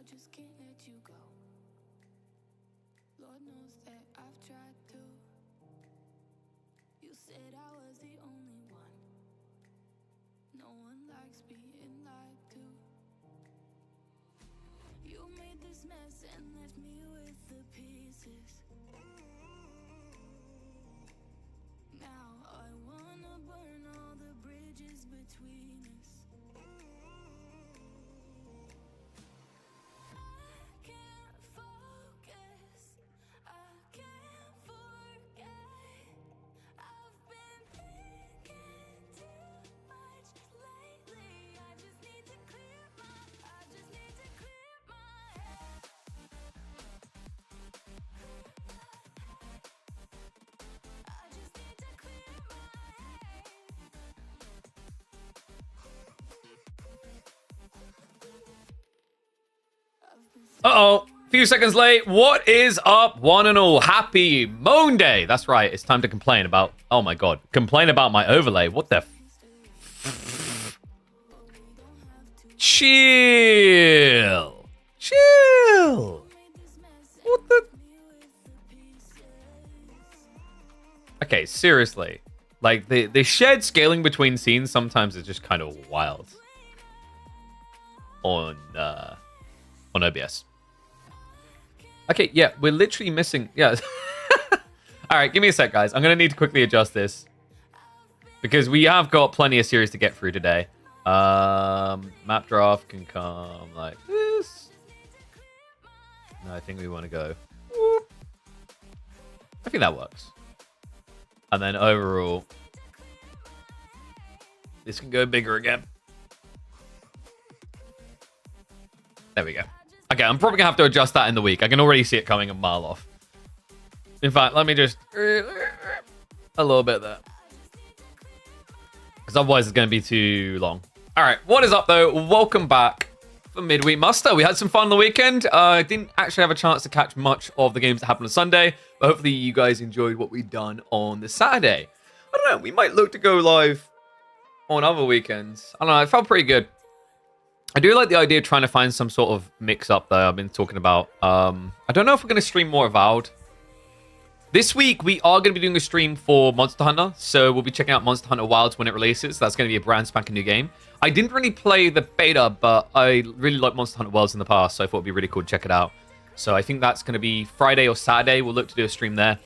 just can't let you go. Lord knows that I've tried to. You said I was the only one. No one likes being lied to. You made this mess and left me with the pieces. Now I wanna burn all the bridges between us. I can't focus, I can't forget. I've been thinking too much lately. I just need to clear my head. I just need to clear my head. I've been Uh-oh. Few seconds late. What is up, one and all? Happy Monday. That's right. It's time to complain about... Oh, my God. Complain about my overlay. What the... Chill. Chill. What the... Okay, seriously. Like, the shared scaling between scenes sometimes is just kind of wild. On OBS. Okay, yeah, we're literally missing... Yeah. All right, give me a sec, guys. I'm going to need to quickly adjust this. Because we have got plenty of series to get through today. Map draft can come like this. No, I think we want to go... whoop. I think that works. And then overall... this can go bigger again. There we go. Okay, I'm probably going to have to adjust that in the week. I can already see it coming a mile off. In fact, let me just... a little bit there. Because otherwise it's going to be too long. All right, what is up, though? Welcome back for Midweek Muster. We had some fun on the weekend. I didn't actually have a chance to catch much of the games that happened on Sunday. But hopefully you guys enjoyed what we've done on the Saturday. I don't know. We might look to go live on other weekends. I don't know. It felt pretty good. I do like the idea of trying to find some sort of mix-up, though, I've been talking about. I don't know if we're going to stream more Avowed. This week, we are going to be doing a stream for Monster Hunter, so we'll be checking out Monster Hunter Wilds when it releases. That's going to be a brand spanking new game. I didn't really play the beta, but I really liked Monster Hunter Wilds in the past, so I thought it'd be really cool to check it out. So I think that's going to be Friday or Saturday. We'll look to do a stream there,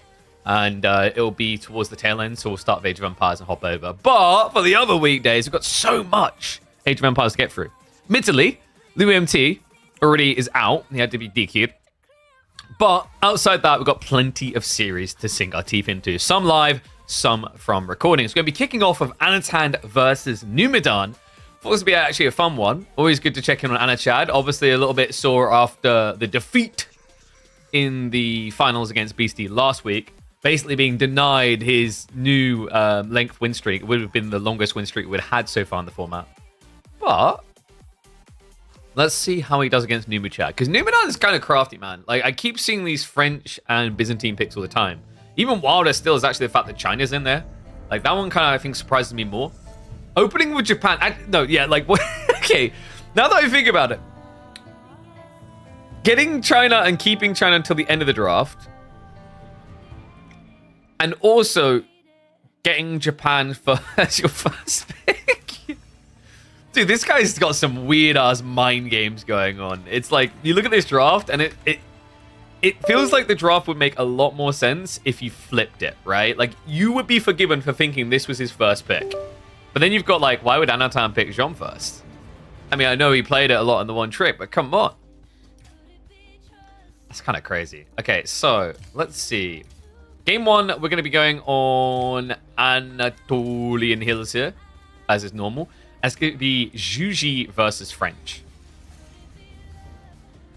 and it'll be towards the tail end, so we'll start with Age of Empires and hop over. But for the other weekdays, we've got so much Age of Empires to get through. Admittedly, Lou MT already is out. He had to be DQ'd. But outside that, we've got plenty of series to sink our teeth into. Some live, some from recording. It's going to be kicking off of Anatan versus Numan. Thought this would be actually a fun one. Always good to check in on Anachad. Obviously, a little bit sore after the defeat in the finals against Beasty last week. Basically being denied his new length win streak. It would have been the longest win streak we'd had so far in the format. But... let's see how he does against Numan. Because Numan is kind of crafty, man. Like, I keep seeing these French and Byzantine picks all the time. Even wilder still is actually the fact that China's in there. Like, that one kind of, I think, surprises me more. Opening with Japan. No, yeah, like, what? Okay. Now that I think about it. Getting China and keeping China until the end of the draft. And also getting Japan for as your first pick. Dude, this guy's got some weird-ass mind games going on. It's like, you look at this draft, and it feels like the draft would make a lot more sense if you flipped it, right? Like, you would be forgiven for thinking this was his first pick. But then you've got, like, why would Anatan pick Jean first? I mean, I know he played it a lot in the one trick, but come on. That's kind of crazy. Okay, so, let's see. Game one, we're going to be going on Anatolian Hills here, as is normal. It's going to be Juji versus French.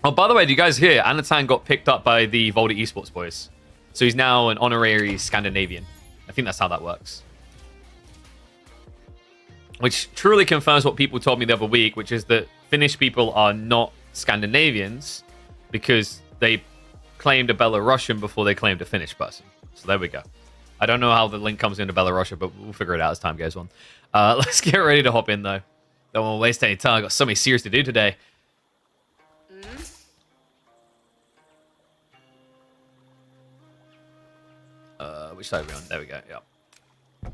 Oh, by the way, do you guys hear? Anatan got picked up by the Volta Esports boys. So he's now an honorary Scandinavian. I think that's how that works. Which truly confirms what people told me the other week, which is that Finnish people are not Scandinavians because they claimed a Belarusian before they claimed a Finnish person. So there we go. I don't know how the link comes into Belarusia, but we'll figure it out as time goes on. Let's get ready to hop in, though. Don't want to waste any time. I've got so many series to do today. Which side are we on? There we go. Yeah.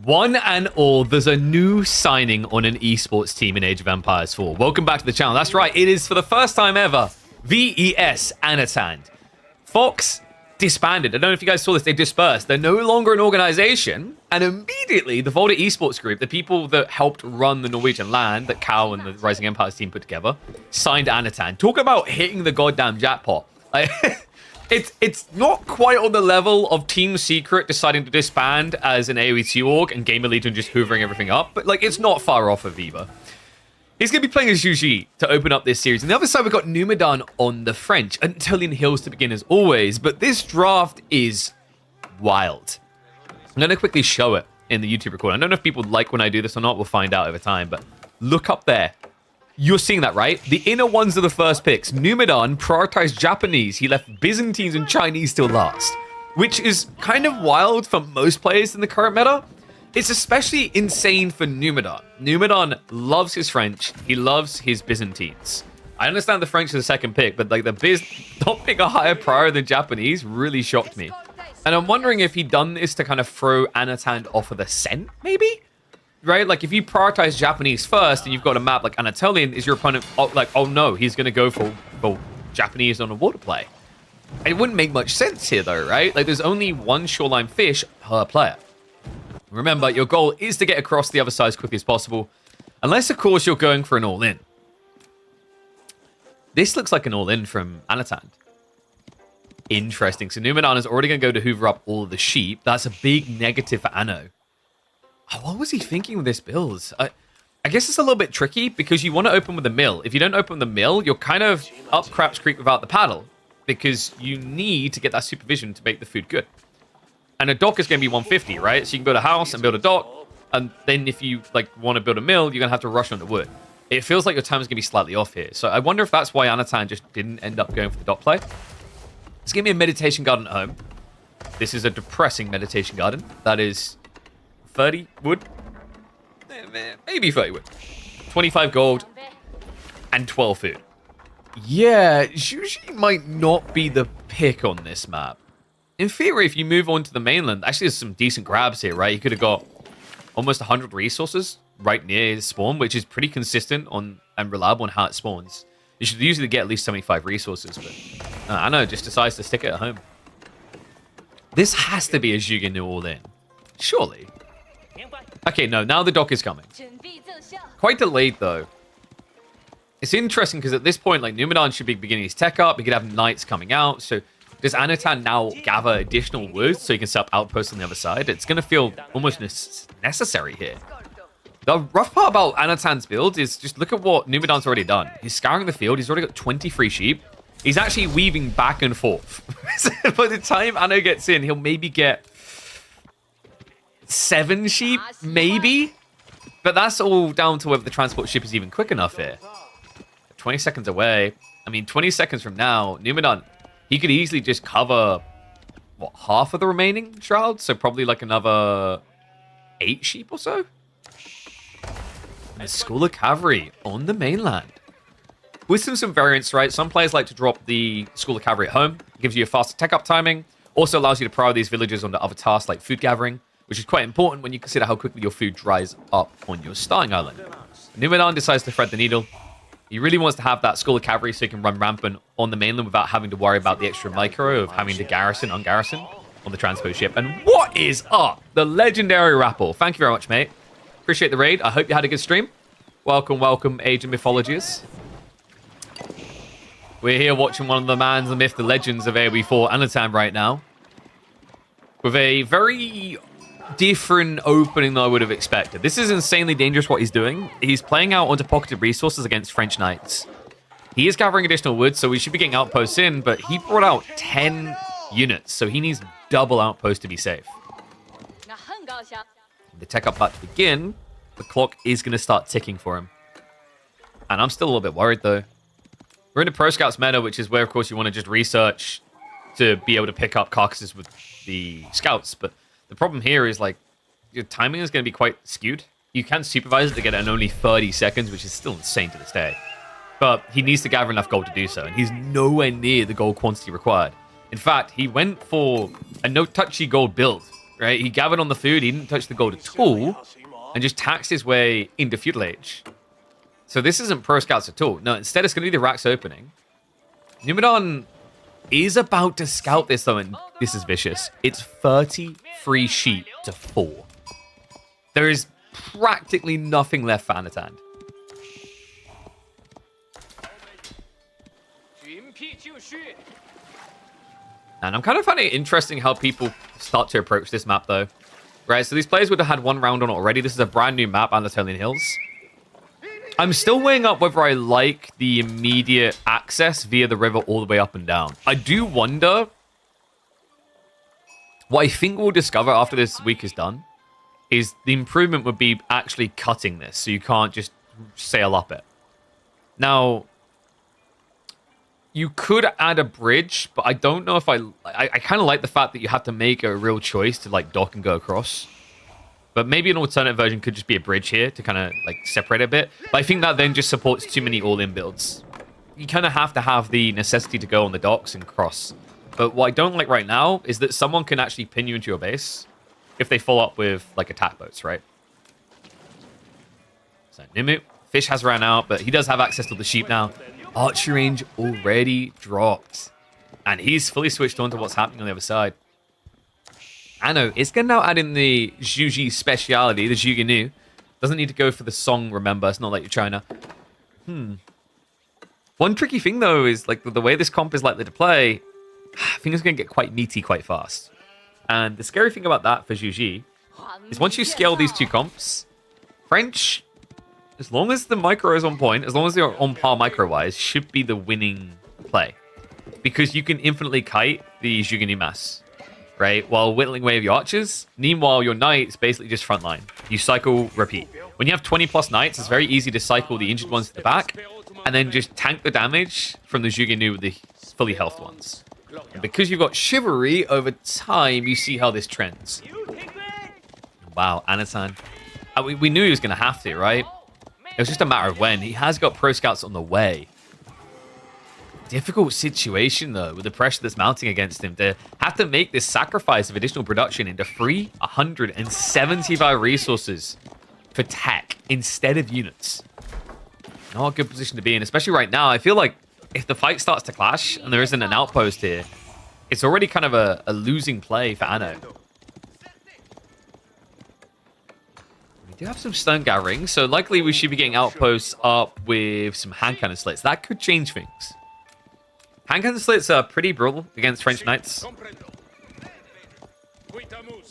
One and all, there's a new signing on an esports team in Age of Empires 4. Welcome back to the channel. That's right. It is for the first time ever. VES Anatan. Fox disbanded. I don't know if you guys saw this. They dispersed. They're no longer an organization. And immediately, the Volta Esports group, the people that helped run the Norwegian land that Cal and the Rising Empires team put together, signed Anatan. Talk about hitting the goddamn jackpot. Like, it's not quite on the level of Team Secret deciding to disband as an AoE2 org and Gamer Legion just hoovering everything up, but like it's not far off of Viva. He's going to be playing as Giljardi to open up this series. On the other side, we've got Numan on the French. Anatolian Hills to begin as always, but this draft is wild. I'm going to quickly show it in the YouTube recording. I don't know if people like when I do this or not. We'll find out over time, but look up there. You're seeing that, right? The inner ones are the first picks. Numan prioritized Japanese. He left Byzantines and Chinese till last, which is kind of wild for most players in the current meta. It's especially insane for Numan. Numan loves his French. He loves his Byzantines. I understand the French is the second pick, but like the not being a higher prior than Japanese really shocked me. And I'm wondering if he done this to kind of throw Anatan off of the scent, maybe? Right? Like, if you prioritize Japanese first and you've got a map like Anatolian, is your opponent like, oh no, he's going to go for Japanese on a water play? It wouldn't make much sense here, though, right? Like, there's only one shoreline fish per player. Remember, your goal is to get across the other side as quickly as possible, unless, of course, you're going for an all-in. This looks like an all-in from Anatan. Interesting. So Numan is already going to go to hoover up all of the sheep. That's a big negative for Anno. Oh, what was he thinking with this build? I guess it's a little bit tricky because you want to open with the mill. If you don't open the mill, you're kind of up Craps Creek without the paddle because you need to get that supervision to make the food good. And a dock is going to be 150, right? So you can build a house and build a dock. And then if you like want to build a mill, you're going to have to rush on the wood. It feels like your time is going to be slightly off here. So I wonder if that's why Anatan just didn't end up going for the dock play. Let's give me a meditation garden at home. This is a depressing meditation garden. That is 30 wood, maybe 30 wood, 25 gold, and 12 food. Yeah, Giljardi might not be the pick on this map. In theory, if you move on to the mainland, actually there's some decent grabs here, right? You could have got almost 100 resources right near his spawn, which is pretty consistent on and reliable on how it spawns. You should usually get at least 75 resources, but I know, just decides to stick it at home. This has to be a Giljardi new all-in. Surely. Okay, no, now the dock is coming. Quite delayed, though. It's interesting because at this point, like, Numan should be beginning his tech up. He could have knights coming out. So does Anatan now gather additional wood so he can set up outposts on the other side? It's going to feel almost necessary here. The rough part about Anatan's build is just look at what Numan's already done. He's scouring the field. He's already got 23 sheep. He's actually weaving back and forth. So by the time Anno gets in, he'll maybe get 7 sheep, maybe? But that's all down to whether the transport ship is even quick enough here. 20 seconds away. I mean, 20 seconds from now, Numan, he could easily just cover, what, half of the remaining shrouds? So probably like another 8 sheep or so? And a School of Cavalry on the mainland. With some variants, right? Some players like to drop the School of Cavalry at home. It gives you a faster tech-up timing. Also allows you to prior these villages onto other tasks like food gathering, which is quite important when you consider how quickly your food dries up on your starting island. Numan decides to thread the needle. He really wants to have that School of Cavalry so he can run rampant on the mainland without having to worry about the extra micro of having to garrison, ungarrison on the transport ship. And what is up? The legendary Rappel. Thank you very much, mate. Appreciate the raid. I hope you had a good stream. Welcome, welcome, Age of Mythologies. We're here watching one of the mans, the myth, the legends of AoE 4 Anatan right now. With a very different opening than I would have expected. This is insanely dangerous what he's doing. He's playing out onto pocketed resources against French knights. He is gathering additional wood, so we should be getting outposts in, but he brought out 10 units, so he needs double outposts to be safe. The tech up about to begin. The clock is going to start ticking for him. And I'm still a little bit worried, though. We're in a Pro Scouts meta, which is where, of course, you want to just research to be able to pick up carcasses with the scouts. But the problem here is, like, your timing is going to be quite skewed. You can supervise it to get it in only 30 seconds, which is still insane to this day. But he needs to gather enough gold to do so, and he's nowhere near the gold quantity required. In fact, he went for a no-touchy gold build, right? He gathered on the food, he didn't touch the gold at all, and just taxed his way into feudal age. So this isn't pro scouts at all. No, instead it's going to be the racks opening. Numan is about to scout this though, and this is vicious. It's 33 sheep to 4. There is practically nothing left for Anatan. And I'm kind of finding it interesting how people start to approach this map, though. Right, so these players would have had 1 round on it already. This is a brand new map, Anatolian Hills. I'm still weighing up whether I like the immediate access via the river all the way up and down. I do wonder what I think we'll discover after this week is done is the improvement would be actually cutting this, so you can't just sail up it. Now, you could add a bridge, but I don't know if I kind of like the fact that you have to make a real choice to like dock and go across. But maybe an alternate version could just be a bridge here to kind of like separate a bit. But I think that then just supports too many all-in builds. You kind of have to have the necessity to go on the docks and cross. But what I don't like right now is that someone can actually pin you into your base if they follow up with like attack boats, right? So DeMu, fish has ran out, but he does have access to the sheep now. Archery range already dropped. And he's fully switched on to what's happening on the other side. Ano is going to now add in the Juji speciality, the Juginu. Doesn't need to go for the song, remember. It's not like you're trying to... One tricky thing, though, is like the way this comp is likely to play, I think it's going to get quite meaty quite fast. And the scary thing about that for Juji is once you scale these two comps, French... As long as the micro is on point, as long as they're on par micro-wise, should be the winning play. Because you can infinitely kite the Jugini mass, right? While whittling away your archers. Meanwhile, your knights basically just frontline. You cycle, repeat. When you have 20 plus knights, it's very easy to cycle the injured ones to the back, and then just tank the damage from the Juginu with the fully health ones. And because you've got chivalry, over time, you see how this trends. Wow, Anatan. We knew he was going to have to, right? It was just a matter of when. He has got pro scouts on the way. Difficult situation, though, with the pressure that's mounting against him to have to make this sacrifice of additional production into 375 resources for tech instead of units. Not a good position to be in, especially right now. I feel like if the fight starts to clash and there isn't an outpost here, it's already kind of a losing play for Ano. We do have some stone gathering, so likely we should be getting outposts up with some hand cannon slits. That could change things. Hand cannon slits are pretty brutal against French knights.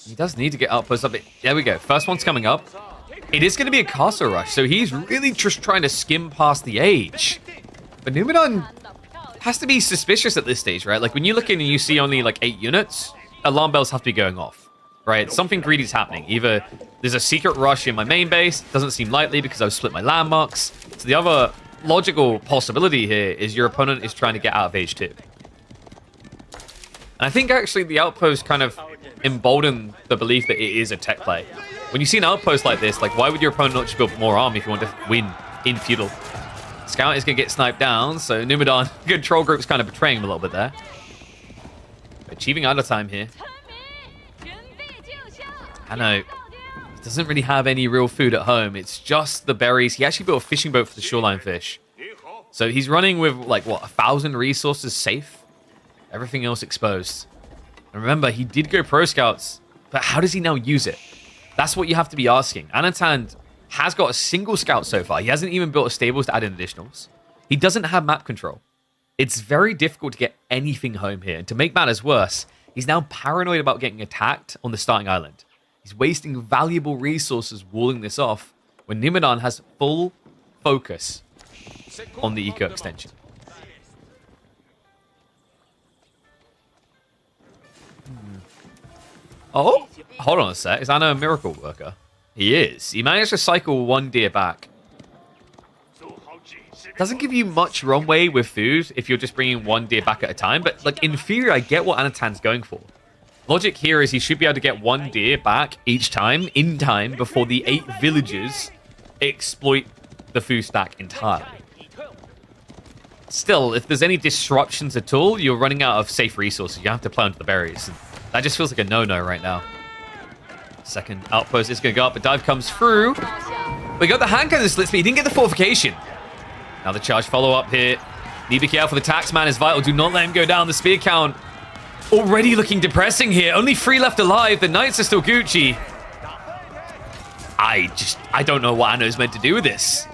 He does need to get outposts up. There we go. First one's coming up. It is going to be a castle rush, so he's really just trying to skim past the age. But Numan has to be suspicious at this stage, right? Like when you look in and you see only like 8 units, alarm bells have to be going off, right? Something greedy is happening. Either there's a secret rush in my main base, doesn't seem likely because I've split my landmarks. So the other logical possibility here is your opponent is trying to get out of age 2. And I think actually the outpost kind of emboldened the belief that it is a tech play. When you see an outpost like this, like why would your opponent not just build more army if you want to win in feudal? Scout is going to get sniped down, so Numan control group's kind of betraying him a little bit there. Achieving out of time here. I know. He doesn't really have any real food at home. It's just the berries. He actually built a fishing boat for the shoreline fish. So he's running with, like, what, 1,000 resources safe? Everything else exposed. And remember, he did go pro scouts, but how does he now use it? That's what you have to be asking. Anatan has got a single scout so far. He hasn't even built a stables to add in additionals. He doesn't have map control. It's very difficult to get anything home here. And to make matters worse, he's now paranoid about getting attacked on the starting island. He's wasting valuable resources walling this off when Numan has full focus on the eco extension. Oh, hold on a sec. Is Anna a miracle worker? He is. He managed to cycle 1 deer back. Doesn't give you much runway with food if you're just bringing 1 deer back at a time. But like in theory, I get what Anatan's going for. Logic here is he should be able to get 1 deer back each time, in time, before the 8 villagers exploit the food stack entirely. still, if there's any disruptions at all, you're running out of safe resources. You have to play onto the berries. That just feels like a no-no right now. Second outpost is going to go up. A dive comes through. We got the hand cannon slits, but he didn't get the fortification. Now the charge follow-up here. Need to be careful. The taxman is vital. Do not let him go down. The spear count already looking depressing here. Only 3 left alive. The knights are still Gucci. I don't know what Anno's meant to do with this.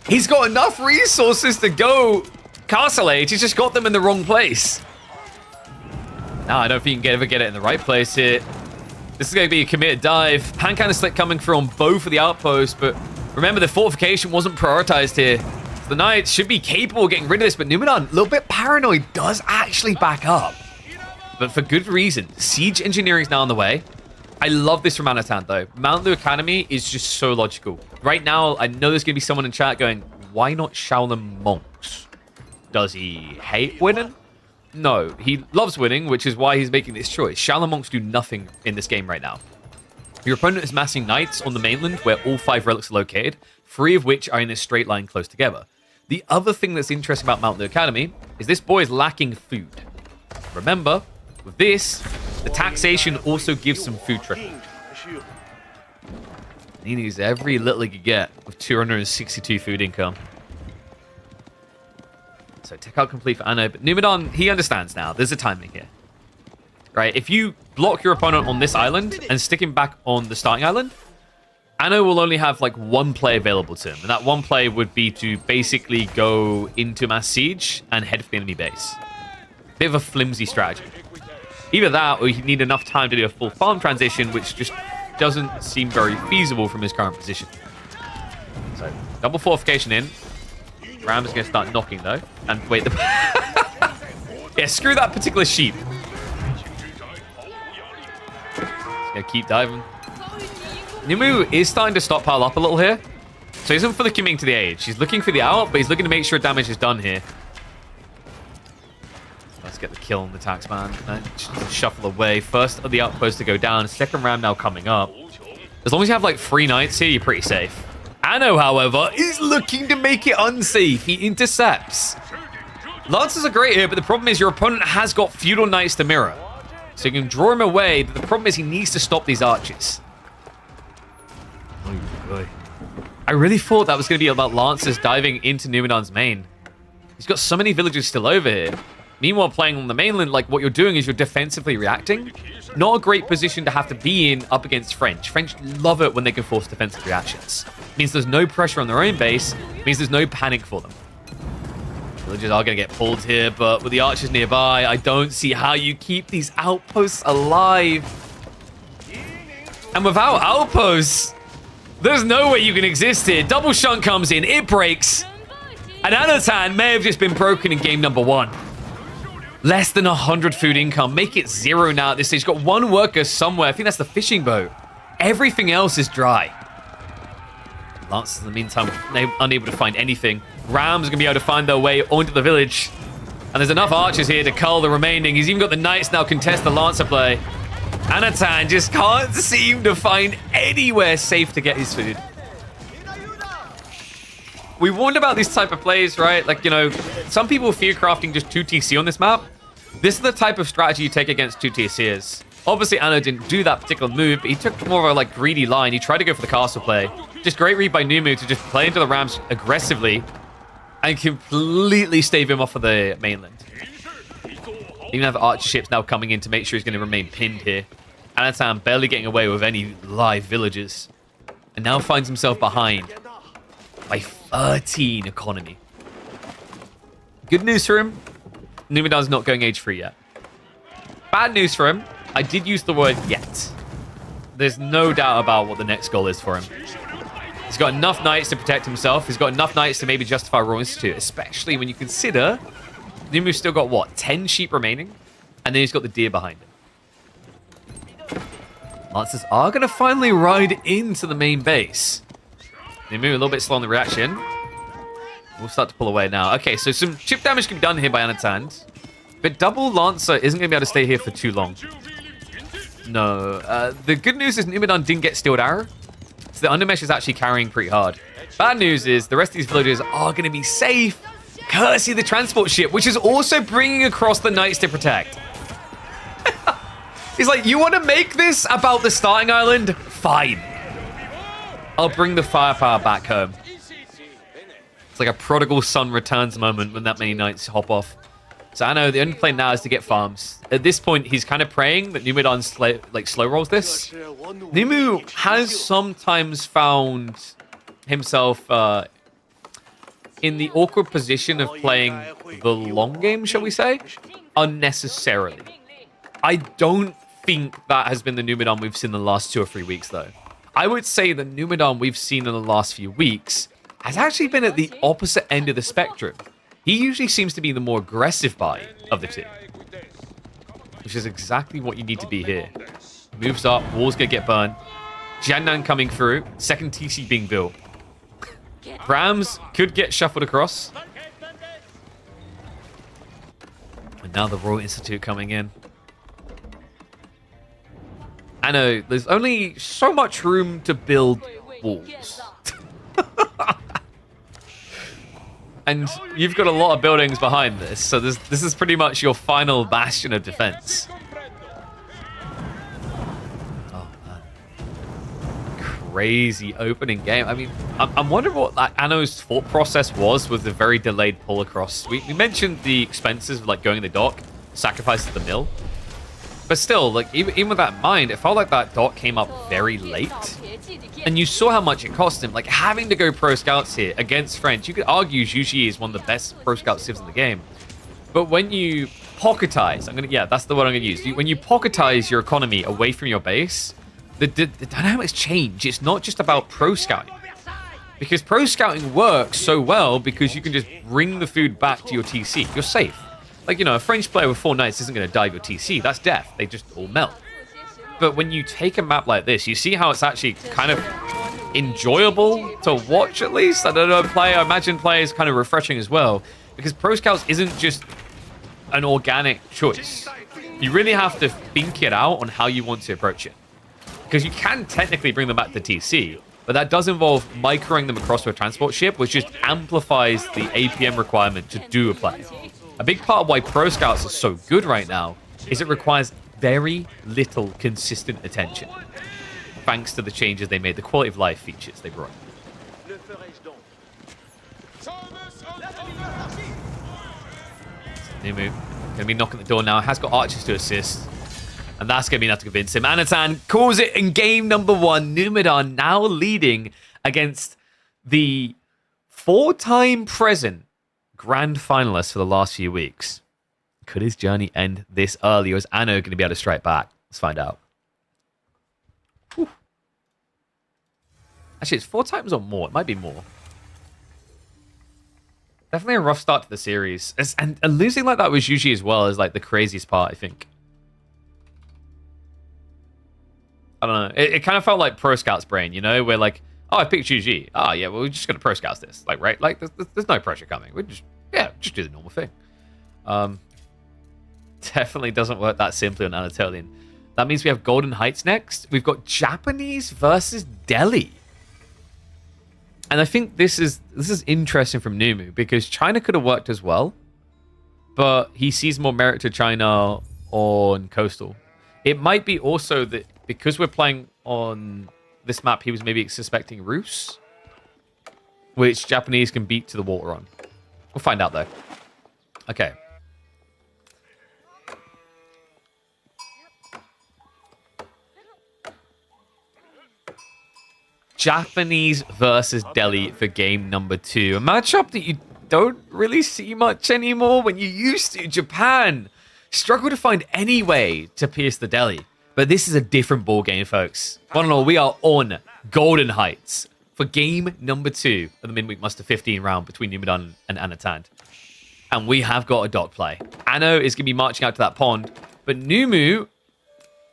He's got enough resources to go Castle Age. He's just got them in the wrong place. Now I don't think you can ever get it in the right place here. This is going to be a committed dive. Hand cannon slit coming through on both of the outposts, but remember the fortification wasn't prioritized here. So the knights should be capable of getting rid of this, but Numan, a little bit paranoid, does actually back up. But for good reason. Siege engineering is now on the way. I love this from Anatan, though. Mount Lu Academy is just so logical. Right now, I know there's going to be someone in chat going, why not Shaolin monks? Does he hate winning? No, he loves winning, which is why he's making this choice. Shaolin monks do nothing in this game right now. Your opponent is massing knights on the mainland where all 5 relics are located, 3 of which are in a straight line close together. The other thing that's interesting about Mount Lu Academy is this boy is lacking food. Remember, with this, the taxation also gives some food trickle. He needs every little he could get with 262 food income. So take out complete for Anno, but Numan, he understands now. There's a timing here. Right, if you block your opponent on this island and stick him back on the starting island, Anno will only have like 1 play available to him. And that 1 play would be to basically go into mass siege and head for the enemy base. Bit of a flimsy strategy. Either that, or you need enough time to do a full farm transition, which just doesn't seem very feasible from his current position. So, double fortification in. Ram's going to start knocking, though. And wait, yeah, screw that particular sheep. He's going to keep diving. Nimu is starting to stockpile up a little here. So he's not for the committing to the age. He's looking for the out, but he's looking to make sure damage is done here. Let's get the kill on the taxman. Shuffle away. First of the outpost to go down. Second ram now coming up. As long as you have like 3 knights here, you're pretty safe. Anno, however, is looking to make it unsafe. He intercepts. Lancers are great here, but the problem is your opponent has got feudal knights to mirror. So you can draw him away, but the problem is he needs to stop these archers. I really thought that was going to be about Lancers diving into Numanon's main. He's got so many villagers still over here. Meanwhile, playing on the mainland, like what you're doing is you're defensively reacting. Not a great position to have to be in up against French. French love it when they can force defensive reactions. It means there's no pressure on their own base. It means there's no panic for them. Villagers are going to get pulled here, but with the archers nearby, I don't see how you keep these outposts alive. And without outposts, there's no way you can exist here. Double shunt comes in, it breaks. And Anatan may have just been broken in game number 1. Less than 100 food income. Make it 0 now at this stage. Got 1 worker somewhere. I think that's the fishing boat. Everything else is dry. Lancers, in the meantime, unable to find anything. Rams are going to be able to find their way onto the village. And there's enough archers here to cull the remaining. He's even got the knights now contest the Lancer play. Anatan just can't seem to find anywhere safe to get his food. We warned about these type of plays, right? Like, you know, some people fear crafting just 2 TC on this map. This is the type of strategy you take against 2 TCs. Obviously, Anno didn't do that particular move, but he took more of a, like, greedy line. He tried to go for the castle play. Just great read by Numu to just play into the Rams aggressively and completely stave him off of the mainland. Even have archer ships now coming in to make sure he's going to remain pinned here. Anatan barely getting away with any live villagers. And now finds himself behind by 13 economy. Good news for him, Numidan's not going age 3 yet. Bad news for him, I did use the word yet. There's no doubt about what the next goal is for him. He's got enough knights to protect himself. He's got enough knights to maybe justify Royal Institute, especially when you consider Numu's still got, what, 10 sheep remaining? And then he's got the deer behind him. Lancers are going to finally ride into the main base. They move a little bit slow on the reaction. We'll start to pull away now. Okay, so some chip damage can be done here by Anatan. But double Lancer isn't going to be able to stay here for too long. No. The good news is Numan didn't get Steeled Arrow. So the Undermesh is actually carrying pretty hard. Bad news is the rest of these villagers are going to be safe. courtesy of the transport ship, which is also bringing across the knights to protect. He's like, you want to make this about the starting island? Fine. I'll bring the firepower back home. It's like a prodigal son returns moment when that many knights hop off. So I know the only play now is to get farms. At this point, he's kind of praying that Numan slow rolls this. Numu has sometimes found himself in the awkward position of playing the long game, shall we say, unnecessarily. I don't think that has been the Numan we've seen in the last 2 or 3 weeks, though. I would say the Numan we've seen in the last few weeks has actually been at the opposite end of the spectrum. He usually seems to be the more aggressive buy of the two, which is exactly what you need to be here. Moves up, wall's gonna get burned. Jiannan coming through, second TC being built. Rams could get shuffled across. And now the Royal Institute coming in. I know, there's only so much room to build walls. And you've got a lot of buildings behind this, so this is pretty much your final bastion of defense. Oh, man. Crazy opening game. I mean, I'm wondering what that Anno's thought process was with the very delayed pull across. We mentioned the expenses of like going in the dock, sacrifice of the mill. But still, like even with that in mind, it felt like that dock came up very late. And you saw how much it cost him. Like, having to go pro scouts here against French, you could argue Juji is one of the best pro scout civs in the game. But when you pocketize, that's the word I'm gonna use. When you pocketize your economy away from your base, the dynamics change. It's not just about pro scouting. Because pro scouting works so well because you can just bring the food back to your TC. You're safe. Like, a French player with 4 knights isn't gonna dive your TC. That's death. They just all melt. But when you take a map like this, you see how it's actually kind of enjoyable to watch, at least. I don't know, I imagine play is kind of refreshing as well, because Pro Scouts isn't just an organic choice. You really have to think it out on how you want to approach it. Because you can technically bring them back to TC, but that does involve microing them across to a transport ship, which just amplifies the APM requirement to do a play. A big part of why Pro Scouts are so good right now is it requires very little consistent attention, thanks to the changes they made, the quality of life features they brought. Numu gonna be knocking the door now. Has got archers to assist, and that's gonna be enough to convince him. Anatan calls it in game number 1. Numan now leading against the 4-time present grand finalist for the last few weeks. Could his journey end this early, or is Anno going to be able to strike back? Let's find out. Whew. Actually, it's 4 times or more. It might be more. Definitely a rough start to the series. And losing like that was usually as well as like the craziest part, I think. I don't know. It kind of felt like Pro Scout's brain, where like, oh, I picked GG. Oh, yeah, well, we're just going to Pro Scouts this. Like, right? Like, there's no pressure coming. We just do the normal thing. Definitely doesn't work that simply on Anatolian. That means we have Golden Heights next. We've got Japanese versus Delhi. And I think this is interesting from Numu, because China could have worked as well, but he sees more merit to China on Coastal. It might be also that because we're playing on this map, he was maybe suspecting Rus, which Japanese can beat to the water on. We'll find out though. Okay. Japanese versus Delhi for game number 2. A matchup that you don't really see much anymore. When you used to, Japan struggle to find any way to pierce the Delhi. But this is a different ball game, folks. One and all, we are on Golden Heights for game number 2 of the Midweek Muster 15 round between Numan and Anatan. And we have got a dock play. Anno is going to be marching out to that pond. But Numu,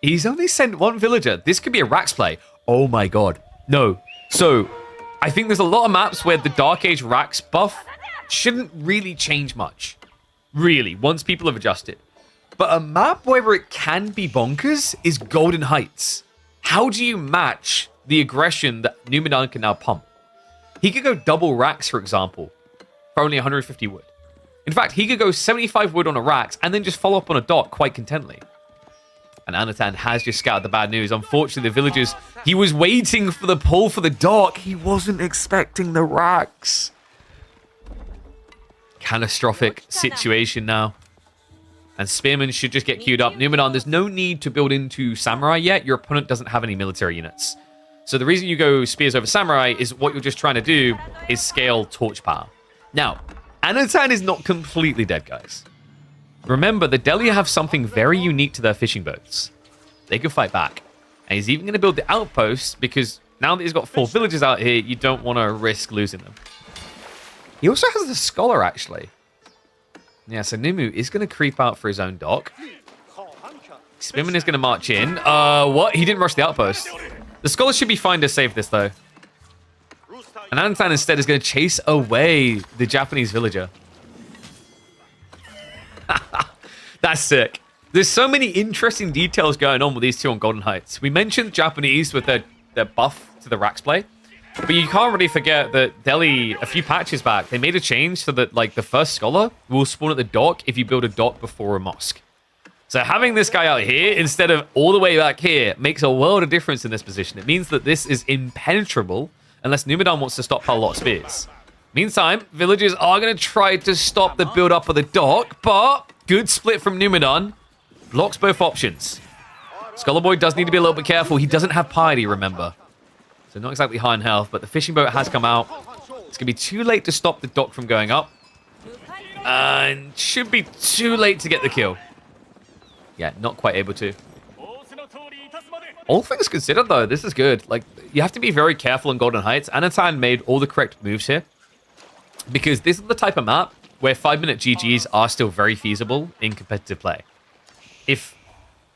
he's only sent 1 villager. This could be a Rax play. Oh my god. No. So, I think there's a lot of maps where the Dark Age Rax buff shouldn't really change much. Really, once people have adjusted. But a map where it can be bonkers is Golden Heights. How do you match the aggression that Numan can now pump? He could go double Rax, for example, for only 150 wood. In fact, he could go 75 wood on a Rax and then just follow up on a dock quite contently. And Anatan has just scouted the bad news. Unfortunately, the villagers, he was waiting for the pull for the dock. He wasn't expecting the Rax. Catastrophic situation now. And Spearman should just get queued up. Numan, there's no need to build into Samurai yet. Your opponent doesn't have any military units. So the reason you go Spears over Samurai is what you're just trying to do is scale Torch power. Now, Anatan is not completely dead, guys. Remember, the Delhi have something very unique to their fishing boats. They can fight back. And he's even going to build the outpost because now that he's got 4 villagers out here, you don't want to risk losing them. He also has a Scholar, actually. Yeah, so Numu is going to creep out for his own dock. Spearman is going to march in. What? He didn't rush the outpost. The Scholar should be fine to save this, though. And Anatan instead is going to chase away the Japanese villager. That's sick. There's so many interesting details going on with these two on Golden Heights. We mentioned Japanese with their buff to the Rax play, but you can't really forget that Delhi, a few patches back, they made a change so that like the first Scholar will spawn at the dock if you build a dock before a mosque. So having this guy out here instead of all the way back here makes a world of difference in this position. It means that this is impenetrable unless Numan wants to stockpile a lot of spears. Meantime, villagers are going to try to stop the build-up of the dock, but good split from Numan. Blocks both options. Scholar Boy does need to be a little bit careful. He doesn't have piety, remember. So not exactly high in health, but the fishing boat has come out. It's going to be too late to stop the dock from going up. And should be too late to get the kill. Yeah, not quite able to. All things considered, though, this is good. Like, you have to be very careful in Golden Heights. Anatan made all the correct moves here. Because this is the type of map where 5-minute GGs are still very feasible in competitive play. If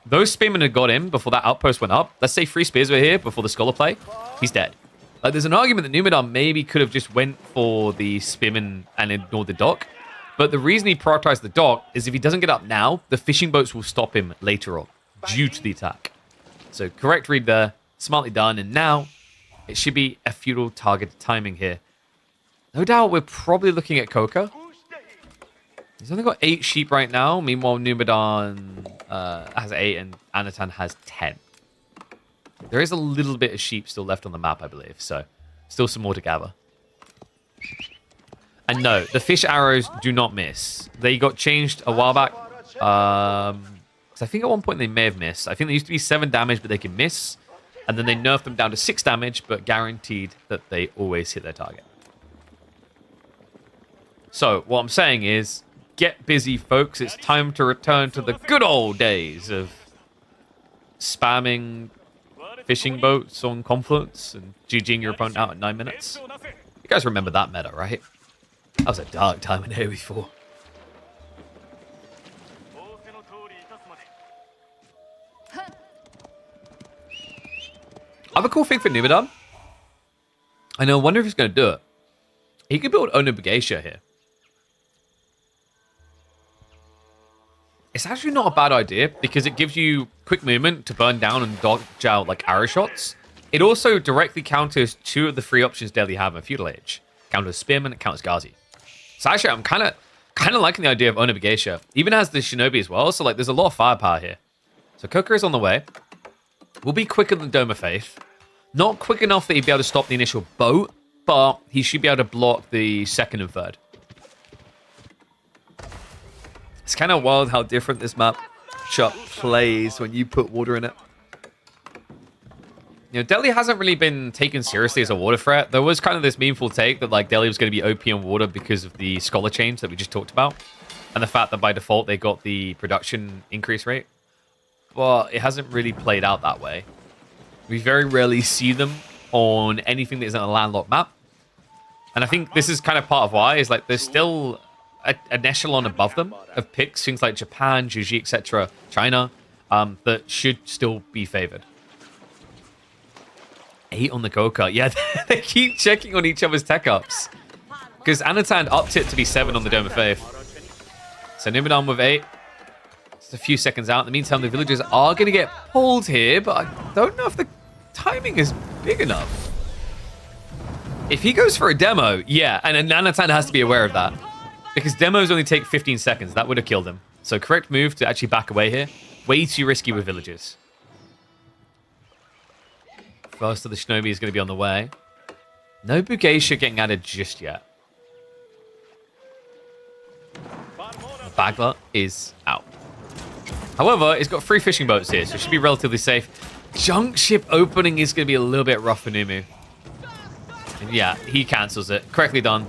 those Spearmen had got in before that outpost went up, let's say 3 spears were here before the Scholar play, he's dead. Like, there's an argument that Numan maybe could have just went for the Spearmen and ignored the dock. But the reason he prioritized the dock is if he doesn't get up now, the fishing boats will stop him later on due to the attack. So correct read there, smartly done, and now it should be a feudal targeted timing here. No doubt we're probably looking at Coca. He's only got 8 sheep right now. Meanwhile, Numan has 8 and Anatan has 10. There is a little bit of sheep still left on the map, I believe. So still some more to gather. And no, the fish arrows do not miss. They got changed a while back. Because I think at one point they may have missed. I think they used to be 7 damage, but they can miss. And then they nerfed them down to 6 damage, but guaranteed that they always hit their target. So what I'm saying is, get busy, folks. It's time to return to the good old days of spamming fishing boats on Confluence and GGing your opponent out in 9 minutes. You guys remember that meta, right? That was a dark time in here before. Other cool thing for Numan, I know, I wonder if he's going to do it. He could build Onobugeisha here. It's actually not a bad idea because it gives you quick movement to burn down and dodge out like arrow shots. It also directly counters 2 of the 3 options Delhi have in Feudal Age. Counters Spearman, it counters Ghazi. So actually, I'm kind of liking the idea of Onobugeisha. Even has the Shinobi as well, so like there's a lot of firepower here. So Coca is on the way. Will be quicker than Dome of Faith. Not quick enough that he'd be able to stop the initial boat, but he should be able to block the second and third. It's kind of wild how different this map plays when you put water in it. You know, Delhi hasn't really been taken seriously as a water threat. There was kind of this meaningful take that like Delhi was going to be OP on water because of the Scholar change that we just talked about. And the fact that by default they got the production increase rate. But it hasn't really played out that way. We very rarely see them on anything that isn't a landlocked map. And I think this is kind of part of why, is like there's still an echelon above them of picks, things like Japan, Juji, etc., China, that should still be favored. 8 on the Coca. Yeah, they keep checking on each other's tech ups. Because Anatan upped it to be 7 on the Dome of Faith. So Numan with 8. It's a few seconds out. In the meantime, the villagers are going to get pulled here, but I don't know if the timing is big enough. If he goes for a demo, yeah, and Anatan has to be aware of that. Because demos only take 15 seconds. That would have killed him. So correct move to actually back away here. Way too risky with villagers. First of the Shinobi is going to be on the way. No Bugeisha getting added just yet. Bagler is out. However, it's got 3 fishing boats here, so it should be relatively safe. Junk ship opening is going to be a little bit rough for Numu. And yeah, he cancels it. Correctly done.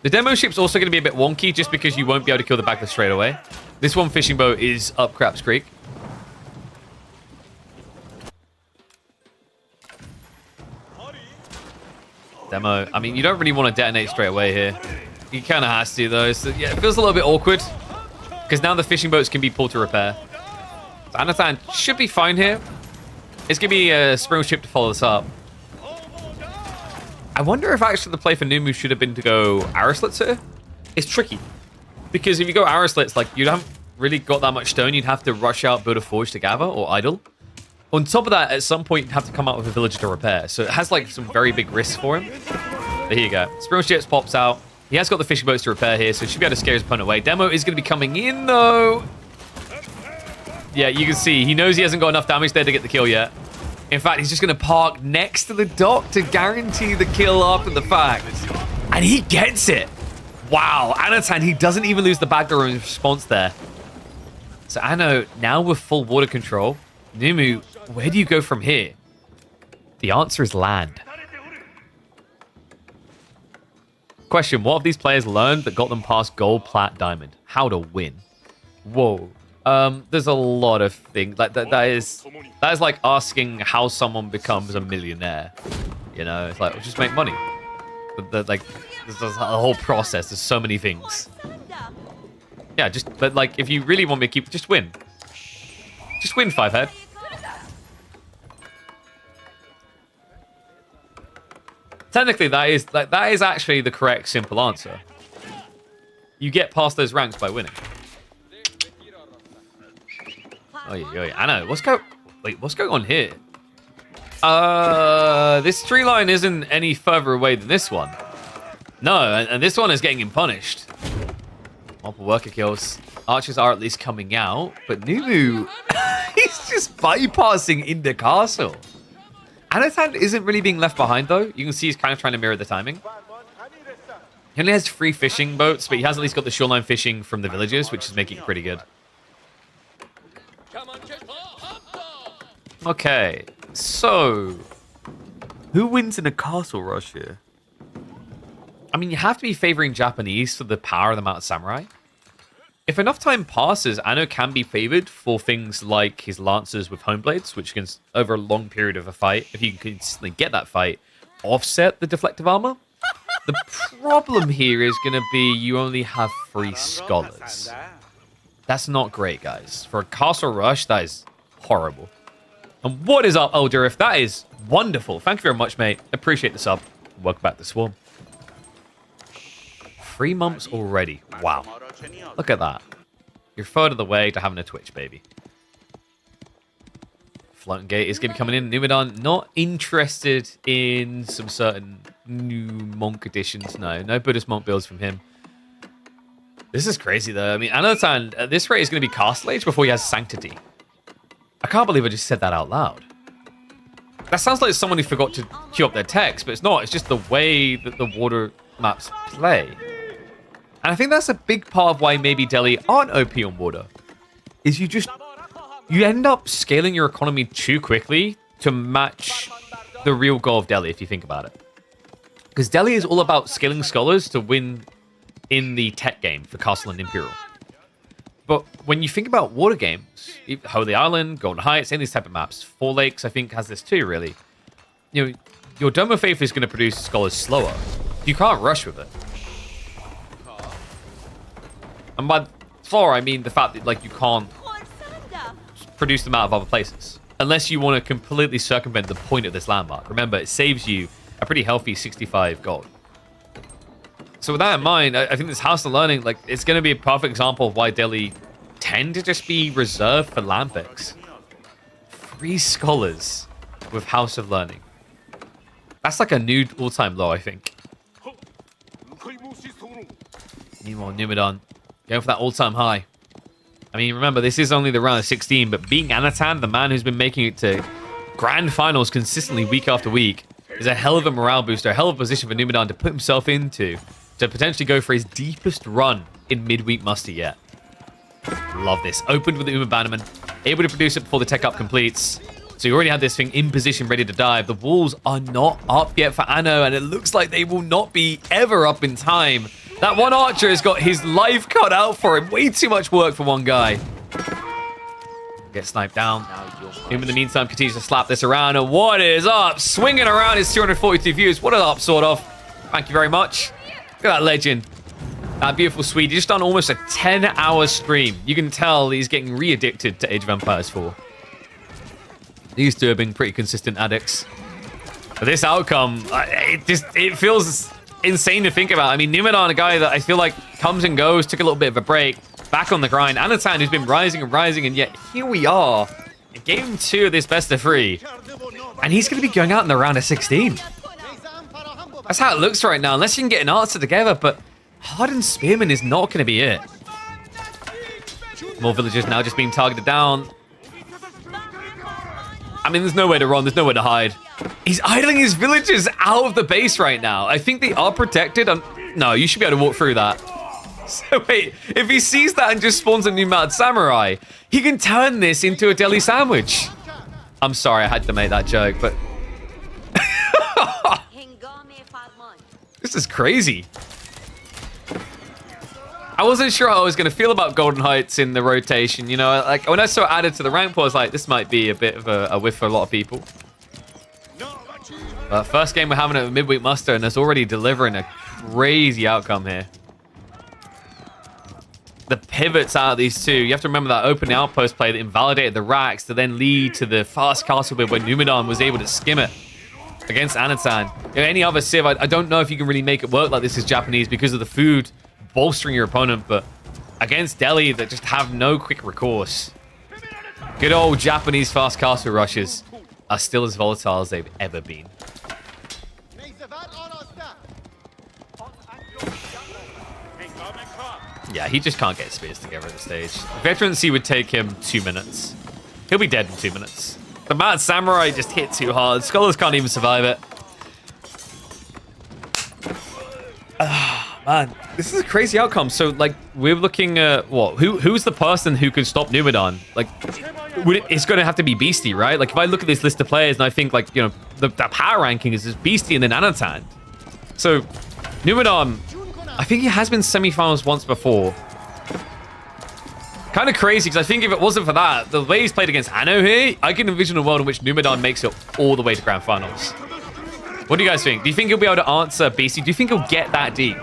The demo ship's also going to be a bit wonky just because you won't be able to kill the Bagler straight away. This one fishing boat is up Craps Creek. Demo. I mean, you don't really want to detonate straight away here. He kind of has to, though. So, yeah, it feels a little bit awkward. Because now the fishing boats can be pulled to repair. So Anatan should be fine here. It's going to be a Spring ship to follow this up. I wonder if actually the play for Numu should have been to go Arislets here. It's tricky. Because if you go Arislets, like, you haven't really got that much stone. You'd have to rush out, build a forge to gather, or idle. On top of that, at some point, you'd have to come out with a villager to repair. So it has, like, some very big risks for him. There you go. Spring ships pops out. He has got the fishing boats to repair here, so he should be able to scare his opponent away. Demo is going to be coming in, though. Yeah, you can see. He knows he hasn't got enough damage there to get the kill yet. In fact, he's just going to park next to the dock to guarantee the kill after the fact. And he gets it. Wow. Anatan, he doesn't even lose the Bagler in response there. So Anno, now with full water control. Numu, where do you go from here? The answer is land. Question, what have these players learned that got them past gold, plat, diamond? How to win. Whoa. There's a lot of things. Like that is like asking how someone becomes a millionaire. You know, it's like, well, just make money. Like, there's a whole process. There's so many things. Yeah, but like, if you really want me to keep, just win. Just win, 5-head. Technically, that is actually the correct, simple answer. You get past those ranks by winning. Oh, I know. What's going on here? This tree line isn't any further away than this one. No, and this one is getting him punished. Multiple worker kills. Archers are at least coming out, but Numu, he's just bypassing in the castle. Anatan isn't really being left behind, though. You can see he's kind of trying to mirror the timing. He only has 3 fishing boats, but he has at least got the shoreline fishing from the villagers, which is making it pretty good. Okay, so who wins in a castle rush here? I mean, you have to be favoring Japanese for the power of the Mountain Samurai. If enough time passes, Anno can be favored for things like his lancers with home blades, which can, over a long period of a fight, if you can consistently get that fight, offset the deflective armor. The problem here is going to be you only have 3 scholars. That's not great, guys. For a castle rush, that is horrible. And what is up, Eldurif? That is wonderful. Thank you very much, mate. Appreciate the sub. Welcome back to Swarm. 3 months already. Wow. Look at that. You're further the way to having a Twitch, baby. Floating Gate is going to be coming in. Numan not interested in some certain new monk additions. No Buddhist monk builds from him. This is crazy, though. I mean, Anatan, at this rate, is going to be Castle Age before he has Sanctity. I can't believe I just said that out loud. That sounds like someone who forgot to queue up their text, but it's not. It's just the way that the water maps play. And I think that's a big part of why maybe Delhi aren't OP on water. Is you end up scaling your economy too quickly to match the real goal of Delhi, if you think about it. Because Delhi is all about scaling scholars to win in the tech game for Castle and Imperial. But when you think about water games, Holy Island, Golden Heights, any of these type of maps, Four Lakes, I think, has this too, really. You know, your Dome of Faith is going to produce scholars slower. You can't rush with it. And by slower, I mean the fact that, like, you can't produce them out of other places. Unless you want to completely circumvent the point of this landmark. Remember, it saves you a pretty healthy 65 gold. So with that in mind, I think this House of Learning, like, it's going to be a perfect example of why Delhi tend to just be reserved for land picks. 3 scholars with House of Learning. That's like a new all-time low, I think. Meanwhile, Numan going for that all-time high. I mean, remember, this is only the round of 16, but being Anatan, the man who's been making it to grand finals consistently week after week, is a hell of a morale booster, a hell of a position for Numan to put himself into to potentially go for his deepest run in midweek muster yet. Love this. Opened with the Uma Bannerman, able to produce it before the tech up completes. So you already had this thing in position, ready to dive. The walls are not up yet for Anno, and it looks like they will not be ever up in time. That one archer has got his life cut out for him. Way too much work for one guy. Get sniped down. Him in the meantime continues to slap this around. And what is up? Swinging around his 242 views. What is up, sort of? Thank you very much. Look at that legend. That beautiful Swede. He's just done almost a 10-hour stream. You can tell he's getting re-addicted to Age of Empires 4. These two have been pretty consistent addicts. But this outcome, it feels insane to think about. I mean, Numan, a guy that I feel like comes and goes, took a little bit of a break, back on the grind. Anatan, who's been rising and rising, and yet here we are in game 2 of this best of 3. And he's going to be going out in the round of 16. That's how it looks right now, unless you can get an answer together, but Hardened Spearman is not going to be it. More villagers now just being targeted down. I mean, there's nowhere to run, there's nowhere to hide. He's idling his villagers out of the base right now. I think they are protected. No, you should be able to walk through that. So wait, if he sees that and just spawns a new Mad Samurai, he can turn this into a deli sandwich. I'm sorry, I had to make that joke, but... This is crazy. I wasn't sure how I was going to feel about Golden Heights in the rotation. You know, like when I saw it added to the rank pool, I was like, this might be a bit of a whiff for a lot of people. First game we're having at midweek muster, and it's already delivering a crazy outcome here. The pivots out of these two. You have to remember that opening outpost play that invalidated the racks to then lead to the fast castle build where Numan was able to skim it against Anatan. You know, any other Civ, I don't know if you can really make it work like this as Japanese because of the food bolstering your opponent, but against Delhi that just have no quick recourse. Good old Japanese fast castle rushes are still as volatile as they've ever been. Yeah, he just can't get spears together at this stage. Veterancy would take him 2 minutes. He'll be dead in 2 minutes. The Mad Samurai just hit too hard. Scholars can't even survive it. Man, this is a crazy outcome. So, like, we're looking at what? Who's the person who could stop Numan? Like, it's going to have to be Beasty, right? Like, if I look at this list of players and I think, like, you know, the power ranking is just Beasty and then Anatan. So, Numan, I think he has been semi-finals once before. Kind of crazy, because I think if it wasn't for that, the way he's played against Anno here, I can envision a world in which Numan makes it all the way to grand finals. What do you guys think? Do you think he'll be able to answer Beasty? Do you think he'll get that deep?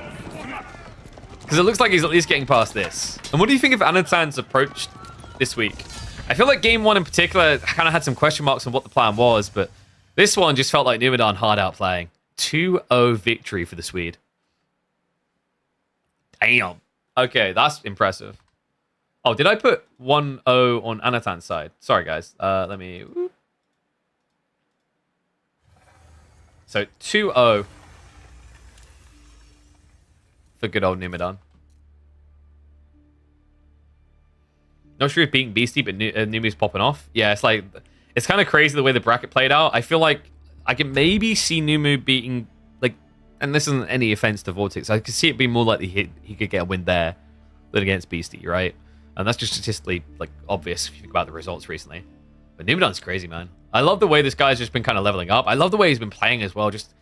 Because it looks like he's at least getting past this. And what do you think of Anatan's approach this week? I feel like game 1 in particular kind of had some question marks on what the plan was, but this one just felt like Numan hard out playing. 2-0 victory for the Swede. Damn. Okay, that's impressive. Oh, did I put 1-0 on Anatan's side? Sorry, guys. Let me... So, 2-0 for good old Numan. Not sure if beating Beasty, but Numi's popping off. Yeah, it's like... It's kind of crazy the way the bracket played out. I feel like I can maybe see Numu beating... Like, and this isn't any offense to Vortex. I could see it being more likely he could get a win there than against Beasty, right? And that's just statistically, like, obvious if you think about the results recently. But Numan's crazy, man. I love the way this guy's just been kind of leveling up. I love the way he's been playing as well. Just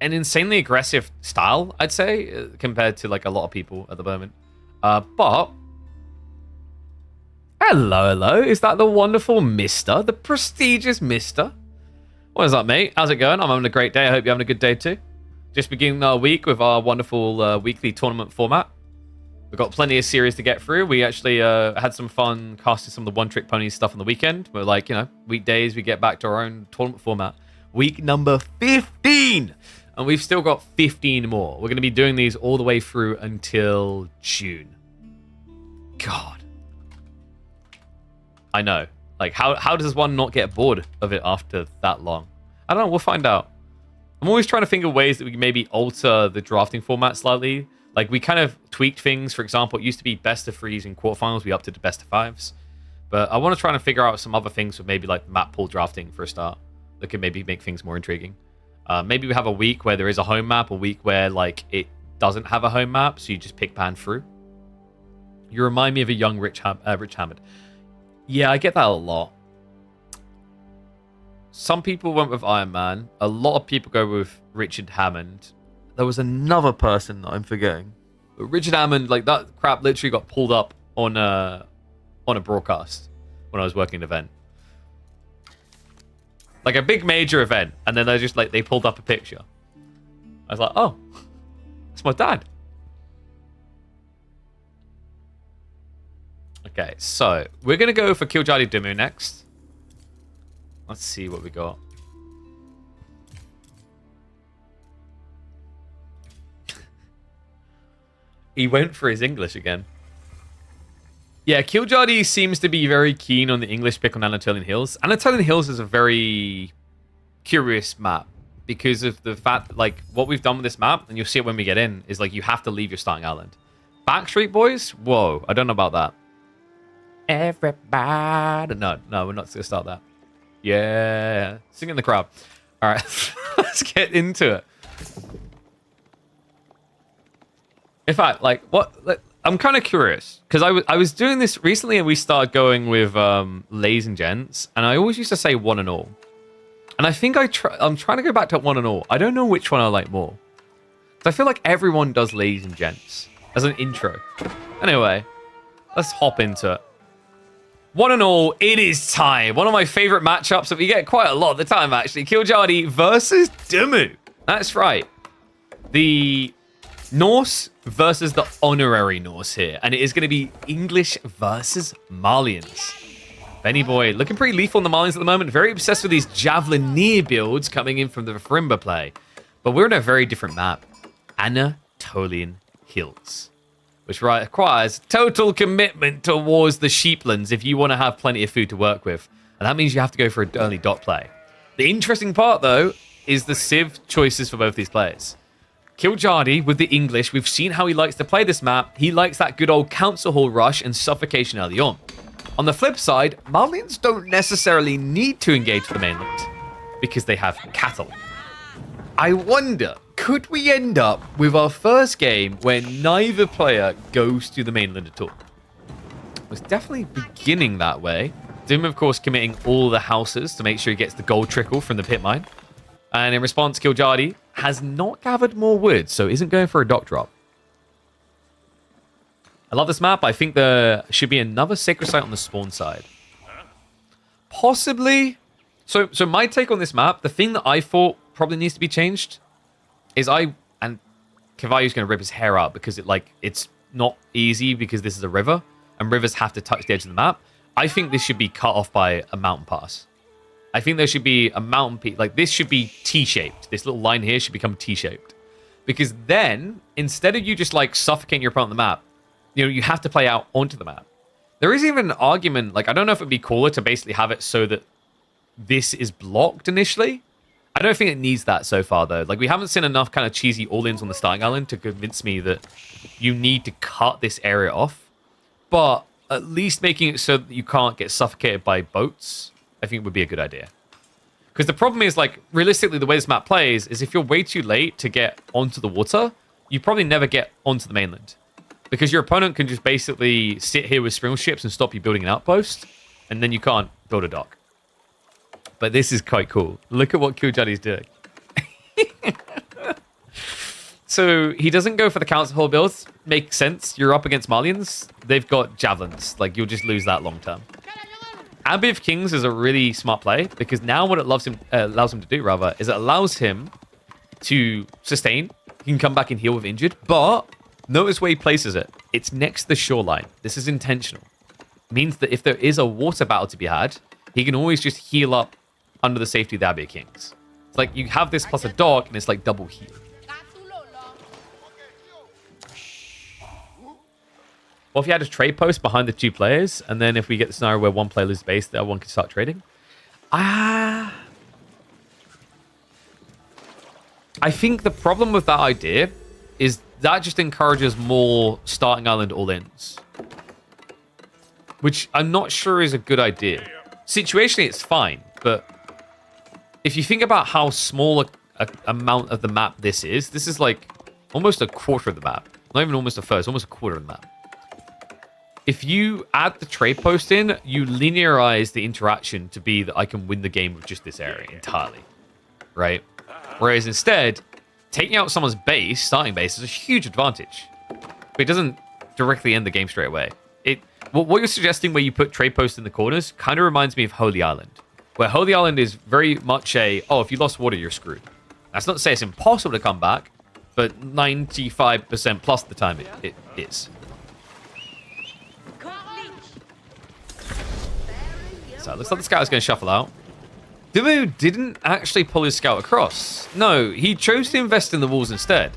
an insanely aggressive style, I'd say, compared to, like, a lot of people at the moment. But... Hello. Is that the wonderful Mister? The prestigious Mister? What is up, mate? How's it going? I'm having a great day. I hope you're having a good day, too. Just beginning our week with our wonderful weekly tournament format. We've got plenty of series to get through. We actually had some fun casting some of the one-trick pony stuff on the weekend. We're like, you know, weekdays, we get back to our own tournament format. Week number 15! And we've still got 15 more. We're going to be doing these all the way through until June. God. I know. Like, how does one not get bored of it after that long? I don't know. We'll find out. I'm always trying to think of ways that we can maybe alter the drafting format slightly. Like, we kind of tweaked things. For example, it used to be best of threes in quarterfinals. We upped it to best of fives. But I want to try and figure out some other things with maybe like map pool drafting for a start that could maybe make things more intriguing. Maybe we have a week where there is a home map, a week where like it doesn't have a home map, so you just pick pan through. You remind me of a young Rich Hammond. Yeah, I get that a lot. Some people went with Iron Man. A lot of people go with Richard Hammond. There was another person that I'm forgetting. But Richard Hammond, like that crap literally got pulled up on a broadcast when I was working an event. Like a big major event. And then they pulled up a picture. I was like, oh, it's my dad. Okay, so we're going to go for Giljardi DeMu next. Let's see what we got. He went for his English again. Yeah, Giljardi seems to be very keen on the English pick on Anatolian Hills. Anatolian Hills is a very curious map because of the fact that, like, what we've done with this map, and you'll see it when we get in, is like you have to leave your starting island. Backstreet Boys? Whoa, I don't know about that. Everybody. No, we're not going to start that. Yeah, sing in the crowd. All right, let's get into it. In fact, like, I'm kind of curious because I was doing this recently and we started going with ladies and gents, and I always used to say one and all, and I think I'm trying to go back to one and all. I don't know which one I like more. So I feel like everyone does ladies and gents as an intro. Anyway, let's hop into it. One and all, it is time. One of my favorite matchups that we get quite a lot of the time, actually. Giljardi versus DeMu. That's right. The Norse versus the honorary Norse here. And it is going to be English versus Malians. Benny boy looking pretty lethal on the Malians at the moment. Very obsessed with these Javelineer builds coming in from the Frimba play. But we're in a very different map. Anatolian Hills, which requires total commitment towards the sheeplands if you want to have plenty of food to work with. And that means you have to go for an early dot play. The interesting part, though, is the Civ choices for both these players. Giljardi with the English, we've seen how he likes to play this map. He likes that good old council hall rush and suffocation early on. On the flip side, Malians don't necessarily need to engage the mainland because they have cattle. I wonder, could we end up with our first game where neither player goes to the mainland at all? It was definitely beginning that way. Dim, of course, committing all the houses to make sure he gets the gold trickle from the pit mine. And in response, Giljardi has not gathered more wood, so isn't going for a dock drop. I love this map. I think there should be another sacred site on the spawn side. Possibly. So my take on this map, the thing that I thought probably needs to be changed is and Cavallo's going to rip his hair out because it's not easy because this is a river and rivers have to touch the edge of the map. I think this should be cut off by a mountain pass. I think there should be a mountain peak. Like, this should be T-shaped. This little line here should become T-shaped. Because then, instead of you just, like, suffocating your opponent on the map, you have to play out onto the map. There is even an argument, like, I don't know if it would be cooler to basically have it so that this is blocked initially. I don't think it needs that so far, though. Like, we haven't seen enough kind of cheesy all-ins on the starting island to convince me that you need to cut this area off. But at least making it so that you can't get suffocated by boats, I think would be a good idea. Because the problem is, like, realistically, the way this map plays is if you're way too late to get onto the water, you probably never get onto the mainland. Because your opponent can just basically sit here with springle ships and stop you building an outpost, and then you can't build a dock. But this is quite cool. Look at what Giljardi's doing. So he doesn't go for the council hall builds. Makes sense. You're up against Malians. They've got javelins. Like, you'll just lose that long term. Abbey of Kings is a really smart play because now what it allows him to do, rather, is it allows him to sustain. He can come back and heal with injured, but notice where he places it. It's next to the shoreline. This is intentional. It means that if there is a water battle to be had, he can always just heal up under the safety of the Abbey of Kings. It's like you have this plus a dog, and it's like double heal. Well, if you had a trade post behind the two players, and then if we get the scenario where one player loses base, the other one can start trading. I think the problem with that idea is that just encourages more starting island all-ins. Which I'm not sure is a good idea. Situationally, it's fine, but if you think about how small a amount of the map this is like almost a quarter of the map. Not even almost a third, it's almost a quarter of the map. If you add the trade post in, you linearize the interaction to be that I can win the game with just this area entirely, right? Whereas instead, taking out someone's base, starting base, is a huge advantage. But it doesn't directly end the game straight away. What you're suggesting where you put trade posts in the corners kind of reminds me of Holy Island, where Holy Island is very much if you lost water, you're screwed. That's not to say it's impossible to come back, but 95% plus the time it is. So it looks like the scout is going to shuffle out. DeMu didn't actually pull his scout across. No, he chose to invest in the walls instead.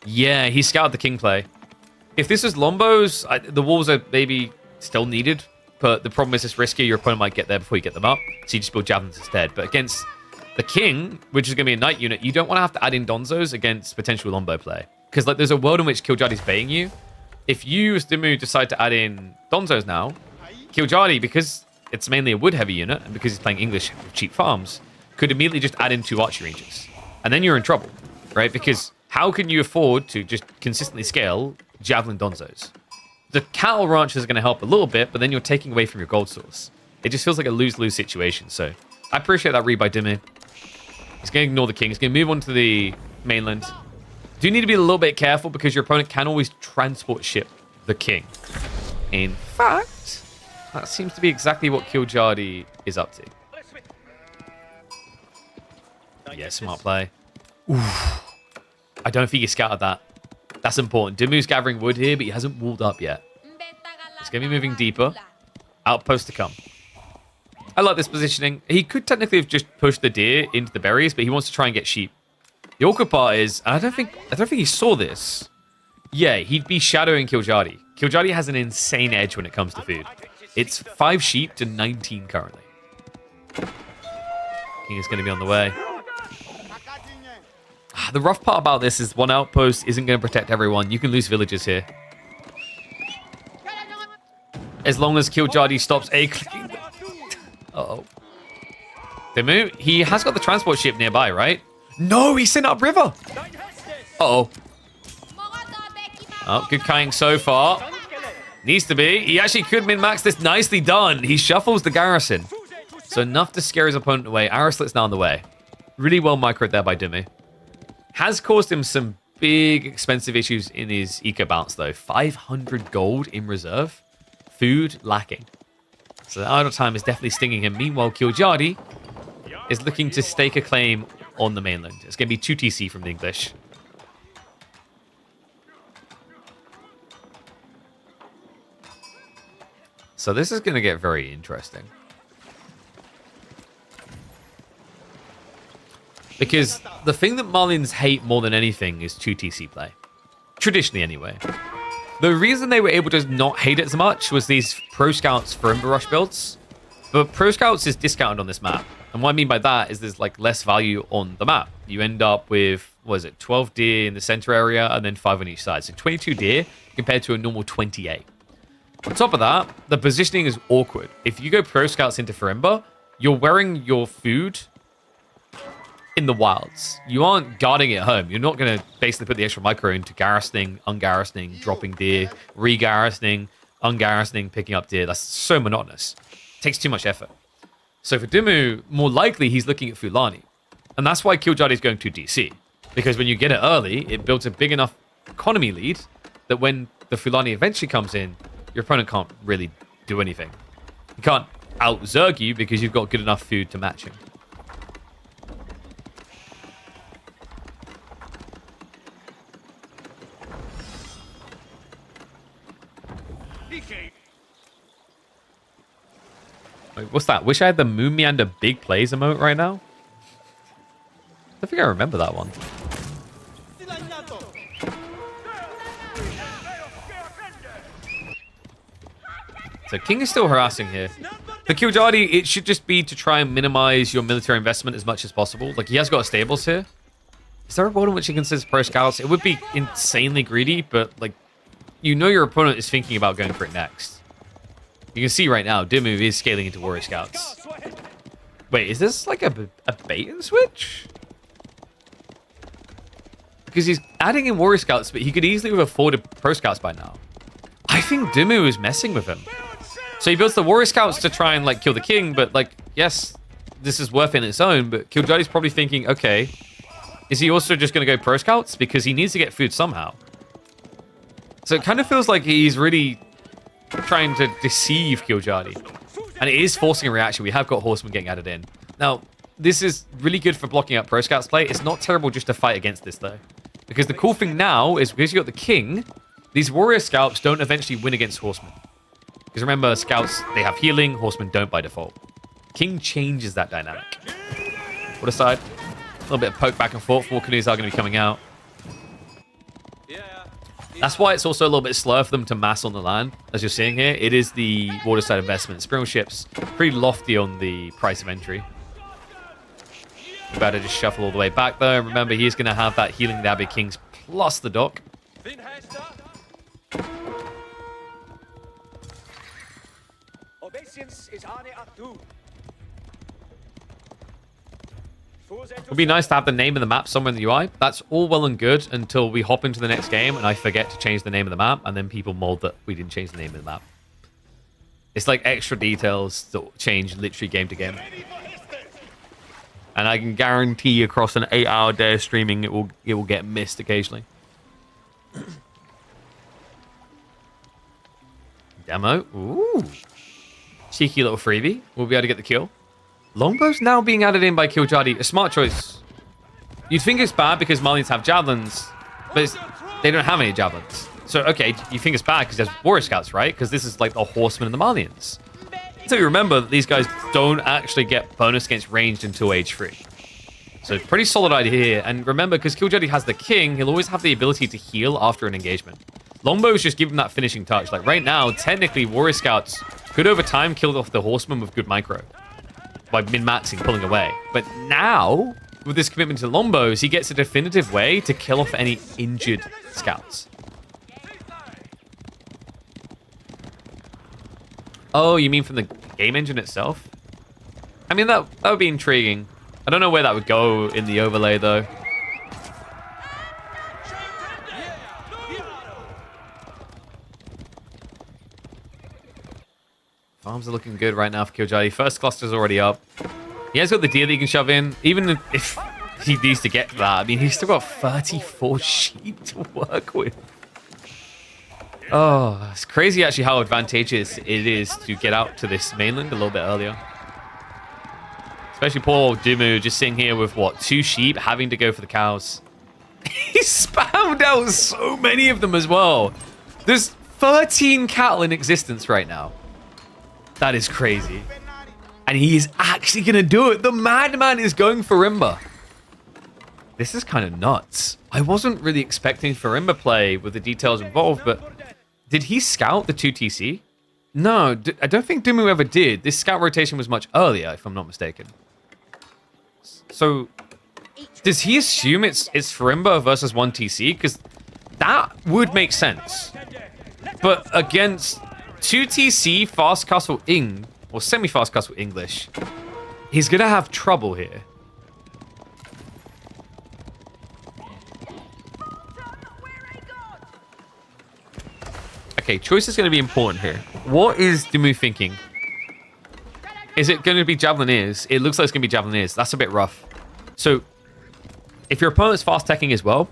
Yeah, he scouted the king play. If this was Lombos, the walls are maybe still needed, but the problem is it's risky. Your opponent might get there before you get them up, so you just build javelins instead. But against the king, which is going to be a knight unit, you don't want to have to add in donzos against potential Lombo play. Because there's a world in which Giljardi's baiting you. If you, as DeMu, decide to add in donzos now, Giljardi, because it's mainly a wood-heavy unit, and because he's playing English with cheap farms, could immediately just add in 2 archery ranges. And then you're in trouble, right? Because how can you afford to just consistently scale javelin donzos? The cattle ranchers are going to help a little bit, but then you're taking away from your gold source. It just feels like a lose-lose situation. So I appreciate that read by DeMu. He's going to ignore the king. He's going to move on to the mainland. Do need to be a little bit careful because your opponent can always transport ship the king. In fact, that seems to be exactly what Giljardi is up to. Yeah, smart play. Oof. I don't think he scouted that. That's important. DeMu's gathering wood here, but he hasn't walled up yet. He's going to be moving deeper. Outpost to come. I like this positioning. He could technically have just pushed the deer into the berries, but he wants to try and get sheep. The awkward part is, I don't think he saw this. Yeah, he'd be shadowing Giljardi. Giljardi has an insane edge when it comes to food. It's 5 sheep to 19 currently. King is going to be on the way. The rough part about this is one outpost isn't going to protect everyone. You can lose villages here. As long as Giljardi stops A-clicking. Uh-oh. DeMu, he has got the transport ship nearby, right? No, he sent upriver. Uh-oh. Oh, good kaying so far. Needs to be. He actually could min-max this. Nicely done. He shuffles the garrison. So enough to scare his opponent away. Arrowslit's now on the way. Really well microed there by DeMu. Has caused him some big expensive issues in his eco balance though. 500 gold in reserve. Food lacking. So the idle time is definitely stinging him. Meanwhile, Giljardi is looking to stake a claim on the mainland. It's going to be 2 TC from the English. So this is going to get very interesting. Because the thing that Malians hate more than anything is 2 TC play. Traditionally, anyway. The reason they were able to not hate it as much was these Pro Scouts for Ember Rush builds. But Pro Scouts is discounted on this map. And what I mean by that is there's like less value on the map. You end up with, what is it, 12 deer in the center area and then 5 on each side. So 22 deer compared to a normal 28. On top of that, the positioning is awkward. If you go Pro Scouts into Feremba, you're wearing your food in the wilds. You aren't guarding it at home. You're not going to basically put the extra micro into garrisoning, ungarrisoning, dropping deer, re-garrisoning, ungarrisoning, picking up deer. That's so monotonous. It takes too much effort. So for DeMu, more likely he's looking at Fulani. And that's why Giljardi is going to DC. Because when you get it early, it builds a big enough economy lead that when the Fulani eventually comes in, your opponent can't really do anything. He can't out-zerg you because you've got good enough food to match him. Wait, what's that? Wish I had the Moon Meander big plays emote right now. I think I remember that one. So King is still harassing here. For Giljardi, it should just be to try and minimize your military investment as much as possible. Like, he has got stables here. Is there a world in which he considers pro scouts? It would be insanely greedy, but like, you know your opponent is thinking about going for it next. You can see right now, DeMu is scaling into warrior scouts. Wait, is this like a bait and switch? Because he's adding in warrior scouts, but he could easily have afforded pro scouts by now. I think DeMu is messing with him. So he builds the warrior scouts to try and like kill the king, but like, yes, this is worth it in its own, but Giljardi's probably thinking, okay, is he also just going to go pro scouts? Because he needs to get food somehow. So it kind of feels like he's really trying to deceive Giljardi. And it is forcing a reaction. We have got horsemen getting added in. Now, this is really good for blocking out pro scouts play. It's not terrible just to fight against this though. Because the cool thing now is because you got the king, these warrior scouts don't eventually win against horsemen. Because remember, scouts, they have healing, horsemen don't by default. King changes that dynamic. What aside? A little bit of poke back and forth. More canoes are going to be coming out. That's why it's also a little bit slower for them to mass on the land. As you're seeing here, it is the waterside investment. Springle ships, pretty lofty on the price of entry. We better just shuffle all the way back though. Remember, he's going to have that healing the Abbey Kings plus the dock. It would be nice to have the name of the map somewhere in the UI. That's all well and good until we hop into the next game and I forget to change the name of the map, and then people mold that we didn't change the name of the map. It's like extra details that change literally game to game. And I can guarantee across an 8-hour day of streaming, it will get missed occasionally. Demo. Ooh. Cheeky little freebie. We'll be able to get the kill. Longbow's now being added in by Giljardi. A smart choice. You'd think it's bad because Malians have javelins, but they don't have any javelins. So, okay, you think it's bad because there's warrior scouts, right? Because this is like the horsemen and the Malians. So you remember that these guys don't actually get bonus against ranged until age 3. So pretty solid idea here. And remember, because Giljardi has the king, he'll always have the ability to heal after an engagement. Longbow's just give him that finishing touch. Like right now, technically, warrior scouts could over time kill off the horsemen with good micro by min-maxing, pulling away. But now, with this commitment to Longbows, he gets a definitive way to kill off any injured scouts. Oh, you mean from the game engine itself? I mean, that would be intriguing. I don't know where that would go in the overlay, though. Farms are looking good right now for Giljardi. First cluster's already up. He has got the deer that he can shove in. Even if he needs to get to that, I mean, he's still got 34 sheep to work with. Oh, it's crazy actually how advantageous it is to get out to this mainland a little bit earlier. Especially poor DeMu just sitting here with, what, 2 sheep having to go for the cows. He spammed out so many of them as well. There's 13 cattle in existence right now. That is crazy. And he is actually going to do it. The madman is going for Rimba. This is kind of nuts. I wasn't really expecting Farimba play with the details involved, but did he scout the 2TC? No, I don't think DeMu ever did. This scout rotation was much earlier, if I'm not mistaken. So, does he assume it's Farimba versus 1TC? Because that would make sense. But against 2TC Fast Castle Ing, or Semi-Fast Castle English, he's going to have trouble here. Okay, choice is going to be important here. What is DeMu thinking? Is it going to be Javelineers? It looks like it's going to be Javelineers. That's a bit rough. So, if your opponent's fast-teching as well,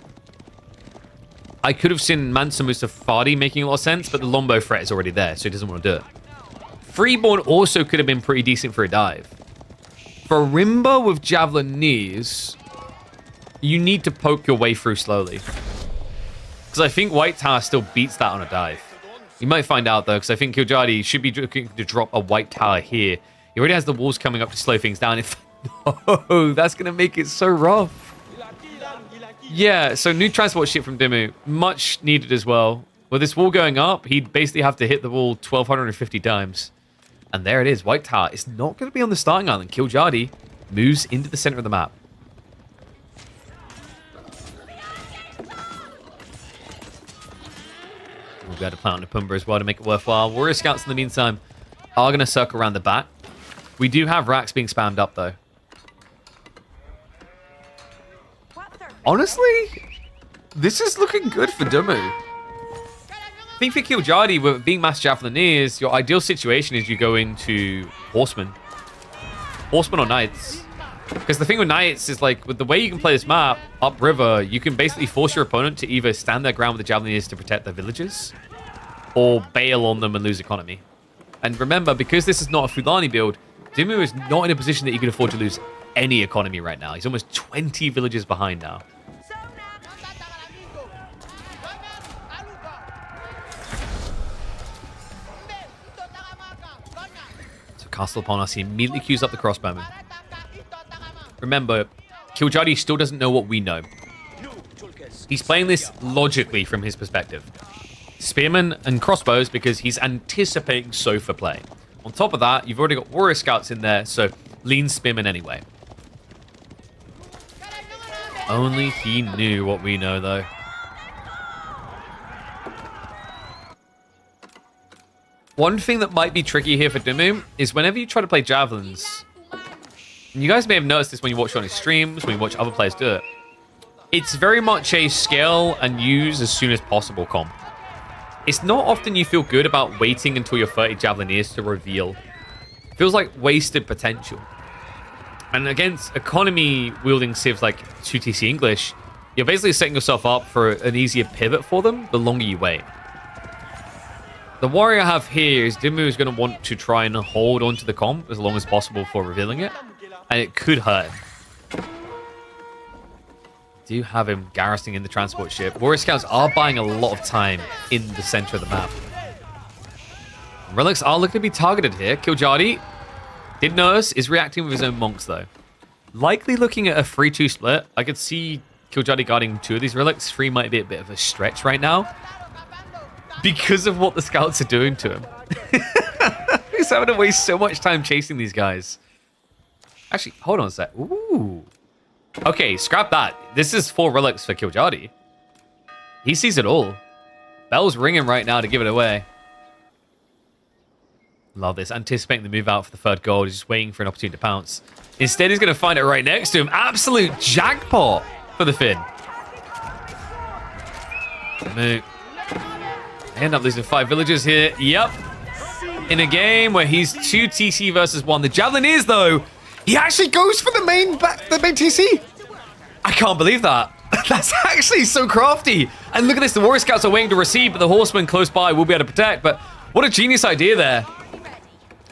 I could have seen Mansa Musafadi making a lot of sense, but the Lombo threat is already there, so he doesn't want to do it. Freeborn also could have been pretty decent for a dive. For Rimba with Javelineers, you need to poke your way through slowly. Because I think White Tower still beats that on a dive. You might find out, though, because I think Giljardi should be looking to drop a White Tower here. He already has the walls coming up to slow things down. No, that's going to make it so rough. Yeah, so new transport ship from DeMu. Much needed as well. With this wall going up, he'd basically have to hit the wall 1,250 times. And there it is. White Tower is not going to be on the starting island. Giljardi moves into the center of the map. be able to plant on Napumba as well to make it worthwhile. Warrior Scouts in the meantime are going to circle around the back. We do have racks being spammed up though. Honestly, this is looking good for DeMu. I think for Giljardi, with being Master Javelineers, your ideal situation is you go into Horsemen. Horsemen or Knights. Because the thing with Knights is, like, with the way you can play this map, upriver, you can basically force your opponent to either stand their ground with the Javelineers to protect their villages, or bail on them and lose economy. And remember, because this is not a Fulani build, DeMu is not in a position that he can afford to lose any economy right now. He's almost 20 villages behind now. So castle upon us, he immediately queues up the crossbowman. Remember, Giljardi still doesn't know what we know. He's playing this logically from his perspective. Spearmen and crossbows because he's anticipating Sofa play. On top of that, you've already got Warrior Scouts in there, so lean Spearmen anyway. Only he knew what we know, though. One thing that might be tricky here for DeMu is whenever you try to play Javelins, and you guys may have noticed this when you watch on his streams, when you watch other players do it, it's very much a scale and use as soon as possible comp. It's not often you feel good about waiting until your 30 Javelineers to reveal. It feels like wasted potential. And against economy-wielding civs like 2TC English, you're basically setting yourself up for an easier pivot for them the longer you wait. The worry I have here is DeMu is going to want to try and hold onto the comp as long as possible for revealing it, and it could hurt him. Do have him garrisoning in the transport ship. Warrior Scouts are buying a lot of time in the center of the map. Relics are looking to be targeted here. Giljardi, did notice, is reacting with his own monks though. Likely looking at a 3-2 split. I could see Giljardi guarding 2 of these relics. 3 might be a bit of a stretch right now, because of what the scouts are doing to him. He's having to waste so much time chasing these guys. Actually, hold on a sec. Ooh. Okay, scrap that. This is 4 relics for Giljardi. He sees it all. Bell's ringing right now to give it away. Love this. Anticipating the move out for the 3rd gold. He's just waiting for an opportunity to pounce. Instead, he's going to find it right next to him. Absolute jackpot for the Finn. They end up losing 5 villagers here. Yep. In a game where he's 2 TC versus 1. The Javelineers, though, he actually goes for the main TC. I can't believe that. That's actually so crafty. And look at this. The Warrior Scouts are waiting to receive, but the Horsemen close by will be able to protect. But what a genius idea there.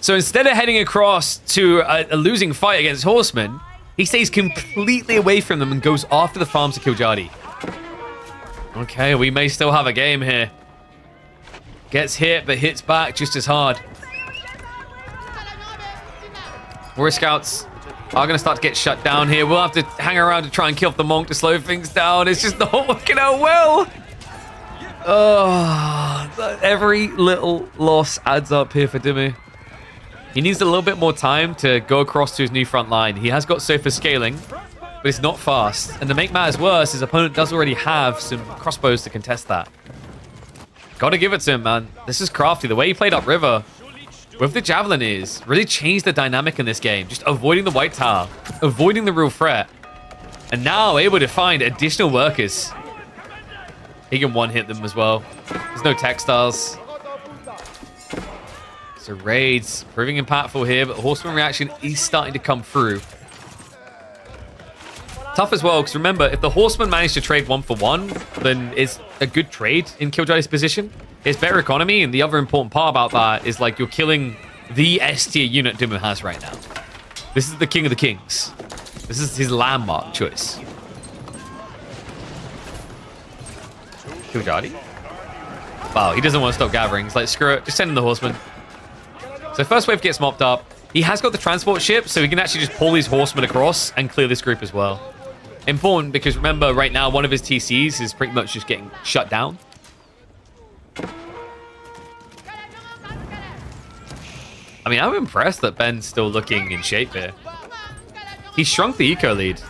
So instead of heading across to a losing fight against Horsemen, he stays completely away from them and goes after the farms of Giljardi. Okay, we may still have a game here. Gets hit, but hits back just as hard. Warrior Scouts are going to start to get shut down here. We'll have to hang around to try and kill off the monk to slow things down. It's just not working out well. Oh, every little loss adds up here for DeMu. He needs a little bit more time to go across to his new front line. He has got Sofa scaling, but it's not fast. And to make matters worse, his opponent does already have some crossbows to contest that. Gotta give it to him, man. This is crafty. The way he played upriver with the Javelineers really changed the dynamic in this game. Just avoiding the white tower, avoiding the real threat, and now able to find additional workers. He can one-hit them as well. There's no textiles. So raids proving impactful here, but the Horseman reaction is starting to come through. Tough as well, because remember, if the Horseman managed to trade 1 for 1, then it's a good trade in Giljardi's position. It's better economy, and the other important part about that is, like, you're killing the S tier unit DeMu has right now. This is the king of the kings. This is his landmark choice. Giljardi? Wow, he doesn't want to stop gathering. He's like, screw it, just send in the Horseman. So first wave gets mopped up. He has got the transport ship, so he can actually just pull his Horsemen across and clear this group as well. Important, because remember, right now, one of his TCs is pretty much just getting shut down. I mean, I'm impressed that Ben's still looking in shape here. He's shrunk the eco lead.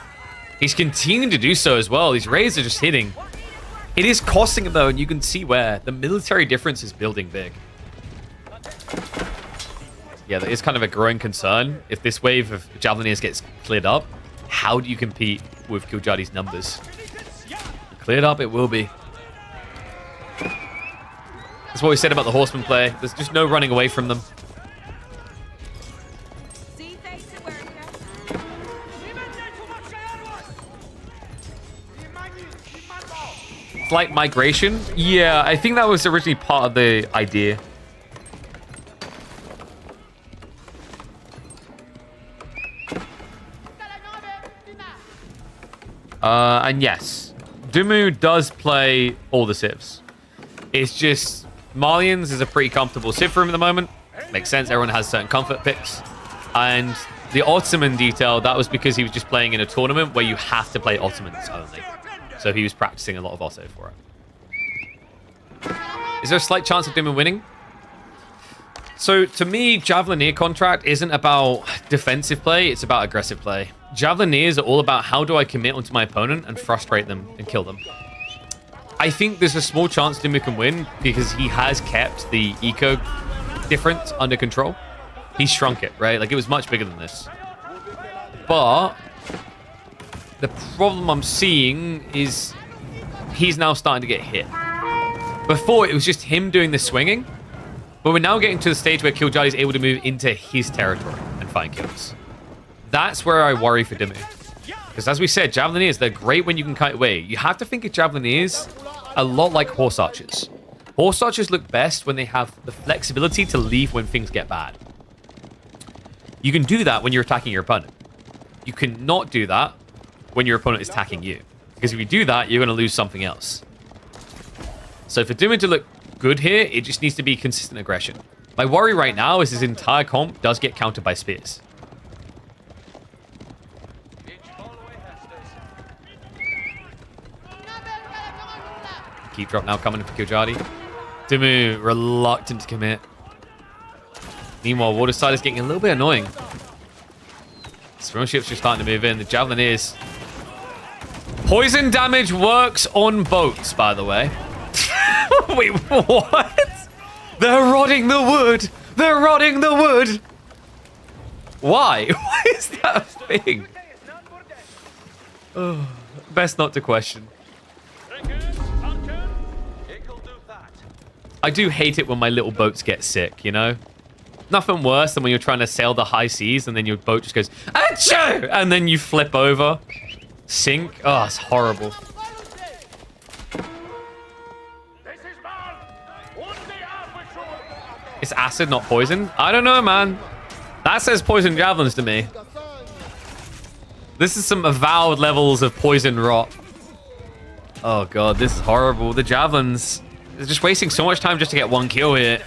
He's continuing to do so as well. These raids are just hitting It is costing him, though, and you can see where the military difference is building big. Yeah, that is kind of a growing concern. If this wave of Javelineers gets cleared up, how do you compete with Giljardi's numbers? Cleared up, it will be. That's what we said about the Horseman play. There's just no running away from them. Slight migration? Yeah, I think that was originally part of the idea. And yes, DeMu does play all the civs. It's just Malians is a pretty comfortable civ for him at the moment. Makes sense, everyone has certain comfort picks. And the Ottoman detail, that was because he was just playing in a tournament where you have to play Ottomans only. So he was practicing a lot of Otto for it. Is there a slight chance of DeMu winning? So to me, Javelineer contract isn't about defensive play, it's about aggressive play. Javelineers are all about how do I commit onto my opponent and frustrate them and kill them. I think there's a small chance DeMu can win because he has kept the eco difference under control. He shrunk it, right? Like, it was much bigger than this. But the problem I'm seeing is he's now starting to get hit. Before, it was just him doing the swinging. But we're now getting to the stage where Giljardi is able to move into his territory and find kills. That's where I worry for DeMu. Because as we said, Javelineers, they're great when you can kite away. You have to think of Javelineers a lot like Horse Archers. Horse Archers look best when they have the flexibility to leave when things get bad. You can do that when you're attacking your opponent. You cannot do that when your opponent is attacking you. Because if you do that, you're going to lose something else. So for DeMu to look good here, it just needs to be consistent aggression. My worry right now is his entire comp does get countered by spears. Keep drop now coming for Giljardi. DeMu reluctant to commit. Meanwhile, Waterside is getting a little bit annoying. Swim ships just starting to move in. The Javelineers. Poison damage works on boats, by the way. Wait, what? They're rotting the wood. They're rotting the wood. Why? Why is that a thing? Oh, best not to question. I do hate it when my little boats get sick, you know? Nothing worse than when you're trying to sail the high seas and then your boat just goes, achoo! And then you flip over. Sink. Oh, it's horrible. It's acid, not poison. I don't know, man. That says poison javelins to me. This is some avowed levels of poison rot. Oh, God, this is horrible. The javelins, they're just wasting so much time just to get one kill here.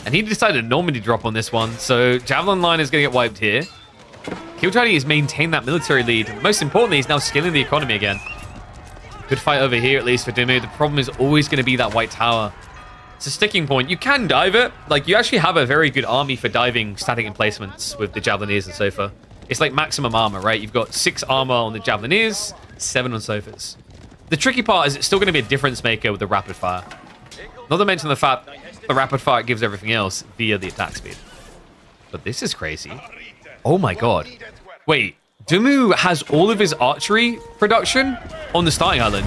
And he decided to Normandy drop on this one, so Javelin line is going to get wiped here. Giljardi has maintained that military lead. Most importantly, he's now scaling the economy again. Good fight over here, at least, for DeMu. The problem is always going to be that white tower. It's a sticking point. You can dive it. Like, you actually have a very good army for diving static emplacements with the Javelineers and Sofa. It's like maximum armor, right? You've got 6 armor on the Javelineers, 7 on Sofas. The tricky part is it's still going to be a difference maker with the rapid fire. Not to mention the fact the rapid fire gives everything else via the attack speed. But this is crazy. Oh my god. Wait, DeMu has all of his archery production on the starting island.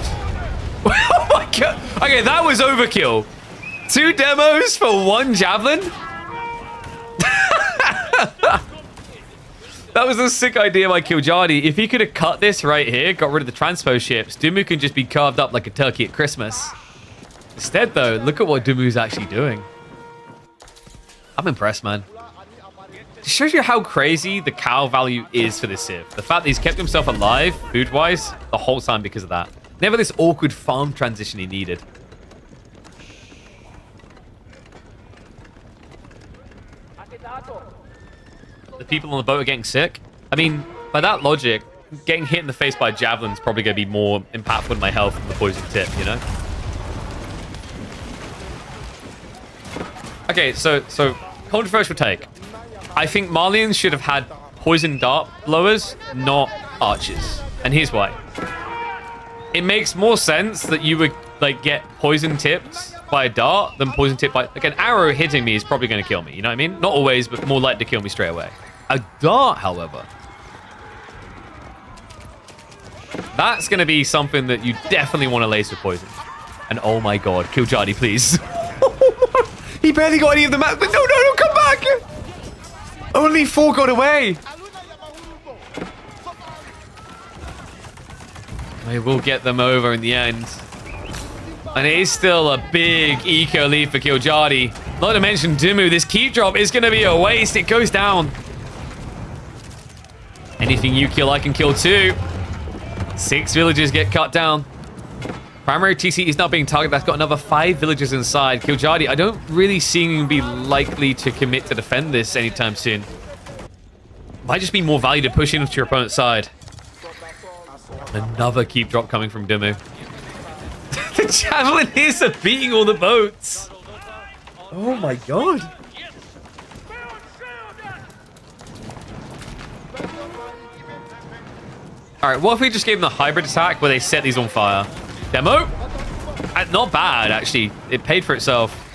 Oh my god. Okay, that was overkill. 2 demos for 1 javelin? That was a sick idea by Giljardi. If he could have cut this right here, got rid of the transpo ships, DeMu can just be carved up like a turkey at Christmas. Instead, though, look at what DeMu's actually doing. I'm impressed, man. It shows you how crazy the cow value is for this civ. The fact that he's kept himself alive, food-wise, the whole time because of that. Never this awkward farm transition he needed. The people on the boat are getting sick. I mean, by that logic, getting hit in the face by a javelin is probably going to be more impactful to my health than the poison tip, you know? Okay, so controversial take. I think Malians should have had poison dart blowers, not archers. And here's why. it makes more sense that you would like get poison tipped by a dart than poison tipped by like an arrow hitting me is probably going to kill me. You know what I mean? Not always, but more likely to kill me straight away. A dart, however, that's going to be something that you definitely want to lace with poison. And oh my god, Giljardi, please. He barely got any of the map. No, come back! Only 4 got away. They will get them over in the end. And it is still a big eco lead for Giljardi. Not to mention DeMu, this keep drop is going to be a waste. It goes down. Anything you kill, I can kill too. 6 villagers get cut down. Primary TC is now being targeted. That's got another 5 villagers inside. Giljardi, I don't really see him be likely to commit to defend this anytime soon. Might just be more value to push into your opponent's side. Another keep drop coming from DeMu. The Javelineers are beating all the boats. Oh my god. Alright, what if we just gave them the hybrid attack where they set these on fire? DeMu? Not bad, actually. It paid for itself.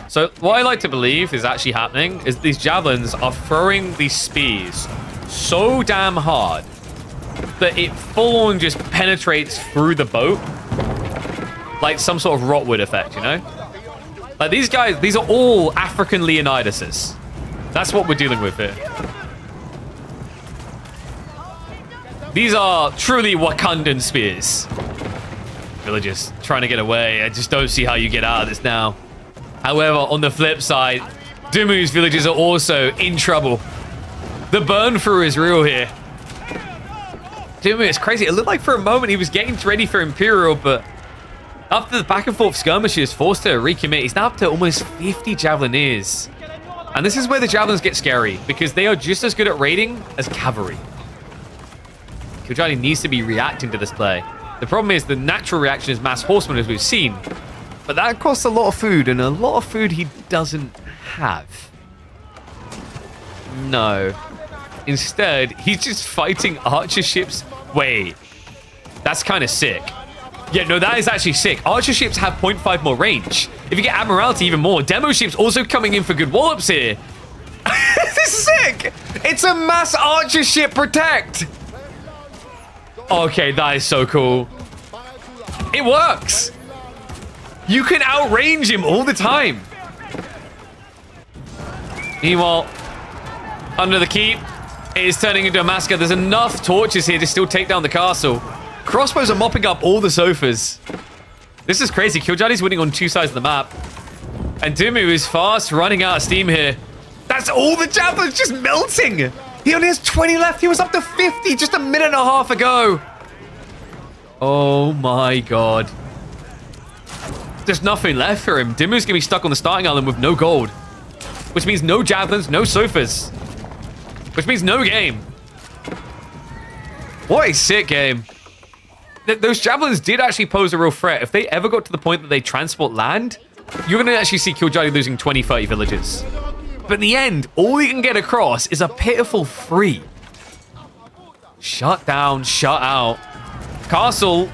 So what I like to believe is actually happening is these javelins are throwing these spears so damn hard that it full on just penetrates through the boat like some sort of rotwood effect, you know? Like these guys, these are all African Leonidases. That's what we're dealing with here. These are truly Wakandan spears. Villagers trying to get away. I just don't see how you get out of this now. However, on the flip side, DeMu's villagers are also in trouble. The burn through is real here. DeMu is crazy. It looked like for a moment he was getting ready for Imperial, but after the back and forth skirmish, he was forced to recommit. He's now up to almost 50 Javelineers. And this is where the Javelins get scary, because they are just as good at raiding as cavalry. Giljardi needs to be reacting to this play. The problem is the natural reaction is mass horsemen, as we've seen. But that costs a lot of food, and a lot of food he doesn't have. No. Instead, he's just fighting archer ships. Wait. That's kind of sick. Yeah, no, that is actually sick. Archer ships have 0.5 more range. If you get Admiralty, even more. Demo ships also coming in for good wallops here. This is sick. It's a mass archer ship protect. Okay, that is so cool. It works. You can outrange him all the time. Meanwhile, under the keep, it is turning into a massacre. There's enough torches here to still take down the castle. Crossbows are mopping up all the sofas. This is crazy. Giljardi's winning on 2 sides of the map. And DeMu is fast running out of steam here. That's all the javelins just melting. He only has 20 left. He was up to 50 just a minute and a half ago. Oh my god. There's nothing left for him. DeMu's gonna be stuck on the starting island with no gold. Which means no javelins, no sofas. Which means no game. What a sick game. Those javelins did actually pose a real threat. If they ever got to the point that they transport land, you're going to actually see Giljardi losing 20, 30 villages. But in the end, all he can get across is a pitiful 3. Shut down, shut out. Castle,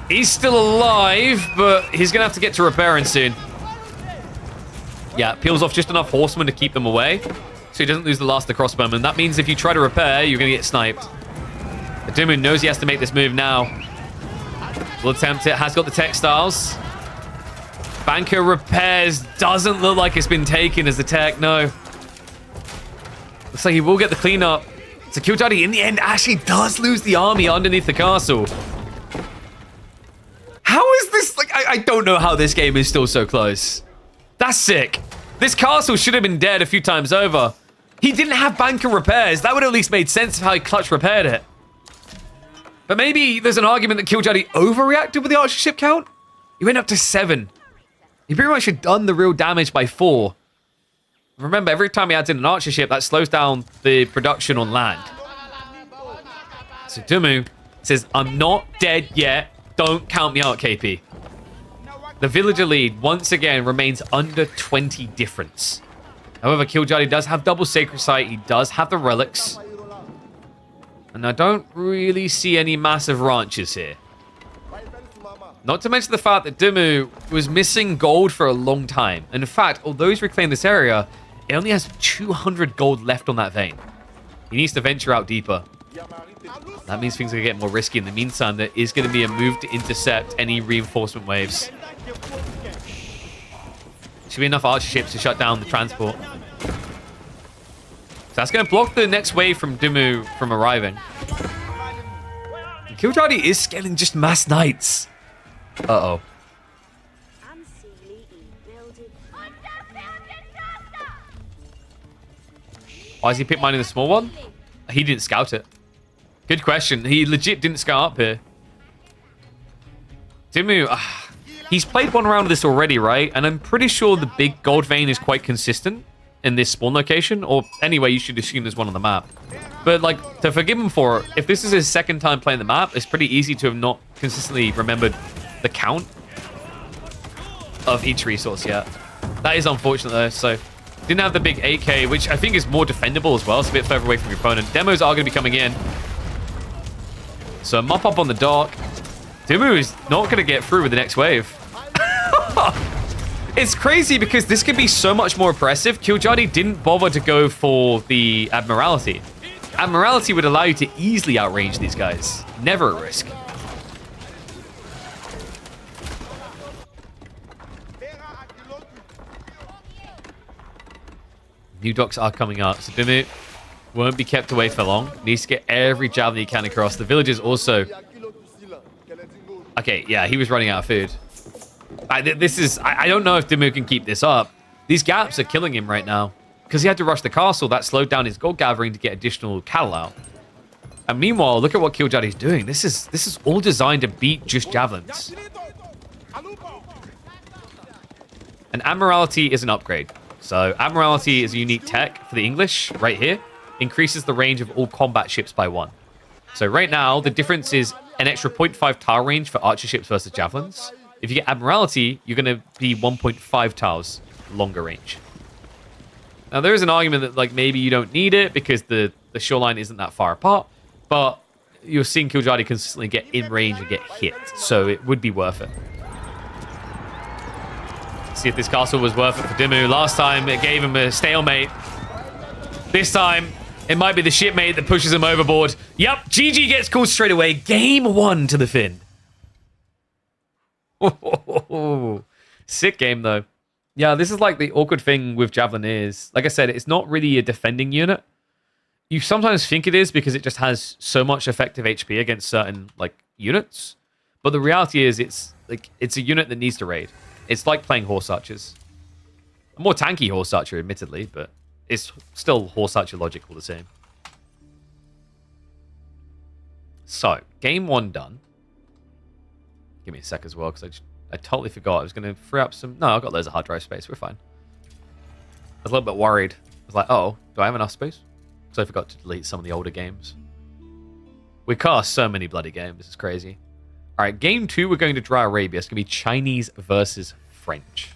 he's still alive, but he's going to have to get to repairing soon. Yeah, peels off just enough horsemen to keep them away, so he doesn't lose the last of the crossbowmen. That means if you try to repair, you're going to get sniped. But DeMu knows he has to make this move now. Will attempt it. Has got the textiles. Banker repairs. Doesn't look like it's been taken as the tech. No. Looks like he will get the cleanup. So Giljardi, in the end, actually does lose the army underneath the castle. How is this? Like, I don't know how this game is still so close. That's sick. This castle should have been dead a few times over. He didn't have banker repairs. That would have at least made sense of how he clutch repaired it. But maybe there's an argument that Giljardi overreacted with the archer ship count. He went up to 7. He pretty much had done the real damage by 4. Remember, every time he adds in an archer ship, that slows down the production on land. So DeMu says, I'm not dead yet. Don't count me out, KP. The villager lead, once again, remains under 20 difference. However, Giljardi does have double Sacred Sight. He does have the relics. And I don't really see any massive ranches here. Not to mention the fact that DeMu was missing gold for a long time. And in fact, although he's reclaimed this area, it only has 200 gold left on that vein. He needs to venture out deeper. That means things are going to get more risky. In the meantime, there is going to be a move to intercept any reinforcement waves. Should be enough archer ships to shut down the transport. So that's going to block the next wave from DeMu from arriving. Giljardi is scaling just mass knights. Uh-oh. Why is he pit mining the small one? He didn't scout it. Good question. He legit didn't scout up here. DeMu, he's played one round of this already, right? And I'm pretty sure the big gold vein is quite consistent in this spawn location. Or anyway, you should assume there's one on the map. But like, to forgive him for it, if this is his second time playing the map, it's pretty easy to have not consistently remembered the count of each resource yet. That is unfortunate though, so didn't have the big 8k, which I think is more defendable as well. It's a bit further away from your opponent. Demos are going to be coming in. So mop up on the dock. DeMu is not going to get through with the next wave. It's crazy because this could be so much more oppressive. Giljardi didn't bother to go for the Admiralty. Admiralty would allow you to easily outrange these guys. Never a risk. New docks are coming up, so DeMu won't be kept away for long. Needs to get every javelin he can across. The villagers also... Okay, yeah, he was running out of food. I don't know if DeMu can keep this up. These gaps are killing him right now. Because he had to rush the castle, that slowed down his gold gathering to get additional cattle out. And meanwhile, look at what Giljardi's doing. This is all designed to beat just javelins. And Admiralty is an upgrade. So Admiralty is a unique tech for the English right here. Increases the range of all combat ships by 1. So right now, the difference is an extra 0.5 tile range for archer ships versus javelins. If you get Admiralty, you're going to be 1.5 tiles longer range. Now, there is an argument that like maybe you don't need it because the shoreline isn't that far apart. But you're seeing Giljardi consistently get in range and get hit. So it would be worth it. See if this castle was worth it for DeMu. Last time, it gave him a stalemate. This time, it might be the shipmate that pushes him overboard. Yep, GG gets called straight away. Game 1 to the Finn. Sick game, though. Yeah, this is like the awkward thing with Javelineers. Like I said, it's not really a defending unit. You sometimes think it is because it just has so much effective HP against certain like units. But the reality is it's a unit that needs to raid. It's like playing horse archers. A more tanky horse archer, admittedly, but it's still horse archer logic all the same. So, game 1 done. Give me a sec as well, because I totally forgot. I was going to free up some... No, I've got loads of hard drive space. We're fine. I was a little bit worried. I was like, oh, do I have enough space? Because I forgot to delete some of the older games. We cast so many bloody games. It's crazy. All right, game 2, we're going to Dry Arabia. It's going to be Chinese versus French.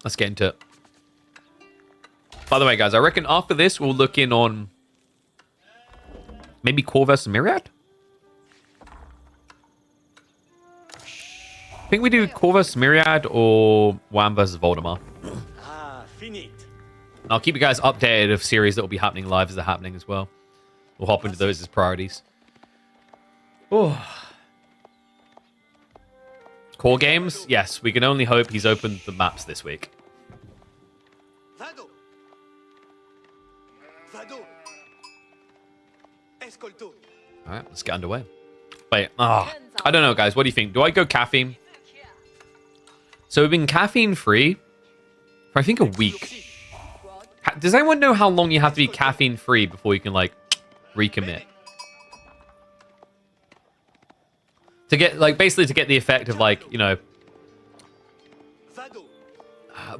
Let's get into it. By the way, guys, I reckon after this, we'll look in on maybe Core versus Myriad. I think we do Core versus Myriad or Wham versus Voldemar. I'll keep you guys updated of series that will be happening live as they're happening as well. We'll hop into those as priorities. Oh. Core games? Yes, we can only hope he's opened the maps this week. Alright, let's get underway. Wait, I don't know, guys. What do you think? Do I go caffeine? So we've been caffeine free for I think a week. Does anyone know how long you have to be caffeine free before you can like recommit? To get like basically to get the effect of like, you know,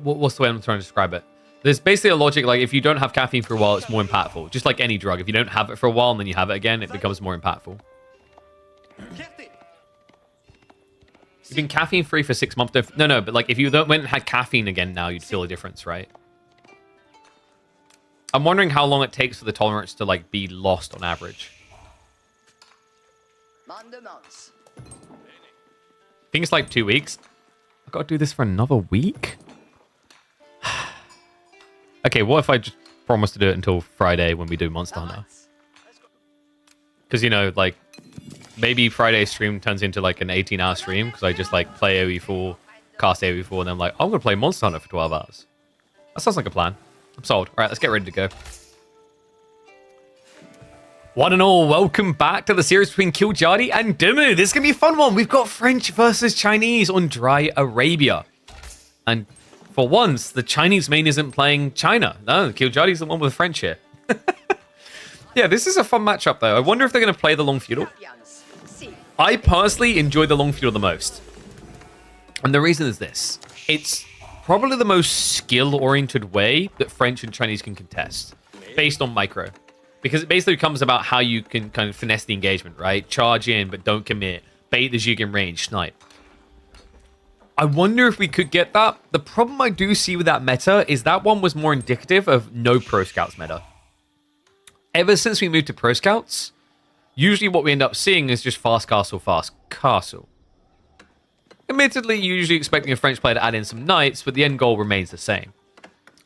what's the way I'm trying to describe it? There's basically a logic, like, if you don't have caffeine for a while, it's more impactful. Just like any drug. If you don't have it for a while and then you have it again, it becomes more impactful. You've been caffeine-free for 6 months. No, but like if you went and had caffeine again now, you'd feel a difference, right? I'm wondering how long it takes for the tolerance to like be lost on average. I think it's like 2 weeks. I've got to do this for another week? Okay, what if I just promise to do it until Friday when we do Monster Hunter? Because, you know, like, maybe Friday's stream turns into like an 18-hour stream because I just like play AoE4, cast AoE4, and then I'm like, I'm going to play Monster Hunter for 12 hours. That sounds like a plan. I'm sold. All right, let's get ready to go. One and all, welcome back to the series between Giljardi and DeMu. This is going to be a fun one. We've got French versus Chinese on Dry Arabia. And for once, the Chinese main isn't playing China. No, Giljardi's the one with French here. Yeah, this is a fun matchup, though. I wonder if they're going to play the long feudal. I personally enjoy the long feudal the most. And the reason is this. It's probably the most skill-oriented way that French and Chinese can contest, based on micro. Because it basically becomes about how you can kind of finesse the engagement, right? Charge in, but don't commit. Bait the Zhig in range, snipe. I wonder if we could get that. The problem I do see with that meta is that one was more indicative of no Pro Scouts meta. Ever since we moved to Pro Scouts, usually what we end up seeing is just fast castle, fast castle. Admittedly, usually expecting a French player to add in some knights, but the end goal remains the same.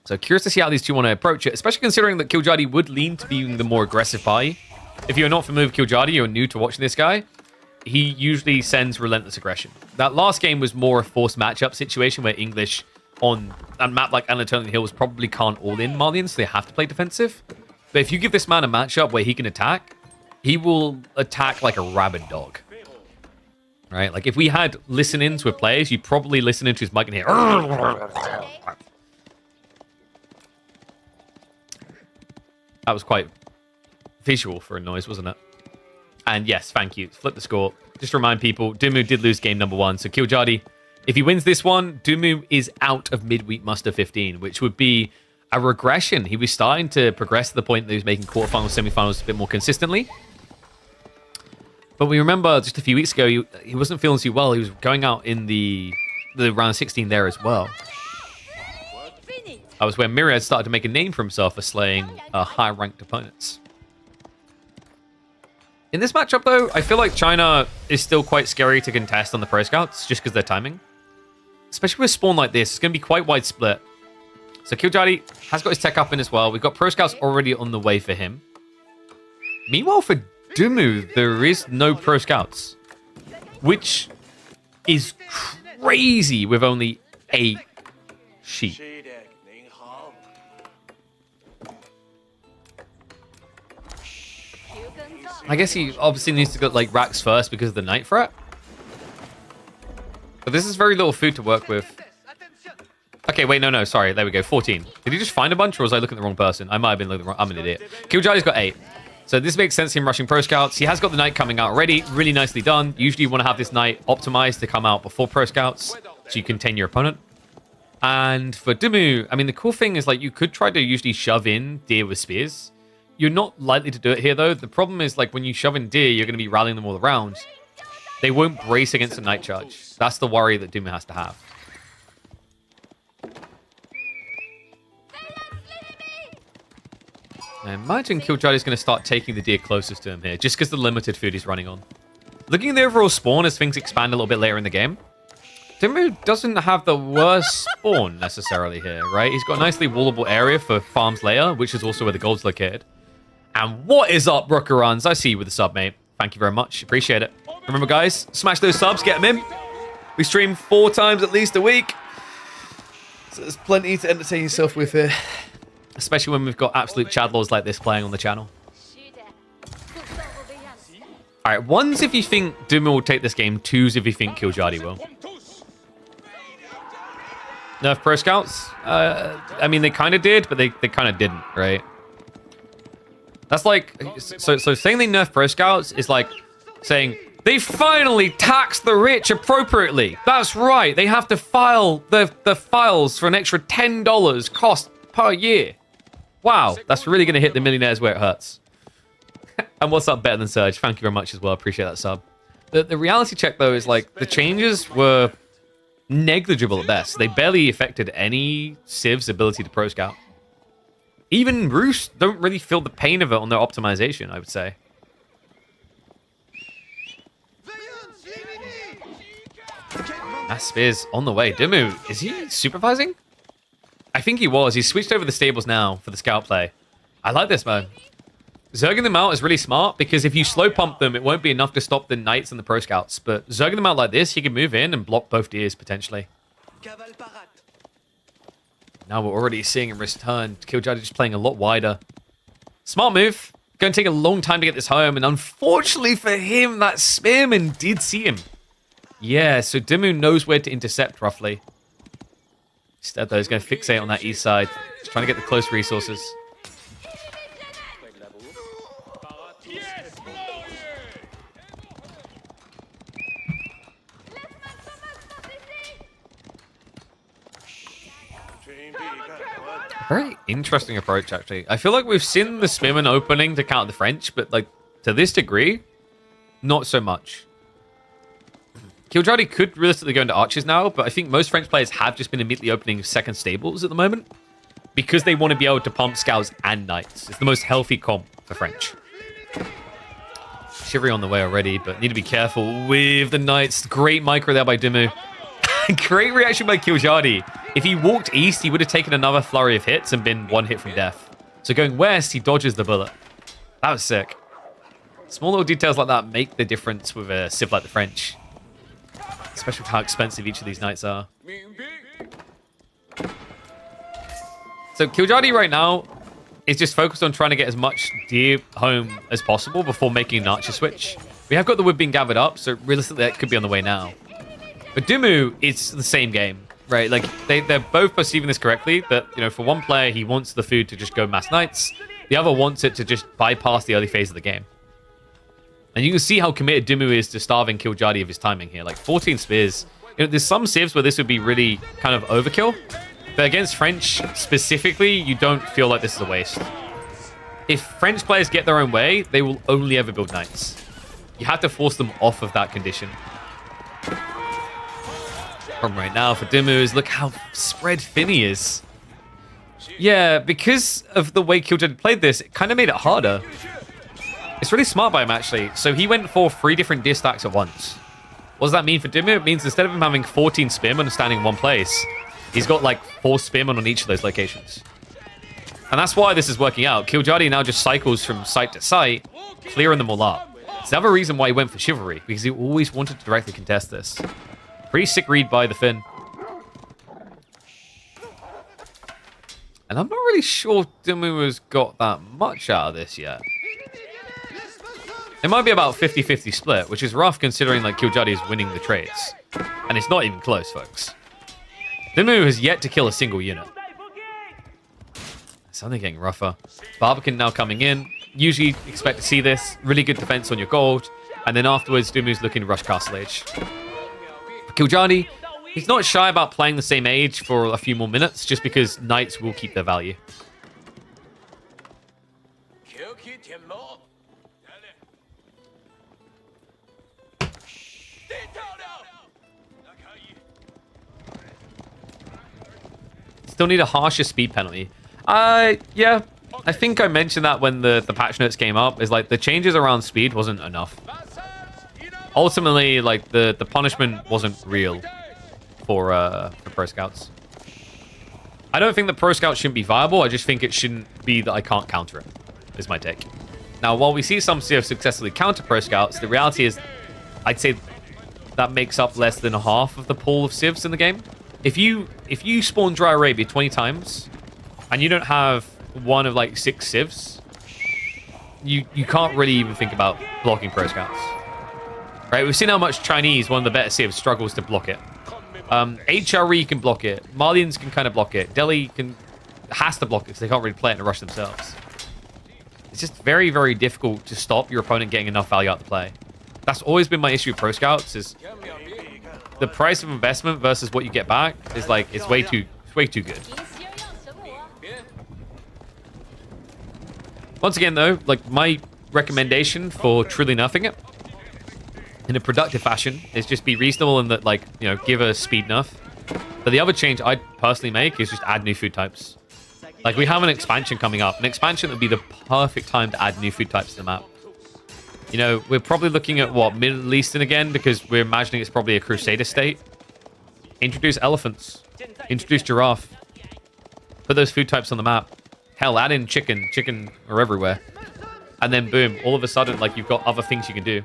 So curious to see how these two want to approach it, especially considering that Giljardi would lean to being the more aggressive buy. If you're not familiar with Giljardi, you're new to watching this guy, he usually sends relentless aggression. That last game was more a forced matchup situation where English on a map like Anatan Hills probably can't all-in Malians, so they have to play defensive. But if you give this man a matchup where he can attack, he will attack like a rabid dog. Right? Like if we had listen-ins with players, you'd probably listen into his mic and hear... That was quite visual for a noise, wasn't it? And yes, thank you. Flip the score. Just to remind people, DeMu did lose game number 1. So Giljardi, if he wins this one, DeMu is out of Midweek Muster 15, which would be a regression. He was starting to progress to the point that he was making quarterfinals, semifinals a bit more consistently. But we remember just a few weeks ago, he wasn't feeling too well. He was going out in the round 16 there as well. That was where Myriad started to make a name for himself for slaying high-ranked opponents. In this matchup, though, I feel like China is still quite scary to contest on the Pro Scouts, just because of their timing. Especially with spawn like this, it's going to be quite wide split. So Giljardi has got his tech up in as well. We've got Pro Scouts already on the way for him. Meanwhile, for DeMu, there is no Pro Scouts, which is crazy with only 8 sheep. I guess he obviously needs to go like racks first because of the night threat. But this is very little food to work with. Okay, wait, no, sorry. There we go, 14. Did he just find a bunch or was I looking at the wrong person? I might have been looking at the wrong... I'm an idiot. Giljardi's got 8. So this makes sense, him rushing Pro Scouts. He has got the Knight coming out already. Really nicely done. Usually you want to have this Knight optimized to come out before Pro Scouts so you contain your opponent. And for DeMu, I mean, the cool thing is like you could try to usually shove in Deer with Spears. You're not likely to do it here, though. The problem is, like, when you shove in Deer, you're going to be rallying them all around. They won't brace against a Night Charge. That's the worry that DeMu has to have. I imagine Giljardi is going to start taking the Deer closest to him here, just because the limited food he's running on. Looking at the overall spawn as things expand a little bit later in the game, DeMu doesn't have the worst spawn, necessarily, here, right? He's got a nicely wallable area for farms layer, which is also where the gold's located. And what is up, Rookeruns? I see you with the sub, mate. Thank you very much. Appreciate it. Remember, guys, smash those subs, get them in. We stream 4 times at least a week. So there's plenty to entertain yourself with here. Especially when we've got absolute chadlaws like this playing on the channel. Alright, 1's if you think DeMu will take this game, 2's if you think Giljardi will. Nerf Pro Scouts? I mean, they kind of did, but they kind of didn't, right? That's like... So saying they nerf Pro Scouts is like saying, They finally tax the rich appropriately. That's right. They have to file the files for an extra $10 cost per year. Wow, that's really going to hit the millionaires where it hurts. And what's up, Better Than Surge? Thank you very much as well. Appreciate that sub. The reality check, though, is like the changes were negligible at best. They barely affected any Civ's ability to pro scout. Even Roost don't really feel the pain of it on their optimization, I would say. That Spear's on the way. DeMu, is he supervising? I think he was. He's switched over the stables now for the scout play. I like this, man. Zerging them out is really smart because if you slow pump them, it won't be enough to stop the Knights and the Pro Scouts. But zerging them out like this, he can move in and block both deers potentially. Now we're already seeing him return. Giljardi just playing a lot wider. Smart move. Going to take a long time to get this home. And unfortunately for him, that Spearman did see him. Yeah, so DeMu knows where to intercept roughly. Instead, though, he's going to fixate on that east side. Just trying to get the close resources. Very interesting approach, actually. I feel like we've seen the Spearman opening to counter the French, but like to this degree, not so much. Giljardi could realistically go into archers now, but I think most French players have just been immediately opening second stables at the moment because they want to be able to pump scouts and knights. It's the most healthy comp for French. Shivery on the way already, but need to be careful with the knights. Great micro there by DeMu. Great reaction by Giljardi. If he walked east, he would have taken another flurry of hits and been one hit from death. So going west, he dodges the bullet. That was sick. Small little details like that make the difference with a civ like the French. Especially with how expensive each of these knights are. So Giljardi right now is just focused on trying to get as much deer home as possible before making an archer switch. We have got the wood being gathered up, so realistically that could be on the way now. But DeMu, it's the same game, right? Like they're both perceiving this correctly. That, you know, for one player, he wants the food to just go mass knights. The other wants it to just bypass the early phase of the game. And you can see how committed DeMu is to starving Giljardi of his timing here. Like 14 spears. You know, there's some civs where this would be really kind of overkill. But against French specifically, you don't feel like this is a waste. If French players get their own way, they will only ever build knights. You have to force them off of that condition. Problem right now for DeMu is look how spread thin he is. Yeah, because of the way Giljardi played this, it kind of made it harder. It's really smart by him, actually. So he went for 3 different deer stacks at once. What does that mean for DeMu? It means instead of him having 14 spearmen standing in one place, he's got like 4 spearmen on each of those locations. And that's why this is working out. Giljardi now just cycles from site to site, clearing them all up. It's another reason why he went for Chivalry, because he always wanted to directly contest this. Pretty sick read by the Finn. And I'm not really sure DeMu has got that much out of this yet. It might be about 50-50 split, which is rough considering like Giljardi is winning the trades. And it's not even close, folks. DeMu has yet to kill a single unit. It's only getting rougher. Barbican now coming in. Usually expect to see this. Really good defense on your gold. And then afterwards, DeMu's looking to rush Castle Age. For Giljardi, he's not shy about playing the same age for a few more minutes, just because knights will keep their value. Still need a harsher speed penalty. Yeah, I think I mentioned that when the patch notes came up, is like the changes around speed wasn't enough. Ultimately, like the punishment wasn't real for Pro Scouts. I don't think that Pro Scouts shouldn't be viable. I just think it shouldn't be that I can't counter it, is my take. Now, while we see some CF successfully counter Pro Scouts, the reality is I'd say that makes up less than half of the pool of civs in the game. If you spawn Dry Arabia 20 times and you don't have one of like 6 civs, you can't really even think about blocking Pro Scouts. Right? We've seen how much Chinese, one of the better civs, struggles to block it. HRE can block it. Malians can kind of block it. Delhi has to block it because they can't really play it in a rush themselves. It's just very, very difficult to stop your opponent getting enough value out of the play. That's always been my issue with Pro Scouts is the price of investment versus what you get back is like, it's way too good. Once again, though, like my recommendation for truly nerfing it in a productive fashion is just be reasonable and that, like, you know, give a speed nerf. But the other change I'd personally make is just add new food types. Like, we have an expansion coming up. An expansion would be the perfect time to add new food types to the map. You know, we're probably looking at, what, Middle Eastern again, because we're imagining it's probably a Crusader state. Introduce elephants. Introduce giraffe. Put those food types on the map. Hell, add in chicken. Chicken are everywhere. And then, boom, all of a sudden, like, you've got other things you can do.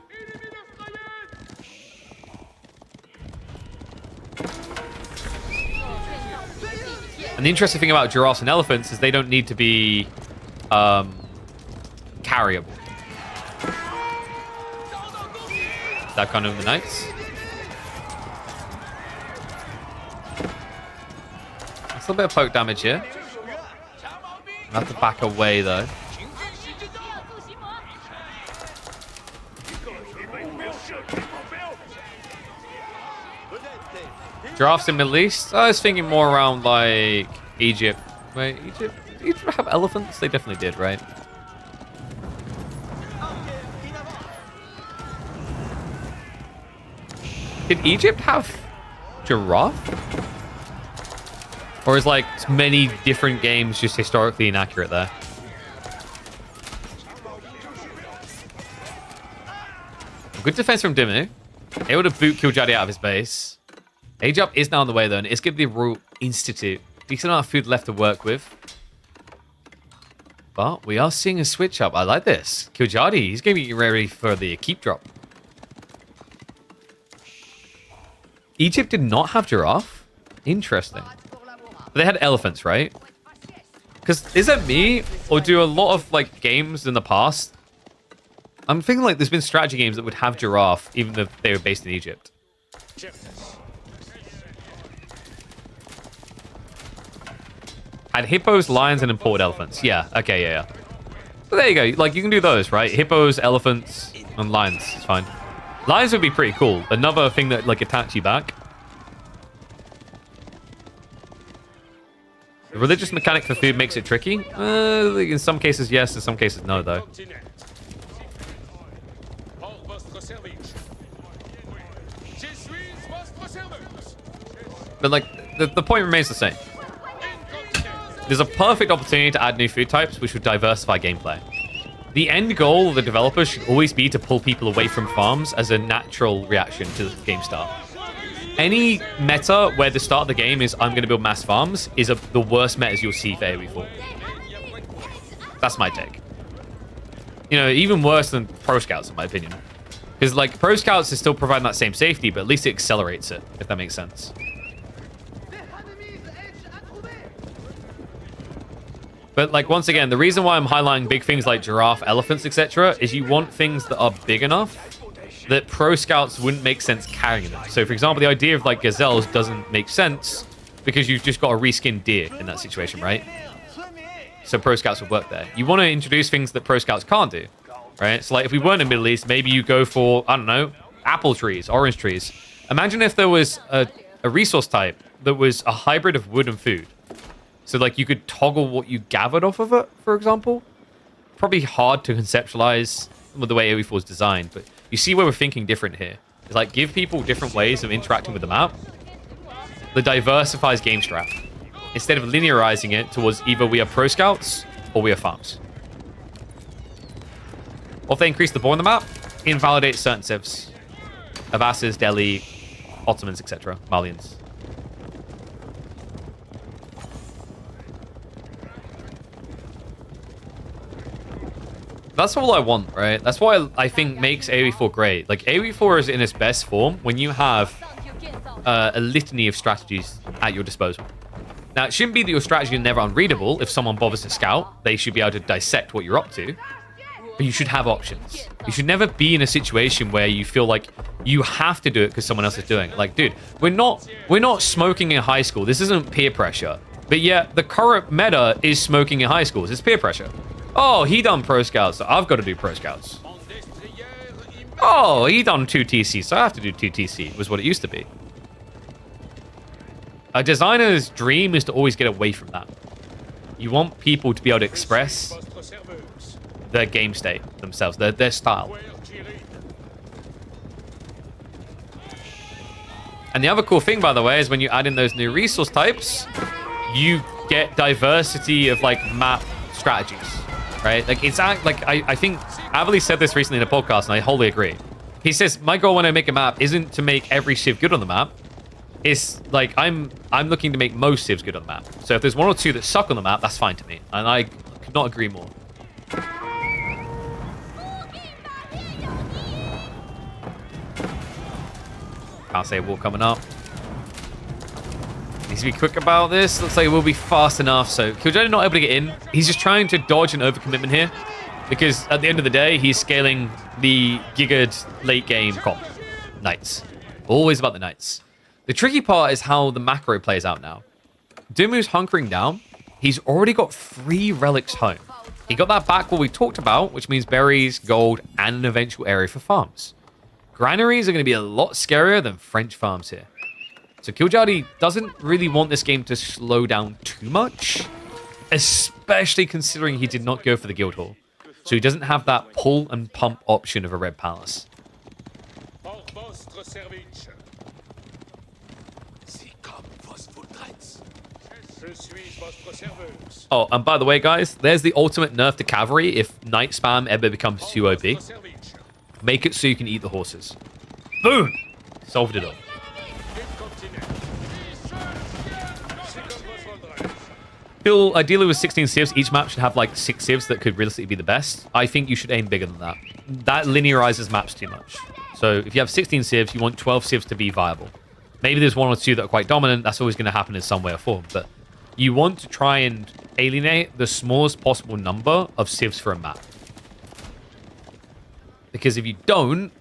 And the interesting thing about giraffes and elephants is they don't need to be carryable. That kind of the knights. That's a little bit of poke damage here. I have to back away though. Giraffes in Middle East? I was thinking more around like Egypt. Wait, Egypt? Did Egypt have elephants? They definitely did, right? Did Egypt have giraffe? Or is like many different games just historically inaccurate there? Good defense from DeMu. Able to boot Giljardi out of his base. Age up is now on the way though, and it's going to be a Royal Institute. We still don't have food left to work with. But we are seeing a switch up. I like this. Giljardi, he's going to be ready for the keep drop. Egypt did not have giraffe? Interesting. But they had elephants, right? Because is that me? Or do a lot of like games in the past? I'm thinking like there's been strategy games that would have giraffe even if they were based in Egypt. Had hippos, lions, and imported elephants. Yeah, okay, yeah. But there you go. Like, you can do those, right? Hippos, elephants, and lions. It's fine. Lions would be pretty cool. Another thing that, like, attach you back. The religious mechanic for food makes it tricky. In some cases, yes. In some cases, no, though. But, like, the point remains the same. There's a perfect opportunity to add new food types, which would diversify gameplay. The end goal of the developers should always be to pull people away from farms as a natural reaction to the game start. Any meta where the start of the game is, I'm going to build mass farms, is the worst metas you'll see for AoE4. That's my take. You know, even worse than Pro Scouts, in my opinion. Because, like, Pro Scouts is still providing that same safety, but at least it accelerates it, if that makes sense. But, like, once again, the reason why I'm highlighting big things like giraffe, elephants, etc. is you want things that are big enough that Pro Scouts wouldn't make sense carrying them. So, for example, the idea of, like, gazelles doesn't make sense because you've just got a reskinned deer in that situation, right? So Pro Scouts would work there. You want to introduce things that Pro Scouts can't do, right? So, like, if we weren't in the Middle East, maybe you go for, I don't know, apple trees, orange trees. Imagine if there was a resource type that was a hybrid of wood and food. So, like, you could toggle what you gathered off of it, for example. Probably hard to conceptualize with the way AoE4 is designed, but you see where we're thinking different here. It's like, give people different ways of interacting with the map that diversifies game strat, instead of linearizing it towards either we are Pro Scouts or we are farms. Or if they increase the board on the map, invalidate certain civs. Avasas, Delhi, Ottomans, etc. Malians. That's all I want, right? That's why I think makes AoE4 great. Like, AoE4 is in its best form when you have a litany of strategies at your disposal. Now, it shouldn't be that your strategy is never unreadable. If someone bothers to scout, they should be able to dissect what you're up to. But you should have options. You should never be in a situation where you feel like you have to do it because someone else is doing it. Like, dude, we're not smoking in high school. This isn't peer pressure. But yet, the current meta is smoking in high schools. It's peer pressure. Oh, he done Pro Scouts, so I've got to do Pro Scouts. Oh, he done 2 TC, so I have to do 2 TC, was what it used to be. A designer's dream is to always get away from that. You want people to be able to express their game state themselves, their style. And the other cool thing, by the way, is when you add in those new resource types, you get diversity of like map strategies, right? Like it's like I think Avali said this recently in a podcast, and I wholly agree. He says my goal when I make a map isn't to make every civ good on the map. It's like I'm looking to make most civs good on the map. So if there's 1 or 2 that suck on the map, that's fine to me, and I could not agree more. Can't say wall coming up. Needs to be quick about this. Looks like it will be fast enough. So Giljardi not able to get in. He's just trying to dodge an overcommitment here, because at the end of the day, he's scaling the gigaed late game comp. Knights. Always about the knights. The tricky part is how the macro plays out now. DeMu's hunkering down. He's already got 3 relics home. He got that back what we talked about, which means berries, gold, and an eventual area for farms. Granaries are going to be a lot scarier than French farms here. So Giljardi doesn't really want this game to slow down too much, especially considering he did not go for the guild hall. So he doesn't have that pull and pump option of a red palace. Oh, and by the way, guys, there's the ultimate nerf to cavalry if knight spam ever becomes too OP. Make it so you can eat the horses. Boom! Solved it all. Feel ideally with 16 civs, each map should have like 6 civs that could realistically be the best. I think you should aim bigger than that. That linearizes maps too much. So if you have 16 civs, you want 12 civs to be viable. Maybe there's 1 or 2 that are quite dominant. That's always going to happen in some way or form. But you want to try and alienate the smallest possible number of civs for a map. Because if you don't,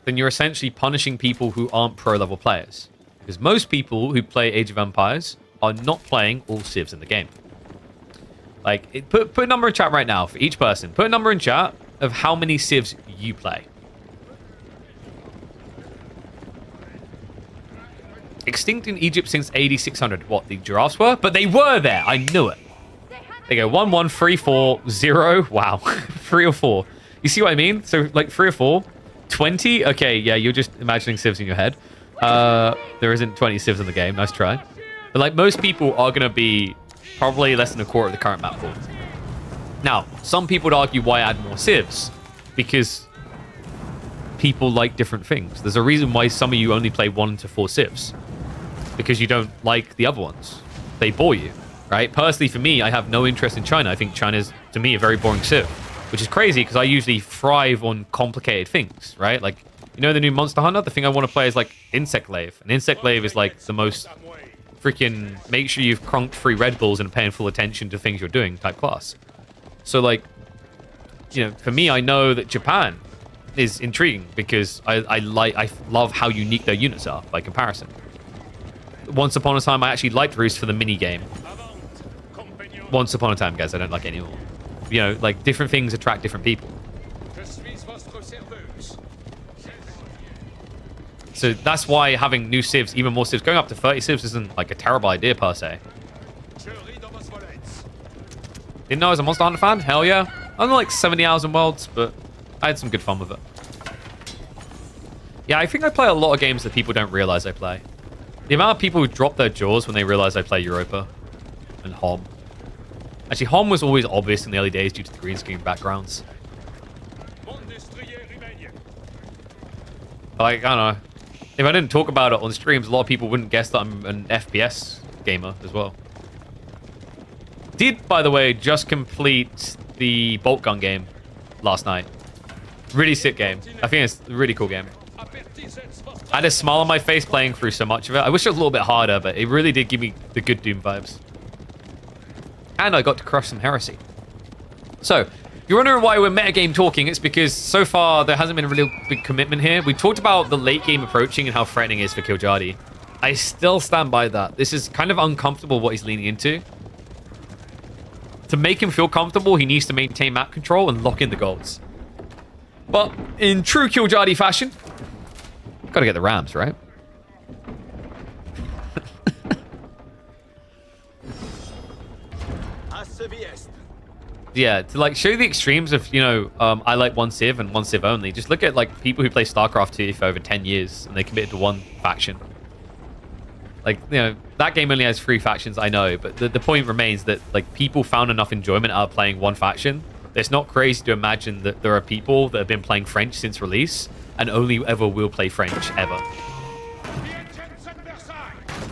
then you're essentially punishing people who aren't pro-level players. Because most people who play Age of Empires are not playing all civs in the game. Like, put a number in chat right now for each person. Put a number in chat of how many civs you play. Extinct in Egypt since AD 600. What, the giraffes were? But they were there. I knew it. They go 1, 1, 3, 4, 0. Wow. 3 or 4. You see what I mean? So, like, 3 or 4. 20? Okay, yeah, you're just imagining civs in your head. There isn't 20 civs in the game. Nice try. But, like, most people are going to be probably less than a quarter of the current map pool. Now, some people would argue why add more civs. Because people like different things. There's a reason why some of you only play 1 to 4 civs. Because you don't like the other ones. They bore you, right? Personally, for me, I have no interest in China. I think China's, to me, a very boring civ. Which is crazy, because I usually thrive on complicated things, right? Like, you know the new Monster Hunter? The thing I want to play is, like, Insect Glaive. And Insect Glaive is, like, the most freaking make sure you've crunked 3 Red Bulls and paying full attention to things you're doing type class. So, like, you know, for me, I know that Japan is intriguing because I love how unique their units are by comparison. Once upon a time, I actually liked Roost for the mini game. Once upon a time, guys, I don't like it anymore. You know, like, different things attract different people. So that's why having new civs, even more civs, going up to 30 civs isn't, like, a terrible idea, per se. Didn't know I was a Monster Hunter fan? Hell yeah. I'm like 70 hours in Worlds, but I had some good fun with it. Yeah, I think I play a lot of games that people don't realize I play. The amount of people who drop their jaws when they realize I play Europa and HOM. Actually, HOM was always obvious in the early days due to the green screen backgrounds. Like, I don't know. If I didn't talk about it on streams, a lot of people wouldn't guess that I'm an FPS gamer as well. Did, by the way, just complete the bolt gun game last night. Really sick game. I think it's a really cool game. I had a smile on my face playing through so much of it. I wish it was a little bit harder, but it really did give me the good Doom vibes. And I got to crush some heresy. So, if you're wondering why we're metagame talking, it's because so far there hasn't been a really big commitment here. We talked about the late game approaching and how threatening it is for Giljardi. I still stand by that. This is kind of uncomfortable what he's leaning into. To make him feel comfortable, he needs to maintain map control and lock in the golds. But in true Giljardi fashion, gotta get the Rams, right? Yeah, to like show the extremes of, you know, I like one Civ and one Civ only. Just look at like people who play StarCraft 2 for over 10 years and they committed to one faction. Like, you know, that game only has 3 factions, I know, but the point remains that like people found enough enjoyment out of playing one faction. It's not crazy to imagine that there are people that have been playing French since release and only ever will play French ever.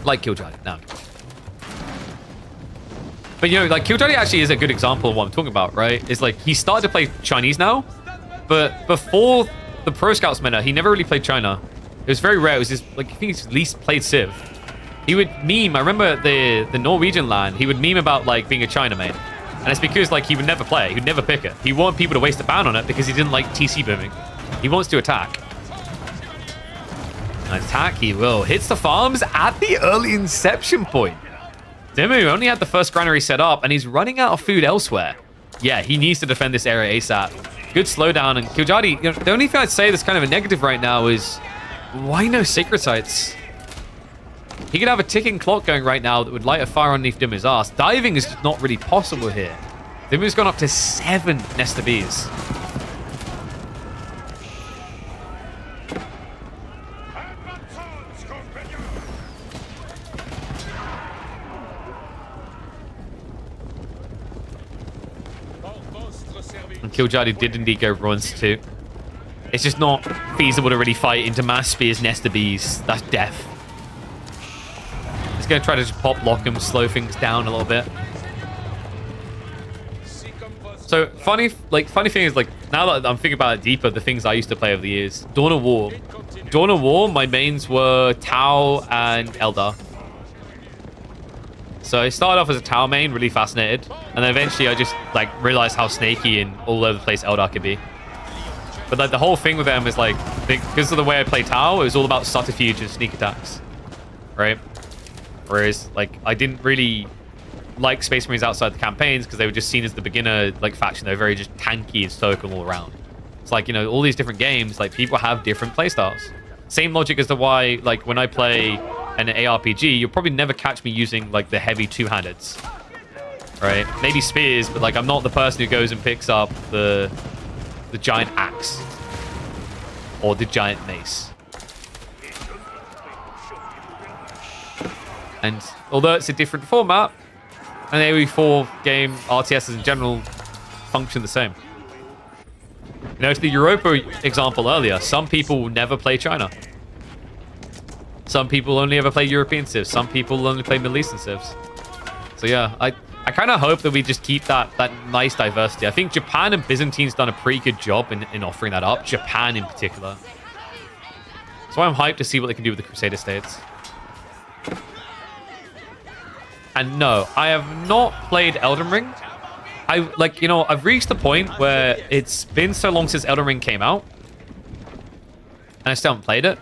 Like Giljardi, no. But, you know, like, Giljardi actually is a good example of what I'm talking about, right? It's like, he started to play Chinese now, but before the Pro Scouts meta, he never really played China. It was very rare. It was just, like, I think he's least played Civ. He would meme, I remember the Norwegian land, he would meme about, like, being a China main. And it's because, like, he would never play. He would never pick it. He wanted people to waste a ban on it because he didn't like TC booming. He wants to attack. Attack he will. Hits the farms at the early inception point. DeMu only had the first granary set up, and he's running out of food elsewhere. Yeah, he needs to defend this area ASAP. Good slowdown, and Giljardi, you know, the only thing I'd say that's kind of a negative right now is, why no sacred sites? He could have a ticking clock going right now that would light a fire underneath DeMu's ass. Diving is just not really possible here. DeMu's gone up to 7 Nesta Bees. And Giljardi did indeed go runs too. It's just not feasible to really fight into mass spears, Nesta Bees. That's death. He's going to try to just pop lock him, slow things down a little bit. So funny thing is, like, now that I'm thinking about it deeper, the things I used to play over the years. Dawn of War. Dawn of War, my mains were Tau and Eldar. So I started off as a Tau main, really fascinated, and then eventually I just like realized how snaky and all over the place Eldar could be. But like the whole thing with them is like, because of the way I play Tau, it was all about subterfuge and sneak attacks, right? Whereas like I didn't really like Space Marines outside the campaigns because they were just seen as the beginner like faction. They were very just tanky and stoical all around. It's like, you know, all these different games, like people have different playstyles. Same logic as to why like when I play an ARPG, you'll probably never catch me using like the heavy two-handeds, right? Maybe spears, but like I'm not the person who goes and picks up the giant axe or the giant mace. And although it's a different format, and AoE4 game RTSs in general function the same. You know, to the Europa example earlier, some people will never play China. Some people only ever play European civs. Some people only play Middle Eastern civs. So yeah, I kind of hope that we just keep that nice diversity. I think Japan and Byzantine's done a pretty good job in offering that up. Japan in particular. That's why I'm hyped to see what they can do with the Crusader states. And no, I have not played Elden Ring. I've reached the point where it's been so long since Elden Ring came out, and I still haven't played it.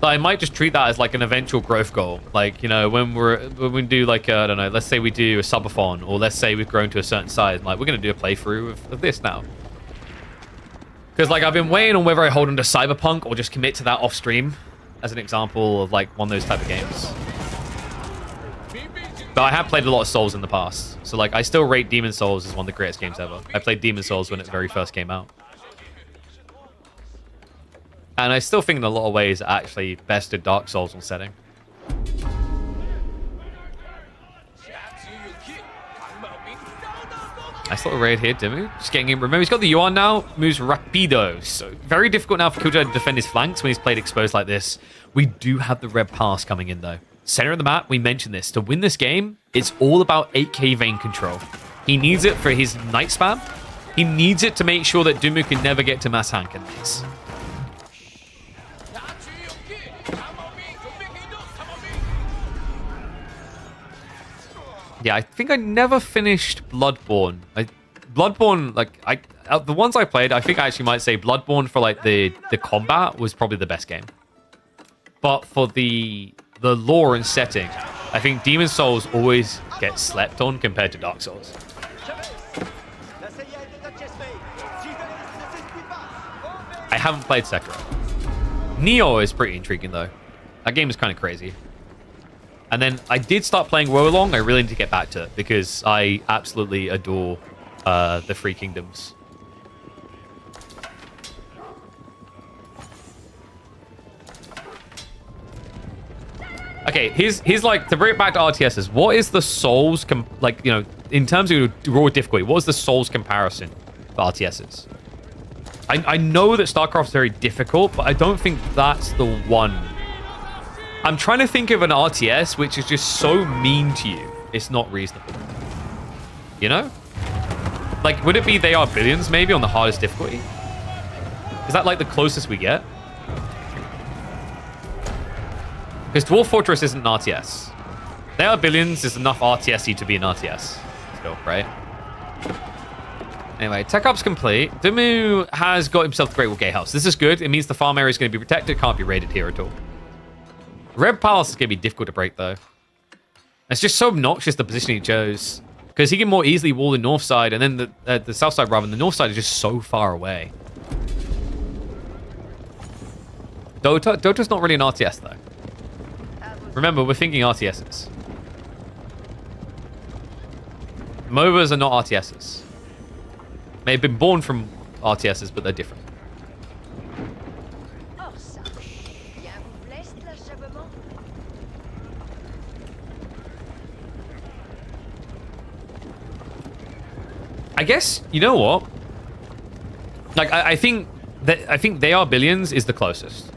But I might just treat that as like an eventual growth goal. Like, you know, when we do like I don't know, let's say we do a subathon, or let's say we've grown to a certain size. Like, we're gonna do a playthrough of this now. Because like I've been weighing on whether I hold on to Cyberpunk or just commit to that off stream, as an example of like one of those type of games. But I have played a lot of Souls in the past. So like I still rate Demon Souls as one of the greatest games ever. I played Demon Souls when it very first came out. And I still think in a lot of ways it actually bested Dark Souls on setting. Nice little raid here, DeMu. Just getting in. Remember, he's got the Yuan now. Moves rapido. So very difficult now for Giljardi to defend his flanks when he's played exposed like this. We do have the red pass coming in though. Center of the map, we mentioned this. To win this game, it's all about 8k vein control. He needs it for his night spam. He needs it to make sure that DeMu can never get to mass hank in these. Yeah, I think I never finished Bloodborne. Bloodborne, like, the ones I played, I think I actually might say Bloodborne for, like, the combat was probably the best game. But for the lore and setting, I think Demon Souls always get slept on compared to Dark Souls. I haven't played Sekiro. Neo is pretty intriguing, though. That game is kind of crazy. And then I did start playing Wolong. I really need to get back to it because I absolutely adore the Three Kingdoms. Okay, here's like, to bring it back to RTSs, what is the Souls, like, you know, in terms of raw difficulty, what is the Souls comparison for RTSs? I know that StarCraft's very difficult, but I don't think that's the one. I'm trying to think of an RTS which is just so mean to you, it's not reasonable. You know? Like, would it be They Are Billions, maybe, on the hardest difficulty? Is that, like, the closest we get? Because Dwarf Fortress isn't an RTS. They Are Billions is enough RTS-y to be an RTS. Still, right? Anyway, tech up's complete. DeMu has got himself the Great Wall Gatehouse. This is good. It means the farm area is going to be protected. Can't be raided here at all. Red Palace is going to be difficult to break, though. It's just so obnoxious, the position he chose. Because he can more easily wall the north side, and then the south side, rather, and the north side is just so far away. Dota's not really an RTS, though. Remember, we're thinking RTSs. MOBAs are not RTSs. May have been born from RTSs, but they're different. I guess, you know what? Like, I think They Are Billions is the closest.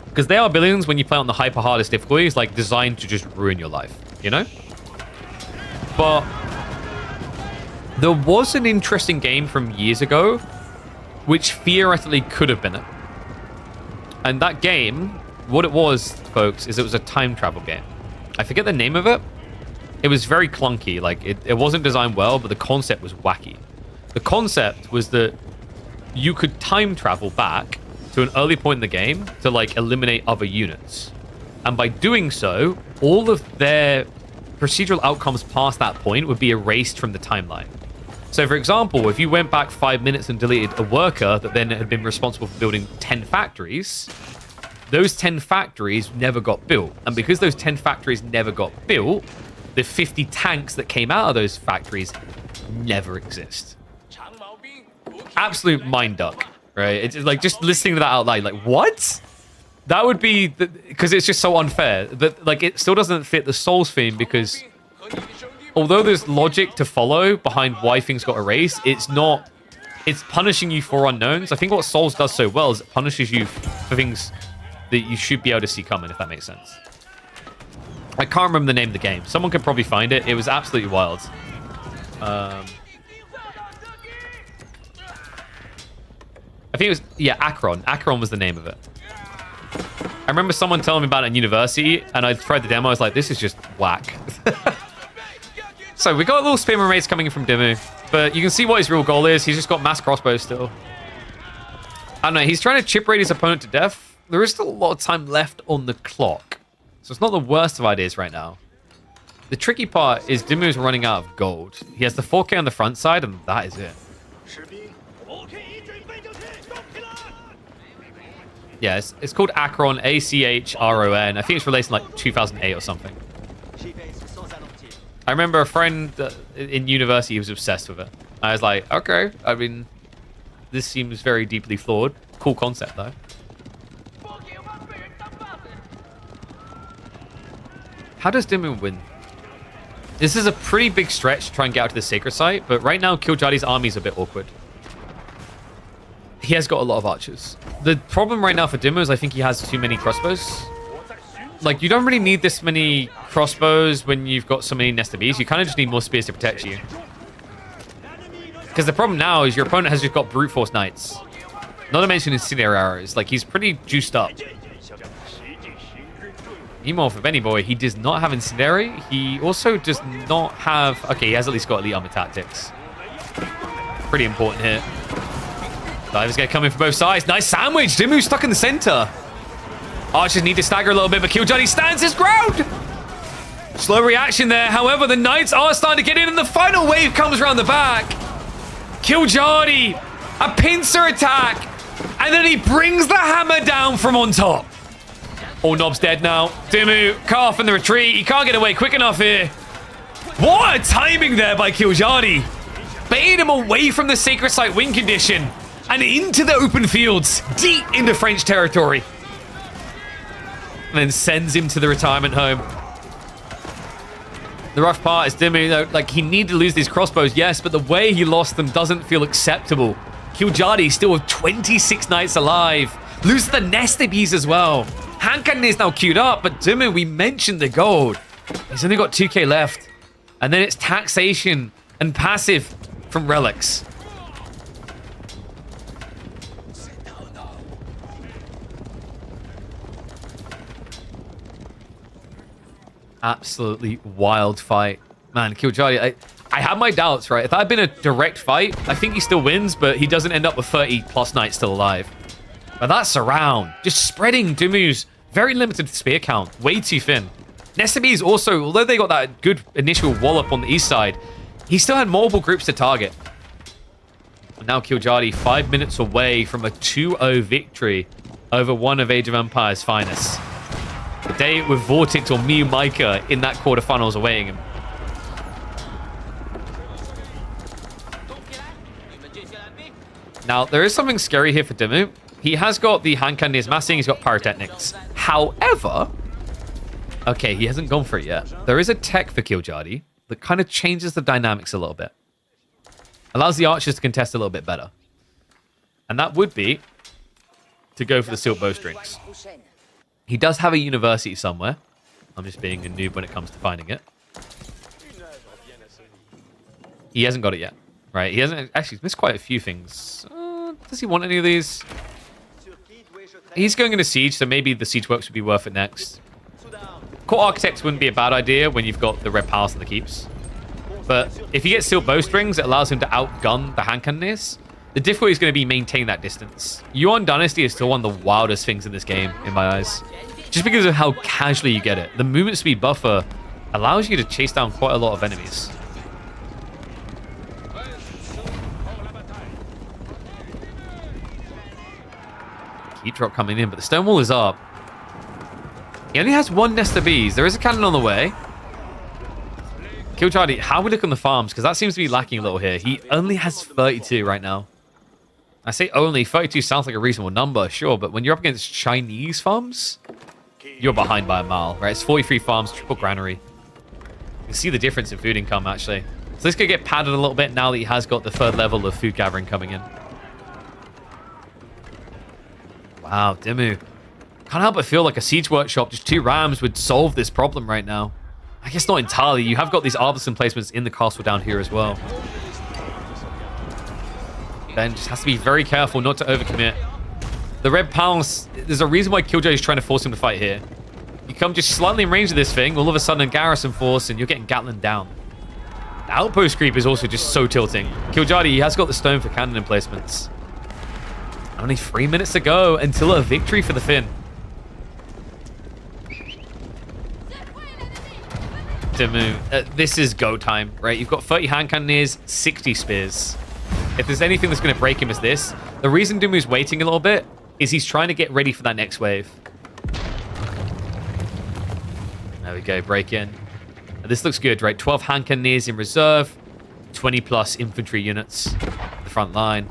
Because They Are Billions, when you play on the hyper hardest difficulty, is like designed to just ruin your life, you know? But there was an interesting game from years ago which theoretically could have been it. And that game, what it was, folks, is it was a time travel game. I forget the name of it. It was very clunky. Like, it wasn't designed well, but the concept was wacky. The concept was that you could time travel back to an early point in the game to, like, eliminate other units. And by doing so, all of their procedural outcomes past that point would be erased from the timeline. So, for example, if you went back 5 minutes and deleted a worker that then had been responsible for building 10 factories, those 10 factories never got built. And because those 10 factories never got built, the 50 tanks that came out of those factories never exist. Absolute mind duck, right? It's like, just listening to that out loud, like, what? That would be, because it's just so unfair. But, like, it still doesn't fit the Souls theme, because although there's logic to follow behind why things got erased, it's punishing you for unknowns. I think what Souls does so well is it punishes you for things that you should be able to see coming, if that makes sense. I can't remember the name of the game. Someone could probably find it. It was absolutely wild. I think it was, yeah, Akron. Akron was the name of it. I remember someone telling me about it in university, and I tried the demo. I was like, this is just whack. So we got a little spammer race coming in from DeMu, but you can see what his real goal is. He's just got mass crossbows still. I don't know. He's trying to chip raid his opponent to death. There is still a lot of time left on the clock, so it's not the worst of ideas right now. The tricky part is DeMu's running out of gold. He has the 4K on the front side, and that is it. Yeah, it's called Akron, A-C-H-R-O-N. I think it's released in like 2008 or something. I remember a friend in university who was obsessed with it. I was like, okay, I mean, this seems very deeply flawed. Cool concept, though. How does DeMu win? This is a pretty big stretch to try and get out to the sacred site, but right now, Giljardi's army is a bit awkward. He has got a lot of archers. The problem right now for DeMu is I think he has too many crossbows. Like, you don't really need this many crossbows when you've got so many nested bees. You kind of just need more spears to protect you. Because the problem now is your opponent has just got brute force knights. Not to mention incendiary arrows. Like, he's pretty juiced up. Emorph, if any boy, he does not have incendiary. He also does not have... Okay, he has at least got elite armor tactics. Pretty important here. Divers get coming from both sides. Nice sandwich. DeMu stuck in the center. Archers need to stagger a little bit, but Giljardi stands his ground. Slow reaction there. However, the Knights are starting to get in, and the final wave comes around the back. Giljardi, a pincer attack, And then he brings the hammer down from on top. Oh, Nob's dead now. DeMu cut off in the retreat. He can't get away quick enough here. What a timing there by Giljardi. Baited him away from the sacred site win condition and into the open fields, deep into French territory. And then sends him to the retirement home. The rough part is DeMu, though, like, he needed to lose these crossbows, yes, but the way he lost them doesn't feel acceptable. Giljardi still with 26 knights alive. Loses the Nested Bees as well. Hand cannon is now queued up, but DeMu, we mentioned the gold. He's only got 2k left. And then it's taxation and passive from relics. Absolutely wild fight. Man, Giljardi, I had my doubts, right? If that had been a direct fight, I think he still wins, but he doesn't end up with 30 plus knights still alive. But that surround, just spreading DeMu's very limited spear count, way too thin. Nested Bees also, although they got that good initial wallop on the east side, he still had multiple groups to target. And now Giljardi 5 minutes away from a 2-0 victory over one of Age of Empires' finest. The day with Vortex or Miu Micah in that quarterfinals awaiting him. Now, there is something scary here for DeMu. He has got the hand cannon is massing, he's got pyrotechnics. However, okay, he hasn't gone for it yet. There is a tech for Giljardi that kind of changes the dynamics a little bit. Allows the archers to contest a little bit better. And that would be to go for the silk bowstrings. He does have a university somewhere. I'm just being a noob when it comes to finding it. He hasn't got it yet. Right, he hasn't actually missed quite a few things. Does he want any of these? He's going into siege, so maybe the siege works would be worth it next. Court architects wouldn't be a bad idea when you've got the red palace and the keeps. But if he gets silk bowstrings, it allows him to outgun the hand cannoneers. The difficulty is going to be maintaining that distance. Yuan Dynasty is still one of the wildest things in this game, in my eyes. Just because of how casually you get it. The movement speed buffer allows you to chase down quite a lot of enemies. Keep drop coming in, but the stone wall is up. He only has one Nested Bees. There is a cannon on the way. Giljardi, how we look on the farms? Because that seems to be lacking a little here. He only has 32 right now. I say only. 32 sounds like a reasonable number, sure. But when you're up against Chinese farms, you're behind by a mile, right? It's 43 farms, triple granary. You can see the difference in food income, actually. So this could get padded a little bit now that he has got the third level of food gathering coming in. Wow, DeMu. Can't help but feel like a siege workshop, just 2 rams would solve this problem right now. I guess not entirely. You have got these artisan placements in the castle down here as well. Ben just has to be very careful not to overcommit. The red palace, there's a reason why Killjoy is trying to force him to fight here. You come just slightly in range of this thing, all of a sudden a garrison force, and you're getting Gatlin down. The outpost creep is also just so tilting. Giljardi, he has got the stone for cannon emplacements. Only 3 minutes to go until a victory for the Finn. DeMu, this is go time, right? You've got 30 hand cannoneers, 60 spears. If there's anything that's going to break him is this. The reason DeMu's waiting a little bit is he's trying to get ready for that next wave. There we go, break in. Now, this looks good, right? 12 hand cannoneers in reserve, 20 plus infantry units at the front line.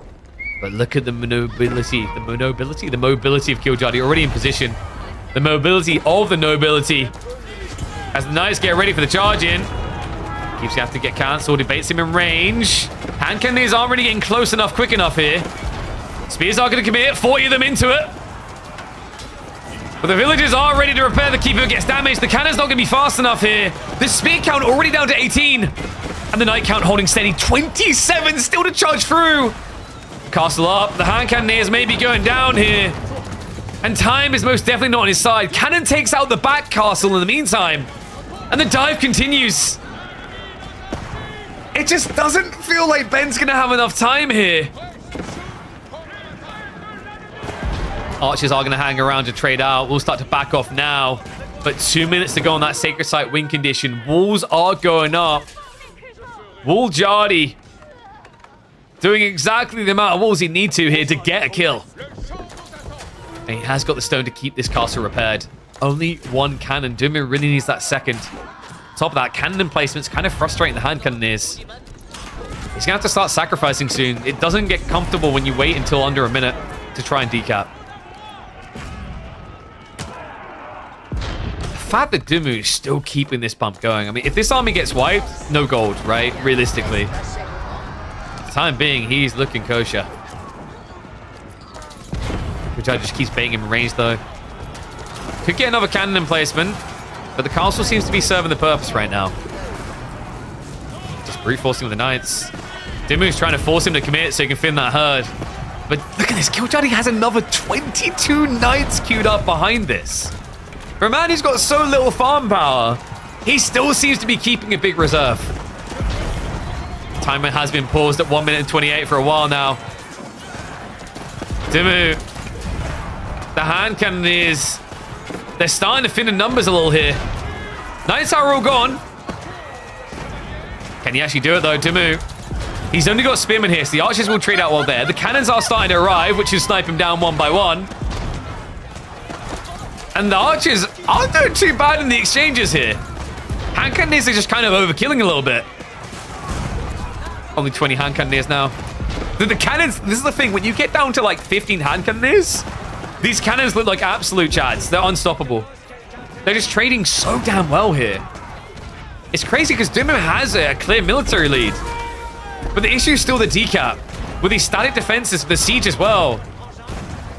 But look at the mobility of Giljardi already in position. The mobility of the nobility. As the knights get ready for the charge in. Keeps you have to get cancelled. He baits him in range. Hand cannoneers aren't really getting close enough, quick enough here. Spears are going to commit. 40 of them into it. But the villagers are ready to repair. The keeper gets damaged. The cannon's not going to be fast enough here. The spear count already down to 18. And the knight count holding steady. 27 still to charge through. Castle up. The hand cannoneers may be going down here. And time is most definitely not on his side. Cannon takes out the back castle in the meantime. And the dive continues. It just doesn't feel like Ben's going to have enough time here. Archers are going to hang around to trade out. We'll start to back off now. But 2 minutes to go on that Sacred Site win condition. Walls are going up. Giljardi doing exactly the amount of walls he needs to here to get a kill. And he has got the stone to keep this castle repaired. Only one cannon. DeMu really needs that second. Top of that, cannon placement's kind of frustrating the hand cannoneers. He's going to have to start sacrificing soon. It doesn't get comfortable when you wait until under a minute to try and decap. The fact that DeMu is still keeping this pump going. I mean, if this army gets wiped, no gold, right? Realistically. For the time being, he's looking kosher. Giljardi just keeps baiting him in range, though. Could get another cannon emplacement, but the castle seems to be serving the purpose right now. Just brute forcing with the knights. DeMu's trying to force him to commit so he can fin that herd. But look at this. Giljardi has another 22 knights queued up behind this. For a man who's got so little farm power, he still seems to be keeping a big reserve. Timer has been paused at 1 minute and 28 for a while now. DeMu. The hand cannoneers, they're starting to fin the numbers a little here. Knights are all gone. Can he actually do it though, DeMu? He's only got spearmen here, so the archers will trade out while there. The cannons are starting to arrive, which is snipe him down one by one. And the archers aren't doing too bad in the exchanges here. Hand cannoneers are just kind of overkilling a little bit. Only 20 hand cannoneers now. The cannons, this is the thing, when you get down to like 15 hand cannoneers, these cannons look like absolute chads. They're unstoppable. They're just trading so damn well here. It's crazy because DeMu has a clear military lead. But the issue is still the decap. With these static defenses for the siege as well.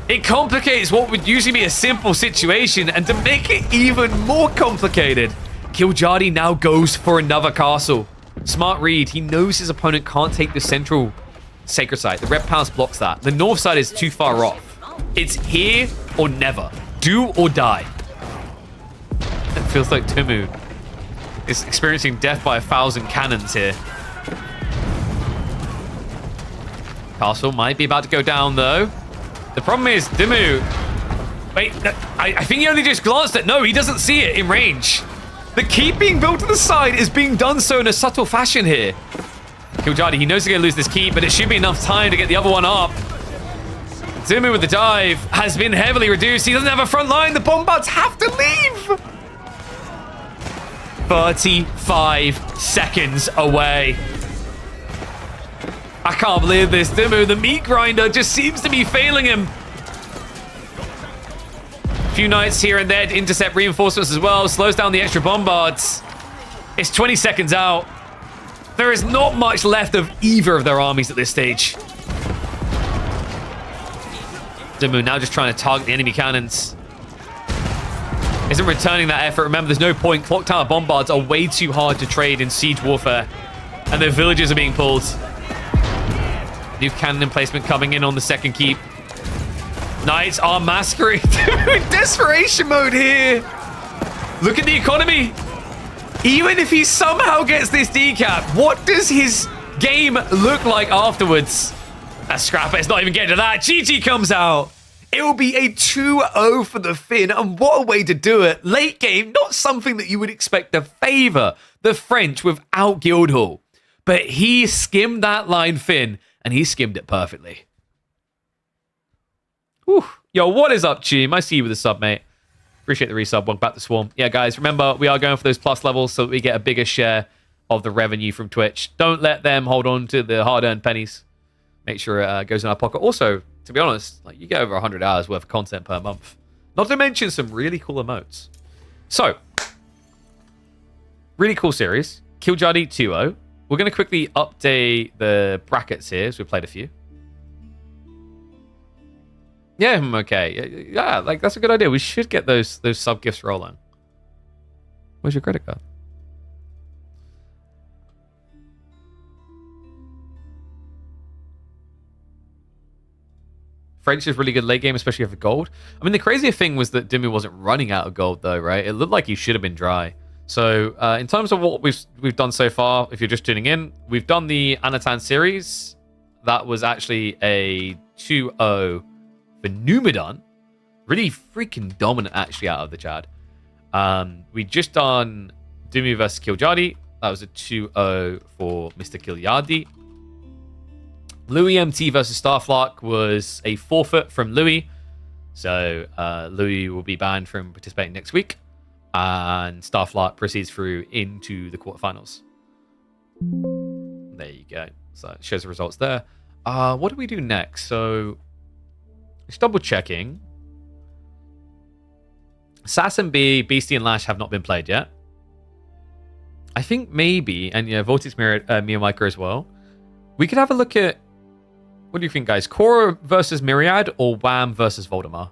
It complicates what would usually be a simple situation. And to make it even more complicated, Giljardi now goes for another castle. Smart read. He knows his opponent can't take the central sacred site. The red palace blocks that. The north side is too far off. It's here or never. Do or die. It feels like DeMu is experiencing death by 1,000 cannons here. Castle might be about to go down, though. The problem is, DeMu... Wait, I think he only just glanced at... No, he doesn't see it in range. The keep being built to the side is being done so in a subtle fashion here. Giljardi, he knows he's going to lose this keep, but it should be enough time to get the other one up. DeMu with the dive has been heavily reduced. He doesn't have a front line. The bombards have to leave. 35 seconds away. I can't believe this. DeMu, the meat grinder, just seems to be failing him. A few knights here and there to intercept reinforcements as well. Slows down the extra bombards. It's 20 seconds out. There is not much left of either of their armies at this stage. DeMu now just trying to target the enemy cannons. Isn't returning that effort. Remember, there's no point. Clock tower bombards are way too hard to trade in siege warfare. And their villages are being pulled. New cannon emplacement coming in on the second keep. Knights are massacring. Desperation mode here. Look at the economy. Even if he somehow gets this decap, what does his game look like afterwards? A scrapper is not even getting to that. GG comes out. It will be a 2-0 for the Finn, and what a way to do it. Late game, not something that you would expect to favor the French without Guildhall. But he skimmed that line, Finn, and he skimmed it perfectly. Whew. Yo, what is up, Chim? I see you with the sub, mate. Appreciate the resub. Welcome back to Swarm. Yeah, guys, remember, we are going for those plus levels so that we get a bigger share of the revenue from Twitch. Don't let them hold on to the hard-earned pennies. Make sure it goes in our pocket. Also, to be honest, like you get over 100 hours worth of content per month. Not to mention some really cool emotes. So, really cool series. Giljardi 2-0. We're going to quickly update the brackets here as we played a few. Yeah, I'm okay. Yeah, like that's a good idea. We should get those sub gifts rolling. Where's your credit card? French is really good late game, especially for gold. I mean, the crazier thing was that DeMu wasn't running out of gold, though, right? It looked like he should have been dry. So, in terms of what we've done so far, if you're just tuning in, we've done the Anatan series. That was actually a 2-0 for Numan. Really freaking dominant, actually, out of the Chad. We just done DeMu versus Giljardi. That was a 2-0 for Mr. Giljardi. Louis MT versus Starflark was a forfeit from Louis. So Louis will be banned from participating next week, and Starflight proceeds through into the quarterfinals. There you go. So it shows the results there. What do we do next? So just double checking. Sass and B, Beasty and Lash have not been played yet. I think maybe, and yeah, Vortex, Myriad, Mia Micro as well. We could have a look at, what do you think, guys? Korra versus Myriad or Wham versus Voldemar?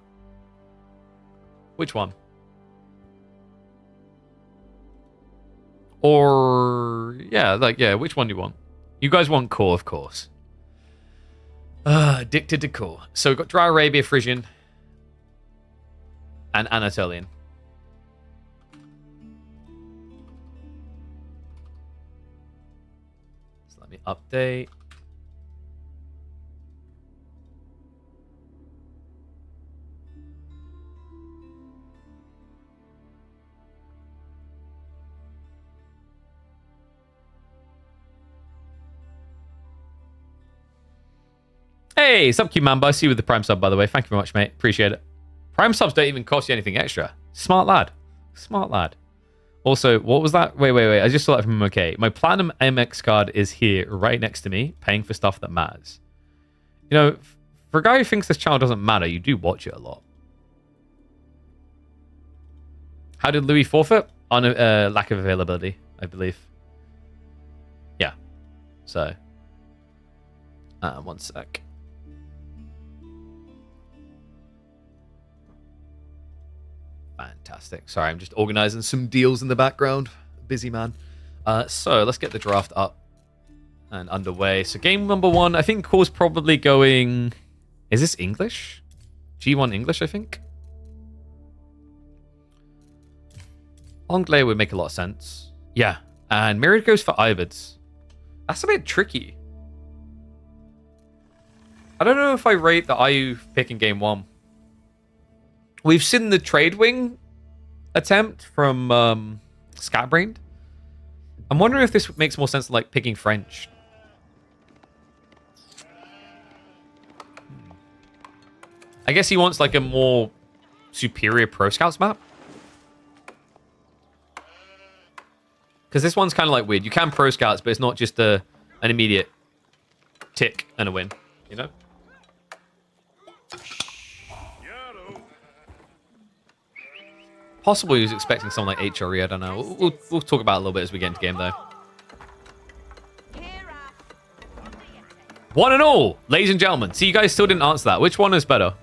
Which one? Or, yeah, which one do you want? You guys want Core, of course. Addicted to Core. So we've got Dry Arabia, Frisian, and Anatolian. So let me update. Hey, sub Q Mamba. I see you with the Prime sub, by the way. Thank you very much, mate. Appreciate it. Prime subs don't even cost you anything extra. Smart lad. Smart lad. Also, what was that? Wait. I just saw that from him. Okay. My Platinum MX card is here right next to me, paying for stuff that matters. You know, for a guy who thinks this channel doesn't matter, you do watch it a lot. How did Louis forfeit? On a lack of availability, I believe. Yeah. So, one sec. Fantastic. Sorry, I'm just organizing some deals in the background. Busy man. So let's get the draft up and underway. So game number 1, I think Core's probably going... Is this English? G1 English, I think. Anglais would make a lot of sense. Yeah. And Myriad goes for Ibids. That's a bit tricky. I don't know if I rate the IU pick in game 1. We've seen the trade wing attempt from Scatbrained. I'm wondering if this makes more sense than like picking French. I guess he wants like a more superior Pro Scouts map. Because this one's kind of like weird. You can Pro Scouts, but it's not just an immediate tick and a win, you know? Possibly he was expecting something like HRE, I don't know. We'll talk about it a little bit as we get into game, though. One and all, ladies and gentlemen. See, you guys still didn't answer that. Which one is better?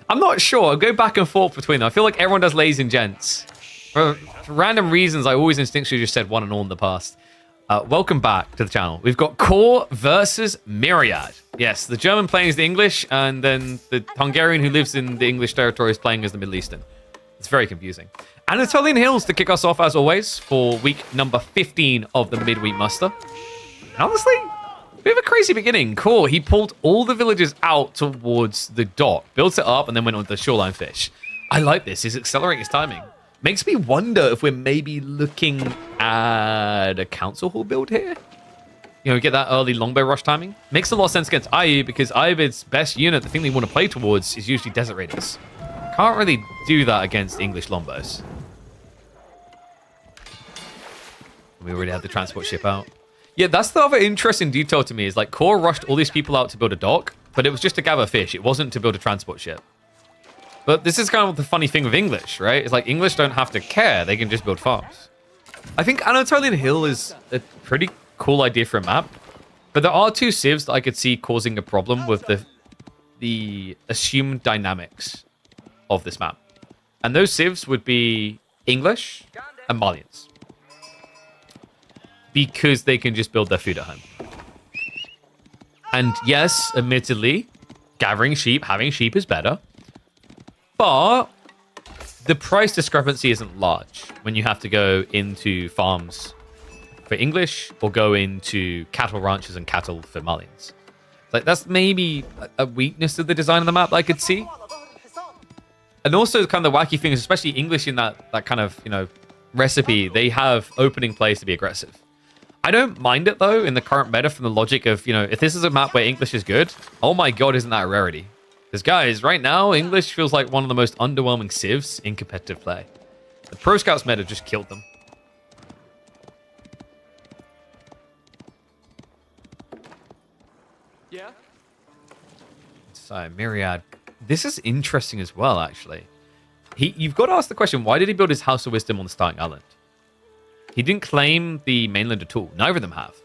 I'm not sure. I go back and forth between them. I feel like everyone does ladies and gents. For random reasons, I always instinctually just said one and all in the past. Welcome back to the channel. We've got Core versus Myriad. Yes, the German playing as the English, and then the Hungarian who lives in the English territory is playing as the Middle Eastern. It's very confusing. Anatolian Hills to kick us off, as always, for week number 15 of the midweek muster. And honestly, a bit of a crazy beginning. Core, he pulled all the villagers out towards the dock, built it up, and then went on to the shoreline fish. I like this. He's accelerating his timing. Makes me wonder if we're maybe looking at a council hall build here. You know, get that early longbow rush timing. Makes a lot of sense against IU because IU's best unit, the thing they want to play towards, is usually Desert Raiders. Can't really do that against English longbows. We already have the transport ship out. Yeah, that's the other interesting detail to me is like Core rushed all these people out to build a dock, but it was just to gather fish. It wasn't to build a transport ship. But this is kind of the funny thing with English, right? It's like English don't have to care. They can just build farms. I think Anatolian Hill is a pretty cool idea for a map. But there are two civs that I could see causing a problem with the assumed dynamics of this map. And those civs would be English and Malians. Because they can just build their food at home. And yes, admittedly, gathering sheep, having sheep is better. But the price discrepancy isn't large when you have to go into farms for English or go into cattle ranches and cattle for Malians. Like that's maybe a weakness of the design of the map that I could see. And also kind of the wacky thing is, especially English in that kind of, you know, recipe, they have opening plays to be aggressive. I don't mind it though in the current meta from the logic of, you know, if this is a map where English is good, oh my god, isn't that a rarity? Because, guys, right now, English feels like one of the most underwhelming civs in competitive play. The Pro Scouts meta just killed them. Yeah. So, Myriad. This is interesting as well, actually. You've got to ask the question, why did he build his House of Wisdom on the starting island? He didn't claim the mainland at all. Neither of them have.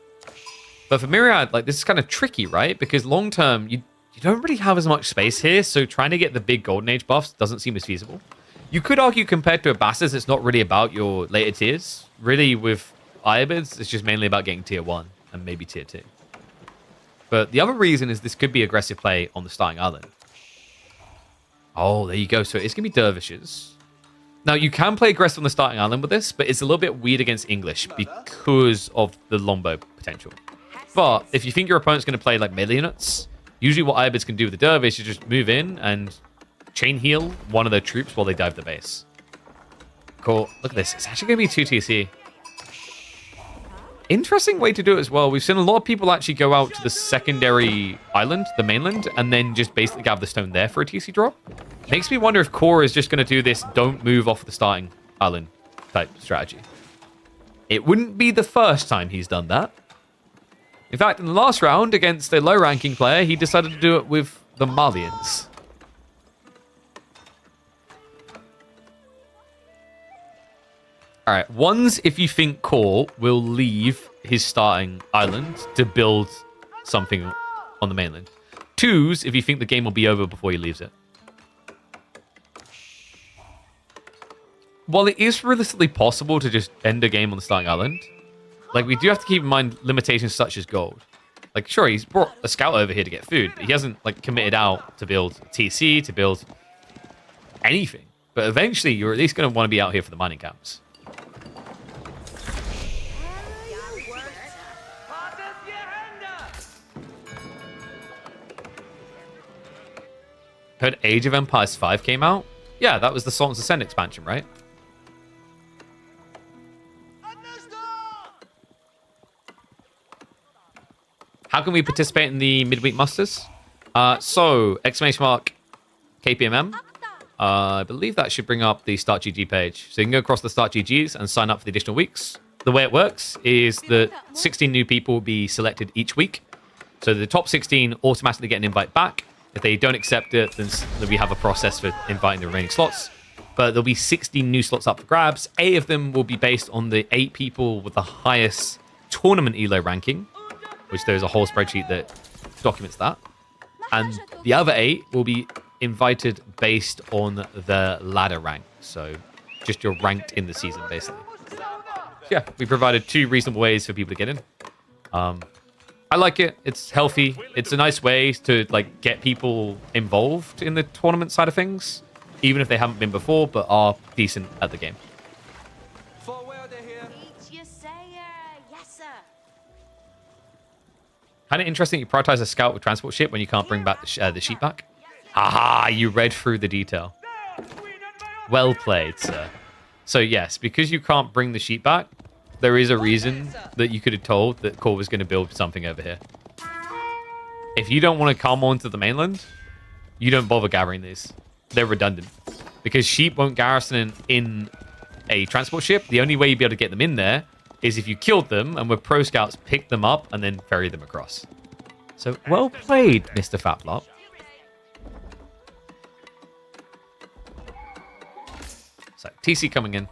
But for Myriad, like, this is kind of tricky, right? Because long term, you don't really have as much space here, so trying to get the big Golden Age buffs doesn't seem as feasible. You could argue compared to Abbasis, it's not really about your later tiers. Really, with Iabids, it's just mainly about getting tier 1 and maybe tier 2. But the other reason is this could be aggressive play on the starting island. Oh, there you go. So it's going to be Dervishes. Now, you can play aggressive on the starting island with this, but it's a little bit weird against English because of the longbow potential. But if you think your opponent's going to play like melee units, usually what Iabids can do with the Dervish is just move in and chain heal one of their troops while they dive the base. Cool. Look at this. It's actually going to be 2 TC. Interesting way to do it as well. We've seen a lot of people actually go out to the secondary island, the mainland, and then just basically gather the stone there for a TC drop. Makes me wonder if Core is just going to do this don't move off the starting island type strategy. It wouldn't be the first time he's done that. In fact, in the last round against a low-ranking player, he decided to do it with the Malians. All right, ones if you think Core will leave his starting island to build something on the mainland. Twos if you think the game will be over before he leaves it. While it is realistically possible to just end a game on the starting island, like, we do have to keep in mind limitations such as gold. Like, sure, he's brought a scout over here to get food, but he hasn't, like, committed out to build TC, to build anything. But eventually, you're at least going to want to be out here for the mining camps. Heard Age of Empires 5 came out? Yeah, that was the Sultan's Ascent expansion, right? How can we participate in the midweek musters? So, exclamation mark KPMM. I believe that should bring up the Start GG page. So you can go across the Start GGs and sign up for the additional weeks. The way it works is that 16 new people will be selected each week. So the top 16 automatically get an invite back. If they don't accept it, then we have a process for inviting the remaining slots. But there'll be 16 new slots up for grabs. 8 of them will be based on the 8 people with the highest tournament ELO ranking, which there's a whole spreadsheet that documents that. And the other 8 will be invited based on the ladder rank. So just you're ranked in the season, basically. So yeah, we provided 2 reasonable ways for people to get in. I like it. It's healthy. It's a nice way to, like, get people involved in the tournament side of things, even if they haven't been before, but are decent at the game. Kind of interesting you prioritize a scout with transport ship when you can't bring back the sheep back. Aha, you read through the detail. Well played, sir. So yes, because you can't bring the sheep back, there is a reason that you could have told that Core was going to build something over here. If you don't want to come onto the mainland, you don't bother gathering these. They're redundant. Because sheep won't garrison in a transport ship. The only way you'd be able to get them in there is if you killed them and with pro scouts pick them up and then ferry them across. So well played, Mr. Fatlop. So TC coming in.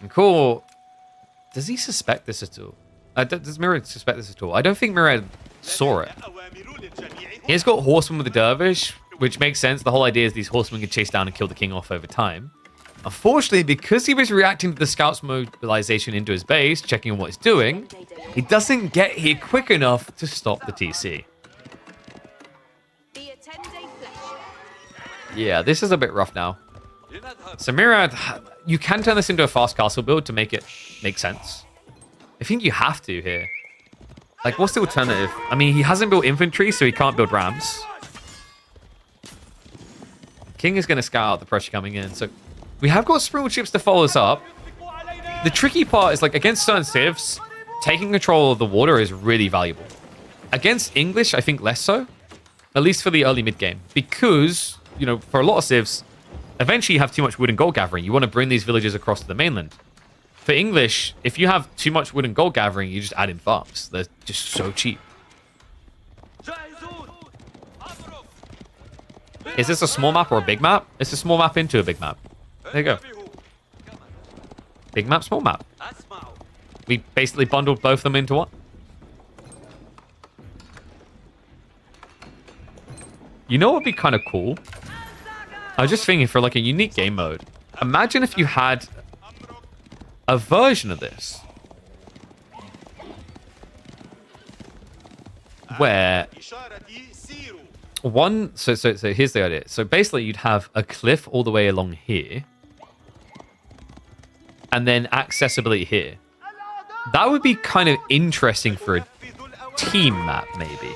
And Core, does he suspect this at all? Does Myriad suspect this at all? I don't think Myriad saw it. He's got horsemen with the dervish, which makes sense. The whole idea is these horsemen can chase down and kill the king off over time. Unfortunately, because he was reacting to the scout's mobilization into his base, checking on what he's doing, he doesn't get here quick enough to stop the TC. Yeah, this is a bit rough now. So Myriad, you can turn this into a fast castle build to make it make sense. I think you have to here. Like, what's the alternative? I mean, he hasn't built infantry, so he can't build rams. King is going to scout out the pressure coming in, so we have got Sprinkled Ships to follow us up. The tricky part is, like, against certain civs, taking control of the water is really valuable. Against English, I think less so. at least for the early mid game, because, you know, for a lot of civs, eventually you have too much wood and gold gathering. You want to bring these villages across to the mainland. For English, if you have too much wood and gold gathering, you just add in farms. They're just so cheap. Is this a small map or a big map? It's a small map into a big map. There you go. Big map, small map. We basically bundled both of them into one. You know what would be kind of cool? I was just thinking for like a unique game mode. Imagine if you had a version of this where so here's the idea. So basically you'd have a cliff all the way along here and then accessibility here. That would be kind of interesting for a team map, maybe.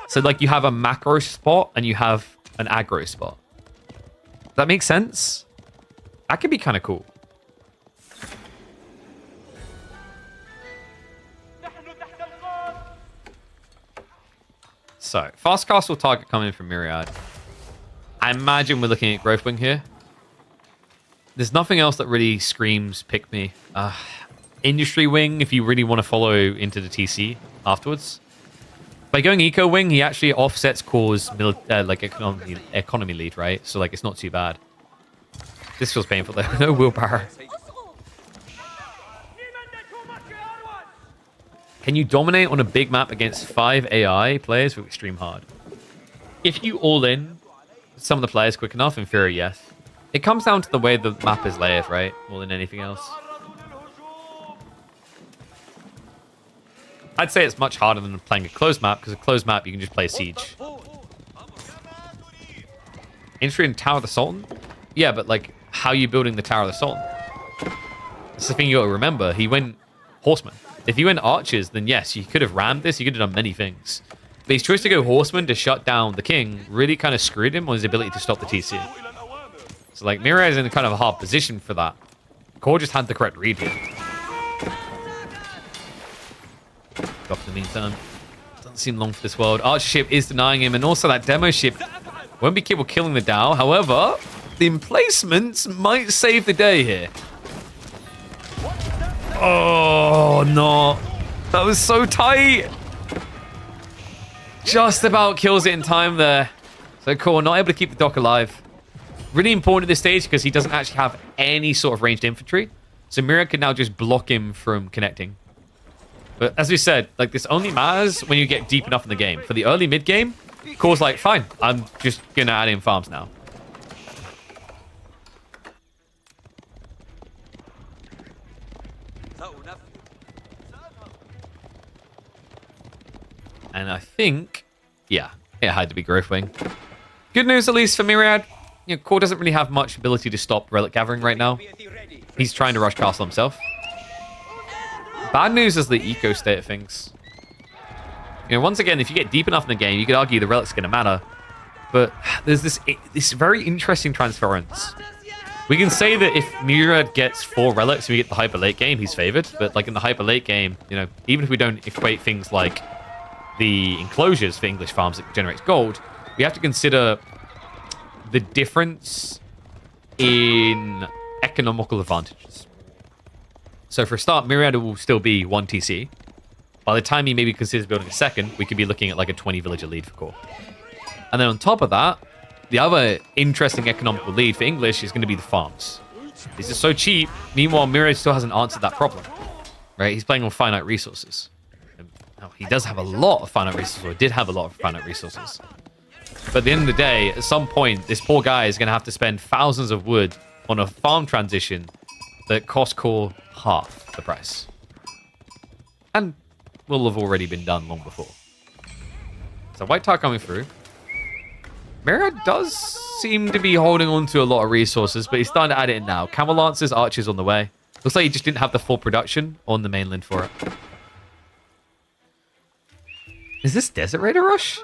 So like you have a macro spot and you have an aggro spot. Does that make sense? That could be kind of cool. So, fast castle target coming in from Myriad. I imagine we're looking at Growth Wing here. There's nothing else that really screams pick me. Industry Wing, if you really want to follow into the TC afterwards. By going Eco Wing, he actually offsets Core's like economy lead, right? So like it's not too bad. This feels painful though. No willpower. Can you dominate on a big map against 5 AI players with extreme hard? If you all in some of the players quick enough, in theory, yes. It comes down to the way the map is layered, right? More than anything else. I'd say it's much harder than playing a closed map, because a closed map you can just play Siege. Entry in Tower of the Sultan? Yeah, but like, how are you building the Tower of the Sultan? That's the thing you got to remember. He went Horseman. If you went Archers, then yes, you could have rammed this. You could have done many things. But his choice to go Horseman to shut down the King really kind of screwed him on his ability to stop the TC. So like, Myriad is in kind of a hard position for that. Core just had the correct read here. Off in the meantime. Doesn't seem long for this world. Archer ship is denying him, and also that demo ship won't be capable of killing the Dow. However, the emplacements might save the day here. Oh, no. That was so tight. Just about kills it in time there. So Core not able to keep the Dock alive. Really important at this stage because he doesn't actually have any sort of ranged infantry. So Myriad can now just block him from connecting. But as we said, like this only matters when you get deep enough in the game. For the early mid game, Core's like, fine, I'm just gonna add in farms now. And I think, yeah, it had to be Growth Wing. Good news, at least, for Myriad. You know, Core doesn't really have much ability to stop relic gathering right now. He's trying to rush castle himself. Bad news is the eco state of things. You know, once again, if you get deep enough in the game, you could argue the relic's going to matter. But there's this very interesting transference. We can say that if Myriad gets 4 relics and we get the hyper late game, he's favored. But like in the hyper late game, you know, even if we don't equate things like the enclosures for English farms that generates gold, we have to consider the difference in economical advantages. So for a start, Myriad will still be 1 TC. By the time he maybe considers building a second, we could be looking at like a 20 villager lead for Core. And then on top of that, the other interesting economical lead for English is going to be the farms. These are so cheap. Meanwhile, Myriad still hasn't answered that problem. Right? He's playing on finite resources. Now, he does have a lot of finite resources, or did have a lot of finite resources. But at the end of the day, at some point, this poor guy is going to have to spend thousands of wood on a farm transition that cost Core half the price. And will have already been done long before. So White Tar coming through. Myriad does seem to be holding on to a lot of resources, but he's starting to add it in now. Camel Lancers, Archers on the way. Looks like he just didn't have the full production on the mainland for it. Is this Desert Raider Rush?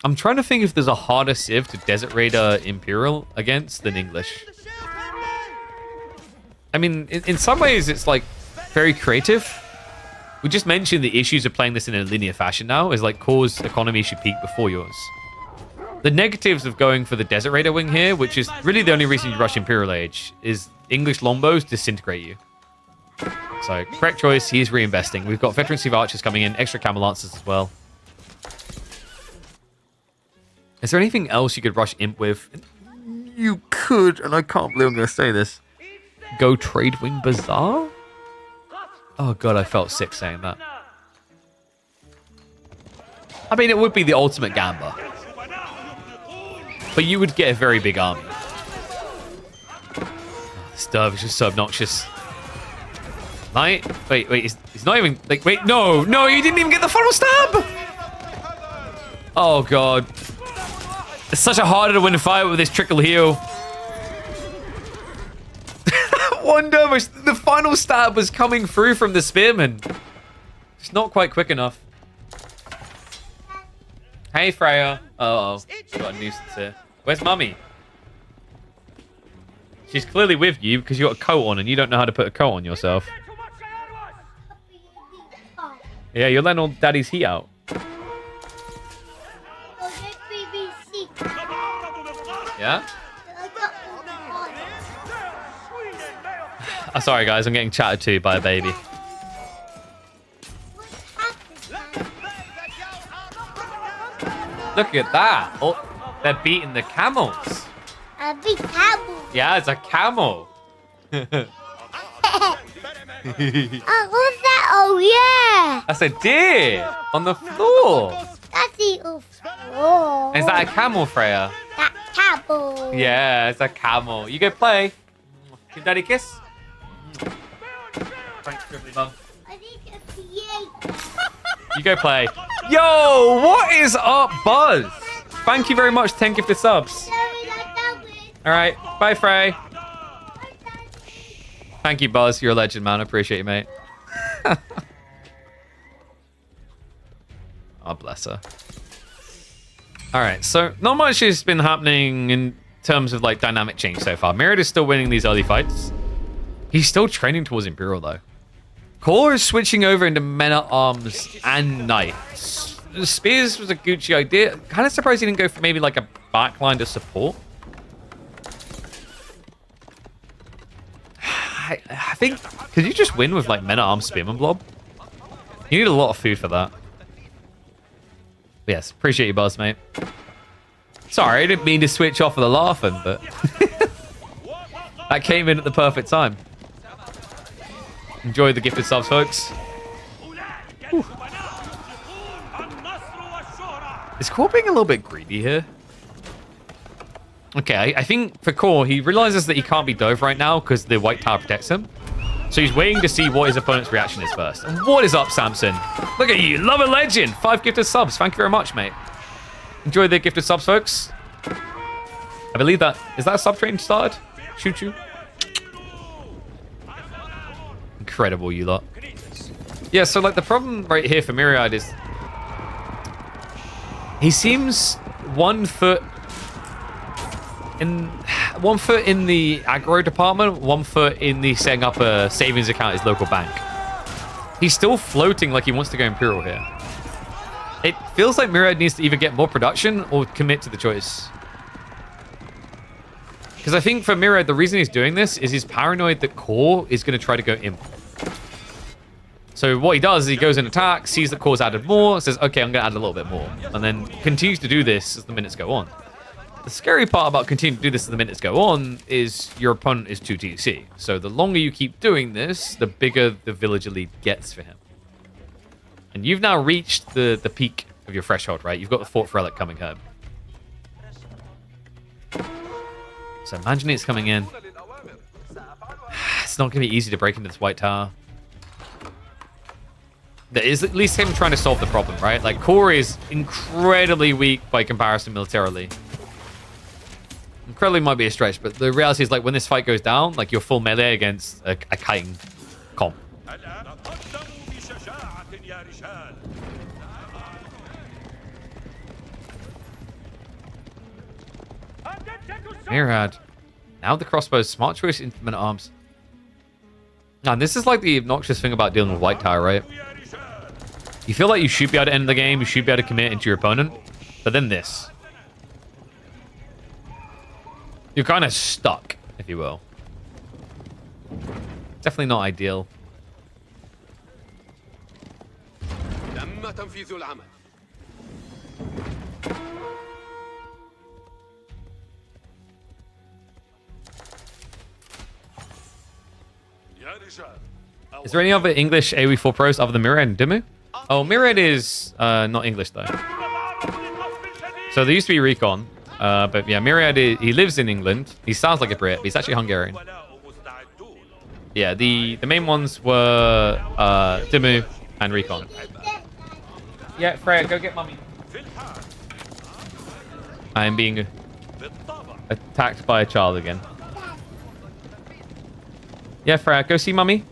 I'm trying to think if there's a harder civ to Desert Raider Imperial against than English. I mean, in some ways, it's like very creative. We just mentioned the issues of playing this in a linear fashion now is like Core's economy should peak before yours. The negatives of going for the Desert Raider wing here, which is really the only reason you rush Imperial Age, is English longbows disintegrate you. So, correct choice, he is reinvesting. We've got Veteran Steve Archers coming in, extra Camel Lancers as well. Is there anything else you could rush Imp with? You could, and I can't believe I'm going to say this. Go Trade Wing Bazaar? Oh god, I felt sick saying that. I mean, it would be the ultimate gamba. But you would get a very big army. This dove is just so obnoxious. Wait, he's not even... Like, wait, no, you didn't even get the final stab! Oh god. It's such a harder to win a fight with this trickle heal. One dervish, the final stab was coming through from the spearman. It's not quite quick enough. Hey, Freya. Uh-oh. Got a nuisance here. Where's Mummy? She's clearly with you because you got a coat on and you don't know how to put a coat on yourself. Yeah, you're letting all Daddy's heat out. Yeah? Oh, sorry, guys. I'm getting chatted to by a baby. Look at that. Oh, they're beating the camels. A big camel. Yeah, it's a camel. Oh, what's that? Oh, yeah. That's a deer on the floor. That's the floor. Is that a camel, Freya? That camel. Yeah, it's a camel. You go play. Give Daddy a kiss. Thanks, Gribbly Mum. I need to create. You go play. Yo, what is up, Buzz? Thank you very much, 10 gifted subs. All right, bye, Frey. Thank you, Buzz. You're a legend, man. I appreciate you, mate. Oh, bless her. All right, so not much has been happening in terms of like dynamic change so far. Myriad is still winning these early fights. He's still training towards Imperial, though. Core is switching over into Men-at-Arms and Knights. Spears was a Gucci idea. Kind of surprised he didn't go for maybe like a backline to support. I think, could you just win with like Men-at-Arms Spearman Blob? You need a lot of food for that. Yes, appreciate you, Buzz, mate. Sorry, I didn't mean to switch off of the laughing, but that came in at the perfect time. Enjoy the gifted subs, folks. Whew. Is Core being a little bit greedy here? Okay, I think for Core, he realizes that he can't be dove right now because the white tower protects him. So he's waiting to see what his opponent's reaction is first. And what is up, Samson? Look at you, love a legend. 5 gifted subs. Thank you very much, mate. Enjoy the gifted subs, folks. I believe that... Is that a sub train started? Choo-choo. Incredible, you lot. Yeah, so like the problem right here for Myriad is... He seems 1 foot... One foot in the aggro department, 1 foot in the setting up a savings account at his local bank. He's still floating like he wants to go Imperial here. It feels like Myriad needs to either get more production or commit to the choice. Because I think for Myriad, the reason he's doing this is he's paranoid that Core is going to try to go Imp. So what he does is he goes in attack, sees that Core's added more, says, okay, I'm going to add a little bit more. And then continues to do this as the minutes go on. The scary part about continuing to do this as the minutes go on is your opponent is 2 TC. So the longer you keep doing this, the bigger the villager lead gets for him. And you've now reached the peak of your threshold, right? You've got the 4th relic coming home. So imagine it's coming in. It's not going to be easy to break into this white tower. There is at least him trying to solve the problem, right? Like, Core is incredibly weak by comparison militarily. Incredibly might be a stretch, but the reality is, like, when this fight goes down, like, you're full melee against a kiting comp. Myriad. Now the crossbows. Smart choice into Men-at-Arms. Now, this is like the obnoxious thing about dealing with white tower, right? You feel like you should be able to end the game. You should be able to commit into your opponent. But then this. You're kind of stuck, if you will. Definitely not ideal. Is there any other English AoE4 pros other than Myriad and DeMu? Oh, Myriad is not English, though. So there used to be Recon. But yeah, Myriad, he lives in England. He sounds like a Brit, but he's actually Hungarian. Yeah, the main ones were DeMu and Recon. Yeah, Freya, go get mummy. I am being attacked by a child again. Yeah, Freya, go see mummy.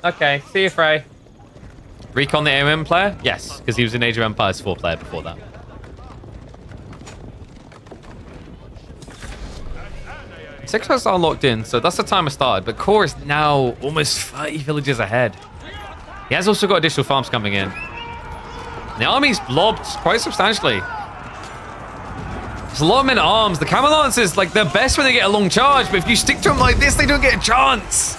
Okay, see you, Frey. Recon the AOM player? Yes, because he was an Age of Empires 4 player before that. Six hours are locked in, so that's the time I started. But Core is now almost 30 villages ahead. He has also got additional farms coming in. The army's blobbed quite substantially. There's a lot of men at arms. The Camelance like they're best when they get a long charge, but if you stick to them like this, they don't get a chance.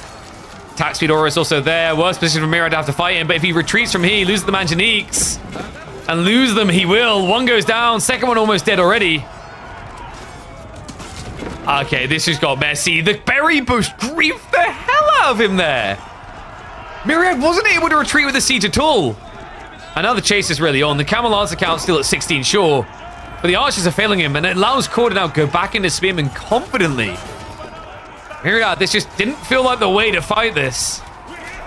Attack speed aura is also there. Worst position for Myriad to have to fight him, but if he retreats from here, he loses the Manganiques. And lose them, he will. One goes down, second one almost dead already. Okay, this just got messy. The berry bush griefed the hell out of him there. Myriad wasn't able to retreat with the siege at all. I know the chase is really on. The Camelance account still at 16, sure. But the archers are failing him, and it allows Core to now go back into Spearman confidently. Myriad, this just didn't feel like the way to fight this.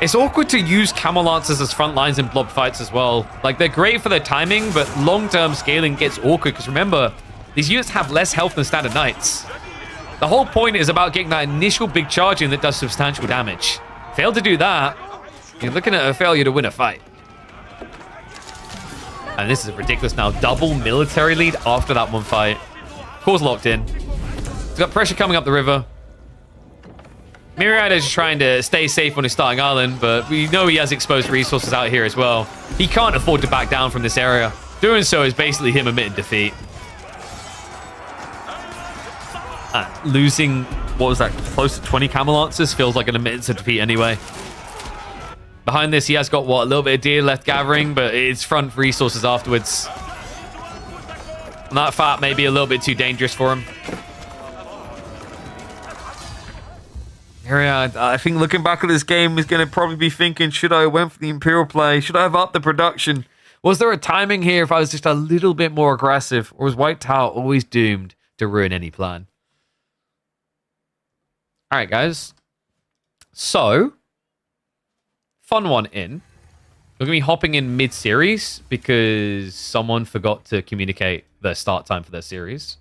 It's awkward to use Camelances as front lines in blob fights as well. Like, they're great for their timing, but long-term scaling gets awkward, because remember, these units have less health than standard knights. The whole point is about getting that initial big charge in that does substantial damage. Fail to do that, you're looking at a failure to win a fight. And this is ridiculous now. Double military lead after that one fight. Core's locked in. He's got pressure coming up the river. Myriad is trying to stay safe on his starting island, but we know he has exposed resources out here as well. He can't afford to back down from this area. Doing so is basically him admitting defeat. Losing, what was that, close to 20 Camelances feels like an admittance of defeat anyway. Behind this, he has got, what, a little bit of deer left gathering, but it's front resources afterwards. And that fat may be a little bit too dangerous for him. Myriad, I think looking back at this game, is going to probably be thinking, should I have went for the Imperial play? Should I have upped the production? Was there a timing here if I was just a little bit more aggressive? Or was White Tower always doomed to ruin any plan? All right, guys. So, fun one in. We're going to be hopping in mid-series because someone forgot to communicate their start time for their series.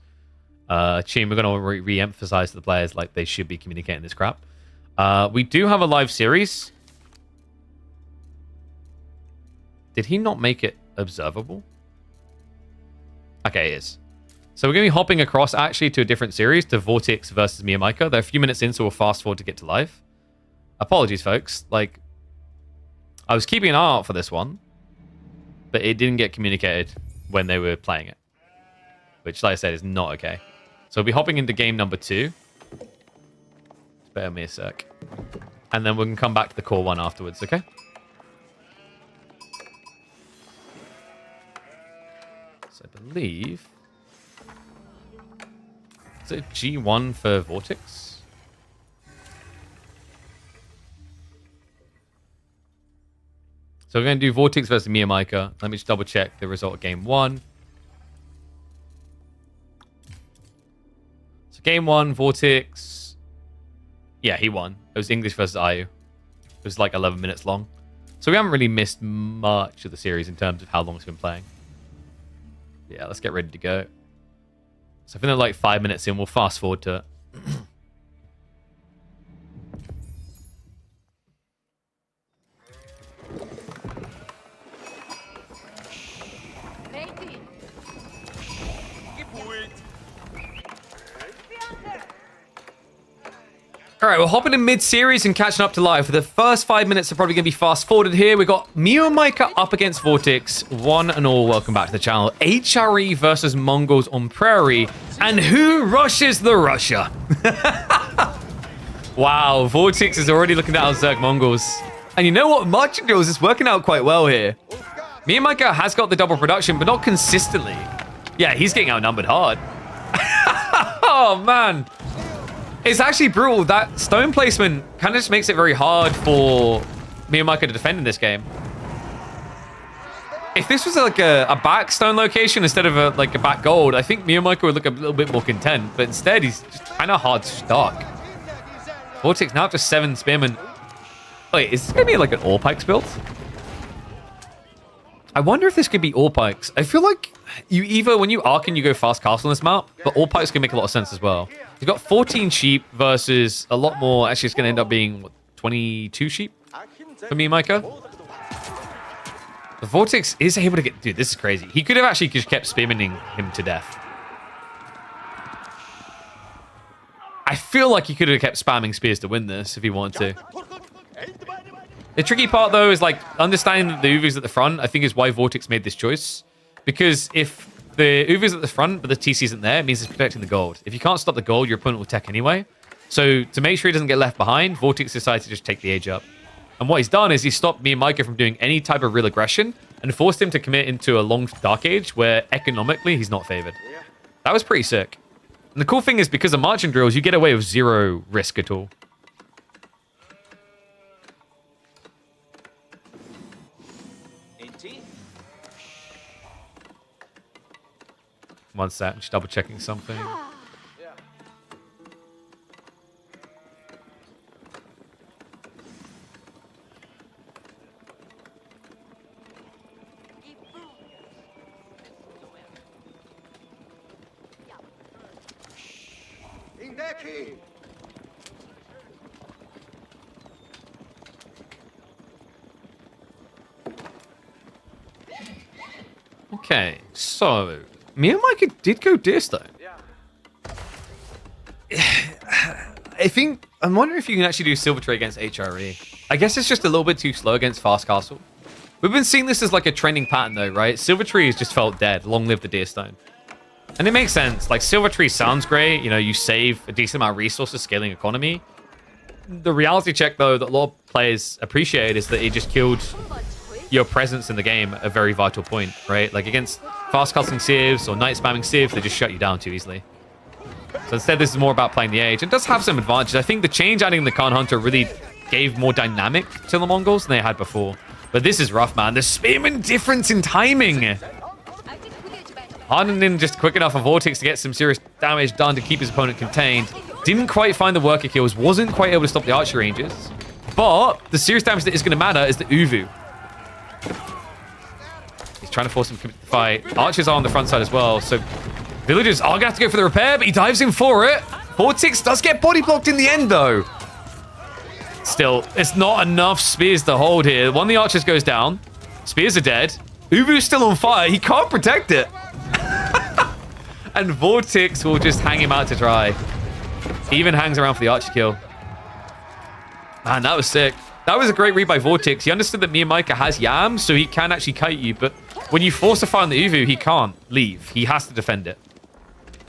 Team, we're going to re-emphasize to the players like they should be communicating this crap. We do have a live series. Did he not make it observable? Okay, it is. So we're going to be hopping across actually to a different series, to Vortex versus Miyamika. They're a few minutes in, so we'll fast forward to get to live. Apologies, folks. Like, I was keeping an eye out for this one, but it didn't get communicated when they were playing it, which, like I said, is not okay. So we'll be hopping into game number 2. Spare me a sec. And then we can come back to the core one afterwards, okay? So I believe... Is it G1 for Vortex? So we're going to do Vortex versus Miyamika. Let me just double check the result of game 1. So game 1, Vortex. Yeah, he won. It was English versus IU. It was like 11 minutes long. So we haven't really missed much of the series in terms of how long it's been playing. Yeah, let's get ready to go. So I think they're like 5 minutes in. We'll fast forward to it. All right, we're hopping in mid-series and catching up to live. For the first 5 minutes are probably going to be fast-forwarded here. We got Mew and Micah up against Vortex. One and all, welcome back to the channel. HRE versus Mongols on Prairie. And who rushes the Russia? Wow, Vortex is already looking at Zerg Mongols. And you know what? Marching Drills is working out quite well here. Me and Micah has got the double production, but not consistently. Yeah, he's getting outnumbered hard. Oh, man. It's actually brutal. That stone placement kind of just makes it very hard for me and Micah to defend in this game. If this was like a back stone location instead of a back gold, I think me and Micah would look a little bit more content. But instead, he's just kind of hard stuck. Vortex now up to 7 spearmen. Wait, is this going to be like an all pikes build? I wonder if this could be all pikes. I feel like you either, when you arc and you go fast castle on this map, but all pikes can make a lot of sense as well. You've got 14 sheep versus a lot more. Actually, it's going to end up being, what, 22 sheep for me and Micah? The Vortex is able to get... Dude, this is crazy. He could have actually just kept spearmaning him to death. I feel like he could have kept spamming spears to win this if he wanted to. The tricky part, though, is like understanding that the Uvu's at the front, I think is why Vortex made this choice. Because if the Uvu's at the front, but the TC isn't there, it means it's protecting the gold. If you can't stop the gold, your opponent will tech anyway. So to make sure he doesn't get left behind, Vortex decided to just take the age up. And what he's done is he stopped me and Micah from doing any type of real aggression and forced him to commit into a long Dark Age where economically he's not favored. That was pretty sick. And the cool thing is because of marching drills, you get away with 0 risk at all. One sec, just double checking something. Okay, so me and Micah did go Deerstone. I'm wondering if you can actually do Silver Tree against HRE. I guess it's just a little bit too slow against Fast Castle. We've been seeing this as like a trending pattern though, right? Silver Tree has just felt dead. Long live the Deerstone. And it makes sense. Like Silver Tree sounds great. You know, you save a decent amount of resources, scaling economy. The reality check though that a lot of players appreciate is that it just killed your presence in the game at a very vital point, right? Like against fast casting civs or night spamming civs, they just shut you down too easily. So instead, this is more about playing the age. It does have some advantages. I think the change adding the Khan Hunter really gave more dynamic to the Mongols than they had before. But this is rough, man. The Spearman difference in timing. Hardening just quick enough for Vortex to get some serious damage done to keep his opponent contained. Didn't quite find the worker kills. Wasn't quite able to stop the archer ranges. But the serious damage that is going to matter is the Uvu. He's trying to force him to commit the fight. Archers are on the front side as well, so villagers are going to have to go for the repair, but he dives in for it. Vortex does get body blocked in the end, though. Still, it's not enough spears to hold here. One of the archers goes down. Spears are dead. Uvu's still on fire. He can't protect it. And Vortex will just hang him out to dry. He even hangs around for the archer kill. Man, that was sick. That was a great read by Vortex. He understood that me and Micah has yams, so he can actually kite you, but when you force a fire on the Uvu, he can't leave. He has to defend it.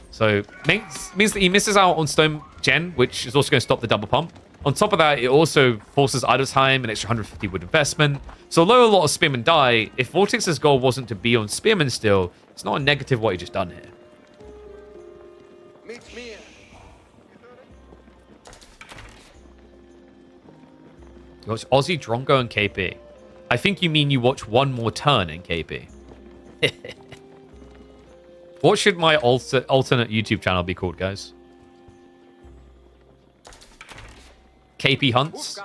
So, means that he misses out on Stone Gen, which is also going to stop the double pump. On top of that, it also forces idle time, an extra 150 wood investment. So, although a lot of Spearmen die, if Vortex's goal wasn't to be on Spearmen still, it's not a negative what he just done here. You watch Aussie, Drongo, and KP. I think you mean you watch one more turn in KP. What should my alternate YouTube channel be called, guys? KP Hunts?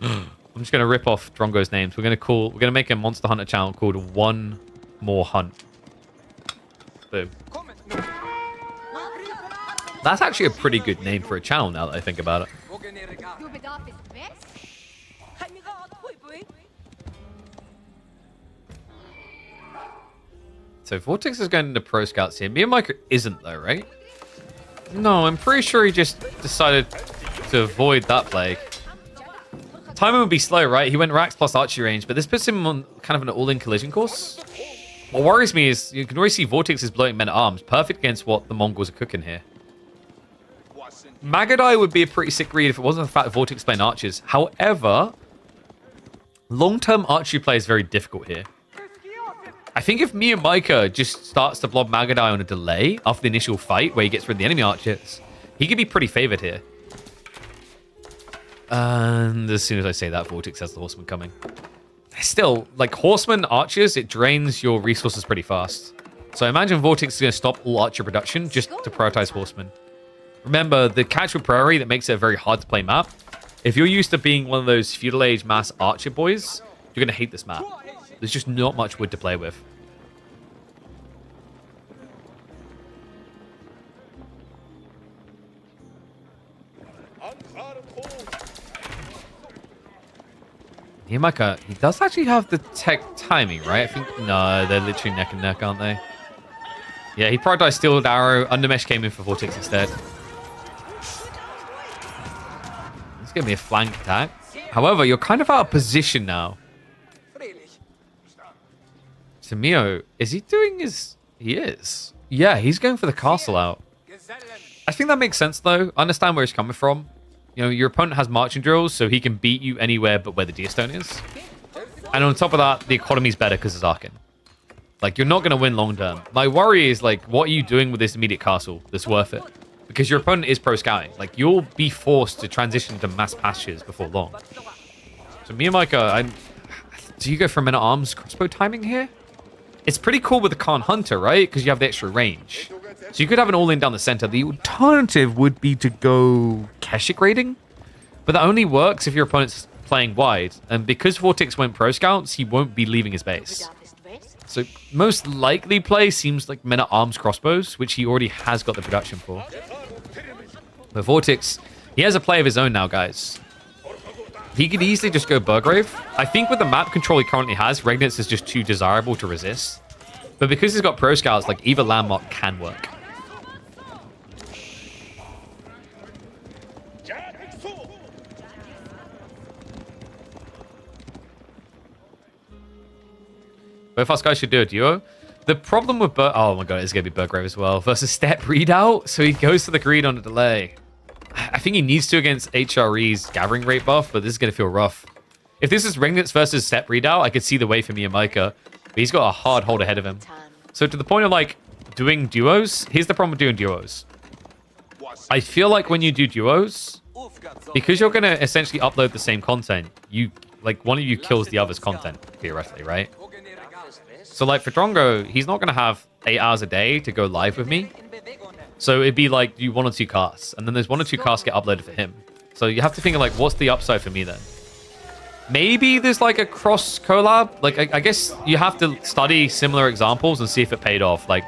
I'm just gonna rip off Drongo's names. We're gonna make a Monster Hunter channel called One More Hunt. Boom. That's actually a pretty good name for a channel now that I think about it. So Vortex is going into Pro Scouts here. Miyamika isn't though, right? No, I'm pretty sure he just decided to avoid that play. Timing would be slow, right? He went Rax plus archery range, but this puts him on kind of an all-in collision course. What worries me is you can already see Vortex is blowing men at arms. Perfect against what the Mongols are cooking here. Magadai would be a pretty sick read if it wasn't the fact that Vortex playing archers. However, long-term archery play is very difficult here. I think if Miyamika just starts to blob Magadai on a delay after the initial fight where he gets rid of the enemy archers, he could be pretty favored here. And as soon as I say that, Vortex has the horseman coming. Still, like horseman archers, it drains your resources pretty fast. So I imagine Vortex is going to stop all archer production just to prioritize horsemen. Remember, the catch with Prairie that makes it a very hard to play map. If you're used to being one of those feudal age mass archer boys, you're going to hate this map. There's just not much wood to play with. Miyamika, he does actually have the tech timing, right? I think, no, they're literally neck and neck, aren't they? Yeah, he prioritized Steel Arrow. Undermesh came in for Vortex instead. It's going to be a flank attack. However, you're kind of out of position now. So Mio, is he doing his... He is. Yeah, he's going for the castle out. I think that makes sense, though. I understand where he's coming from. You know, your opponent has marching drills, so he can beat you anywhere but where the Deer Stone is. And on top of that, the economy's better because it's Arkin. Like, you're not going to win long term. My worry is, like, what are you doing with this immediate castle that's worth it? Because your opponent is pro-scouting. Like, you'll be forced to transition to mass pastures before long. So Miyamika, do you go for men-at-arms crossbow timing here? It's pretty cool with the Khan Hunter, right? Because you have the extra range. So you could have an all-in down the center. The alternative would be to go Keshik raiding. But that only works if your opponent's playing wide. And because Vortex went pro scouts, he won't be leaving his base. So most likely play seems like men-at-arms crossbows, which he already has got the production for. But Vortex, he has a play of his own now, guys. He could easily just go Burgrave. I think with the map control he currently has, Regnitz is just too desirable to resist. But because he's got pro scouts, like either landmark can work. Both us guys should do a duo. The problem with oh my god, it's going to be Burgrave as well. Versus step readout, so he goes for the greed on a delay. I think he needs to against HRE's gathering rate buff, but this is going to feel rough. If this is Regnitz versus step readout, I could see the way for Miyamika. But he's got a hard hold ahead of him. So to the point of like doing duos, here's the problem with doing duos. I feel like when you do duos, because you're going to essentially upload the same content, you like one of you kills the other's content, theoretically, right? So like for Drongo, he's not going to have 8 hours a day to go live with me. So it'd be like do 1 or 2 casts, and then there's 1 or 2 casts get uploaded for him. So you have to think of like, what's the upside for me then? Maybe there's like a cross collab. Like I guess you have to study similar examples and see if it paid off. Like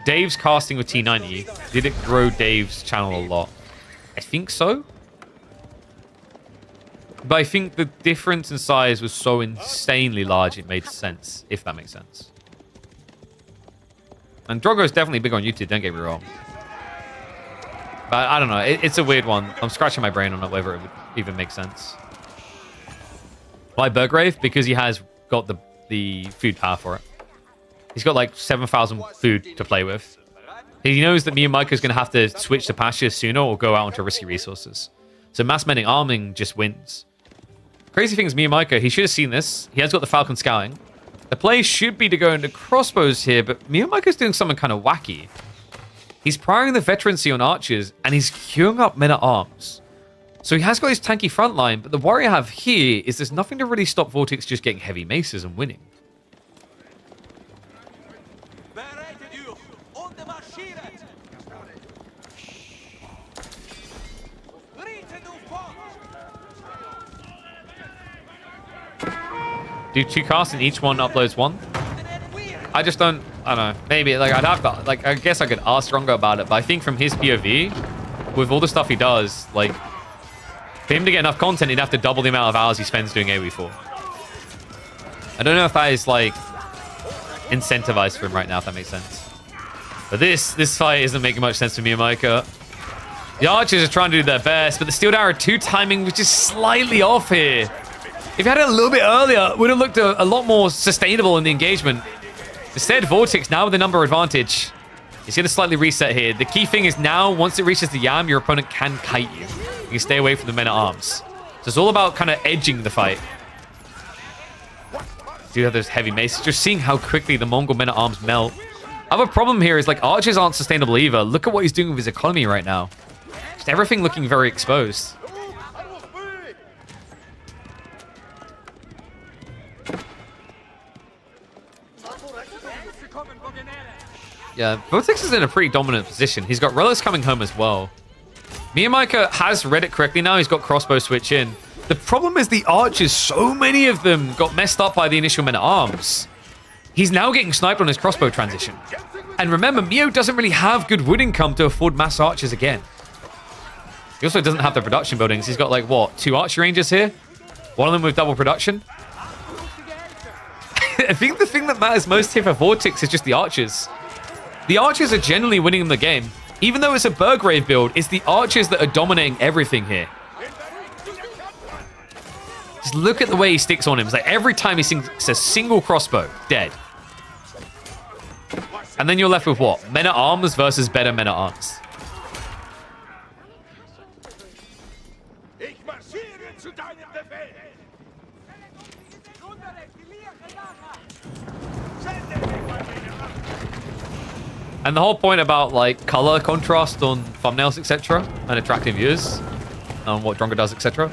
Dave's casting with T90, did it grow Dave's channel a lot? I think so. But I think the difference in size was so insanely large it made sense, if that makes sense. And Drogo is definitely big on YouTube, don't get me wrong. But I don't know, it's a weird one. I'm scratching my brain on whether it would even make sense. Why Burgrave? Because he has got the food power for it. He's got like 7,000 food to play with. He knows that Miyamika is going to have to switch to pastures sooner or go out onto risky resources. So mass mending arming just wins. Crazy thing is Miyamika, he should have seen this. He has got the Falcon Scouting. The play should be to go into crossbows here, but Miyamika's doing something kind of wacky. He's prioring the veterancy on archers, and he's queuing up men-at-arms. So he has got his tanky front line, but the worry I have here is there's nothing to really stop Vortex just getting heavy maces and winning. Do 2 casts and each one uploads 1? I just don't know. Maybe, like, I'd have to, like, I guess I could ask Strongo about it, but I think from his POV, with all the stuff he does, like, for him to get enough content, he'd have to double the amount of hours he spends doing AoE for. I don't know if that is, like, incentivized for him right now, if that makes sense. But this fight isn't making much sense for me and Micah. The archers are trying to do their best, but the steel arrow 2 timing was just slightly off here. If you had it a little bit earlier, it would have looked a lot more sustainable in the engagement. Instead, Vortex now with the number advantage. He's going to slightly reset here. The key thing is now, once it reaches the Yam, your opponent can kite you. You can stay away from the men-at-arms. So it's all about kind of edging the fight. Do you have those heavy maces? Just seeing how quickly the Mongol men-at-arms melt. Other problem here is, like, archers aren't sustainable either. Look at what he's doing with his economy right now. Just everything looking very exposed. Yeah, Vortex is in a pretty dominant position. He's got Relics coming home as well. Miyamika has read it correctly now. He's got crossbow switch in. The problem is the archers, so many of them got messed up by the initial men-at-arms. He's now getting sniped on his crossbow transition. And remember, Mio doesn't really have good wood income to afford mass archers again. He also doesn't have the production buildings. He's got, like, what, 2 archer ranges here? One of them with double production? I think the thing that matters most here for Vortex is just the archers. The archers are generally winning the game. Even though it's a Burgrave build, it's the archers that are dominating everything here. Just look at the way he sticks on him. It's like every time he sinks a single crossbow, dead. And then you're left with what? Men-at-arms versus better men-at-arms. And the whole point about, like, color contrast on thumbnails, etc., and attracting viewers, and what Drongo does, etc.,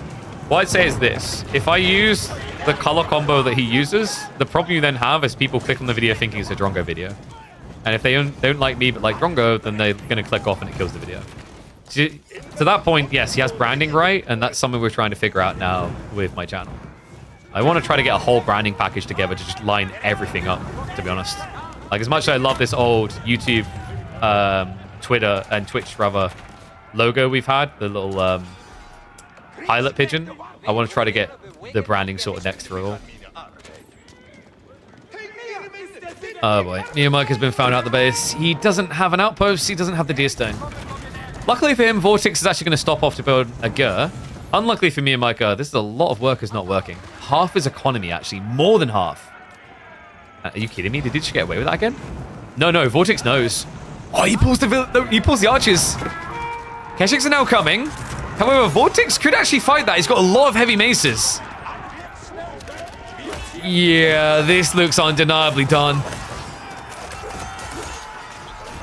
what I'd say is this. If I use the color combo that he uses, the problem you then have is people click on the video thinking it's a Drongo video. And if they don't like me but like Drongo, then they're going to click off and it kills the video. To that point, yes, he has branding right, and that's something we're trying to figure out now with my channel. I want to try to get a whole branding package together to just line everything up, to be honest. Like, as much as I love this old YouTube, Twitter, and Twitch, rather, logo we've had, the little pilot pigeon, I want to try to get the branding sorted next to it all. Oh boy, Mike has been found out the base. He doesn't have an outpost, he doesn't have the deer stone. Luckily for him, Vortex is actually going to stop off to build a Gur. Unluckily for me and Micah, this is a lot of workers not working. Half his economy, actually, more than half. Are you kidding me? Did she get away with that again? No, Vortex knows. Oh, he pulls the archers. Keshiks are now coming. However, Vortex could actually fight that. He's got a lot of heavy maces. Yeah, this looks undeniably done.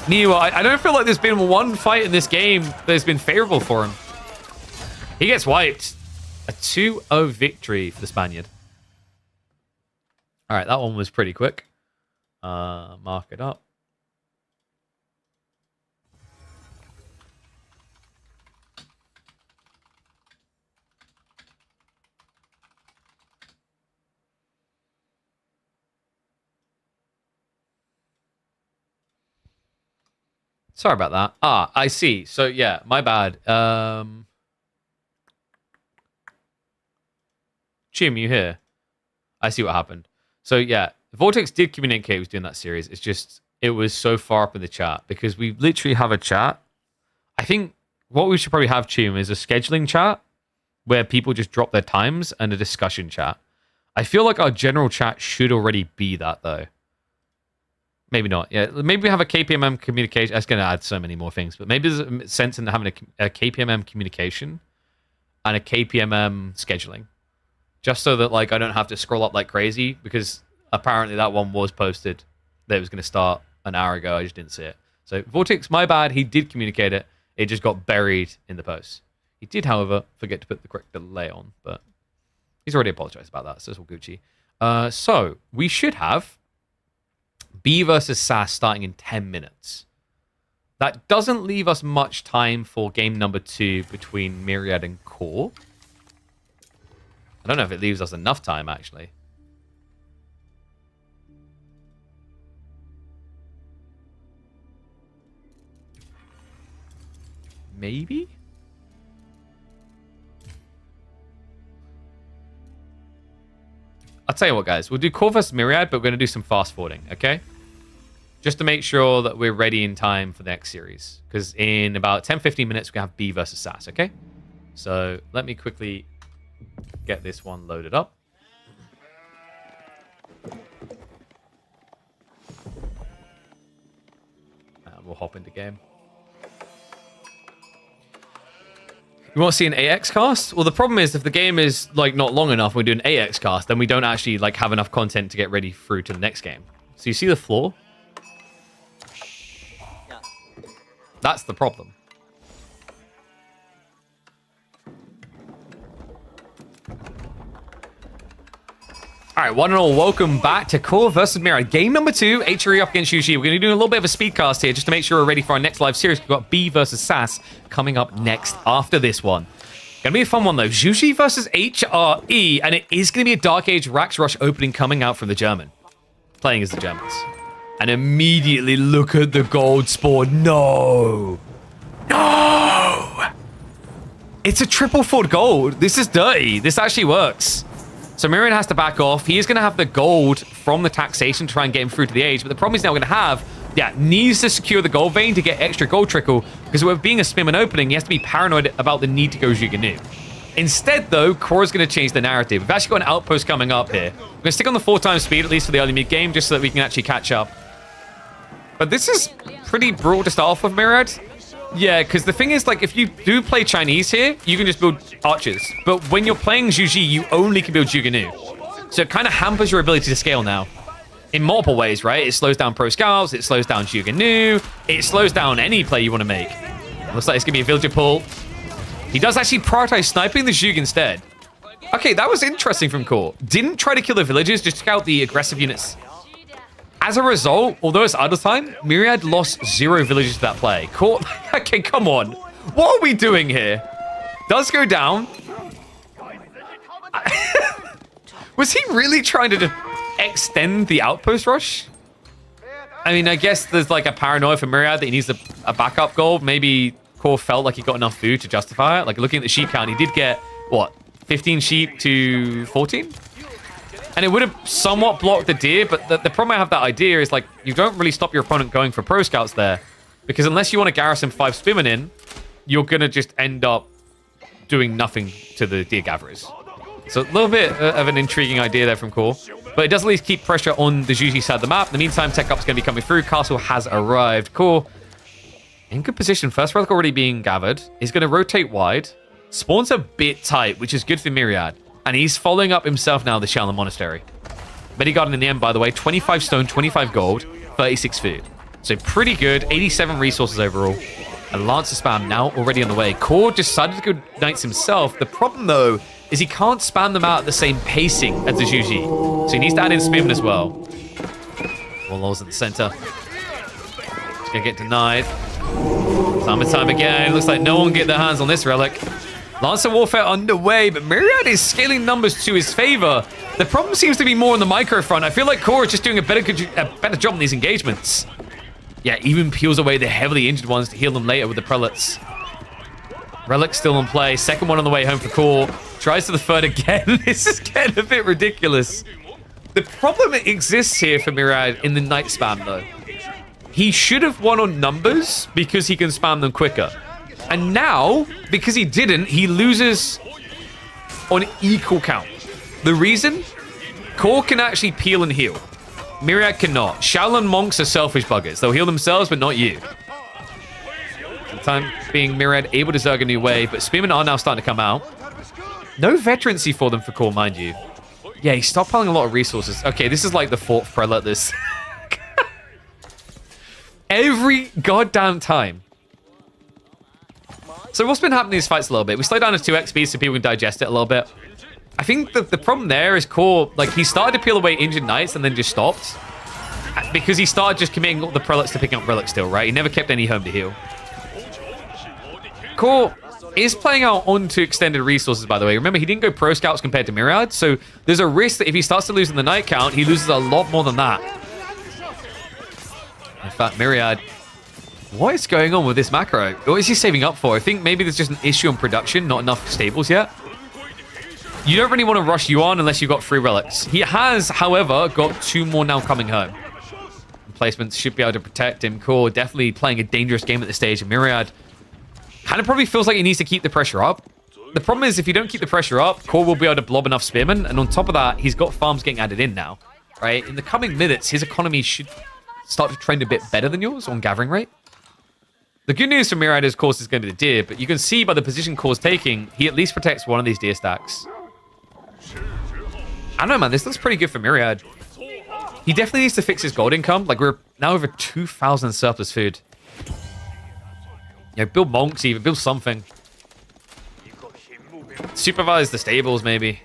Neo, I don't feel like there's been one fight in this game that's been favorable for him. He gets wiped. A 2-0 victory for the Spaniard. All right, that one was pretty quick. Mark it up. Sorry about that. Ah, I see. So, yeah, my bad. Chim, you here? I see what happened. So, yeah, Vortex did communicate he was doing that series. It's just, it was so far up in the chat because we literally have a chat. I think what we should probably have, Chim, is a scheduling chat where people just drop their times and a discussion chat. I feel like our general chat should already be that, though. Maybe not. Yeah, maybe we have a KPMM communication. That's going to add so many more things, but maybe there's a sense in having a KPMM communication and a KPMM scheduling. Just so that, like, I don't have to scroll up like crazy, because apparently that one was posted that it was going to start an hour ago. I just didn't see it. So, Vortex, my bad. He did communicate it. It just got buried in the post. He did, however, forget to put the correct delay on, but he's already apologized about that, so it's all Gucci. So, we should have B versus SAS starting in 10 minutes. That doesn't leave us much time for game number 2 between Myriad and Core. I don't know if it leaves us enough time, actually. Maybe? I'll tell you what, guys. We'll do Core versus Myriad, but we're going to do some fast forwarding, okay? Just to make sure that we're ready in time for the next series. Because in about 10-15 minutes, we have B versus SAS, okay? So let me quickly get this one loaded up. And we'll hop into game. You want to see an AX cast? Well, the problem is if the game is like not long enough, we do an AX cast, then we don't actually like have enough content to get ready through to the next game. So you see the floor? Yeah. That's the problem. All right, one and all, welcome back to Core versus Myriad. Game number 2, HRE up against UG. We're going to do a little bit of a speed cast here just to make sure we're ready for our next live series. We've got B versus SAS coming up next after this one. Going to be a fun one, though. UG versus HRE, and it is going to be a Dark Age Rax Rush opening coming out from the German. Playing as the Germans. And immediately look at the gold spawn. No! No! It's a triple fort gold. This is dirty. This actually works. So Myriad has to back off. He is going to have the gold from the taxation to try and get him through to the age. But the problem he's now going to have, needs to secure the gold vein to get extra gold trickle. Because with being a spim and opening, he has to be paranoid about the need to go Juganu. Instead, though, Core is going to change the narrative. We've actually got an outpost coming up here. We're going to stick on the 4x speed, at least for the early mid game, just so that we can actually catch up. But this is pretty brutal to start off with, Myriad. Yeah, because the thing is, like, if you do play Chinese here, you can just build archers. But when you're playing Zhuji, you only can build Juganu. So it kind of hampers your ability to scale now. In multiple ways, right? It slows down Pro Scouts, it slows down Juganu, it slows down any play you want to make. Looks like it's going to be a villager pull. He does actually prioritize sniping the Zhug instead. Okay, that was interesting from Core. Didn't try to kill the villagers, just took out the aggressive units. As a result, although it's idle time, Myriad lost 0 villagers to that play. Core, okay, come on. What are we doing here? Does go down. Was he really trying to extend the outpost rush? I mean, I guess there's like a paranoia for Myriad that he needs a backup goal. Maybe Core felt like he got enough food to justify it. Like looking at the sheep count, he did get, what, 15 sheep to 14? And it would have somewhat blocked the deer, but the problem I have that idea is like, you don't really stop your opponent going for Pro Scouts there. Because unless you want to garrison 5 spimmen in, you're going to just end up doing nothing to the deer gatherers. So a little bit of an intriguing idea there from Core. But it does at least keep pressure on the Juji side of the map. In the meantime, Tech Up's going to be coming through. Castle has arrived. Core in good position. First relic already being gathered. He's going to rotate wide. Spawn's a bit tight, which is good for Myriad. And he's following up himself now, the Shaolin Monastery. But he got in the end, by the way. 25 stone, 25 gold, 36 food. So pretty good. 87 resources overall. And Lancer spam now already on the way. Core decided to go Knights himself. The problem, though, is he can't spam them out at the same pacing as the Juji. So he needs to add in spam as well. Warlord's at the center. He's going to get denied. Time and time again. Looks like no one can get their hands on this relic. Lancer Warfare underway, but Myriad is scaling numbers to his favor. The problem seems to be more on the micro front. I feel like Core is just doing a better job on these engagements. Yeah, even peels away the heavily injured ones to heal them later with the prelates. Relic still in play. Second one on the way home for Core. Tries to the third again. This is getting a bit ridiculous. The problem that exists here for Myriad in the Knight spam, though. He should have won on numbers because he can spam them quicker. And now, because he didn't, he loses on equal count. The reason? Core can actually peel and heal. Myriad cannot. Shaolin monks are selfish buggers. They'll heal themselves, but not you. For the time being, Myriad able to zerg a new way, but Spearmen are now starting to come out. No veterancy for them for Core, mind you. Yeah, he stockpiling a lot of resources. Okay, this is like the 4th prelate this. Every goddamn time. So what's been happening in these fights a little bit? We slow down to 2 XP so people can digest it a little bit. I think the problem there is Core, like, he started to peel away injured knights and then just stopped. Because he started just committing all the prelates to picking up relics still, right? He never kept any home to heal. Core is playing out onto extended resources, by the way. Remember, he didn't go Pro Scouts compared to Myriad, so there's a risk that if he starts to lose in the knight count, he loses a lot more than that. In fact, Myriad... What is going on with this macro? What is he saving up for? I think maybe there's just an issue on production, not enough stables yet. You don't really want to rush Yuan unless you've got 3 relics. He has, however, got 2 more now coming home. Placements should be able to protect him. Core definitely playing a dangerous game at this stage. And Myriad kind of probably feels like he needs to keep the pressure up. The problem is if you don't keep the pressure up, Core will be able to blob enough spearmen. And on top of that, he's got farms getting added in now. Right? In the coming minutes, his economy should start to trend a bit better than yours on gathering rate. The good news for Myriad is, of course, is going to be the deer. But you can see by the position Core's taking, he at least protects one of these deer stacks. I don't know, man. This looks pretty good for Myriad. He definitely needs to fix his gold income. Like, we're now over 2,000 surplus food. Build monks even. Build something. Supervise the stables, maybe.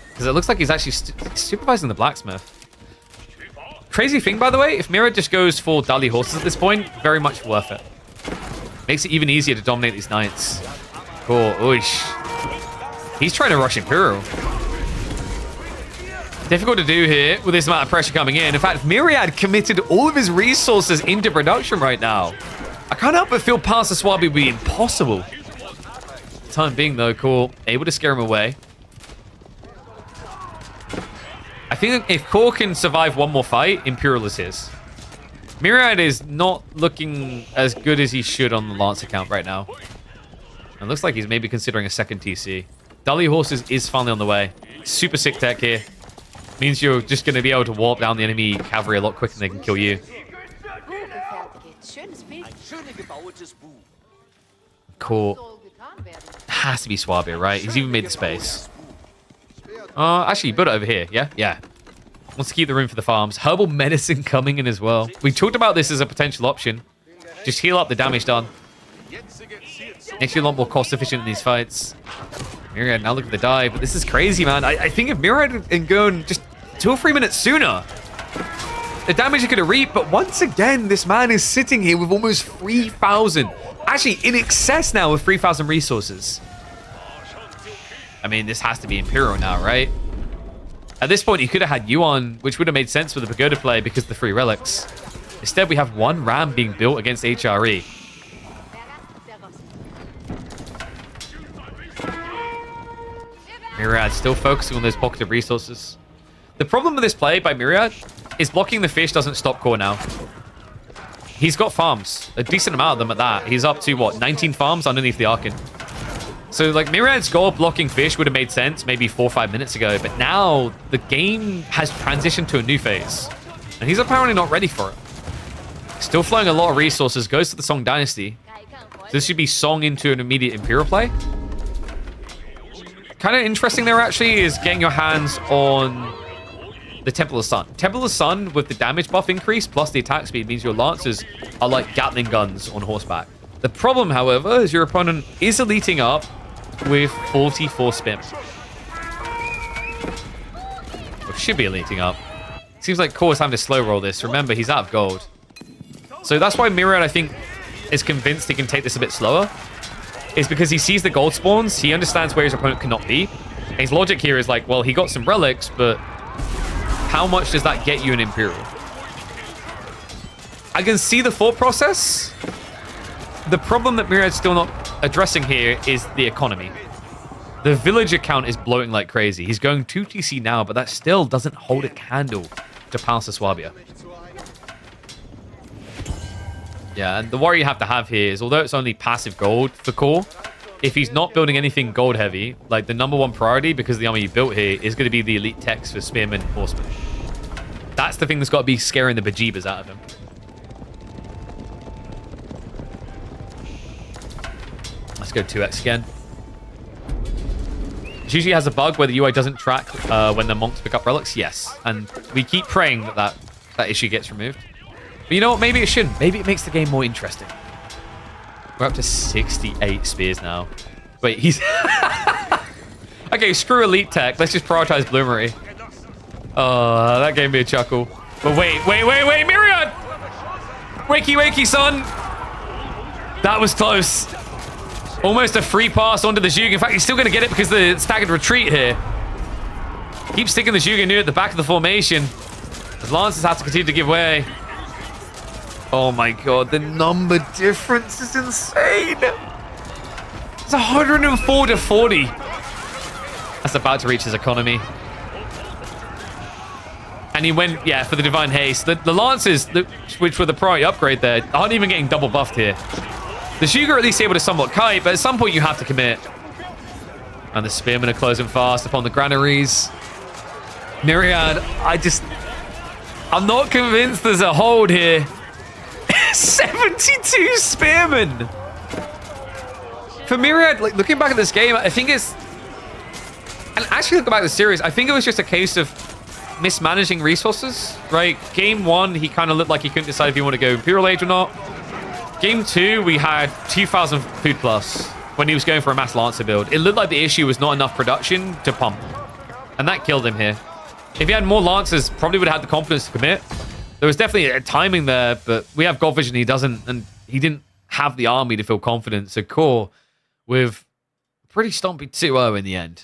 Because it looks like he's actually supervising the blacksmith. Crazy thing, by the way, if Myriad just goes for Dali horses at this point, very much worth it. Makes it even easier to dominate these knights. Cool. Oosh. He's trying to rush Imperial. Difficult to do here with this amount of pressure coming in. In fact, Myriad committed all of his resources into production right now. I can't help but feel past the Swabi would be impossible. Time being, though, Core able to scare him away. I think if Core can survive one more fight, Imperial is his. Myriad is not looking as good as he should on the Lance account right now. It looks like he's maybe considering a second TC. Dali Horses is finally on the way. Super sick tech here. Means you're just going to be able to warp down the enemy cavalry a lot quicker than they can kill you. Cool. Has to be Swabia, right? He's even made the space. Actually, build it over here, yeah? Yeah. Wants to keep the room for the farms. Herbal Medicine coming in as well. We talked about this as a potential option. Just heal up the damage done. Makes you a lot more cost efficient in these fights. Myriad now look at the dive, but this is crazy, man. I think if Myriad had gone just 2 or 3 minutes sooner, the damage he could have reaped. But once again, this man is sitting here with almost 3,000. Actually, in excess now of 3,000 resources. I mean, this has to be Imperial now, right? At this point, he could have had Yuan, which would have made sense for the Pagoda play because of the 3 relics. Instead, we have 1 ram being built against HRE. Myriad still focusing on those pocket of resources. The problem with this play by Myriad is blocking the fish doesn't stop Core now. He's got farms, a decent amount of them at that. He's up to, what, 19 farms underneath the Arkin. So, like, Myriad's goal blocking fish would have made sense maybe 4 or 5 minutes ago, but now the game has transitioned to a new phase. And he's apparently not ready for it. Still flowing a lot of resources, goes to the Song Dynasty. So this should be Song into an immediate Imperial play. Kind of interesting there, actually, is getting your hands on the Temple of Sun. Temple of Sun, with the damage buff increase, plus the attack speed, means your Lancers are like Gatling guns on horseback. The problem, however, is your opponent is eliting up with 44 spin. Or should be eliting up. Seems like Core's having to slow roll this. Remember, he's out of gold. So that's why Myriad, I think, is convinced he can take this a bit slower. Is because he sees the gold spawns, he understands where his opponent cannot be. And his logic here is like, well, he got some relics, but how much does that get you in Imperial? I can see the thought process. The problem that Myriad's still not addressing here is the economy. The villager count is blowing like crazy. He's going 2 TC now, but that still doesn't hold a candle to Palace of Swabia. Yeah, and the worry you have to have here is, although it's only passive gold for Core, if he's not building anything gold heavy, like the #1 priority, because the army you built here, is going to be the elite techs for Spearmen and Horsemen. That's the thing that's got to be scaring the bejeebers out of him. Let's go 2x again. It usually has a bug where the UI doesn't track when the monks pick up relics. Yes, and we keep praying that that issue gets removed. But you know what? Maybe it shouldn't. Maybe it makes the game more interesting. We're up to 68 spears now. Wait, he's... Okay, screw elite tech. Let's just prioritize Bloomery. Oh, that gave me a chuckle. But wait, Myriad! Wakey, son! That was close. Almost a free pass onto the Zhug. In fact, he's still going to get it because of the staggered retreat here. Keep sticking the Zhug near at the back of the formation. As Lancers have to continue to give way. Oh my god, the number difference is insane. It's 104 to 40. That's about to reach his economy. And he went, yeah, for the Divine Haste. The Lances, which were the priority upgrade there, aren't even getting double buffed here. The Shuga are at least able to somewhat kite, but at some point you have to commit. And the Spearmen are closing fast upon the granaries. Myriad, I'm not convinced there's a hold here. 72 Spearmen! For Myriad, like, looking back at this game, I think it's... And actually looking back at the series, I think it was just a case of mismanaging resources, right? Game 1, he kind of looked like he couldn't decide if he wanted to go Imperial Age or not. Game 2, we had 2,000 food plus when he was going for a Mass Lancer build. It looked like the issue was not enough production to pump. And that killed him here. If he had more Lancers, probably would have had the confidence to commit. There was definitely a timing there, but we have God Vision, he doesn't, and he didn't have the army to feel confident. So Core with a pretty stompy 2-0 in the end.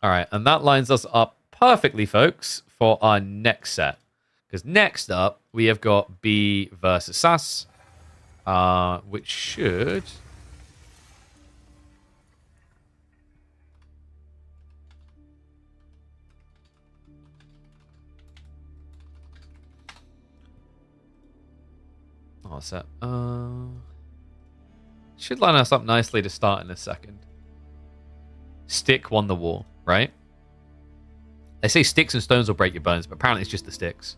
All right, and that lines us up perfectly, folks, for our next set. Because next up, we have got B versus SAS, which should... Oh, what's that? Should line us up nicely to start in a second. Stick won the war, right? They say sticks and stones will break your bones, but apparently it's just the sticks.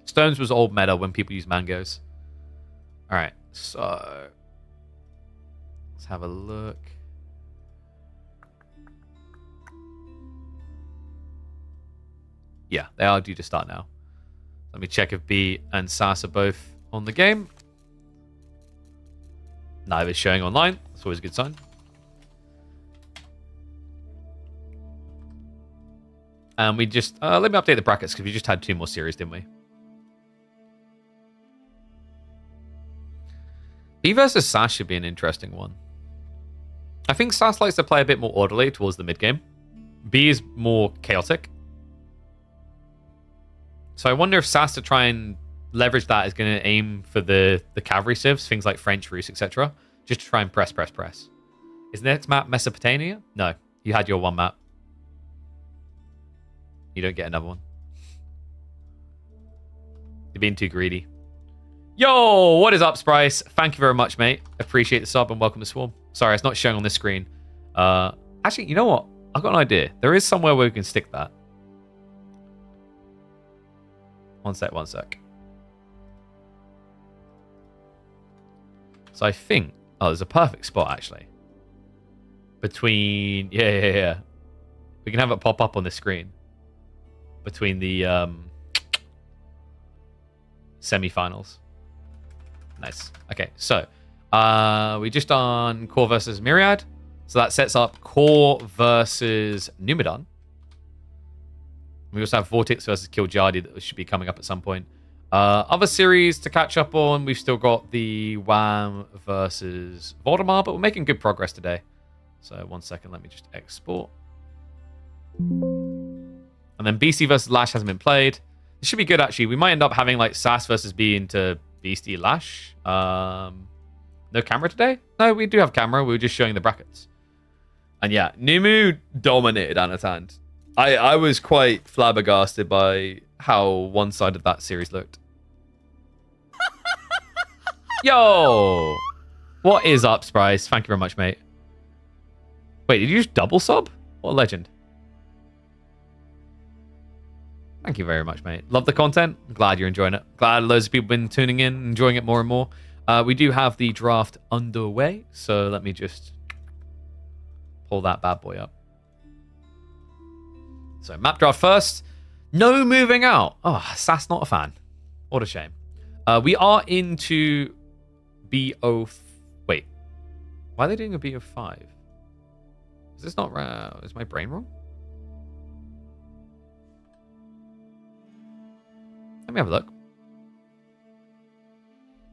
Stones was old meta when people use mangoes. All right, so let's have a look. Yeah, they are due to start now. Let me check if B and SAS are both on the game. Neither showing online. That's always a good sign. And we just... let me update the brackets because we just had 2 more series, didn't we? B versus SAS should be an interesting one. I think SAS likes to play a bit more orderly towards the mid-game. B is more chaotic. So I wonder if SAS to try and leverage that is going to aim for the cavalry civs, things like French, Rus, etc. Just to try and press. Is the next map Mesopotamia? No. You had your one map. You don't get another one. You're being too greedy. Yo, what is up, Sprice? Thank you very much, mate. Appreciate the sub and welcome to Swarm. Sorry, it's not showing on this screen. Actually, you know what? I've got an idea. There is somewhere where we can stick that. One sec. So I think... Oh, there's a perfect spot, actually. Between... Yeah. We can have it pop up on the screen. Between the semi-finals. Nice. Okay, so we just done Core versus Myriad. So that sets up Core versus Numan. We also have Vortex versus Giljardi that should be coming up at some point. Other series to catch up on. We've still got the WAM versus Voldemar, but we're making good progress today. So 1 second, let me just export. And then Beasty versus Lash hasn't been played. It should be good, actually. We might end up having like SAS versus B into Beasty Lash. No camera today? No, we do have camera. We were just showing the brackets. And yeah, DeMu dominated Anatan. I was quite flabbergasted by how one-sided that series looked. Yo! What is up, Sprice? Thank you very much, mate. Wait, did you just double sub? What a legend. Thank you very much, mate. Love the content. I'm glad you're enjoying it. Glad loads of people have been tuning in, enjoying it more and more. We do have the draft underway, so let me just pull that bad boy up. So map draft first. No moving out. Oh, SAS not a fan. What a shame. We are into BO... Wait. Why are they doing a BO5? Is this not... is my brain wrong? Let me have a look.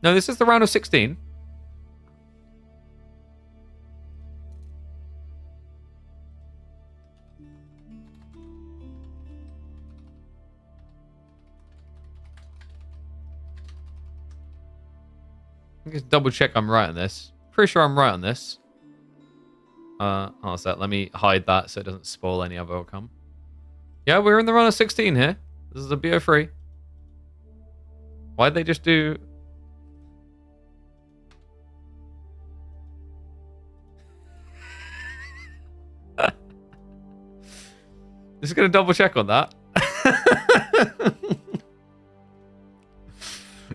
No, this is the round of 16. Just double check I'm right on this. Pretty sure I'm right on this. Hold on a sec. Let me hide that so it doesn't spoil any other outcome. Yeah, we're in the run of 16 here. This is a BO3. Why'd they just do... Just gonna double check on that.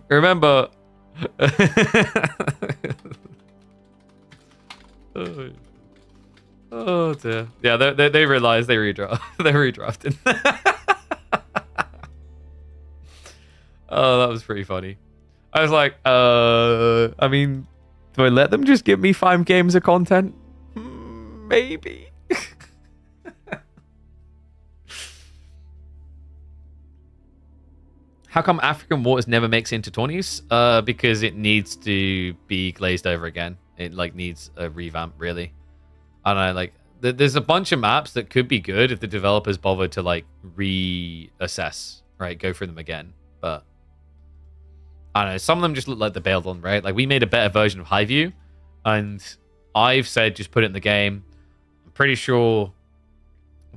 Remember... Oh dear. Yeah, they realized they redraft. They redrafted. Oh, that was pretty funny. I was like, I mean, do I let them just give me 5 games of content? Maybe. How come African Waters never makes it into 20s? Because it needs to be glazed over again. It like needs a revamp, really. I don't know, like there's a bunch of maps that could be good if the developers bothered to like reassess, right? Go through them again. But I don't know, some of them just look like they're bailed on, right? Like we made a better version of Highview, and I've said just put it in the game. I'm pretty sure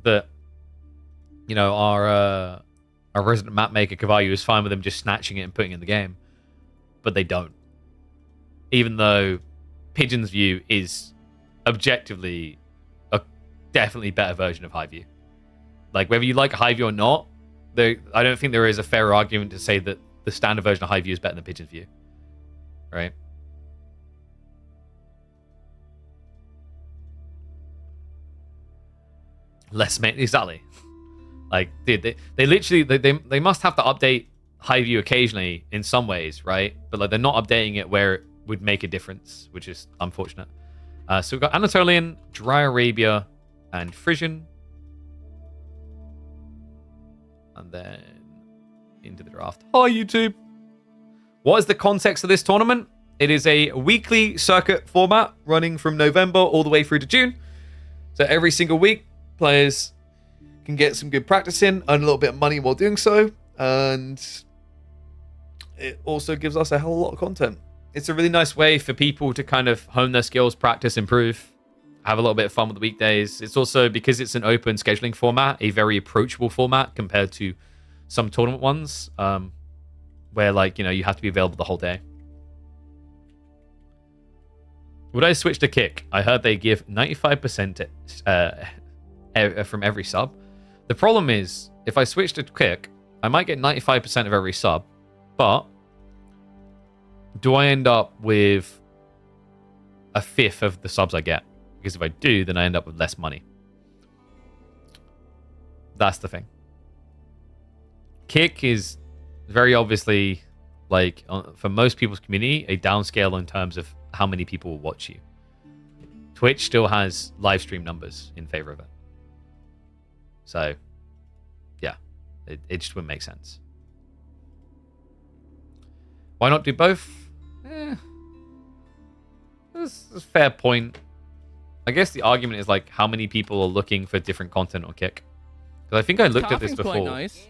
that our resident map maker Cavallo is fine with them just snatching it and putting it in the game, but they don't. Even though Pigeon's View is objectively a definitely better version of Highview. Like whether you like Highview or not, I don't think there is a fair argument to say that the standard version of Highview is better than Pigeon's View, right? Less exactly. Like, dude, they literally they must have to update Highview occasionally in some ways, right? But like they're not updating it where it would make a difference, which is unfortunate. So we've got Anatolian, Dry Arabia, and Frisian. And then into the draft. Hi, YouTube. What is the context of this tournament? It is a weekly circuit format running from November all the way through to June. So every single week, players can get some good practice in, earn a little bit of money while doing so. And it also gives us a hell of a lot of content. It's a really nice way for people to kind of hone their skills, practice, improve, have a little bit of fun with the weekdays. It's also, because it's an open scheduling format, a very approachable format compared to some tournament ones, where like, you have to be available the whole day. Would I switch to Kick? I heard they give 95% from every sub. The problem is, if I switch to Kick, I might get 95% of every sub, but do I end up with a fifth of the subs I get? Because if I do, then I end up with less money. That's the thing. Kick is very obviously, like, for most people's community, a downscale in terms of how many people will watch you. Twitch still has live stream numbers in favor of it. So, yeah, it just wouldn't make sense. Why not do both? That's a fair point. I guess the argument is like how many people are looking for different content on Kick. Because I think I looked at this before. Quite nice.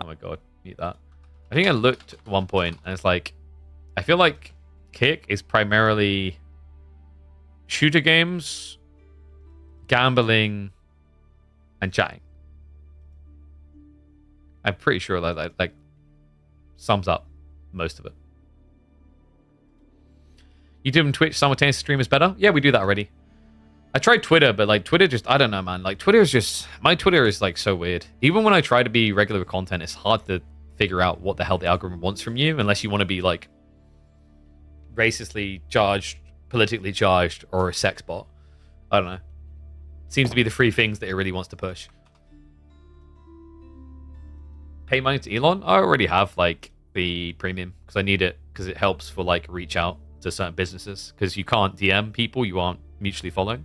Oh my god, mute that. I think I looked at one point and it's like, I feel like Kick is primarily shooter games, gambling, and chatting. I'm pretty sure that like sums up most of it. YouTube and Twitch simultaneous stream is better? Yeah, we do that already. I tried Twitter, but like Twitter just, I don't know, man. Like Twitter is just, my Twitter is like so weird. Even when I try to be regular with content, it's hard to figure out what the hell the algorithm wants from you, unless you want to be like racistly charged, politically charged, or a sex bot. I don't know. Seems to be the 3 things that it really wants to push. Pay money to Elon? I already have like the premium because I need it because it helps for like reach out to certain businesses, because you can't DM people you aren't mutually following.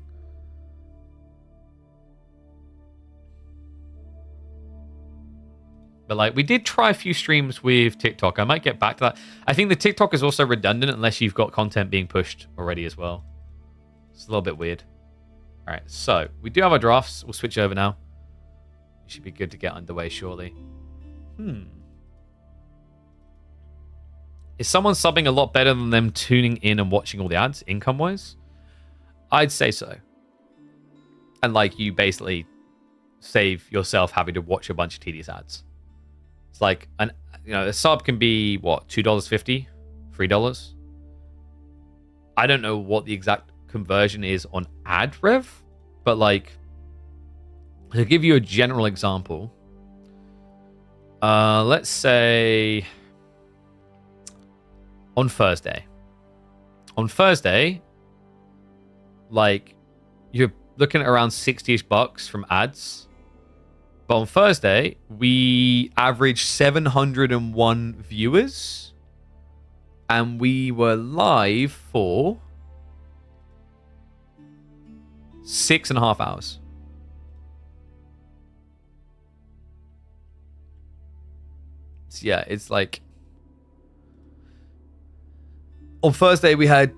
But like we did try a few streams with TikTok. I might get back to that. I think the TikTok is also redundant unless you've got content being pushed already as well. It's a little bit weird. All right, so we do have our drafts. We'll switch over now. We should be good to get underway shortly. Is someone subbing a lot better than them tuning in and watching all the ads, income-wise? I'd say so. And like you basically save yourself having to watch a bunch of tedious ads. It's like a sub can be what, $2.50, $3. I don't know what the exact conversion is on ad rev, but like to give you a general example, let's say on Thursday, like you're looking at around 60-ish bucks from ads. But on Thursday, we averaged 701 viewers. And we were live for 6.5 hours. So yeah, it's like on Thursday we had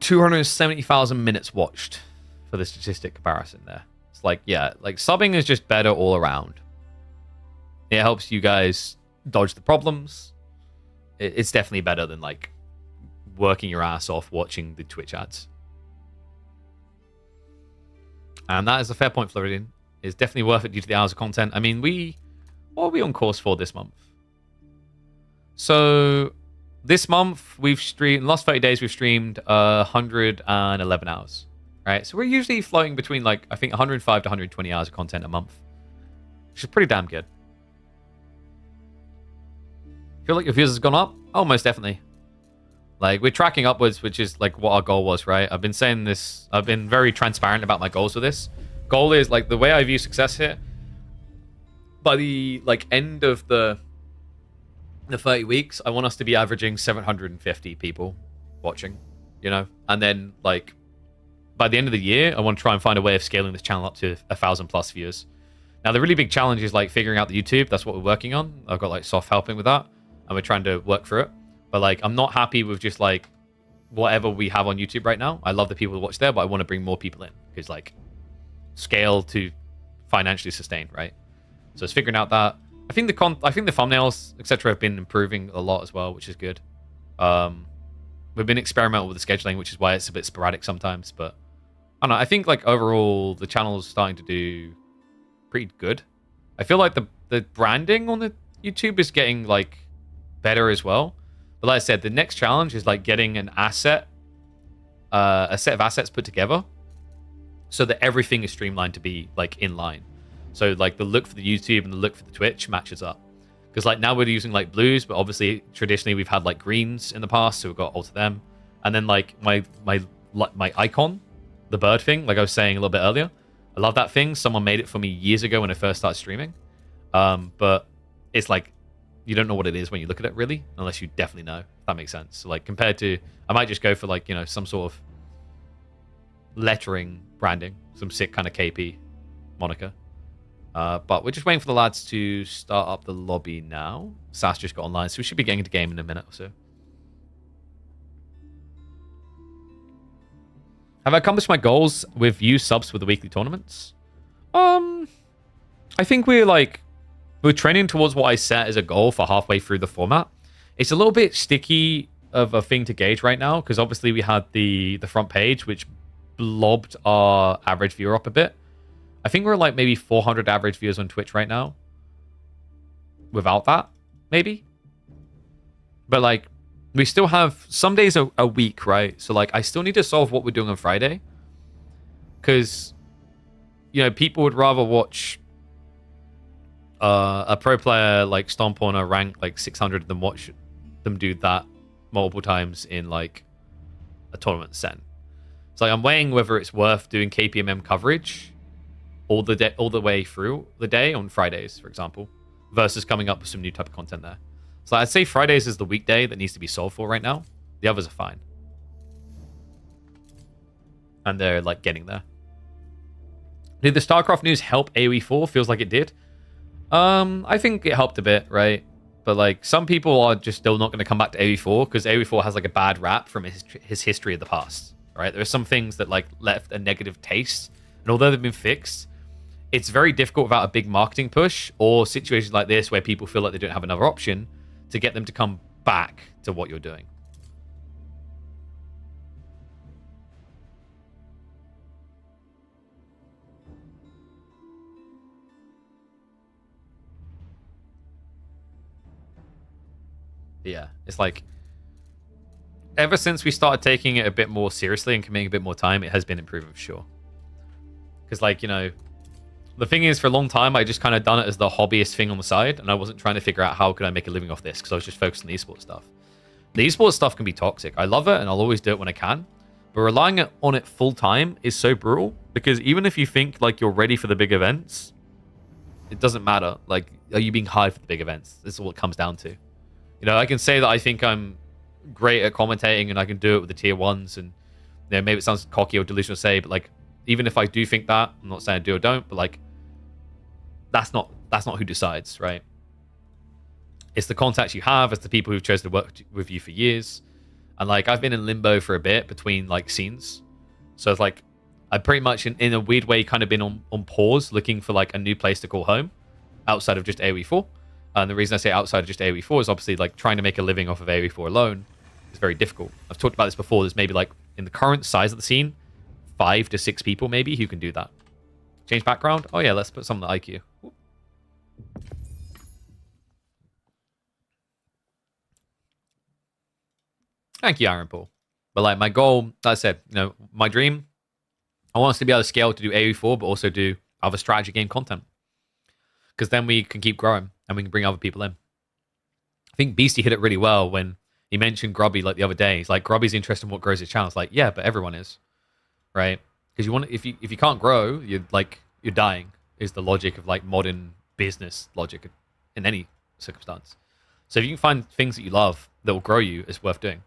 270,000 minutes watched for the statistic comparison there. It's like, yeah, like subbing is just better all around. It helps you guys dodge the problems. It's definitely better than like working your ass off watching the Twitch ads. And that is a fair point, Floridian. It's definitely worth it due to the hours of content. I mean, what are we on course for this month? So this month we've streamed, in the last 30 days we've streamed 111 hours. Right? So we're usually floating between like, I think 105 to 120 hours of content a month. Which is pretty damn good. Feel like your views has gone up? Oh, most definitely. Like, we're tracking upwards, which is like what our goal was, right? I've been saying this, I've been very transparent about my goals for this. Goal is like the way I view success here. By the like end of the 30 weeks, I want us to be averaging 750 people watching, you know? And then like by the end of the year, I want to try and find a way of scaling this channel up to 1,000+ viewers. Now, the really big challenge is like figuring out the YouTube. That's what we're working on. I've got like Soft helping with that, and we're trying to work through it. But like, I'm not happy with just like whatever we have on YouTube right now. I love the people who watch there, but I want to bring more people in because like scale to financially sustain, right? So it's figuring out that. I think the thumbnails, etc., have been improving a lot as well, which is good. We've been experimental with the scheduling, which is why it's a bit sporadic sometimes. But I don't know. I think like overall the channel is starting to do pretty good. I feel like the branding on the YouTube is getting like better as well. But like I said, the next challenge is like getting an asset, a set of assets put together so that everything is streamlined to be like in line. So like the look for the YouTube and the look for the Twitch matches up. Because like now we're using like blues, but obviously traditionally we've had like greens in the past, so we've got to alter them. And then like my icon, the bird thing, like I was saying a little bit earlier, I love that thing. Someone made it for me years ago when I first started streaming. But it's like you don't know what it is when you look at it really, unless you definitely know, if that makes sense. So like compared to, I might just go for like, you know, some sort of lettering branding, some sick kind of KP moniker. But we're just waiting for the lads to start up the lobby now. Sass just got online, so we should be getting into game in a minute or so. Have I accomplished my goals with view subs with the weekly tournaments? I think we're trending towards what I set as a goal for halfway through the format. It's a little bit sticky of a thing to gauge right now, because obviously we had the front page, which blobbed our average viewer up a bit. I think we're like maybe 400 average viewers on Twitch right now. Without that, maybe. But like, we still have some days a week, right? So like, I still need to solve what we're doing on Friday. Because, you know, people would rather watch a pro player like stomp on a rank like 600 than watch them do that multiple times in like a tournament setting. So like, I'm weighing whether it's worth doing KPMM coverage all the way through the day on Fridays, for example, versus coming up with some new type of content there. So I'd say Fridays is the weekday that needs to be solved for right now. The others are fine. And they're like getting there. Did the StarCraft news help AoE4? Feels like it did. I think it helped a bit, right? But like some people are just still not going to come back to AoE4 because AoE4 has like a bad rap from his history of the past, right? There are some things that like left a negative taste, and although they've been fixed, it's very difficult without a big marketing push or situations like this where people feel like they don't have another option to get them to come back to what you're doing. yeah, it's like ever since we started taking it a bit more seriously and committing a bit more time, it has been improving for sure. Because like, you know, the thing is, for a long time, I just kind of done it as the hobbyist thing on the side, and I wasn't trying to figure out how could I make a living off this, because I was just focused on the esports stuff. The esports stuff can be toxic. I love it, and I'll always do it when I can. But relying on it full time is so brutal, because even if you think like you're ready for the big events, it doesn't matter. Like, are you being hired for the big events? This is what it comes down to. You know, I can say that I think I'm great at commentating and I can do it with the tier ones, and you know, maybe it sounds cocky or delusional to say, but like, even if I do think that, I'm not saying I do or don't, but like, that's not who decides, right? It's the contacts you have, it's the people who've chosen to work with you for years. And like, I've been in limbo for a bit between like scenes. So it's like, I've pretty much in a weird way kind of been on pause looking for like a new place to call home outside of just AoE 4. And the reason I say outside of just AoE 4 is obviously like trying to make a living off of AoE 4 alone is very difficult. I've talked about this before. There's maybe like in the current size of the scene, 5 to 6 people maybe who can do that. Change background? Oh yeah, let's put some on the IQ. Ooh. Thank you, Aaron Paul. But like my goal, like I said, you know, my dream, I want us to be able to scale to do AoE4, but also do other strategy game content. Because then we can keep growing and we can bring other people in. I think Beasty hit it really well when he mentioned Grubby like the other day. He's like, Grubby's interested in what grows his channel. It's like, yeah, but everyone is, right? Because you want, if you can't grow, you're dying. Is the logic of like modern business logic in any circumstance. So if you can find things that you love that will grow you, it's worth doing.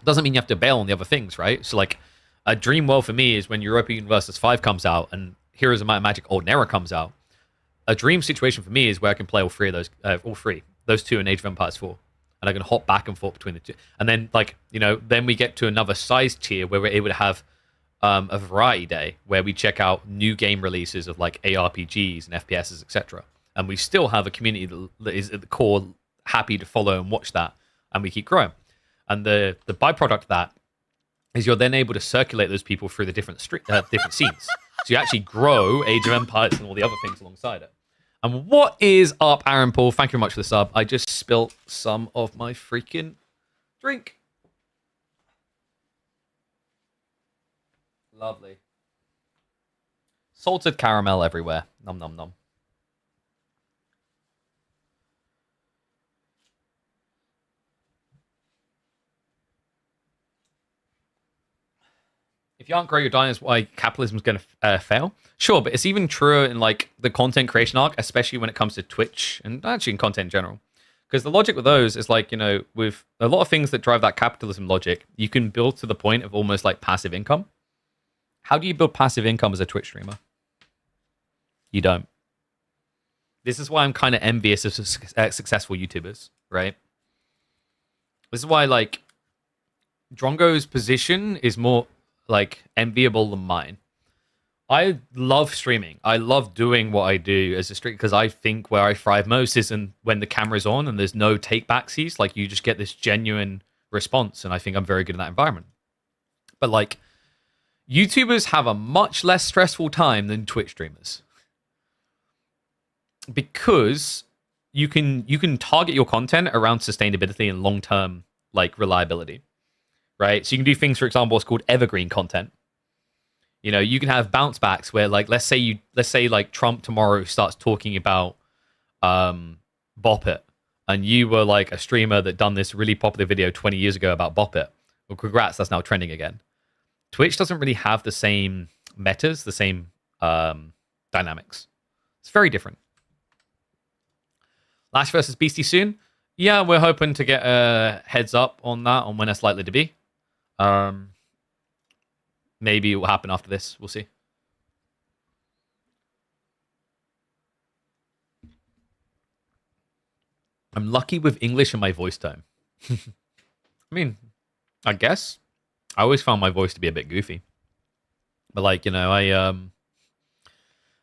Doesn't mean you have to bail on the other things, right? So like a dream world for me is when Europa Universalis 5 comes out and Heroes of Might and Magic Old Era comes out. A dream situation for me is where I can play all three of those, those two in Age of Empires 4. And I can hop back and forth between the two. And then like, you know, then we get to another size tier where we're able to have a variety day where we check out new game releases of like ARPGs and FPSs, etc. And we still have a community that is at the core happy to follow and watch that, and we keep growing. And the byproduct of that is you're then able to circulate those people through the different different scenes. So you actually grow Age of Empires and all the other things alongside it. And what is up, Aaron Paul? Thank you very much for the sub. I just spilt some of my freaking drink. Lovely. Salted caramel everywhere. Nom nom nom. If you aren't grow your dynasty, why capitalism is going to fail? Sure, but it's even truer in like the content creation arc, especially when it comes to Twitch and actually in content in general. Because the logic with those is like, you know, with a lot of things that drive that capitalism logic, you can build to the point of almost like passive income. How do you build passive income as a Twitch streamer? You don't. This is why I'm kind of envious of successful YouTubers, right? This is why like Drongo's position is more like enviable than mine. I love streaming. I love doing what I do as a streamer because I think where I thrive most is when the camera's on and there's no take backsies. Like you just get this genuine response, and I think I'm very good in that environment. But like YouTubers have a much less stressful time than Twitch streamers because you can target your content around sustainability and long-term like reliability. Right, so you can do things, for example, what's called evergreen content. You know, you can have bounce backs where, like, let's say like Trump tomorrow starts talking about Bop It, and you were like a streamer that done this really popular video 20 years ago about Bop It. Well, congrats, that's now trending again. Twitch doesn't really have the same metas, the same dynamics. It's very different. Lash versus Beasty soon. Yeah, we're hoping to get a heads up on that, on when it's likely to be. Maybe it will happen after this. We'll see. I'm lucky with English and my voice tone. I mean, I guess. I always found my voice to be a bit goofy. But like, you know, I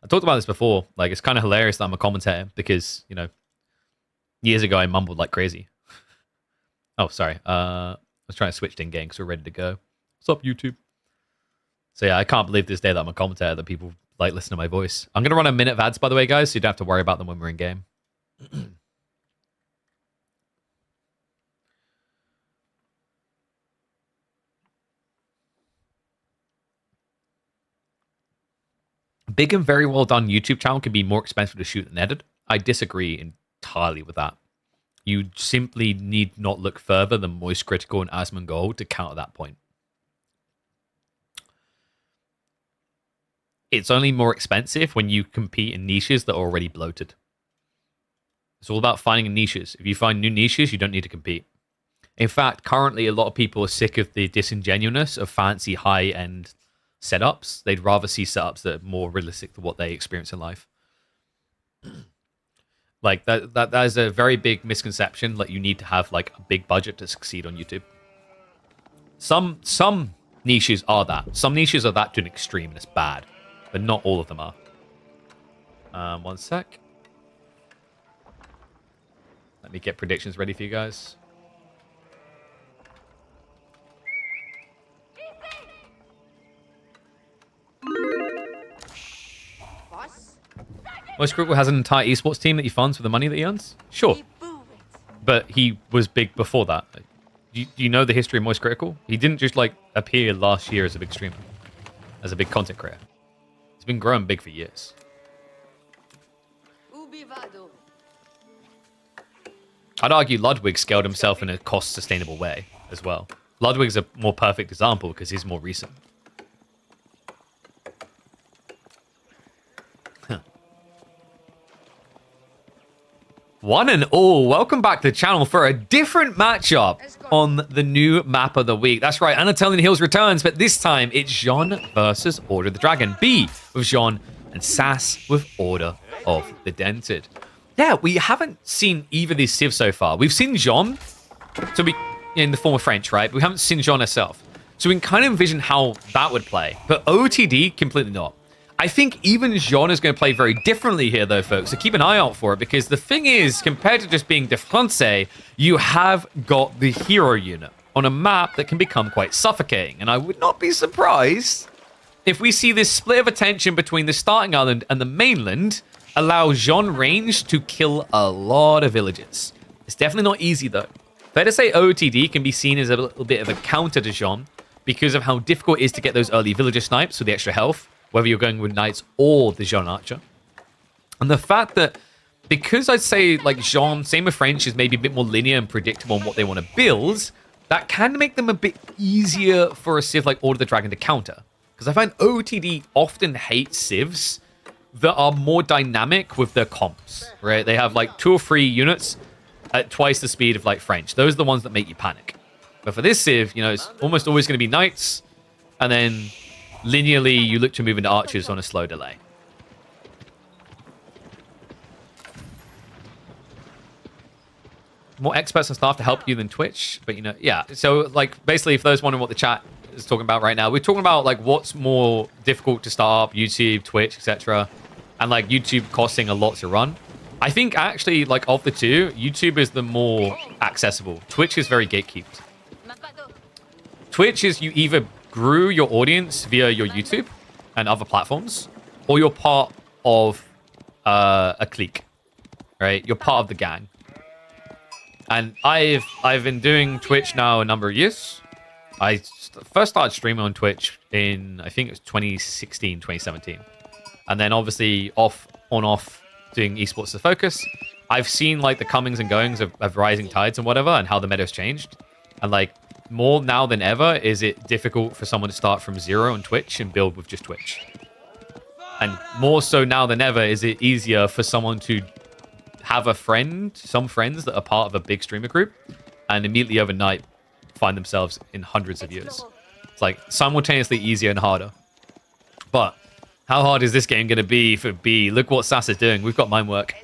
talked about this before. Like, it's kind of hilarious that I'm a commentator because, you know, years ago I mumbled like crazy. Oh, sorry. I was trying to switch to in-game because we're ready to go. What's up, YouTube? So yeah, I can't believe this day that I'm a commentator, that people like listen to my voice. I'm going to run a minute of ads, by the way, guys, so you don't have to worry about them when we're in-game. big and very well done YouTube channel can be more expensive to shoot than edit. I disagree entirely with that. You simply need not look further than Moist Critical and Asmongold to counter that point. It's only more expensive when you compete in niches that are already bloated. It's all about finding niches. If you find new niches, you don't need to compete. In fact, currently a lot of people are sick of the disingenuousness of fancy high-end setups. They'd rather see setups that are more realistic to what they experience in life. Like that is a very big misconception. Like you need to have like a big budget to succeed on YouTube. Some niches are that. Some niches are that to an extreme and it's bad. But not all of them are. One sec. Let me get predictions ready for you guys. Moist Critical has an entire esports team that he funds with the money that he earns? Sure. But he was big before that. Do you know the history of Moist Critical? He didn't just like appear last year as a big streamer. As a big content creator. He's been growing big for years. I'd argue Ludwig scaled himself in a cost-sustainable way as well. Ludwig's a more perfect example because he's more recent. One and all, welcome back to the channel for a different matchup on the new map of the week. That's right, Anatan Hills returns, but this time it's Jean versus Order of the Dragon. B with Jean and Sass with Order of the Dented. Yeah, we haven't seen either of these civs so far. We've seen Jean, so we in the form of French, right? But we haven't seen Jean herself. So we can kind of envision how that would play. But OTD, completely not. I think even Jean is going to play very differently here, though, folks. So keep an eye out for it, because the thing is, compared to just being de France, you have got the hero unit on a map that can become quite suffocating. And I would not be surprised if we see this split of attention between the starting island and the mainland allow Jean range to kill a lot of villages. It's definitely not easy, though. Fair to say OTD can be seen as a little bit of a counter to Jean because of how difficult it is to get those early villager snipes with the extra health, whether you're going with Knights or the Jean Archer. And the fact that, because I'd say, like, Jean, same with French, is maybe a bit more linear and predictable on what they want to build, that can make them a bit easier for a civ like Order of the Dragon to counter. Because I find OTD often hates civs that are more dynamic with their comps, right? They have, like, 2 or 3 units at twice the speed of, like, French. Those are the ones that make you panic. But for this civ, you know, it's almost always going to be Knights, and then linearly, you look to move into archers on a slow delay. More experts and staff to help you than Twitch, but you know, yeah. So, like, basically, for those wondering what the chat is talking about right now, we're talking about like what's more difficult to start up, YouTube, Twitch, etc., and like YouTube costing a lot to run. I think actually, like, of the two, YouTube is the more accessible. Twitch is very gatekept. Twitch is you either grew your audience via your YouTube and other platforms, or you're part of a clique, right? You're part of the gang. And I've been doing Twitch now a number of years. I first started streaming on Twitch in, I think it was 2016, 2017. And then obviously off doing esports as a focus. I've seen like the comings and goings of rising tides and whatever, and how the meta's changed. And like, more now than ever is it difficult for someone to start from zero on Twitch and build with just Twitch. And more so now than ever is it easier for someone to have a friend, some friends that are part of a big streamer group, and immediately overnight find themselves in hundreds of views. It's like simultaneously easier and harder. But how hard is this game going to be for B? Look what Sass is doing. We've got mine work.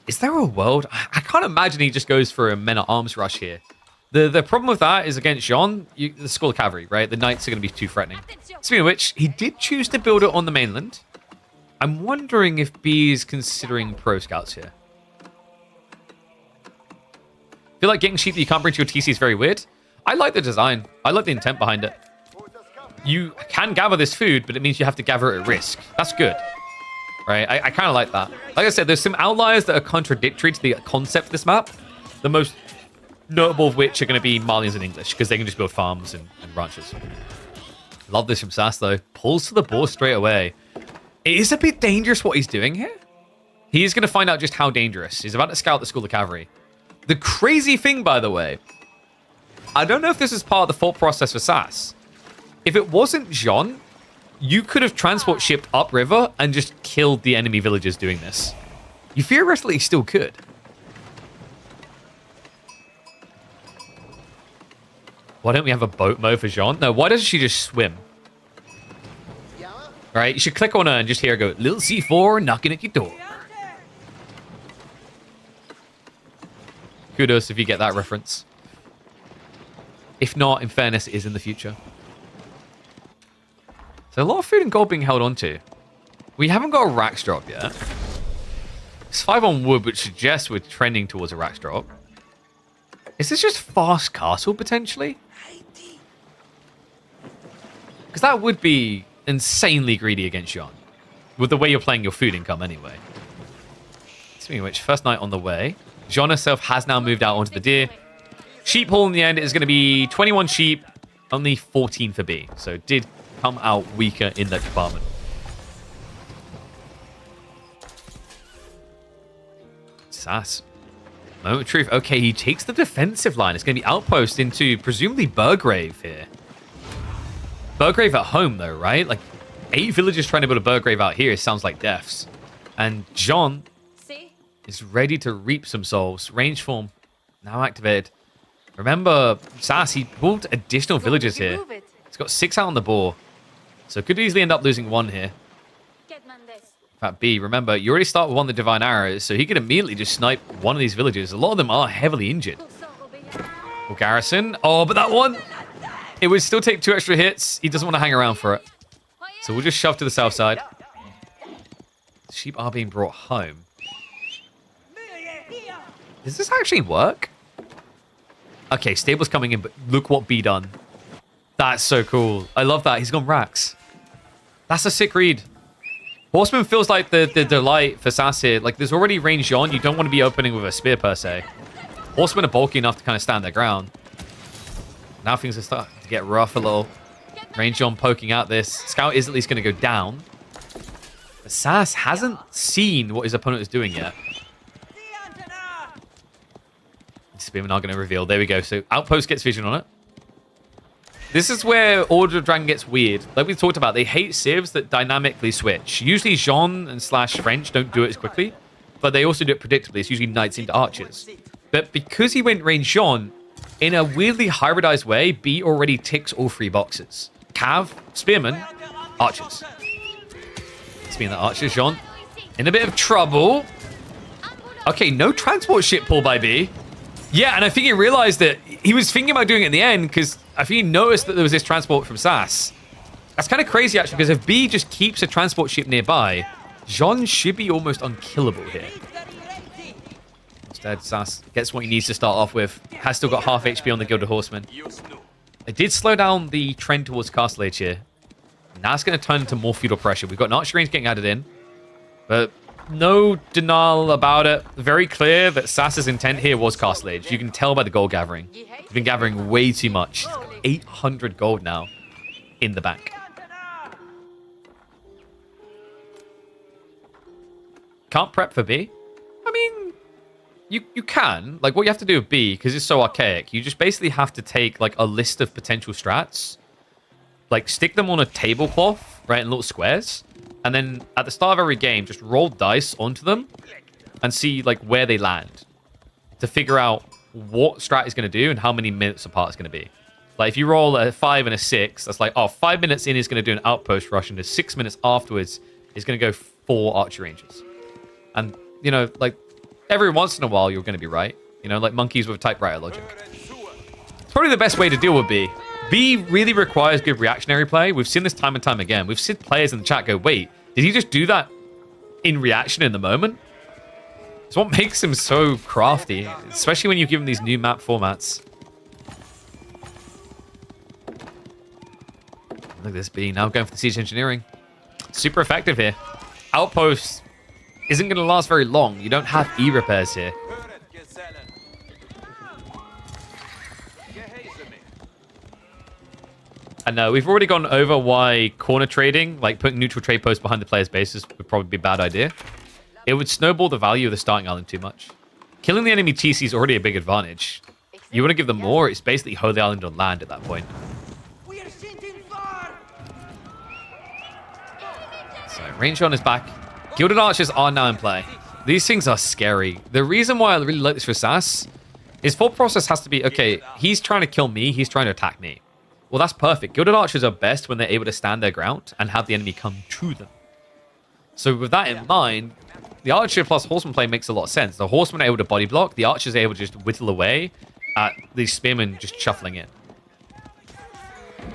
Is there a world? I can't imagine he just goes for a men-at-arms rush here. The problem with that is against Jean, the School of Cavalry, right? The Knights are going to be too threatening. Speaking of which, he did choose to build it on the mainland. I'm wondering if B is considering pro scouts here. I feel like getting sheep that you can't bring to your TC is very weird. I like the design. I like the intent behind it. You can gather this food, but it means you have to gather it at risk. That's good. Right? I kind of like that. Like I said, there's some outliers that are contradictory to the concept of this map. The most notable of which are going to be Malians and English, because they can just build farms and ranches. Love this from Sass, though. Pulls to the boar straight away. It is a bit dangerous what he's doing here. He is going to find out just how dangerous. He's about to scout the School of Cavalry. The crazy thing, by the way, I don't know if this is part of the thought process for SAS. If it wasn't Jean, you could have transport shipped upriver and just killed the enemy villagers doing this. You theoretically still could. Why don't we have a boat mode for Jean? No, why doesn't she just swim? All right, you should click on her and just hear her go, little C4 knocking at your door. Kudos if you get that reference. If not, in fairness, it is in the future. So a lot of food and gold being held onto. We haven't got a Rax drop yet. It's 5 on wood, which suggests we're trending towards a Rax drop. Is this just fast castle, potentially? Because that would be insanely greedy against Jean. With the way you're playing your food income, anyway. Speaking of which, first night on the way. Jean herself has now moved out onto the deer. Sheep haul in the end is going to be 21 sheep, only 14 for B. So it did come out weaker in that department. SAS. Moment of truth. Okay, he takes the defensive line. It's going to be outpost into presumably Burgrave here. Burgrave at home, though, right? Like, 8 villagers trying to build a Burgrave out here sounds like deaths. And Jean is ready to reap some souls. Range form now activated. Remember, SAS, he pulled additional villagers here. He's got 6 out on the board. So could easily end up losing 1 here. In fact, B, remember, you already start with 1 of the Divine Arrows, so he could immediately just snipe 1 of these villagers. A lot of them are heavily injured. Well, Garrison. Oh, but that one, it would still take 2 extra hits. He doesn't want to hang around for it. So we'll just shove to the south side. Sheep are being brought home. Does this actually work? Okay, stable's coming in, but look what B done. That's so cool. I love that. He's gone Rax. That's a sick read. Horseman feels like the delight for SAS here. Like, there's already range on. You don't want to be opening with a spear, per se. Horsemen are bulky enough to kind of stand their ground. Now things are starting to get rough a little. Range on poking out this. Scout is at least going to go down. But SAS hasn't seen what his opponent is doing yet. Spearmen are going to reveal. There we go. So Outpost gets vision on it. This is where Order of Dragon gets weird. Like we talked about, they hate civs that dynamically switch. Usually Jean and / French don't do it as quickly, but they also do it predictably. It's usually knights into archers. But because he went range Jean, in a weirdly hybridized way, B already ticks all 3 boxes. Cav, Spearman, archers. Speaking of archers, Jean in a bit of trouble. Okay, no transport ship pull by B. Yeah, and I think he realized that he was thinking about doing it in the end because I think he noticed that there was this transport from SAS. That's kind of crazy, actually, because if B just keeps a transport ship nearby, Jean should be almost unkillable here. Instead, SAS gets what he needs to start off with. Has still got half HP on the Gilded Horseman. It did slow down the trend towards Castle Age here. Now it's going to turn into more feudal pressure. We've got an archer range getting added in, but no denial about it. Very clear that SAS's intent here was Castle Age. You can tell by the gold gathering. He's been gathering way too much. He's got 800 gold now in the bank. Can't prep for B? I mean, you can. Like, what you have to do with B, because it's so archaic, you just basically have to take, like, a list of potential strats, like, stick them on a tablecloth, right, in little squares, and then at the start of every game, just roll dice onto them and see, like, where they land to figure out what strat is going to do and how many minutes apart it's going to be. Like, if you roll a 5 and a 6, that's like, oh, 5 minutes in is going to do an outpost rush, and the 6 minutes afterwards is going to go 4 archer ranges. And, you know, like, every once in a while, you're going to be right. You know, like monkeys with typewriter logic. It's probably the best way to deal with B. B really requires good reactionary play. We've seen this time and time again. We've seen players in the chat go, wait, did he just do that in reaction in the moment? It's what makes him so crafty, especially when you give him these new map formats. Look at this B now going for the siege engineering. Super effective here. Outpost isn't going to last very long. You don't have E repairs here. And we've already gone over why corner trading, like putting neutral trade posts behind the player's bases, would probably be a bad idea. It would snowball the value of the starting island too much. Killing the enemy TC is already a big advantage. You want to give them more, it's basically Holy Island on land at that point. So, range on is back. Gilded Archers are now in play. These things are scary. The reason why I really like this for SAS, his thought process has to be, okay, he's trying to kill me, he's trying to attack me. Well, that's perfect. Gilded Archers are best when they're able to stand their ground and have the enemy come to them. So with that in mind, the Archer plus Horseman play makes a lot of sense. The Horsemen are able to body block, the Archers are able to just whittle away at these Spearmen just shuffling in.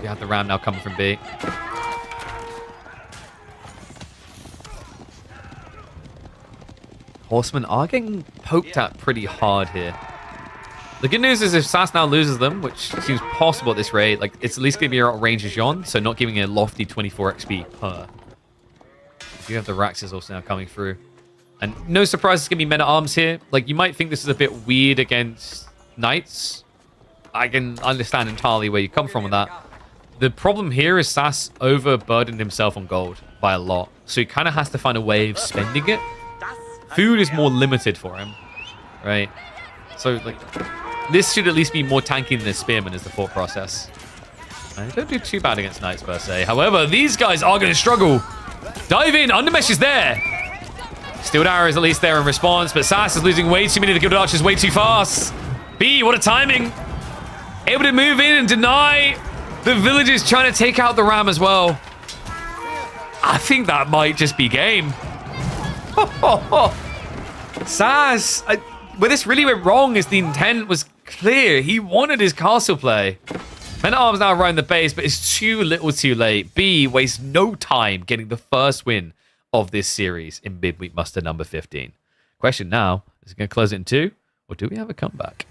We have the Ram now coming from B. Horsemen are getting poked at pretty hard here. The good news is if SAS now loses them, which seems possible at this rate, like it's at least going to be out range as Yon, so not giving a lofty 24 XP per. You have the Raxes also now coming through. And no surprise it's going to be men-at-arms here. Like, you might think this is a bit weird against Knights. I can understand entirely where you come from with that. The problem here is SAS overburdened himself on gold by a lot, so he kind of has to find a way of spending it. Food is more limited for him, right? So, like, this should at least be more tanky than the Spearman is the thought process. I don't do too bad against Knights per se. However, these guys are going to struggle. Dive in. Undermesh is there. Steeled Arrow is at least there in response, but SAS is losing way too many of the Gilded Archers way too fast. B, what a timing. Able to move in and deny the villagers trying to take out the Ram as well. I think that might just be game. SAS, where this really went wrong is the intent was clear. He wanted his castle play. Men-at-Arms now running the base, but it's too little too late. B wastes no time getting the first win of this series in Midweek Muster number 15. Question now, is it going to close it in 2, or do we have a comeback?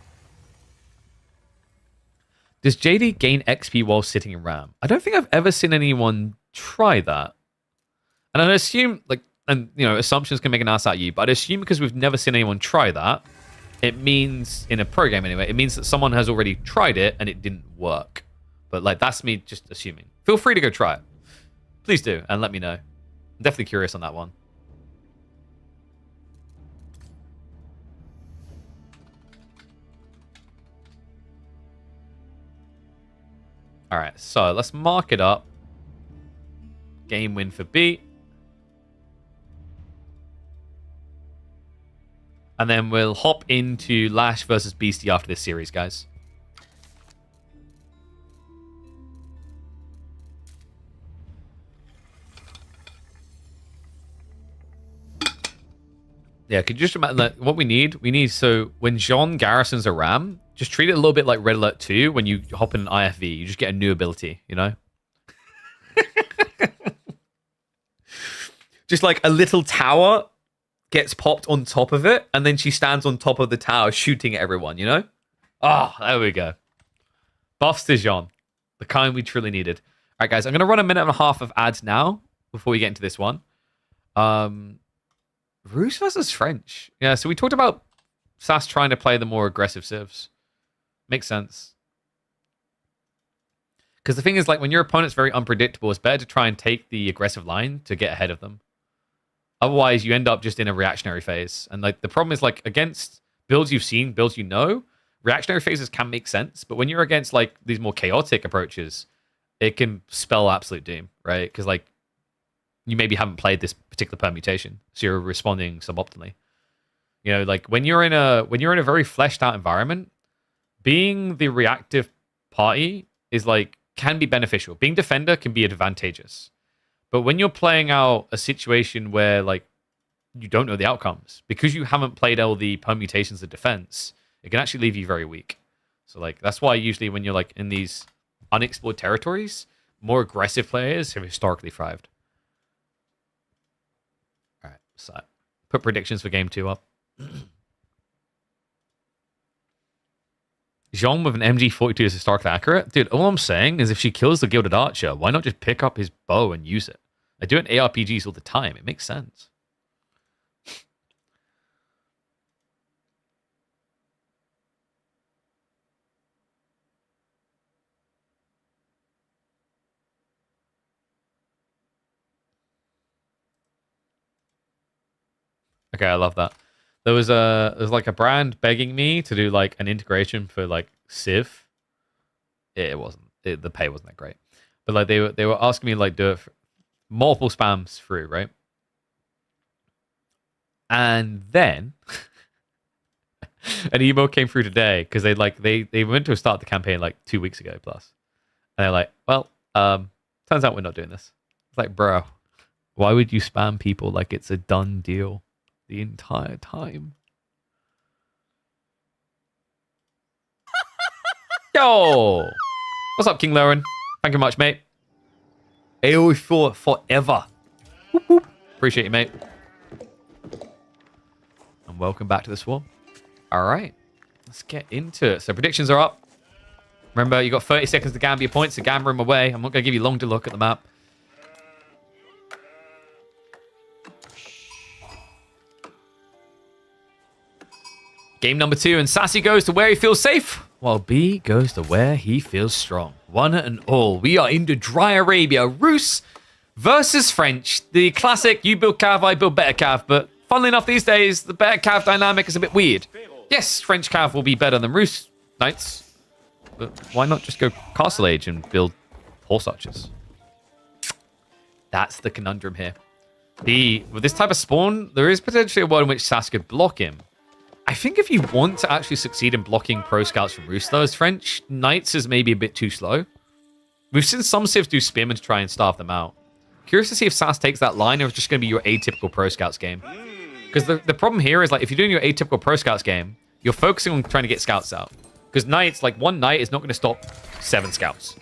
Does JD gain XP while sitting in Ram? I don't think I've ever seen anyone try that. And I assume, like, and, you know, assumptions can make an ass out of you, but I'd assume because we've never seen anyone try that, it means, in a pro game anyway, it means that someone has already tried it and it didn't work. But, like, that's me just assuming. Feel free to go try it. Please do, and let me know. I'm definitely curious on that one. All right, so let's mark it up. Game win for B. And then we'll hop into Lash versus Beasty after this series, guys. Yeah, could you just imagine that what we need? We need, so when Jean garrisons a Ram, just treat it a little bit like Red Alert 2 when you hop in an IFV. You just get a new ability, you know? Just like a little tower gets popped on top of it, and then she stands on top of the tower shooting at everyone, you know? Ah, oh, there we go. Buffs to Jean. The kind we truly needed. All right, guys, I'm going to run a minute and a half of ads now before we get into this one. Rouge versus French. Yeah, so we talked about SAS trying to play the more aggressive civs. Makes sense. Because the thing is, like, when your opponent's very unpredictable, it's better to try and take the aggressive line to get ahead of them. Otherwise, you end up just in a reactionary phase. And, like, the problem is, like, against builds you've seen, builds you know, reactionary phases can make sense. But when you're against, like, these more chaotic approaches, it can spell absolute doom, right? Because, like, you maybe haven't played this particular permutation, so you're responding suboptimally. You know, like, when you're in a very fleshed out environment, being the reactive party is, like, can be beneficial. Being defender can be advantageous. But when you're playing out a situation where, like, you don't know the outcomes, because you haven't played all the permutations of defense, it can actually leave you very weak. So, like, that's why usually when you're, like, in these unexplored territories, more aggressive players have historically thrived. All right, so put predictions for game 2 up. Jean with an MG42 is historically accurate? Dude, all I'm saying is if she kills the Gilded Archer, why not just pick up his bow and use it? I do it in ARPGs all the time. It makes sense. Okay, I love that. There's like a brand begging me to do like an integration for like Civ. It wasn't. The pay wasn't that great. But like they were asking me to like do it for multiple spams through, right? And then an email came through today because they went to start the campaign like 2 weeks ago plus. And they're like, well, turns out we're not doing this. It's like, bro, why would you spam people like it's a done deal the entire time? Yo! What's up, King Lauren? Thank you much, mate. AoE for forever. Whoop, whoop. Appreciate you, mate. And welcome back to the Swarm. All right. Let's get into it. So predictions are up. Remember, you got 30 seconds to gamble your points, so gamble them away. I'm not going to give you long to look at the map. Game number 2, and Sassy goes to where he feels safe, while B goes to where he feels strong. One and all, we are into Dry Arabia. Rus versus French. The classic, you build cav, I build better cav. But funnily enough, these days, the better cav dynamic is a bit weird. Yes, French cav will be better than Rus Knights. But why not just go Castle Age and build Horse Archers? That's the conundrum here. With this type of spawn, there is potentially a world in which Sass could block him. I think if you want to actually succeed in blocking pro scouts from Roost, though, as French Knights is maybe a bit too slow. We've seen some civs do Spearmen to try and starve them out. Curious to see if Sass takes that line or it's just going to be your atypical pro scouts game. Because the problem here is, like, if you're doing your atypical pro scouts game, you're focusing on trying to get scouts out. Because Knights, like, one Knight is not going to stop 7 scouts.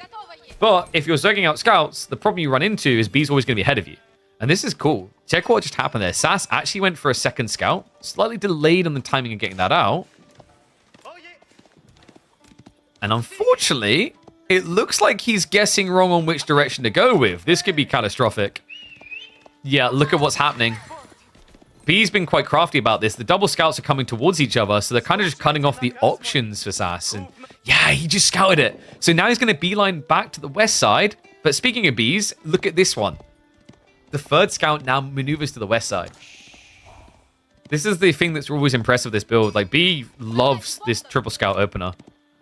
But if you're zerging out scouts, the problem you run into is B's always going to be ahead of you. And this is cool. Check what just happened there. Sass actually went for a second scout. Slightly delayed on the timing of getting that out. And unfortunately, it looks like he's guessing wrong on which direction to go with. This could be catastrophic. Yeah, look at what's happening. B's been quite crafty about this. The double scouts are coming towards each other, so they're kind of just cutting off the options for Sass. And yeah, he just scouted it. So now he's going to beeline back to the west side. But speaking of B's, look at this one. The third scout now maneuvers to the west side. This is the thing that's always impressive with this build. Like, B loves this triple scout opener.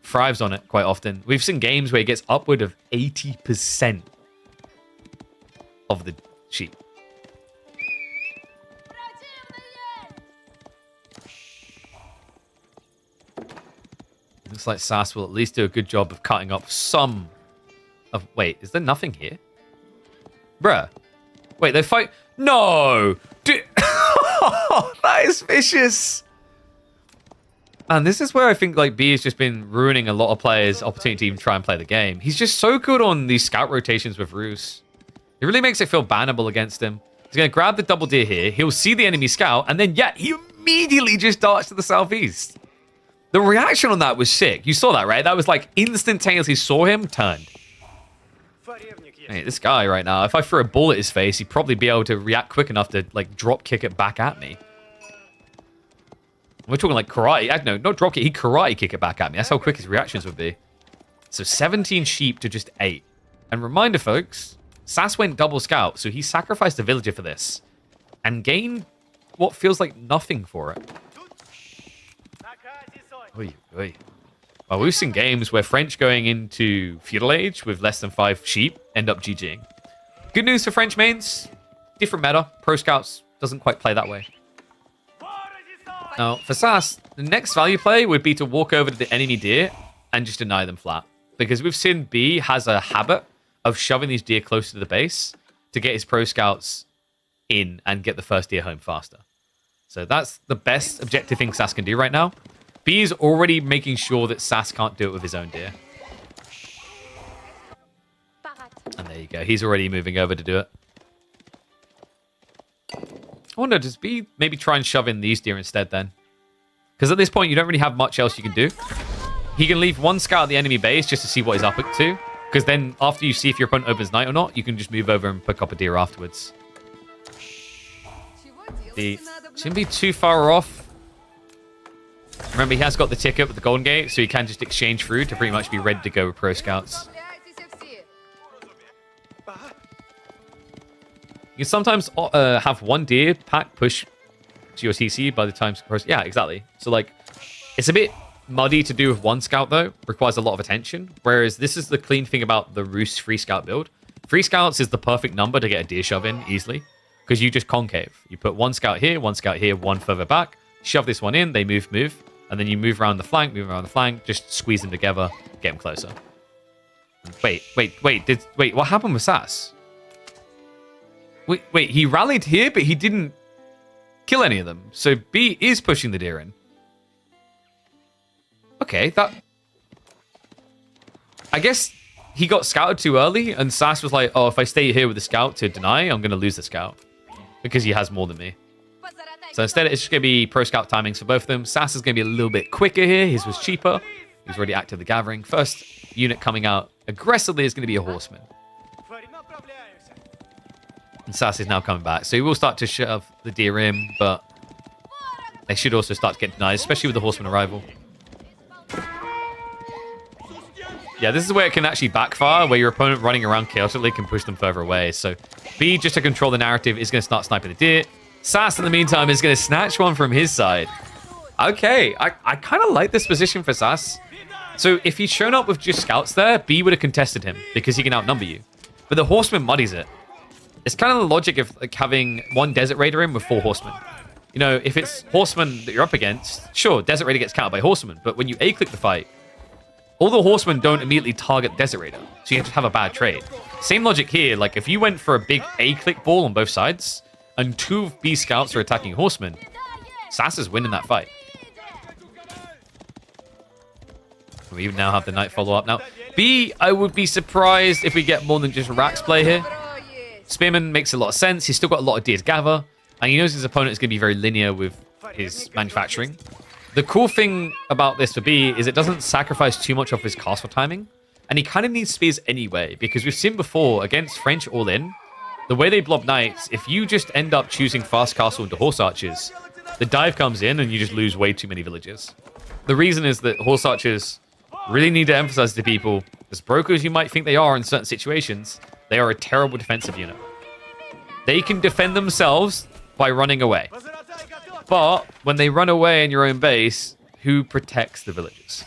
Thrives on it quite often. We've seen games where he gets upward of 80% of the sheep. Looks like Sass will at least do a good job of cutting off some of... Wait, is there nothing here? Bruh. Wait, they fight... No! Dude. That is vicious! Man, this is where I think like B has just been ruining a lot of players' opportunity to even try and play the game. He's just so good on these scout rotations with Rus. It really makes it feel bannable against him. He's going to grab the double deer here. He'll see the enemy scout, and then, yeah, he immediately just darts to the southeast. The reaction on that was sick. You saw that, right? That was like instantaneously saw him, turned. Hey, this guy right now, if I threw a ball at his face, he'd probably be able to react quick enough to like drop kick it back at me. We're talking like karate. No, not drop kick. He'd karate kick it back at me. That's how quick his reactions would be. So 17 sheep to just 8. And reminder, folks, Sass went double scout, so he sacrificed a villager for this and gained what feels like nothing for it. Oy, oy. Well, we've seen games where French going into Feudal Age with less than 5 sheep end up GGing. Good news for French mains. Different meta. Pro Scouts doesn't quite play that way. Now, for Sass, the next value play would be to walk over to the enemy deer and just deny them flat. Because we've seen B has a habit of shoving these deer closer to the base to get his Pro Scouts in and get the first deer home faster. So that's the best objective thing Sass can do right now. B is already making sure that Sass can't do it with his own deer. And there you go. He's already moving over to do it. I wonder, does B maybe try and shove in these deer instead then? Because at this point, you don't really have much else you can do. He can leave one scout at the enemy base just to see what he's up to. Because then after you see if your opponent opens night or not, you can just move over and pick up a deer afterwards. B shouldn't be too far off. Remember, he has got the ticket with the Golden Gate, so he can just exchange through to pretty much be ready to go with Pro Scouts. You can sometimes have one deer pack push to your TC by the time... Yeah, exactly. So, like, it's a bit muddy to do with one scout, though. Requires a lot of attention. Whereas this is the clean thing about the Roost free scout build. Free scouts is the perfect number to get a deer shove in easily. Because you just concave. You put one scout here, one further back. Shove this one in, they move. And then you move around the flank, just squeeze them together, get them closer. Wait, what happened with Sass? Wait, he rallied here, but he didn't kill any of them. So B is pushing the deer in. Okay, I guess he got scouted too early, and Sass was like, oh, if I stay here with the scout to deny, I'm going to lose the scout. Because he has more than me. So instead, it's just going to be pro scout timings for both of them. Sass is going to be a little bit quicker here. His was cheaper. He's already active the gathering. First unit coming out aggressively is going to be a horseman. And Sass is now coming back. So he will start to shove the deer in, but they should also start to get denied, especially with the horseman arrival. Yeah, this is where it can actually backfire, where your opponent running around chaotically can push them further away. So B, just to control the narrative, is going to start sniping the deer. Sass, in the meantime, is going to snatch one from his side. Okay, I kind of like this position for Sass. So if he'd shown up with just scouts there, B would have contested him because he can outnumber you. But the horseman muddies it. It's kind of the logic of like having one Desert Raider in with 4 horsemen. You know, if it's horsemen that you're up against, sure, Desert Raider gets countered by horsemen. But when you A-click the fight, all the horsemen don't immediately target Desert Raider. So you have to have a bad trade. Same logic here. Like, if you went for a big A-click ball on both sides, and 2 of B scouts are attacking horsemen, Sass is winning that fight. We even now have the knight follow-up. Now, B, I would be surprised if we get more than just Rax play here. Spearman makes a lot of sense. He's still got a lot of deer to gather, and he knows his opponent is going to be very linear with his manufacturing. The cool thing about this for B is it doesn't sacrifice too much of his castle timing, and he kind of needs spears anyway, because we've seen before, against French all-in, the way they blob knights, if you just end up choosing fast castle into horse archers, the dive comes in and you just lose way too many villages. The reason is that horse archers really need to emphasize to people, as broke as you might think they are in certain situations, they are a terrible defensive unit. They can defend themselves by running away. But when they run away in your own base, who protects the villages?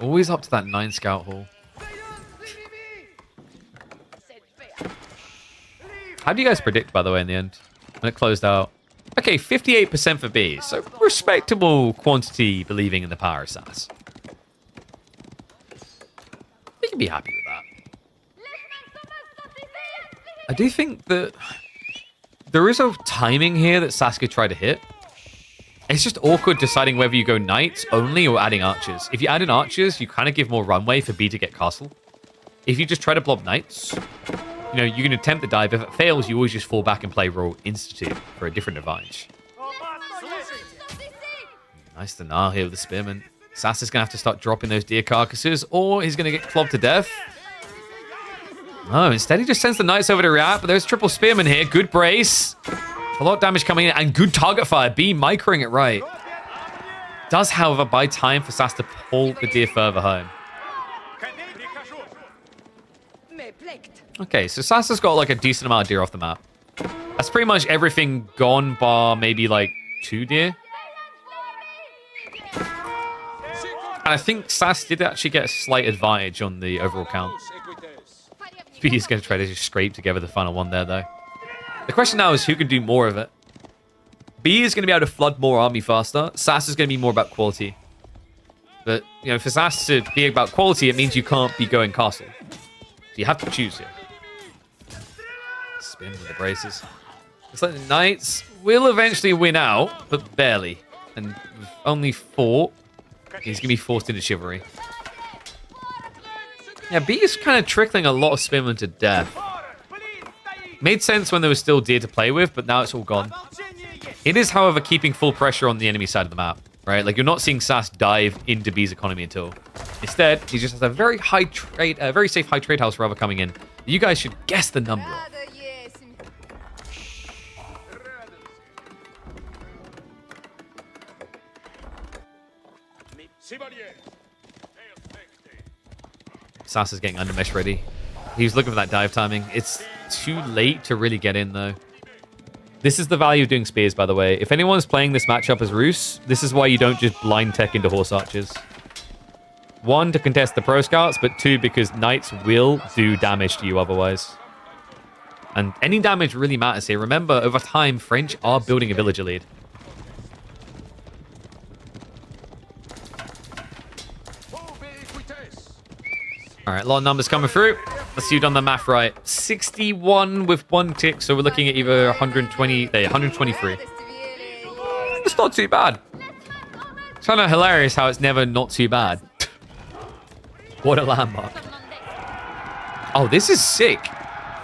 Always up to that 9 scout haul. How do you guys predict, by the way, in the end? When it closed out? Okay, 58% for B. So respectable quantity believing in the power of Sass. We can be happy with that. I do think that there is a timing here that Sass could try to hit. It's just awkward deciding whether you go knights only or adding archers. If you add in archers, you kind of give more runway for B to get castle. If you just try to blob knights, you know, you can attempt the dive. If it fails, you always just fall back and play roll institute for a different advantage. Nice to gnaw here with the spearman. Sass is going to have to start dropping those deer carcasses, or he's going to get clobbed to death. No, instead he just sends the knights over to react, but there's triple spearman here. Good brace. A lot of damage coming in, and good target fire. B microing it right. Does, however, buy time for Sass to pull the deer further home. Okay, so Sass has got like a decent amount of deer off the map. That's pretty much everything gone, bar maybe like 2 deer. And I think Sass did actually get a slight advantage on the overall count. He's going to try to just scrape together the final one there, though. The question now is who can do more of it. B is going to be able to flood more army faster. Sass is going to be more about quality. But, you know, for Sass to be about quality, it means you can't be going castle. So you have to choose here. Spin with the braces. Looks like the knights will eventually win out, but barely. And with only 4, he's going to be forced into chivalry. Yeah, B is kind of trickling a lot of spearmen to death. Made sense when there was still deer to play with, but now it's all gone. It is, however, keeping full pressure on the enemy side of the map, right? Like, you're not seeing Sass dive into B's economy at all. Instead, he just has a very high trade, very safe high trade house rather coming in. You guys should guess the number. Sass is getting under mesh ready. He was looking for that dive timing. It's too late to really get in, though. This is the value of doing spears, by the way. If anyone's playing this matchup as Roos, this is why you don't just blind tech into horse archers. 1, to contest the pro scouts, but 2, because knights will do damage to you otherwise. And any damage really matters here. Remember, over time, French are building a villager lead. All right, a lot of numbers coming through. Let's see who've done the math right. 61 with 1 tick, so we're looking at either 120, 123. It's not too bad. It's kind of hilarious how it's never not too bad. What a landmark. Oh, this is sick.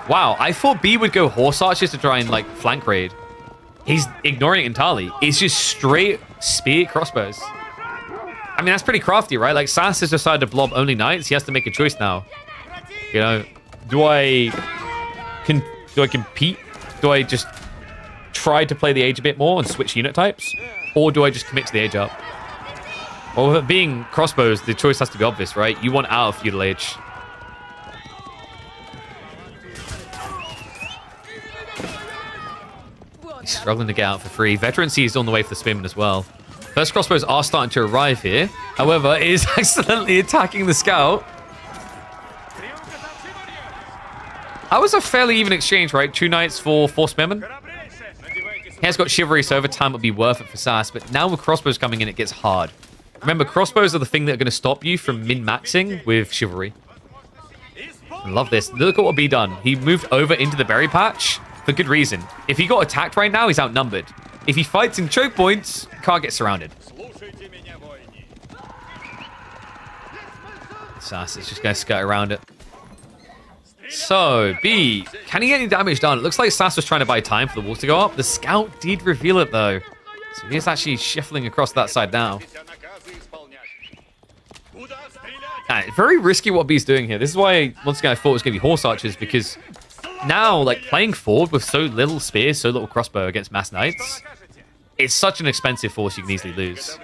Wow, I thought B would go horse archers to try and like flank raid. He's ignoring it entirely. It's just straight spear crossbows. I mean, that's pretty crafty, right? Like, Sass has decided to blob only knights. He has to make a choice now. You know, do I compete? Do I just try to play the age a bit more and switch unit types? Or do I just commit to the age up? Well, with it being crossbows, the choice has to be obvious, right? You want out of feudal age. He's struggling to get out for free. Veterancy is on the way for the Spearman as well. First crossbows are starting to arrive here. However, it is accidentally attacking the scout. That was a fairly even exchange, right? 2 knights for 4 spearmen. He has got chivalry, so over time it'll be worth it for Sass. But now with crossbows coming in, it gets hard. Remember, crossbows are the thing that are going to stop you from min-maxing with chivalry. I love this. Look at what B done. He moved over into the berry patch for good reason. If he got attacked right now, he's outnumbered. If he fights in choke points, can't get surrounded. Sass is just going to skirt around it. So, B, can he get any damage done? It looks like Sass was trying to buy time for the wall to go up. The scout did reveal it, though. So he's actually shuffling across that side now. Very risky what B's doing here. This is why, once again, I thought it was going to be horse archers, because now, like, playing forward with so little spears, so little crossbow against mass knights, it's such an expensive force you can easily lose.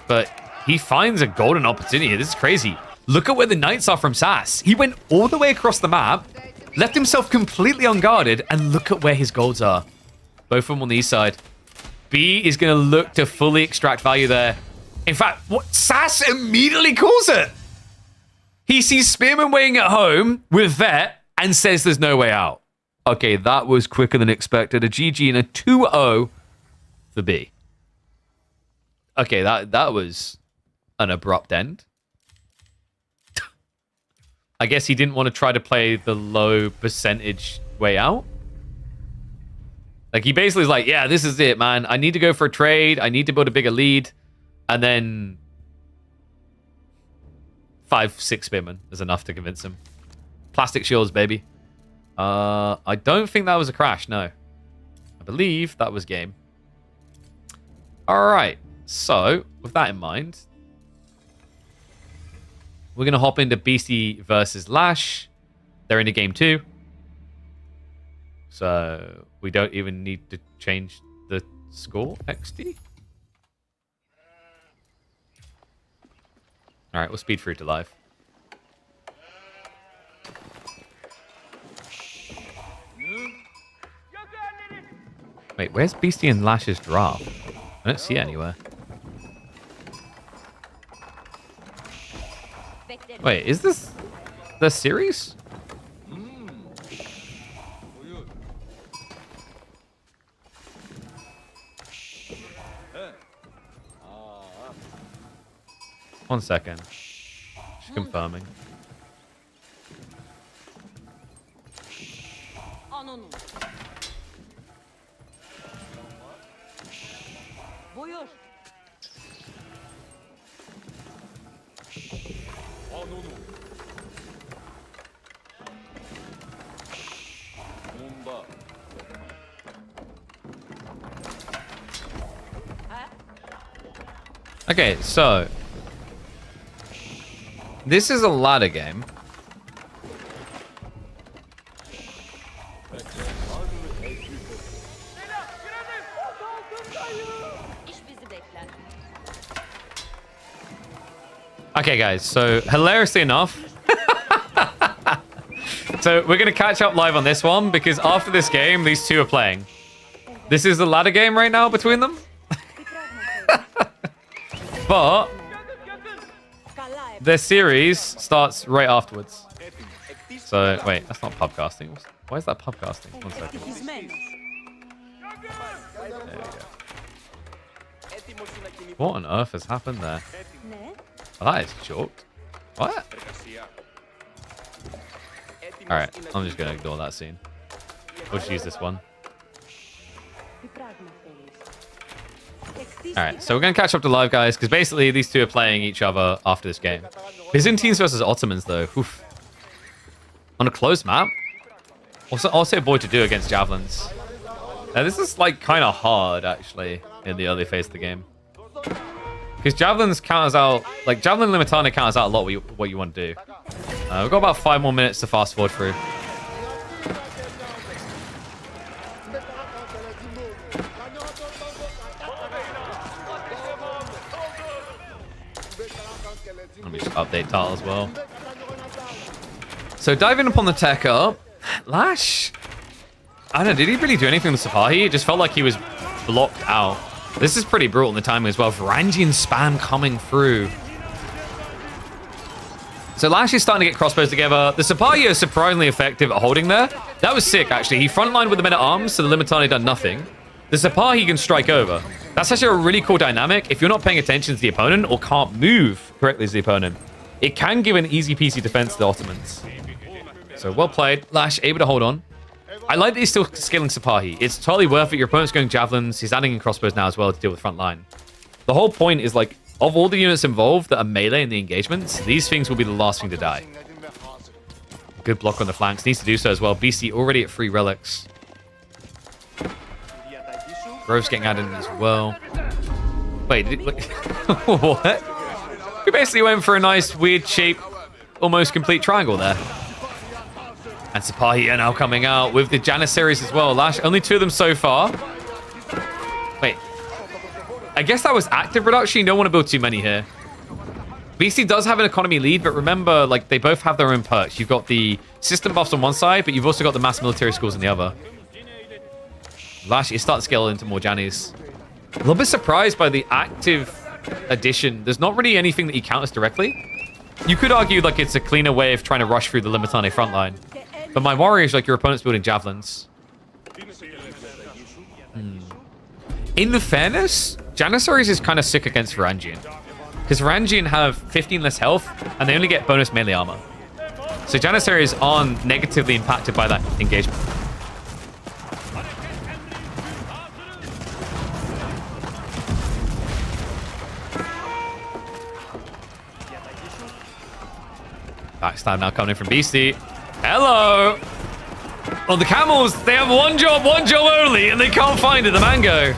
But he finds a golden opportunity. This is crazy. Look at where the knights are from Sass. He went all the way across the map, left himself completely unguarded, and look at where his golds are. Both of them on the east side. B is going to look to fully extract value there. In fact, what Sass immediately calls it. He sees Spearman waiting at home with Vet and says there's no way out. Okay, that was quicker than expected. A GG and a 2-0 for B. Okay, that was an abrupt end. I guess he didn't want to try to play the low percentage way out. Like, he basically is like, yeah, this is it, man. I need to go for a trade. I need to build a bigger lead. And then 5-6 spearmen is enough to convince him. Plastic shields, baby. I don't think that was a crash, no. I believe that was game. All right. So, with that in mind, we're going to hop into Beasty versus Lash. They're into game 2. So, we don't even need to change the score, XD. All right, we'll speed through to live. Wait, where's Beasty and Lash's draft? I don't see it anywhere. Wait, is this the series? One second. Just confirming. Okay, so this is a ladder game. Okay, guys. So, hilariously enough... so, we're going to catch up live on this one because after this game, these two are playing. This is the ladder game right now between them. But... their series starts right afterwards. So, wait, that's not pubcasting. Why is that pubcasting? 1 second. There we go. What on earth has happened there? Oh, that is chalked. What? Alright, I'm just going to ignore that scene. We'll just use this one. Alright, so we're going to catch up to live, guys, because basically these two are playing each other after this game. Byzantines versus Ottomans, though. Oof. On a closed map? Also avoid to do against Javelins. Now, this is, like, kind of hard, actually, in the early phase of the game. Because Javelins counters out... like, Javelin Limitana counters out a lot what you want to do. We've got about 5 more minutes to fast forward through. Let me just update title as well. So diving upon the tech up, Lash, I don't know, did he really do anything with Safahi? It just felt like he was blocked out. This is pretty brutal in the timing as well. Varangian spam coming through. So Lash is starting to get crossbows together. The Sapahi is surprisingly effective at holding there. That was sick, actually. He frontlined with the men at arms, so the Limitani done nothing. The Sapahi can strike over. That's actually a really cool dynamic. If you're not paying attention to the opponent or can't move correctly as the opponent, it can give an easy peasy defense to the Ottomans. So well played. Lash able to hold on. I like that he's still scaling Sapahi. It's totally worth it. Your opponent's going javelins. He's adding in crossbows now as well to deal with front line. The whole point is, like, of all the units involved that are melee in the engagements, these things will be the last thing to die. Good block on the flanks. Needs to do so as well. Beasty already at 3 relics. Grove's getting added in as well. Wait, did it, what? We basically went for a nice, weird shape, almost complete triangle there. And Sapahi are now coming out with the Janissaries as well. Lash, only 2 of them so far. Wait. I guess that was active reduction. You don't want to build too many here. Beasty does have an economy lead, but remember, like, they both have their own perks. You've got the system buffs on one side, but you've also got the mass military schools on the other. Lash, you start to scale into more Janis. A little bit surprised by the active addition. There's not really anything that he counters directly. You could argue like it's a cleaner way of trying to rush through the Limitane frontline. But my worry is like your opponent's building javelins. In the fairness, Janissaries is kind of sick against Varangian. Because Varangian have 15 less health, and they only get bonus melee armor. So Janissaries aren't negatively impacted by that engagement. Backstab now coming in from Beasty. Hello! Well, the camels, they have one job only, and they can't find it, the mango.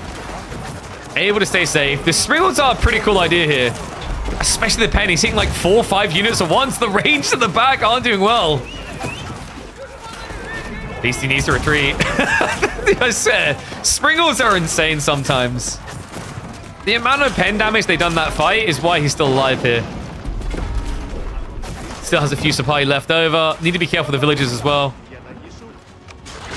Able to stay safe. The Springlets are a pretty cool idea here. Especially the pen. He's hitting like 4 or 5 units at once. The range to the back aren't doing well. Beasty needs to retreat. I swear, Springlets are insane sometimes. The amount of pen damage they done that fight is why he's still alive here. Still has a few supply left over. Need to be careful with the villagers as well.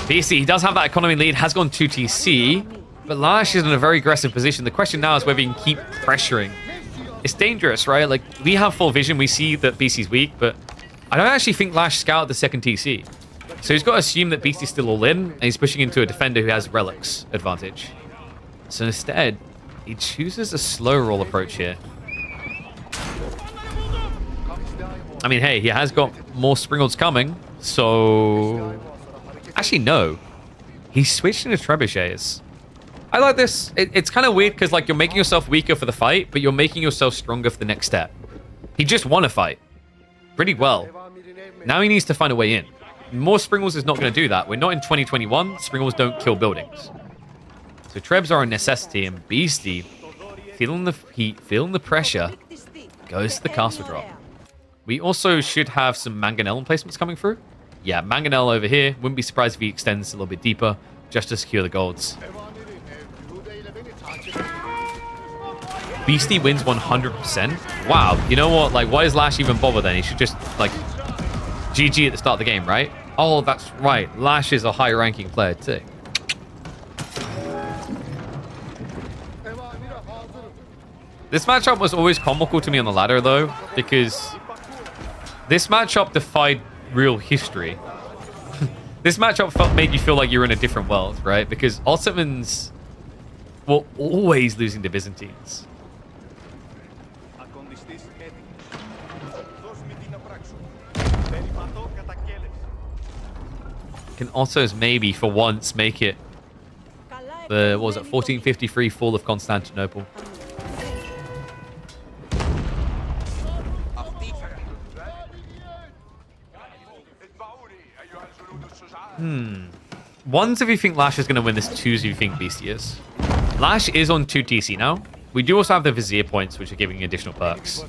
Beasty, he does have that economy lead, has gone 2 TC, but Lash is in a very aggressive position. The question now is whether he can keep pressuring. It's dangerous, right? Like, we have full vision. We see that Beasty's weak, but I don't actually think Lash scouted the second TC. So he's got to assume that Beasty's still all in, and he's pushing into a defender who has relics advantage. So instead, he chooses a slow roll approach here. I mean, hey, he has got more Springalds coming, so... Actually, no. He switched into Trebuchets. I like this. It's kind of weird because, like, you're making yourself weaker for the fight, but you're making yourself stronger for the next step. He just won a fight. Pretty well. Now he needs to find a way in. More Springalds is not going to do that. We're not in 2021. Springalds don't kill buildings. So Trebs are a necessity, and Beasty, feeling the heat, feeling the pressure, goes to the castle drop. We also should have some Mangonel placements coming through. Yeah, Mangonel over here. Wouldn't be surprised if he extends a little bit deeper just to secure the golds. Beasty wins 100%. Wow, you know what? Like, why does Lash even bother then? He should just, like, GG at the start of the game, right? Oh, that's right. Lash is a high-ranking player, too. This matchup was always comical to me on the ladder, though, because this matchup defied real history. This matchup made you feel like you were in a different world, right? Because Ottomans were always losing to Byzantines. Can Ottos maybe, for once, make it the, what was it, 1453 fall of Constantinople? Ones if you think Lash is going to win this, twos if you think Beasty is. Lash is on 2 TC now. We do also have the Vizier points, which are giving additional perks.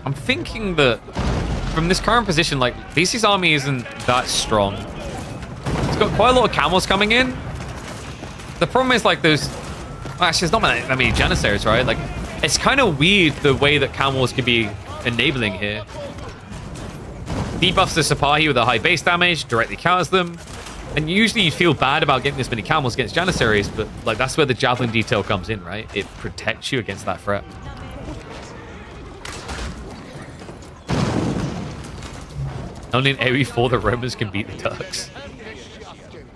I'm thinking that from this current position, like, Beasty's army isn't that strong. It's got quite a lot of camels coming in. The problem is, like, there's... Actually, there's not that many Janissaries, right? Like, it's kind of weird the way that camels can be enabling here. Debuffs the Sipahi with a high base damage, directly counters them. And usually you feel bad about getting this many camels against Janissaries, but, like, that's where the Javelin detail comes in, right? It protects you against that threat. Only in AoE4 the Romans can beat the Turks.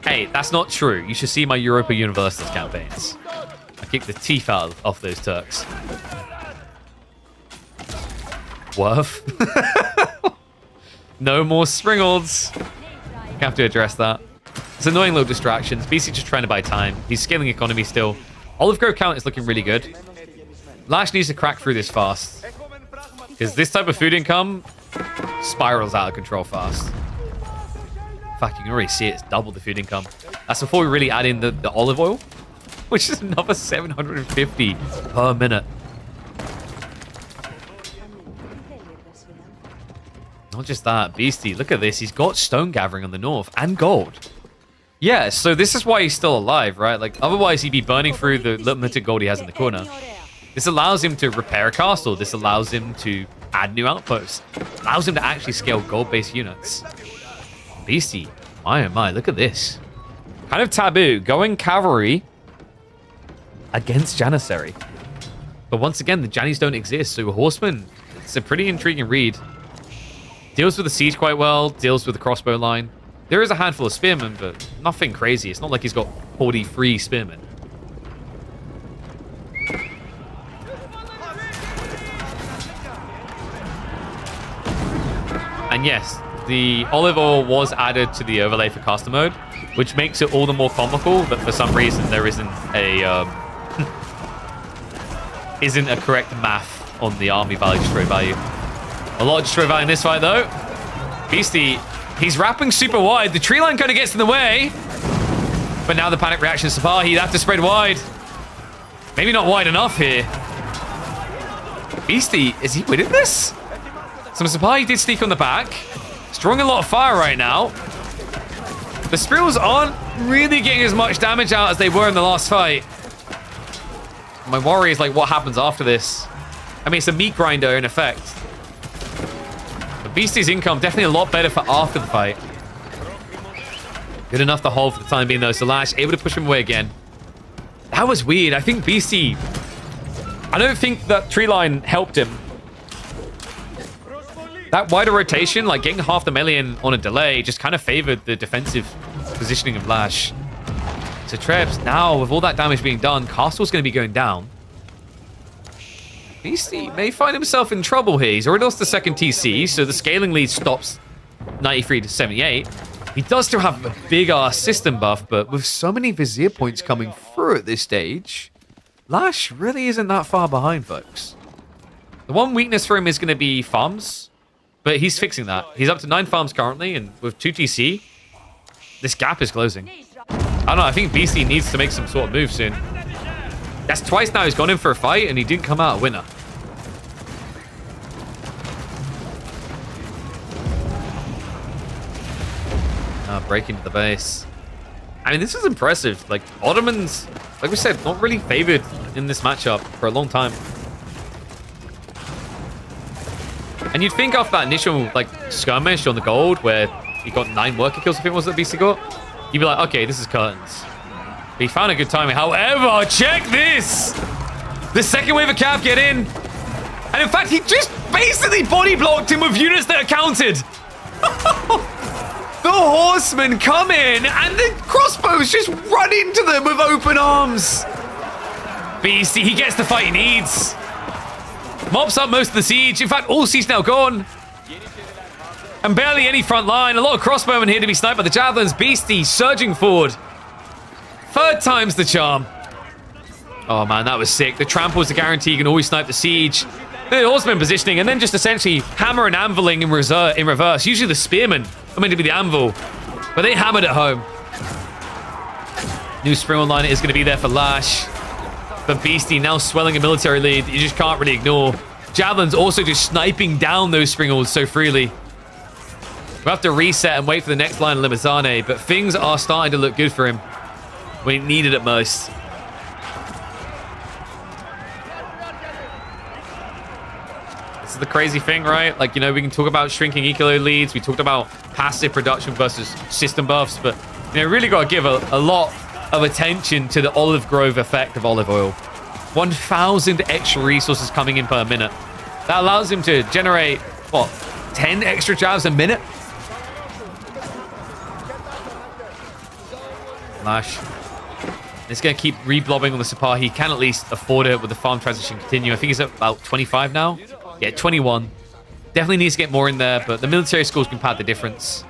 Hey, that's not true. You should see my Europa Universalis campaigns. I kicked the teeth out of those Turks. Worth. No more Springolds. Have to address that. It's annoying little distractions. BC just trying to buy time. He's scaling economy still. Olive Grove count is looking really good. Lash needs to crack through this fast. Because this type of food income spirals out of control fast. In fact, you can already see it. It's double the food income. That's before we really add in the olive oil, which is another 750 per minute. Not just that, Beasty, look at this. He's got stone gathering on the north and gold. Yeah, so this is why he's still alive, right? Like, otherwise he'd be burning through the limited gold he has in the corner. This allows him to repair a castle. This allows him to add new outposts. Allows him to actually scale gold-based units. Beasty, my oh my, look at this. Kind of taboo, going cavalry against Janissary. But once again, the Jannies don't exist, so Horseman, it's a pretty intriguing read. Deals with the siege quite well, deals with the crossbow line. There is a handful of spearmen, but nothing crazy. It's not like he's got 43 spearmen. And yes, the olive oil was added to the overlay for caster mode, which makes it all the more comical that for some reason there isn't a correct math on the army value, destroy value. A lot of destroy value in this fight though. Beasty, he's wrapping super wide. The tree line kind of gets in the way, but now the panic reaction of Sipahi, he'd have to spread wide. Maybe not wide enough here. Beasty, is he winning this? Some Sipahi did sneak on the back. He's drawing a lot of fire right now. The Spirals aren't really getting as much damage out as they were in the last fight. My worry is like what happens after this. I mean, it's a meat grinder in effect. But Beasty's income definitely a lot better for after the fight. Good enough to hold for the time being though. So Lash able to push him away again. That was weird. I think Beasty... I don't think that tree line helped him. That wider rotation, like getting half the melee in on a delay, just kind of favored the defensive positioning of Lash. So Trebs, now with all that damage being done, Castle's going to be going down. Beasty may find himself in trouble here. He's already lost the second TC, so the scaling lead stops 93 to 78. He does still have a big-ass system buff, but with so many Vizier points coming through at this stage, Lash really isn't that far behind, folks. The one weakness for him is going to be farms. But he's fixing that. He's up to 9 farms currently, and with 2 TC, this gap is closing. I don't know, I think Beasty needs to make some sort of move soon. That's twice now he's gone in for a fight, and he didn't come out a winner. Break into the base. I mean, this is impressive. Like, Ottomans, like we said, not really favored in this matchup for a long time. And you'd think after that initial, like, skirmish on the gold, where he got 9 worker kills, I think it was that Beasty got, you'd be like, okay, this is curtains. But he found a good timing. However, check this! The second wave of Cav get in. And in fact, he just basically body blocked him with units that are counted. The horsemen come in, and the crossbows just run into them with open arms. Beasty, he gets the fight he needs. Mops up most of the siege. In fact, all siege now gone. And barely any front line. A lot of crossbowmen here to be sniped by the javelins. Beasty surging forward. 3rd time's the charm. Oh man, that was sick. The trample's a guarantee you can always snipe the siege. The horsemen positioning, and then just essentially hammer and anviling in reverse. Usually the spearmen are meant to be the anvil, but they hammered it home. New spring online is going to be there for Lash. But Beasty now swelling a military lead that you just can't really ignore. Javelin's also just sniping down those springles so freely. We'll have to reset and wait for the next line of Limazane, but things are starting to look good for him when he needed it most. This is the crazy thing, right? Like, you know, we can talk about shrinking eco leads. We talked about passive production versus system buffs, but, you know, really got to give a lot of attention to the olive grove effect of olive oil. 1,000 extra resources coming in per minute. That allows him to generate, what, 10 extra jabs a minute? Lash. It's going to keep reblobbing on the Sipahi. He can at least afford it with the farm transition continue. I think he's at about 25 now. Yeah, 21. Definitely needs to get more in there, but the military schools can pad the difference.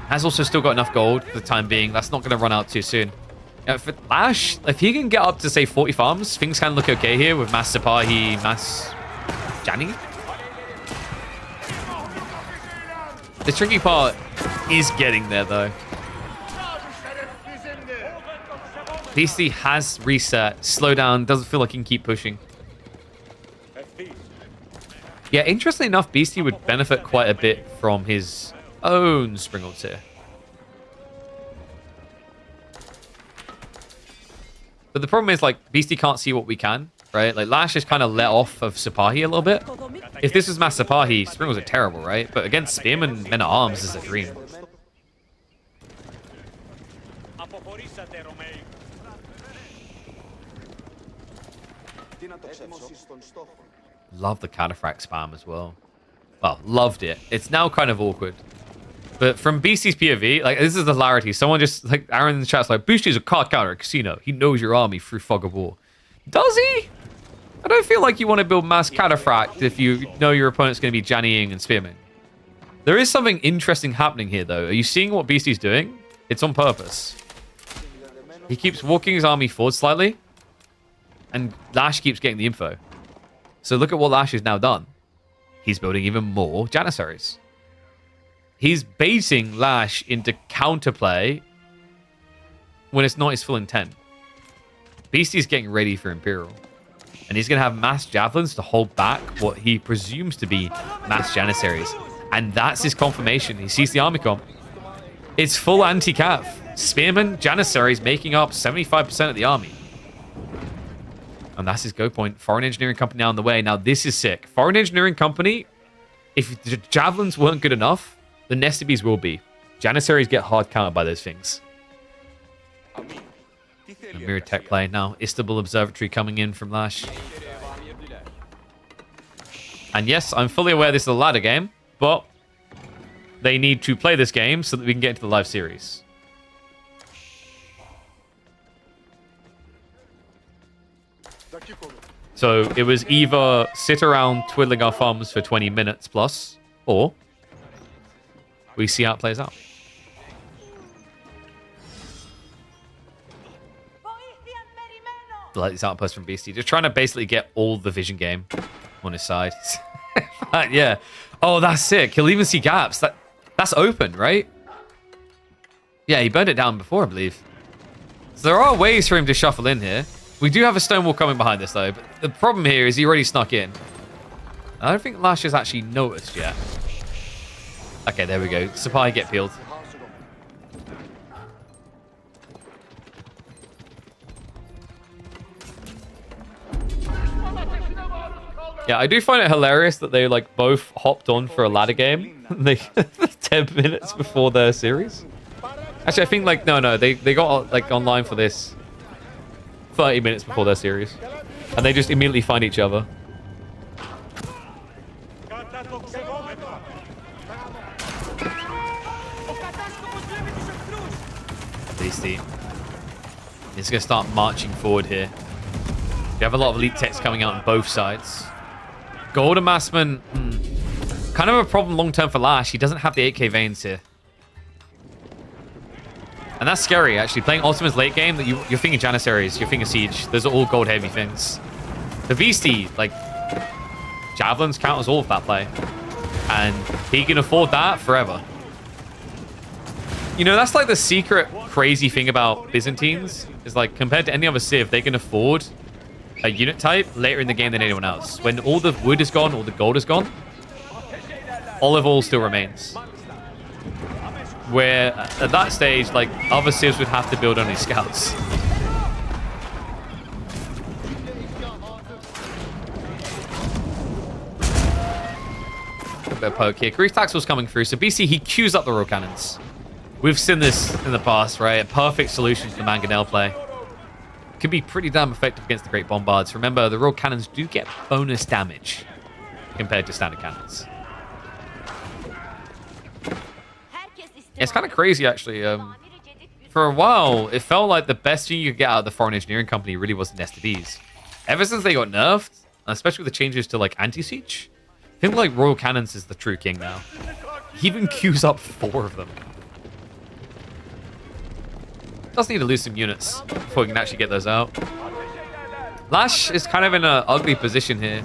Has also still got enough gold for the time being. That's not going to run out too soon. For Lash, if he can get up to, say, 40 farms, things can look okay here with Mass Sipahi, Mass Jani. The tricky part is getting there, though. Beasty has reset, slow down, doesn't feel like he can keep pushing. Yeah, interestingly enough, Beasty would benefit quite a bit from his own springles here. But the problem is, like, Beasty can't see what we can, right? Like, Lash is kind of let off of Sipahi a little bit. If this was Mass Sipahi, springles are terrible, right? But against Spearmen, Men-at-Arms is a dream. Love the cataphract spam as well. Well, loved it. It's now kind of awkward. But from Beasty's POV, like, this is the hilarity. Someone just, like, Aaron in the chat's like, Beasty's a card counter at casino. He knows your army through fog of war. Does he? I don't feel like you want to build mass cataphract if you know your opponent's going to be Jannying and Spearman. There is something interesting happening here, though. Are you seeing what Beasty's doing? It's on purpose. He keeps walking his army forward slightly, and Lash keeps getting the info. So look at what Lash has now done. He's building even more Janissaries. He's baiting Lash into counterplay when it's not his full intent. Beasty's getting ready for Imperial. And he's going to have mass javelins to hold back what he presumes to be mass Janissaries. And that's his confirmation. He sees the army comp. It's full anti-cav. Spearmen, Janissaries making up 75% of the army. And that's his go point. Foreign Engineering Company now on the way. Now, this is sick. Foreign Engineering Company, if the javelins weren't good enough, the Nestibes will be. Janissaries get hard countered by those things. A Myriad tech play now. Istanbul Observatory coming in from Lash. And yes, I'm fully aware this is a ladder game, but they need to play this game so that we can get into the live series. So it was either sit around twiddling our thumbs for 20 minutes plus, or we see how it plays out. Like this outpost from Beasty. Just trying to basically get all the vision game on his side. Yeah. Oh, that's sick. He'll even see gaps. That's open, right? Yeah, he burned it down before, I believe. So there are ways for him to shuffle in here. We do have a stone wall coming behind us, though. But the problem here is he already snuck in. I don't think Lash has actually noticed yet. Okay, there we go. Supply get peeled. Yeah, I do find it hilarious that they like both hopped on for a ladder game. They 10 minutes before their series. Actually, I think like no, they got like online for this 30 minutes before their series, and they just immediately find each other. Beasty. He's gonna start marching forward here. You have a lot of elite techs coming out on both sides. Golden Massman, kind of a problem long-term for Lash. He doesn't have the 8k veins here. And that's scary, actually. Playing Ultimate's late game, you're thinking Janissaries, you're thinking Siege. Those are all gold-heavy things. The Beasty, like, Javelins counters all of that play. And he can afford that forever. You know, that's like the secret crazy thing about Byzantines. Is like, compared to any other Civ, they can afford a unit type later in the game than anyone else. When all the wood is gone, all the gold is gone, olive oil still remains. Where at that stage, like, other civs would have to build only scouts. A bit of poke here. Grease Taxel's coming through, so BC, he queues up the royal cannons. We've seen this in the past, right? A perfect solution to the Mangonel play. Can be pretty damn effective against the Great Bombards. Remember, the royal cannons do get bonus damage compared to standard cannons. It's kind of crazy, actually. For a while, it felt like the best thing you could get out of the Foreign Engineering Company really was the Nested Ease. Ever since they got nerfed, especially with the changes to like anti-siege, I think like royal cannons is the true king now. He even queues up 4 of them. Does need to lose some units before we can actually get those out. Lash is kind of in an ugly position here.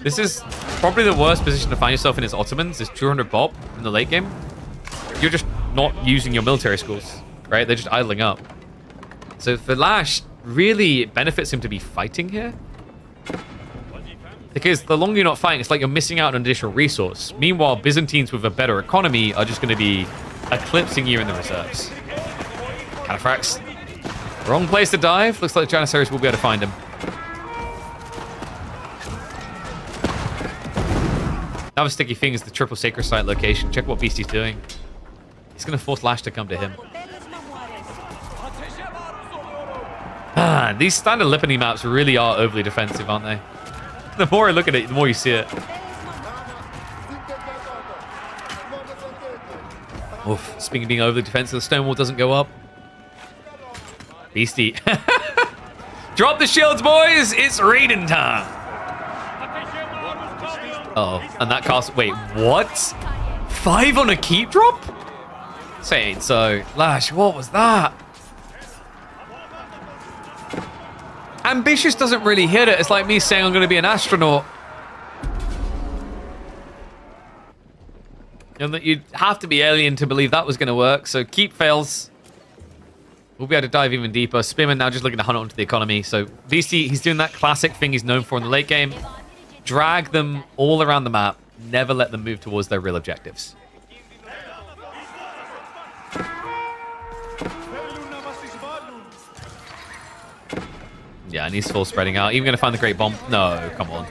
This is probably the worst position to find yourself in as Ottomans, is 200 Bob in the late game. You're just not using your military schools, right? They're just idling up. So for Lash, really it benefits him to be fighting here. Because the longer you're not fighting, it's like you're missing out on an additional resource. Meanwhile, Byzantines with a better economy are just going to be eclipsing you in the reserves. Cataphracts. Wrong place to dive. Looks like the Janissaries will be able to find him. Another sticky thing is the triple sacred site location. Check what Beasty's doing. He's going to force Lash to come to him. These standard Lipany maps really are overly defensive, aren't they? The more I look at it, the more you see it. Oof. Speaking of being overly defensive, the stone wall doesn't go up. Beasty. Drop the shields, boys! It's raiding time! Uh-oh. And that cost... Wait, what? 5 on a keep drop? Say ain't so. Lash, what was that? Ambitious doesn't really hit it. It's like me saying I'm going to be an astronaut. And that you'd have to be alien to believe that was going to work. So keep fails. We'll be able to dive even deeper. Spearman now just looking to hunt onto the economy. So Beasty, he's doing that classic thing he's known for in the late game. Drag them all around the map. Never let them move towards their real objectives. Yeah, and he's full spreading out. Even going to find the Great Bomb. No, come on.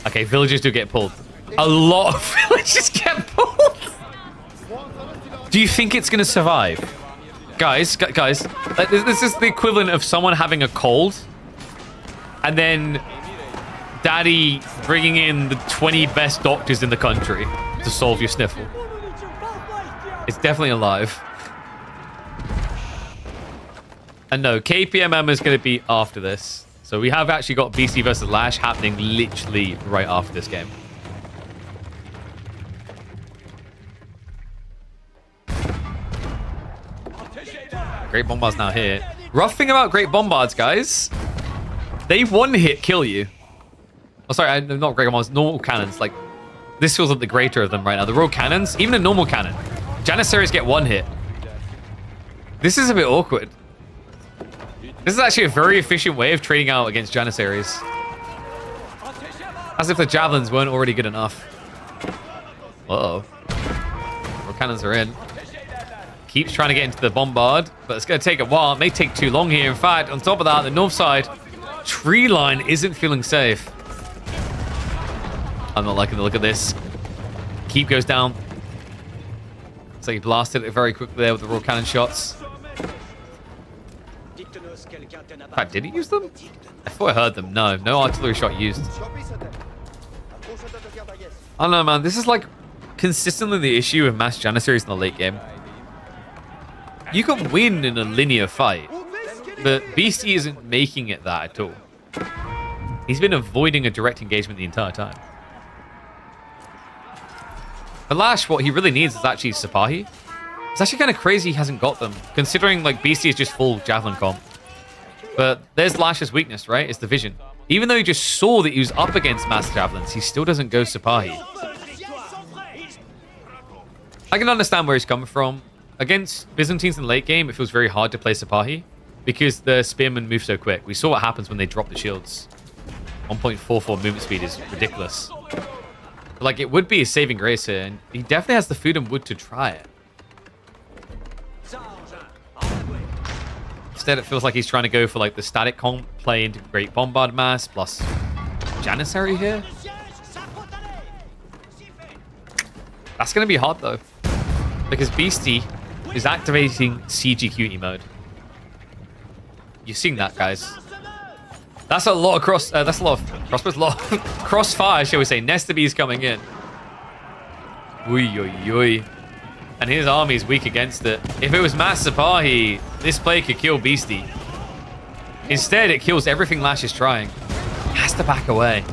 Okay, villagers do get pulled. A lot of villagers get pulled. Do you think it's going to survive? Guys, this is the equivalent of someone having a cold and then Daddy bringing in the 20 best doctors in the country to solve your sniffle. It's definitely alive. And no, KPMM is going to be after this. So we have actually got BC versus Lash happening literally right after this game. Great Bombards now here. Rough thing about Great Bombards, guys. They one-hit kill you. Oh, sorry, not Great Bombards, normal cannons. Like, this feels like the greater of them right now. The Royal Cannons, even a normal cannon. Janissaries get one hit. This is a bit awkward. This is actually a very efficient way of trading out against Janissaries. As if the Javelins weren't already good enough. Uh-oh. cannons are in. Keeps trying to get into the bombard, but it's going to take a while. It may take too long here. In fact, on top of that, the north side tree line isn't feeling safe. I'm not liking the look of this. Keep goes down. So he blasted it very quickly there with the raw cannon shots. In fact, did he use them? I thought I heard them. No artillery shot used. I don't know, man. This is like consistently the issue with mass Janissaries in the late game. You can win in a linear fight, but Beasty isn't making it that at all. He's been avoiding a direct engagement the entire time. For Lash, what he really needs is actually Sipahi. It's actually kind of crazy he hasn't got them, considering like Beasty is just full javelin comp. But there's Lash's weakness, right? It's the vision. Even though he just saw that he was up against mass javelins, he still doesn't go Sipahi. I can understand where he's coming from. Against Byzantines in the late game, it feels very hard to play Sipahi because the spearmen move so quick. We saw what happens when they drop the shields. 1.44 movement speed is ridiculous. But, like, it would be a saving grace here, and he definitely has the food and wood to try it. Instead, it feels like he's trying to go for like the static comp, play into Great Bombard Mass plus Janissary here. That's going to be hard though, because Beasty is activating CGQE mode. You're seeing that, guys. That's a lot of crossfire, shall we say. Nesta B's coming in. Oi. And his army is weak against it. If it was Mass Sipahi, this play could kill Beasty. Instead, it kills everything Lash is trying. He has to back away.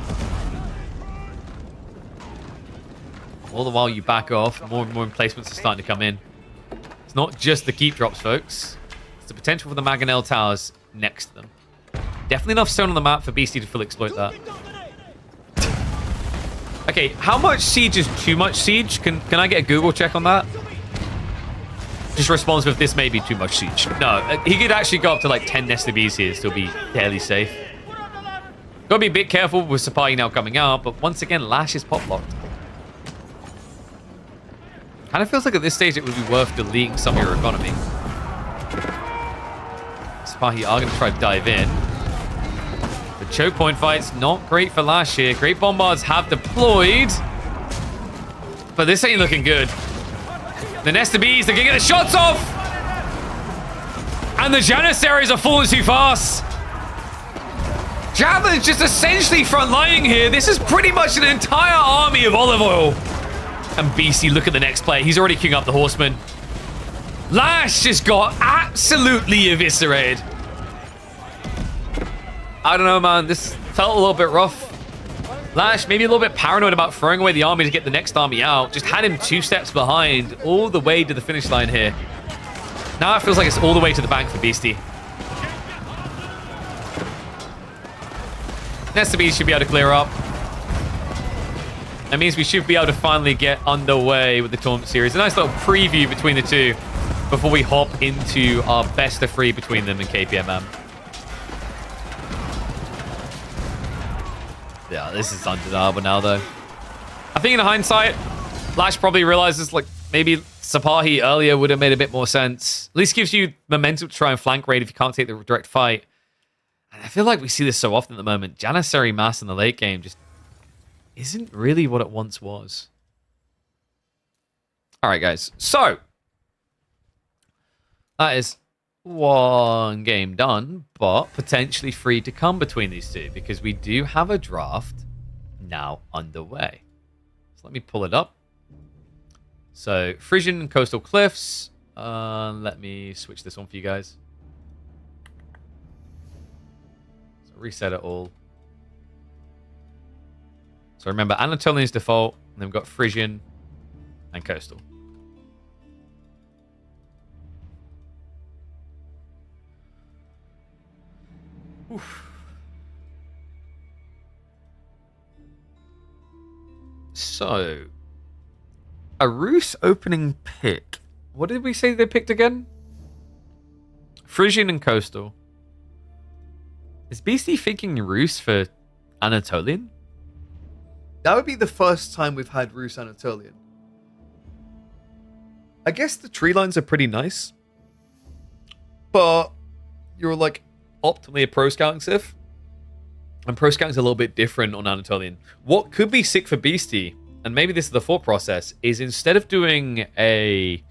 All the while you back off, more and more emplacements are starting to come in. It's not just the keep drops, folks. It's the potential for the Mangonel towers next to them. Definitely enough stone on the map for Beasty to fully exploit that. Okay, how much siege is too much siege? Can I get a Google check on that? Just responds with this may be too much siege. No, he could actually go up to like 10 Nesta Bs here, still be fairly safe. Gotta be a bit careful with Sipahi now coming out, but once again, Lash is pop locked. Kind of feels like at this stage it would be worth deleting some of your economy. Sipahi are going to try to dive in. The choke point fight's not great for Lash here. Great Bombards have deployed, but this ain't looking good. The Nesta Bs, they're going to get the shots off! And the Janissaries are falling too fast! Javelin's just essentially frontlining here. This is pretty much an entire army of olive oil. And Beasty, look at the next play. He's already queuing up the Horseman. Lash just got absolutely eviscerated. I don't know, man. This felt a little bit rough. Lash, maybe a little bit paranoid about throwing away the army to get the next army out. Just had him 2 steps behind all the way to the finish line here. Now it feels like it's all the way to the bank for Beasty. Nesta Beast should be able to clear up. That means we should be able to finally get underway with the tournament series. A nice little preview between the two before we hop into our best of 3 between them and KPMM. Yeah, this is undeniable now, though. I think in hindsight, Lash probably realizes, like, maybe Sipahi earlier would have made a bit more sense. At least gives you momentum to try and flank raid if you can't take the direct fight. And I feel like we see this so often at the moment. Janissary mass in the late game just isn't really what it once was. All right, guys. So, that is 1 game done, but potentially 3 to come between these two because we do have a draft now underway. So let me pull it up. So Frisian and Coastal Cliffs. Let me switch this on for you guys. So reset it all. So remember, Anatolian is default, and then we've got Frisian and Coastal. Oof. So, a Rus opening pick. What did we say they picked again? Frisian and Coastal. Is Beasty thinking Rus for Anatolian? That would be the first time we've had Rus Anatolian. I guess the tree lines are pretty nice. But you're like optimally a pro scouting civ. And pro scouting's a little bit different on Anatolian. What could be sick for Beasty, and maybe this is the thought process, is instead of doing a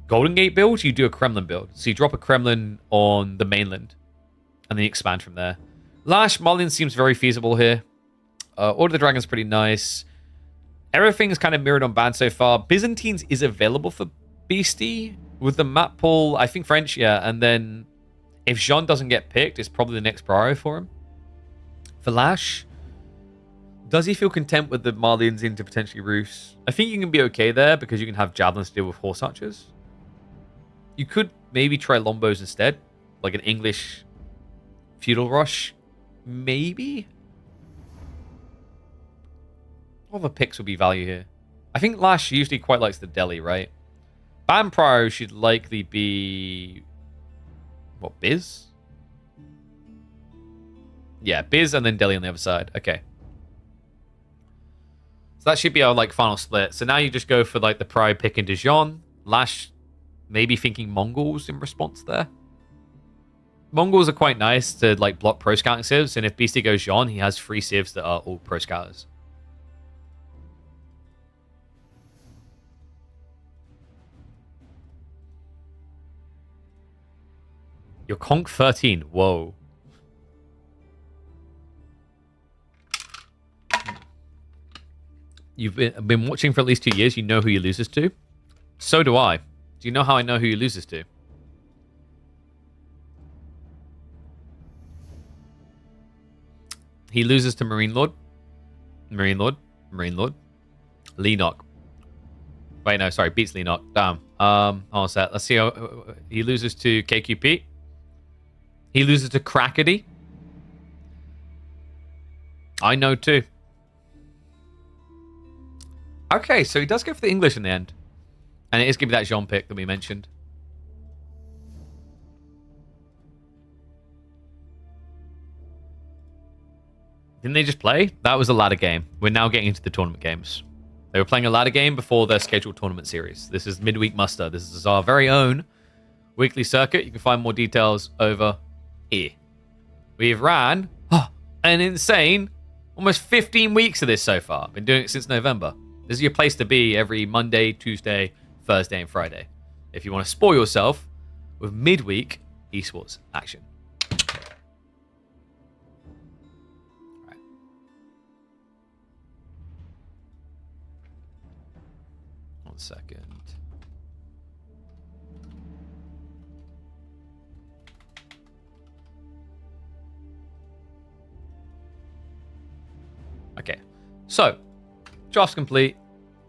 Golden Gate build, you do a Kremlin build. So you drop a Kremlin on the mainland, and then you expand from there. Lash, Marlin seems very feasible here. Order of the Dragon's pretty nice. Everything's kind of mirrored on ban so far. Byzantines is available for Beasty with the map pool. I think French, yeah. And then if Jean doesn't get picked, it's probably the next priority for him. For Lash, does he feel content with the Marlians into potentially Rus? I think you can be okay there because you can have javelins to deal with horse archers. You could maybe try Lombos instead, like an English feudal rush, maybe. What other picks would be value here? I think Lash usually quite likes the Delhi, right? Ban Prio should likely be... what, Biz? Yeah, Biz and then Delhi on the other side. Okay. So that should be our like final split. So now you just go for like the Prio pick into Jean. Lash maybe thinking Mongols in response there. Mongols are quite nice to like block pro scouting civs, and if Beastie goes Jean, he has 3 civs that are all pro scouters. You're Conk 13. Whoa. You've been watching for at least 2 years. You know who he loses to. So do I. Do you know how I know who he loses to? He loses to Marine Lord. Marine Lord. Marine Lord. Leenock. Wait, no, sorry. Beats Leenock. Damn. Hold on a sec. Let's see how he loses to KQP. He loses to Crackety. I know too. Okay, so he does go for the English in the end. And it is going to be that Jean pick that we mentioned. Didn't they just play? That was a ladder game. We're now getting into the tournament games. They were playing a ladder game before their scheduled tournament series. This is Midweek Muster. This is our very own weekly circuit. You can find more details over here. We've ran an insane almost 15 weeks of this so far. Been doing it since November. This is your place to be every Monday, Tuesday, Thursday, and Friday. If you want to spoil yourself with midweek esports action. Right. One second. Okay, so draft's complete.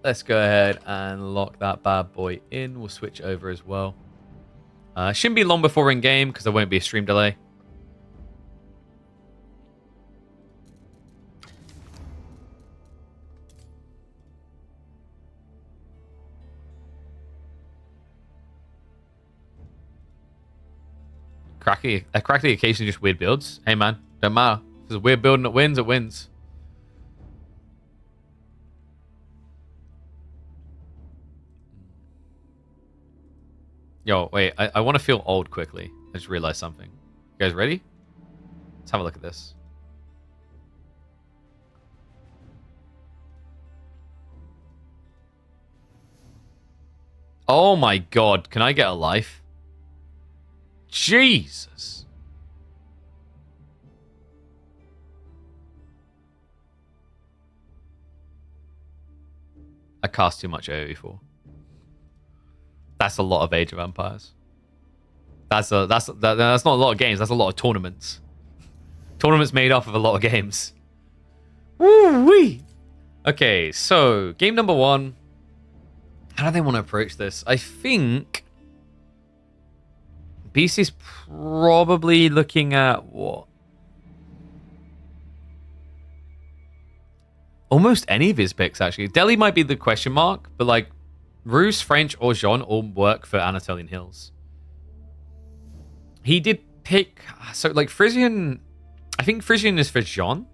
Let's go ahead and lock that bad boy in. We'll switch over as well. Shouldn't be long before in game because there won't be a stream delay. Cracky occasionally just weird builds. Hey man, don't matter. If it's a weird build and it wins, it wins. Yo, wait, I want to feel old quickly. I just realized something. You guys ready? Let's have a look at this. Oh my god, can I get a life? Jesus. I cast too much AoE4. That's a lot of Age of Empires. That's not a lot of games. That's a lot of tournaments. Tournaments made up of a lot of games. Woo-wee! Okay, so game number 1. How do they want to approach this? I think Beasty's probably looking at what? Almost any of his picks, actually. Delhi might be the question mark, but like Rus, French, or Jean all work for Anatolian Hills. He did pick... So, like, Frisian... I think Frisian is for Jean.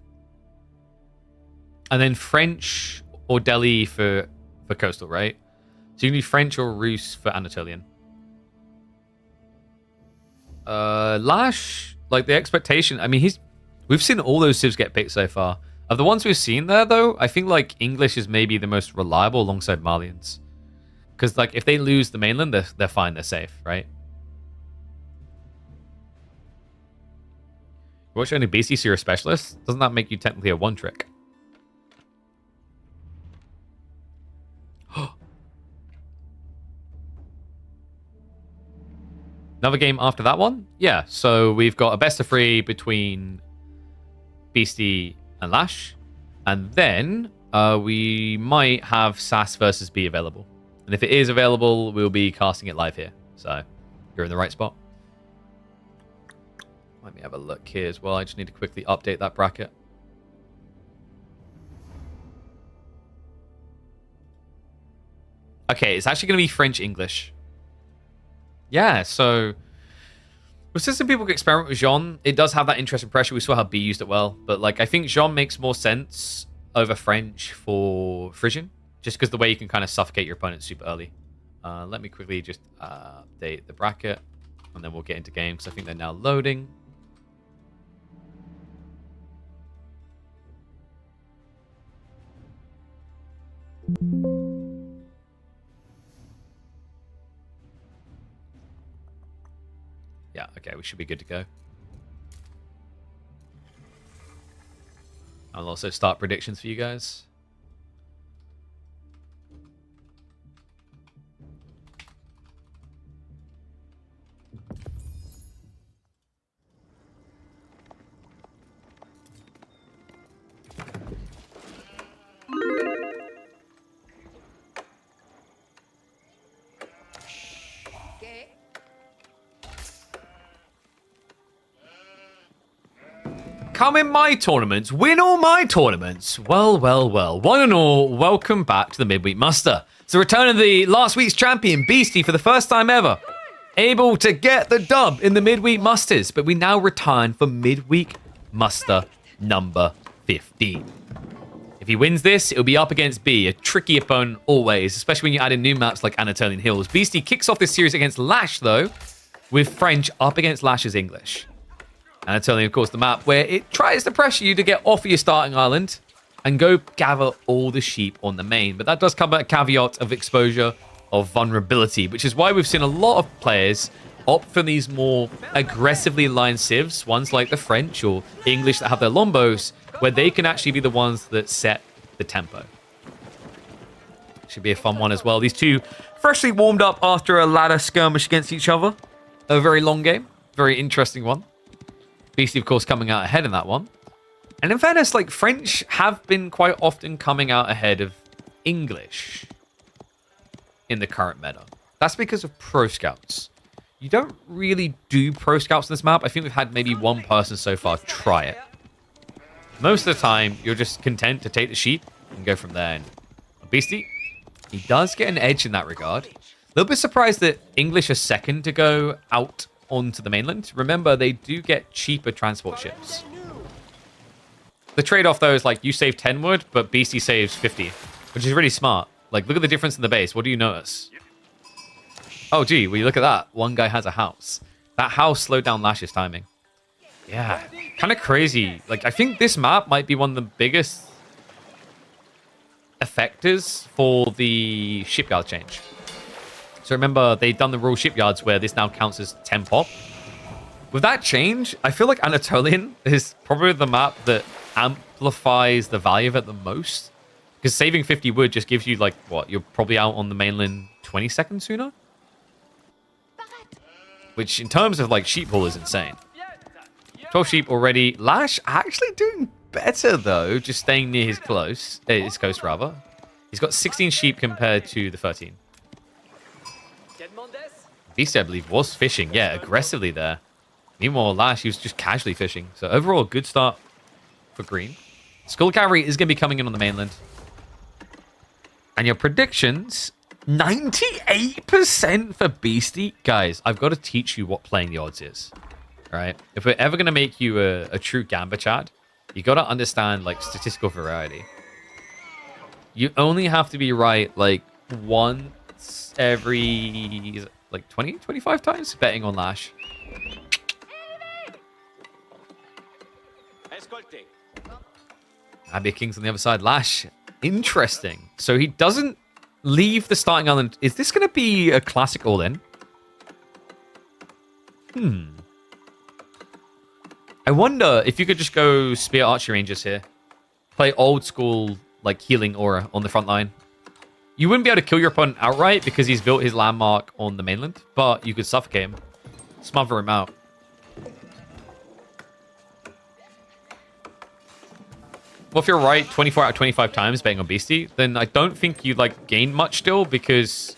And then French or Delhi for Coastal, right? So you can do French or Rus for Anatolian. Lash, like the expectation. I mean, we've seen all those civs get picked so far. Of the ones we've seen there, though, I think like English is maybe the most reliable alongside Malians. Because like if they lose the mainland, they're fine, they're safe, right? Watch only Beasty, so you're a specialist. Doesn't that make you technically a one trick? Another game after that one? Yeah, so we've got a best of 3 between Beasty and Lash. And then we might have SAS versus B available. And if it is available, we'll be casting it live here. So you're in the right spot. Let me have a look here as well. I just need to quickly update that bracket. Okay, it's actually going to be French-English. Yeah, so we've seen some people experiment with Jean. It does have that interest and pressure. We saw how B used it well. But like, I think Jean makes more sense over French for Frisian, just because the way you can kind of suffocate your opponent super early. Let me quickly just update the bracket, and then we'll get into games. I think they're now loading. Yeah, okay, we should be good to go. I'll also start predictions for you guys. Come in my tournaments, win all my tournaments. Well, well, well. One and all, welcome back to the Midweek Muster. It's the return of the last week's champion, Beasty, for the first time ever. Able to get the dub in the Midweek Musters, but we now return for Midweek Muster number 15. If he wins this, it'll be up against B, a tricky opponent always, especially when you add in new maps like Anatolian Hills. Beasty kicks off this series against Lash, though, with French up against Lash's English. Anatolian, of course, the map where it tries to pressure you to get off of your starting island and go gather all the sheep on the main. But that does come at a caveat of exposure of vulnerability, which is why we've seen a lot of players opt for these more aggressively aligned civs, ones like the French or English that have their lombos, where they can actually be the ones that set the tempo. Should be a fun one as well. These two freshly warmed up after a ladder skirmish against each other. A very long game. Very interesting one. Beasty, of course, coming out ahead in that one. And in fairness, like, French have been quite often coming out ahead of English in the current meta. That's because of pro scouts. You don't really do pro scouts on this map. I think we've had maybe one person so far try it. Most of the time, you're just content to take the sheep and go from there. And Beasty, he does get an edge in that regard. A little bit surprised that English are second to go out onto the mainland. Remember, they do get cheaper transport ships. The trade-off, though, is like you save 10 wood, but Beasty saves 50, which is really smart. Like, look at the difference in the base. What do you notice? Oh, gee, well, you look at that. One guy has a house. That house slowed down Lash's timing. Yeah, kind of crazy. Like, I think this map might be one of the biggest effectors for the shipyard change. So remember, they've done the rule shipyards where this now counts as 10 pop. With that change, I feel like Anatolian is probably the map that amplifies the value of it the most. Because saving 50 wood just gives you, like, what? You're probably out on the mainland 20 seconds sooner? Which, in terms of, like, sheep haul is insane. 12 sheep already. Lash actually doing better, though, just staying near his coast, rather. He's got 16 sheep compared to the 13. Beasty, I believe, was fishing, yeah, aggressively there. Meanwhile, Lash, he was just casually fishing. So overall, good start for green. Skull Cavalry is going to be coming in on the mainland. And your predictions, 98% for Beasty. Guys, I've got to teach you what playing the odds is. Right? If we're ever going to make you a true Gamba Chad, you got to understand, like, statistical variety. You only have to be right, like, 1 once every like 20, 25 times betting on Lash. Abbey King's on the other side. Lash, interesting. So he doesn't leave the starting island. Is this going to be a classic all-in? I wonder if you could just go Spear Archer Rangers here. Play old school, like, healing aura on the front line. You wouldn't be able to kill your opponent outright because he's built his landmark on the mainland, but you could suffocate him. Smother him out. Well, if you're right 24 out of 25 times betting on Beasty, then I don't think you, like, gain much still, because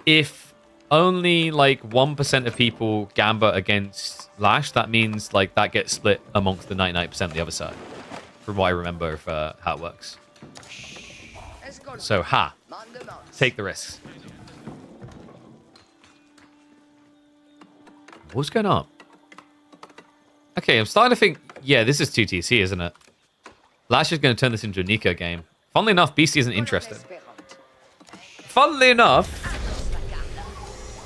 if only, like, 1% of people gambit against Lash, that means, like, that gets split amongst the 99% of the other side, from what I remember of how it works. So, take the risks. What's going on? Okay, I'm starting to think, yeah, this is 2TC, isn't it? Lash is going to turn this into a Nico game. Funnily enough, Beasty isn't interested. Funnily enough,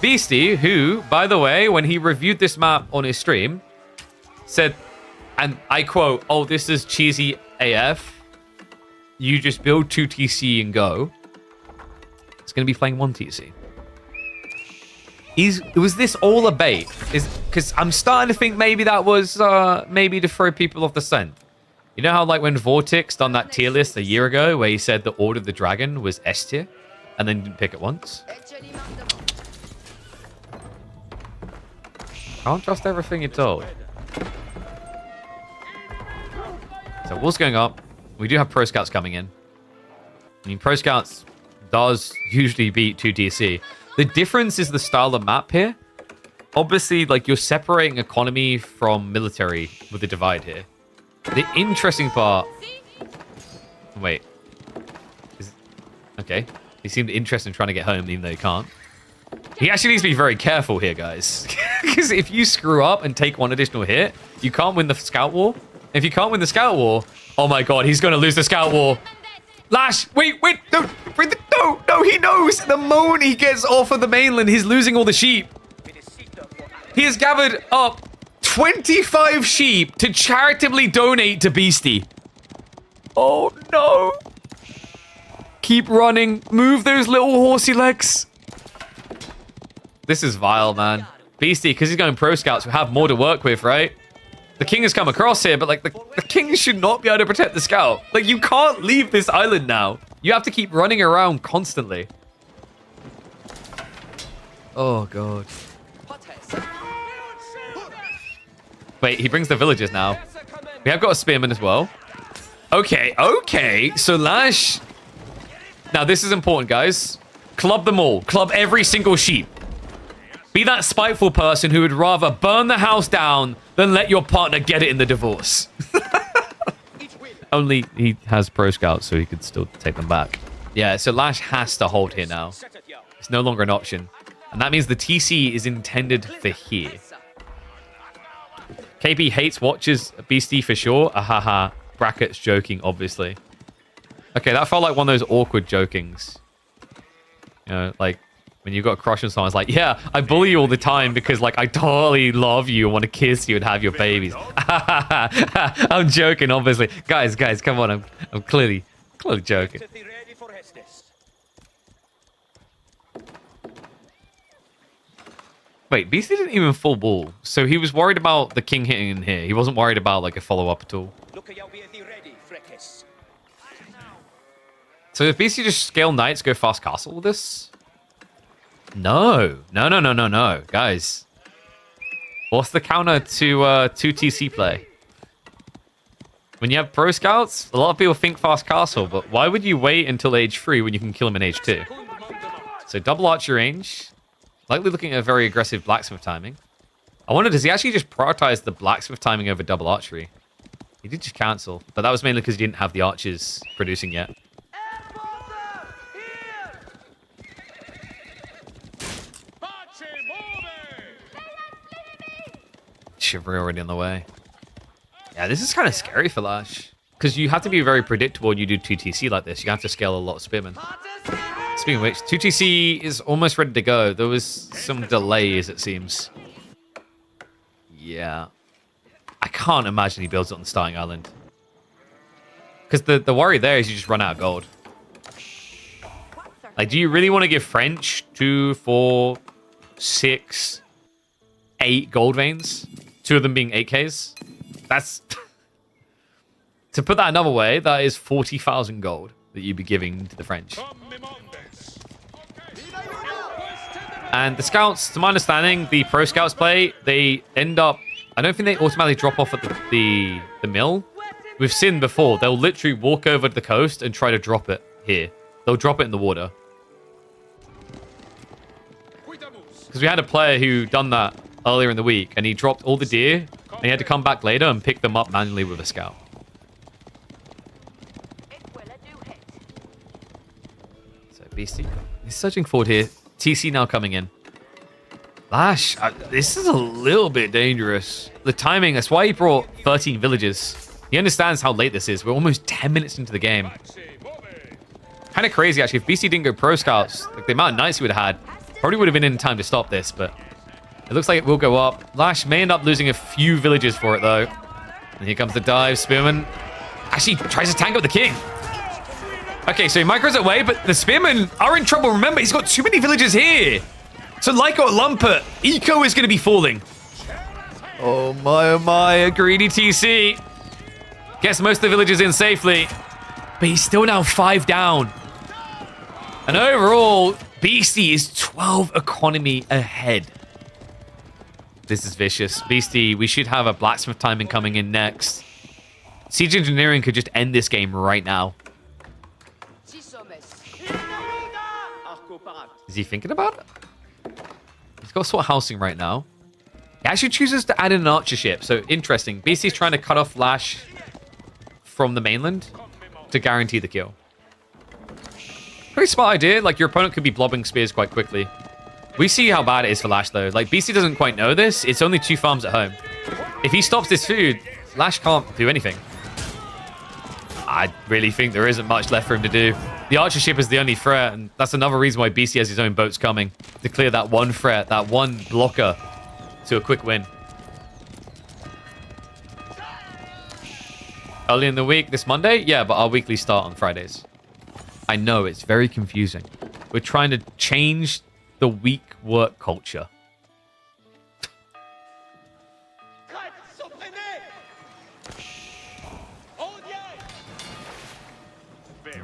Beasty, who, by the way, when he reviewed this map on his stream, said, and I quote, "Oh, this is cheesy AF. You just build 2TC and go." It's going to be playing 1TC. Was this all a bait? Because I'm starting to think maybe that was maybe to throw people off the scent. You know how, like, when Vortex done that tier list a year ago where he said the Order of the Dragon was S tier and then didn't pick it once? Can't trust everything you're told. So wall's going up. We do have Pro Scouts coming in. I mean, Pro Scouts does usually beat 2TC. The difference is the style of map here. Obviously, like, you're separating economy from military with the divide here. The interesting part... Wait. Okay. He seemed interested in trying to get home, even though he can't. He actually needs to be very careful here, guys. Because if you screw up and take one additional hit, you can't win the Scout War. If you can't win the Scout War, oh my god, he's going to lose the Scout War. Lash, wait, no, no, he knows. The moment he gets off of the mainland, he's losing all the sheep. He has gathered up 25 sheep to charitably donate to Beasty. Oh, no. Keep running. Move those little horsey legs. This is vile, man. Beasty, because he's going Pro Scouts, we have more to work with, right? The king has come across here, but, like, the king should not be able to protect the scout. Like, you can't leave this island now. You have to keep running around constantly. Oh, God. Wait, he brings the villagers now. We have got a spearman as well. Okay. So Lash... Now, this is important, guys. Club them all. Club every single sheep. Be that spiteful person who would rather burn the house down than let your partner get it in the divorce. Only he has Pro Scouts, so he could still take them back. Yeah, so Lash has to hold here now. It's no longer an option. And that means the TC is intended for here. KB hates watches Beasty for sure. Ahaha. Brackets joking, obviously. Okay, that felt like one of those awkward jokings. You know, like... when you've got a crush on someone, it's like, yeah, I bully you all the time because, like, I totally love you and want to kiss you and have your babies. I'm joking, obviously. Guys, come on. I'm clearly joking. Wait, Beasty didn't even full ball. So he was worried about the king hitting in here. He wasn't worried about, like, a follow-up at all. So if Beasty just scale knights, go fast castle with this? No. Guys. What's the counter to 2TC play? When you have Pro Scouts, a lot of people think fast castle, but why would you wait until age 3 when you can kill him in age 2? So double archer range. Likely looking at a very aggressive blacksmith timing. I wonder, does he actually just prioritize the blacksmith timing over double archery? He did just cancel, but that was mainly because he didn't have the archers producing yet. Chivalry already on the way. Yeah, this is kind of scary for Lash. Because you have to be very predictable when you do 2TC like this. You have to scale a lot of spearmen. Speaking of which, 2TC is almost ready to go. There was some delays, it seems. Yeah. I can't imagine he builds it on the starting island. Because the worry there is you just run out of gold. Like, do you really want to give French 2, 4, 6, 8 gold veins? 2 of them being 8Ks? That's... To put that another way, that is 40,000 gold that you'd be giving to the French. And the scouts, to my understanding, the pro scouts play, they end up... I don't think they automatically drop off at the mill. We've seen before, they'll literally walk over to the coast and try to drop it here. They'll drop it in the water. Because we had a player who done that earlier in the week, and he dropped all the deer, and he had to come back later and pick them up manually with a scout. So Beasty is surging forward here. TC now coming in. Lash, this is a little bit dangerous. The timing, that's why he brought 13 villagers. He understands how late this is. We're almost 10 minutes into the game. Kind of crazy, actually. If BC didn't go pro scouts, like the amount of knights he would have had, probably would have been in time to stop this, but it looks like it will go up. Lash may end up losing a few villagers for it, though. And here comes the dive. Spearman actually tries to tank up the king. Okay, so he micros away, but the Spearmen are in trouble. Remember, he's got too many villagers here. So like or Lumpert, Eco is going to be falling. Oh my, a greedy TC. Gets most of the villagers in safely. But he's still now 5 down. And overall, Beasty is 12 economy ahead. This is vicious. Beasty, we should have a blacksmith timing coming in next. Siege Engineering could just end this game right now. Is he thinking about it? He's got SWAT housing right now. He actually chooses to add in an archer ship. So interesting. Beasty's trying to cut off Lash from the mainland to guarantee the kill. Pretty smart idea. Like, your opponent could be blobbing spears quite quickly. We see how bad it is for Lash, though. Like, Beasty doesn't quite know this. It's only 2 farms at home. If he stops this food, Lash can't do anything. I really think there isn't much left for him to do. The archer ship is the only threat, and that's another reason why Beasty has his own boats coming. To clear that one threat, that one blocker to a quick win. Early in the week, this Monday? Yeah, but our weekly start on Fridays. I know, it's very confusing. We're trying to change the week work culture.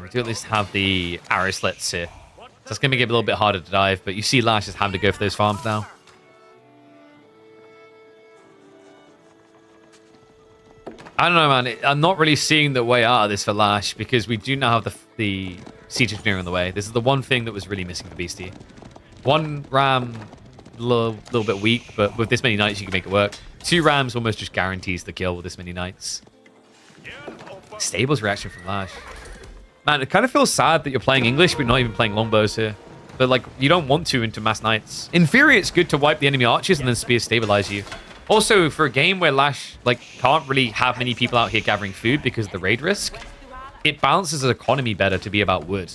We do at least have the arrow slits here. So it's going to make it a little bit harder to dive, but you see Lash is having to go for those farms now. I don't know, man. I'm not really seeing the way out of this for Lash because we do now have the siege engineer on the way. This is the one thing that was really missing for Beasty. One ram, a little bit weak, but with this many knights, you can make it work. 2 rams almost just guarantees the kill with this many knights. Stable's reaction from Lash. Man, it kind of feels sad that you're playing English, but not even playing longbows here. But, like, you don't want to into mass knights. In theory, it's good to wipe the enemy archers and then spears stabilize you. Also, for a game where Lash, like, can't really have many people out here gathering food because of the raid risk, it balances his economy better to be about wood.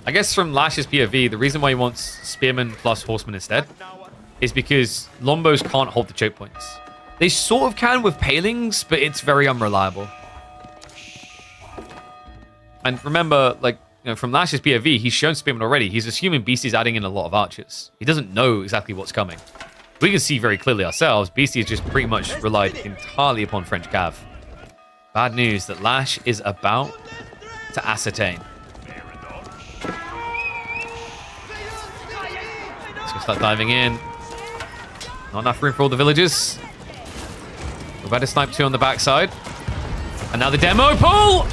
I guess from Lash's POV, the reason why he wants spearmen plus horsemen instead is because longbows can't hold the choke points. They sort of can with palings, but it's very unreliable. And remember, like, you know, from Lash's POV, he's shown spearmen already. He's assuming Beasty's adding in a lot of archers. He doesn't know exactly what's coming. We can see very clearly ourselves, Beasty has just pretty much relied entirely upon French cav. Bad news that Lash is about to ascertain. Let's go start diving in. Not enough room for all the villagers. We've had a snipe 2 on the backside. And now the demo pull!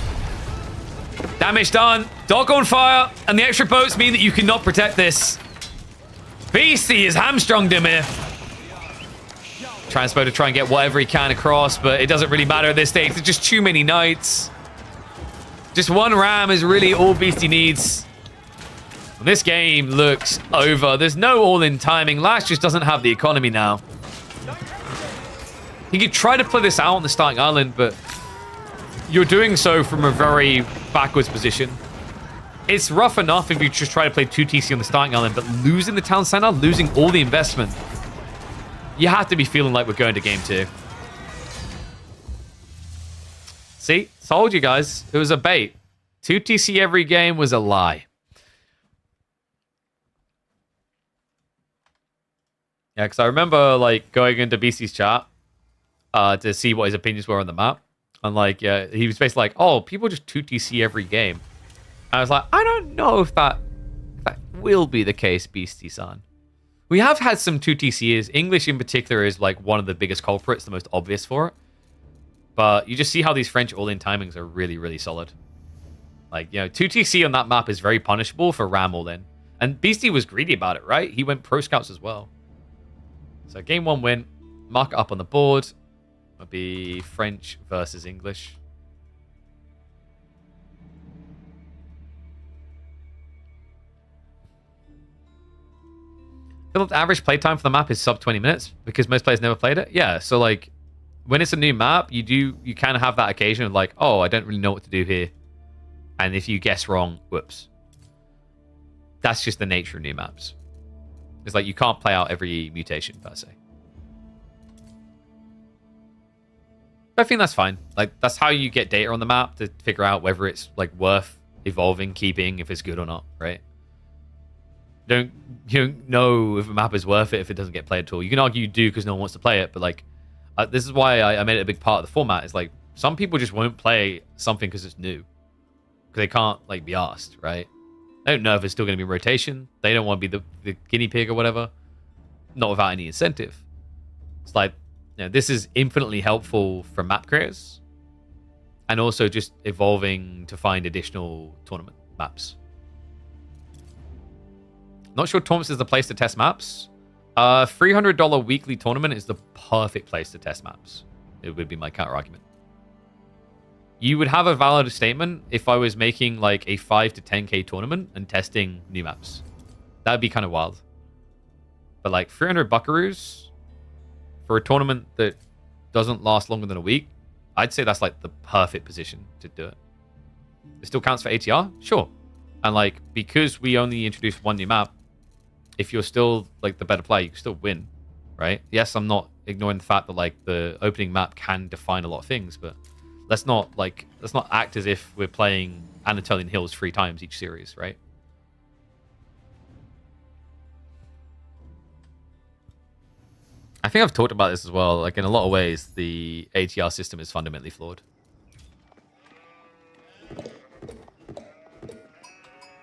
Damage done. Dock on fire. And the extra boats mean that you cannot protect this. Beasty is hamstrunged him here. Transpo to try and get whatever he can across, but it doesn't really matter at this stage. There's just too many knights. Just 1 ram is really all Beasty needs. And this game looks over. There's no all-in timing. Lash just doesn't have the economy now. He could try to play this out on the starting island, but you're doing so from a very backwards position. It's rough enough if you just try to play 2 TC on the starting island, but losing the town center, losing all the investment, you have to be feeling like we're going to game 2. See? Told you guys. It was a bait. 2 TC every game was a lie. Yeah, because I remember like going into Beasty's chat to see what his opinions were on the map. And like, yeah, he was basically like, oh, people just 2 TC every game. I was like, I don't know if that will be the case, Beasty-san. We have had some 2 TCs. English in particular is like one of the biggest culprits, the most obvious for it. But you just see how these French all-in timings are really, really solid. Like, 2 TC on that map is very punishable for Ram all-in. And Beasty was greedy about it, right? He went pro scouts as well. So game 1 win. Mark it up on the board. It'll be French versus English. The average playtime for the map is sub 20 minutes because most players never played it. Yeah, so like when it's a new map, you kind of have that occasion of like, oh, I don't really know what to do here. And if you guess wrong, whoops. That's just the nature of new maps. It's like you can't play out every mutation per se. But I think that's fine. Like that's how you get data on the map to figure out whether it's like worth evolving, keeping, if it's good or not, right? You don't know if a map is worth it if it doesn't get played at all. You can argue you do because no one wants to play it, but like this is why I made it a big part of the format. It's like some people just won't play something because it's new, because they can't like be asked, right? They don't know if it's still going to be in rotation. They don't want to be the guinea pig or whatever, not without any incentive. It's like this is infinitely helpful for map creators, and also just evolving to find additional tournament maps. Not sure tournaments is the place to test maps. $300 weekly tournament is the perfect place to test maps. It would be my counter argument. You would have a valid statement if I was making like a 5 to 10k tournament and testing new maps. That'd be kind of wild. But like 300 buckaroos for a tournament that doesn't last longer than a week, I'd say that's like the perfect position to do it. It still counts for ATR? Sure. And like, because we only introduced one new map, if you're still like the better player, you can still win, right? Yes, I'm not ignoring the fact that like the opening map can define a lot of things, but let's not act as if we're playing Anatolian Hills 3 times each series, right? I think I've talked about this as well. Like in a lot of ways, the ATR system is fundamentally flawed.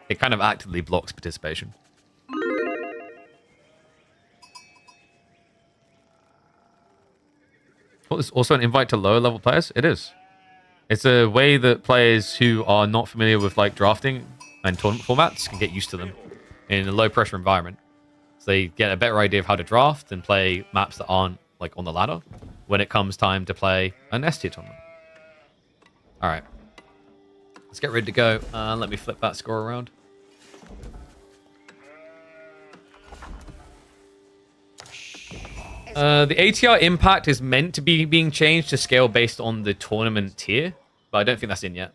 It kind of actively blocks participation. Well, there's also an invite to lower level players. It is. It's a way that players who are not familiar with like drafting and tournament formats can get used to them in a low pressure environment. So they get a better idea of how to draft and play maps that aren't like on the ladder when it comes time to play an S tier tournament. All right. Let's get ready to go. Let me flip that score around. The ATR impact is meant to be being changed to scale based on the tournament tier, but I don't think that's in yet.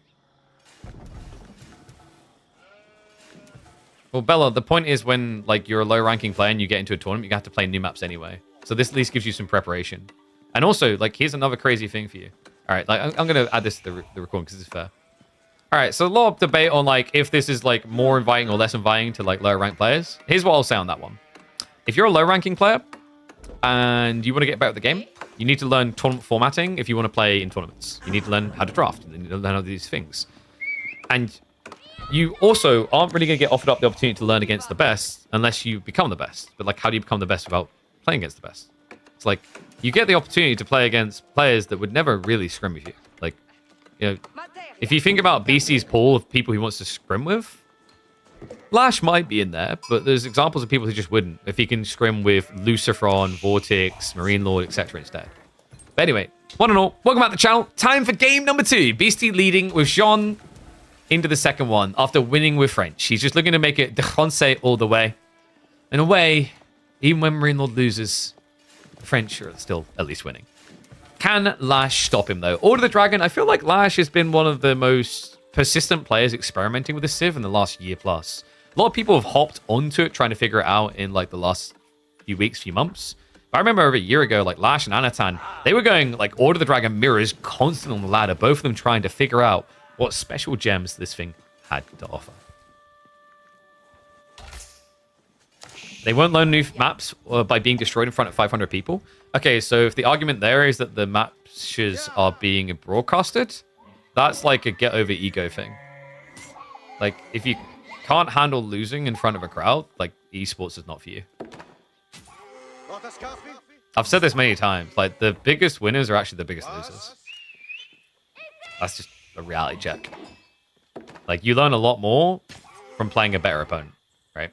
Well, Bella, the point is when like you're a low-ranking player and you get into a tournament, you have to play new maps anyway. So this at least gives you some preparation. And also, like, here's another crazy thing for you. All right, like I'm going to add this to the recording because it's fair. All right, so a lot of debate on like if this is like more inviting or less inviting to like lower-ranked players. Here's what I'll say on that one. If you're a low-ranking player and you want to get better at the game, you need to learn tournament formatting if you want to play in tournaments. You need to learn how to draft. You need to learn how to do these things. And you also aren't really going to get offered up the opportunity to learn against the best unless you become the best. But like, how do you become the best without playing against the best? It's like, you get the opportunity to play against players that would never really scrim with you. Like, you know, if you think about Beasty's pool of people he wants to scrim with, Lash might be in there, but there's examples of people who just wouldn't if he can scrim with Lucifron, Vortex, Marine Lord, etc. instead. But anyway, one and all, welcome back to the channel. Time for game number 2. Beasty leading with Jean into the second one after winning with French. He's just looking to make it de Francais all the way. In a way, even when Marine Lord loses, the French are still at least winning. Can Lash stop him, though? Order the Dragon, I feel like Lash has been one of the most persistent players experimenting with this Civ in the last year plus. A lot of people have hopped onto it, trying to figure it out in like the last few weeks, few months. But I remember over a year ago, like Lash and Anatan, they were going like Order the Dragon mirrors constant on the ladder, both of them trying to figure out what special gems this thing had to offer. They won't learn new maps by being destroyed in front of 500 people. Okay, so if the argument there is that the matches are being broadcasted, that's like a get over ego thing. Like, if you can't handle losing in front of a crowd, like, esports is not for you. I've said this many times. Like, the biggest winners are actually the biggest losers. That's just a reality check. Like, you learn a lot more from playing a better opponent, right?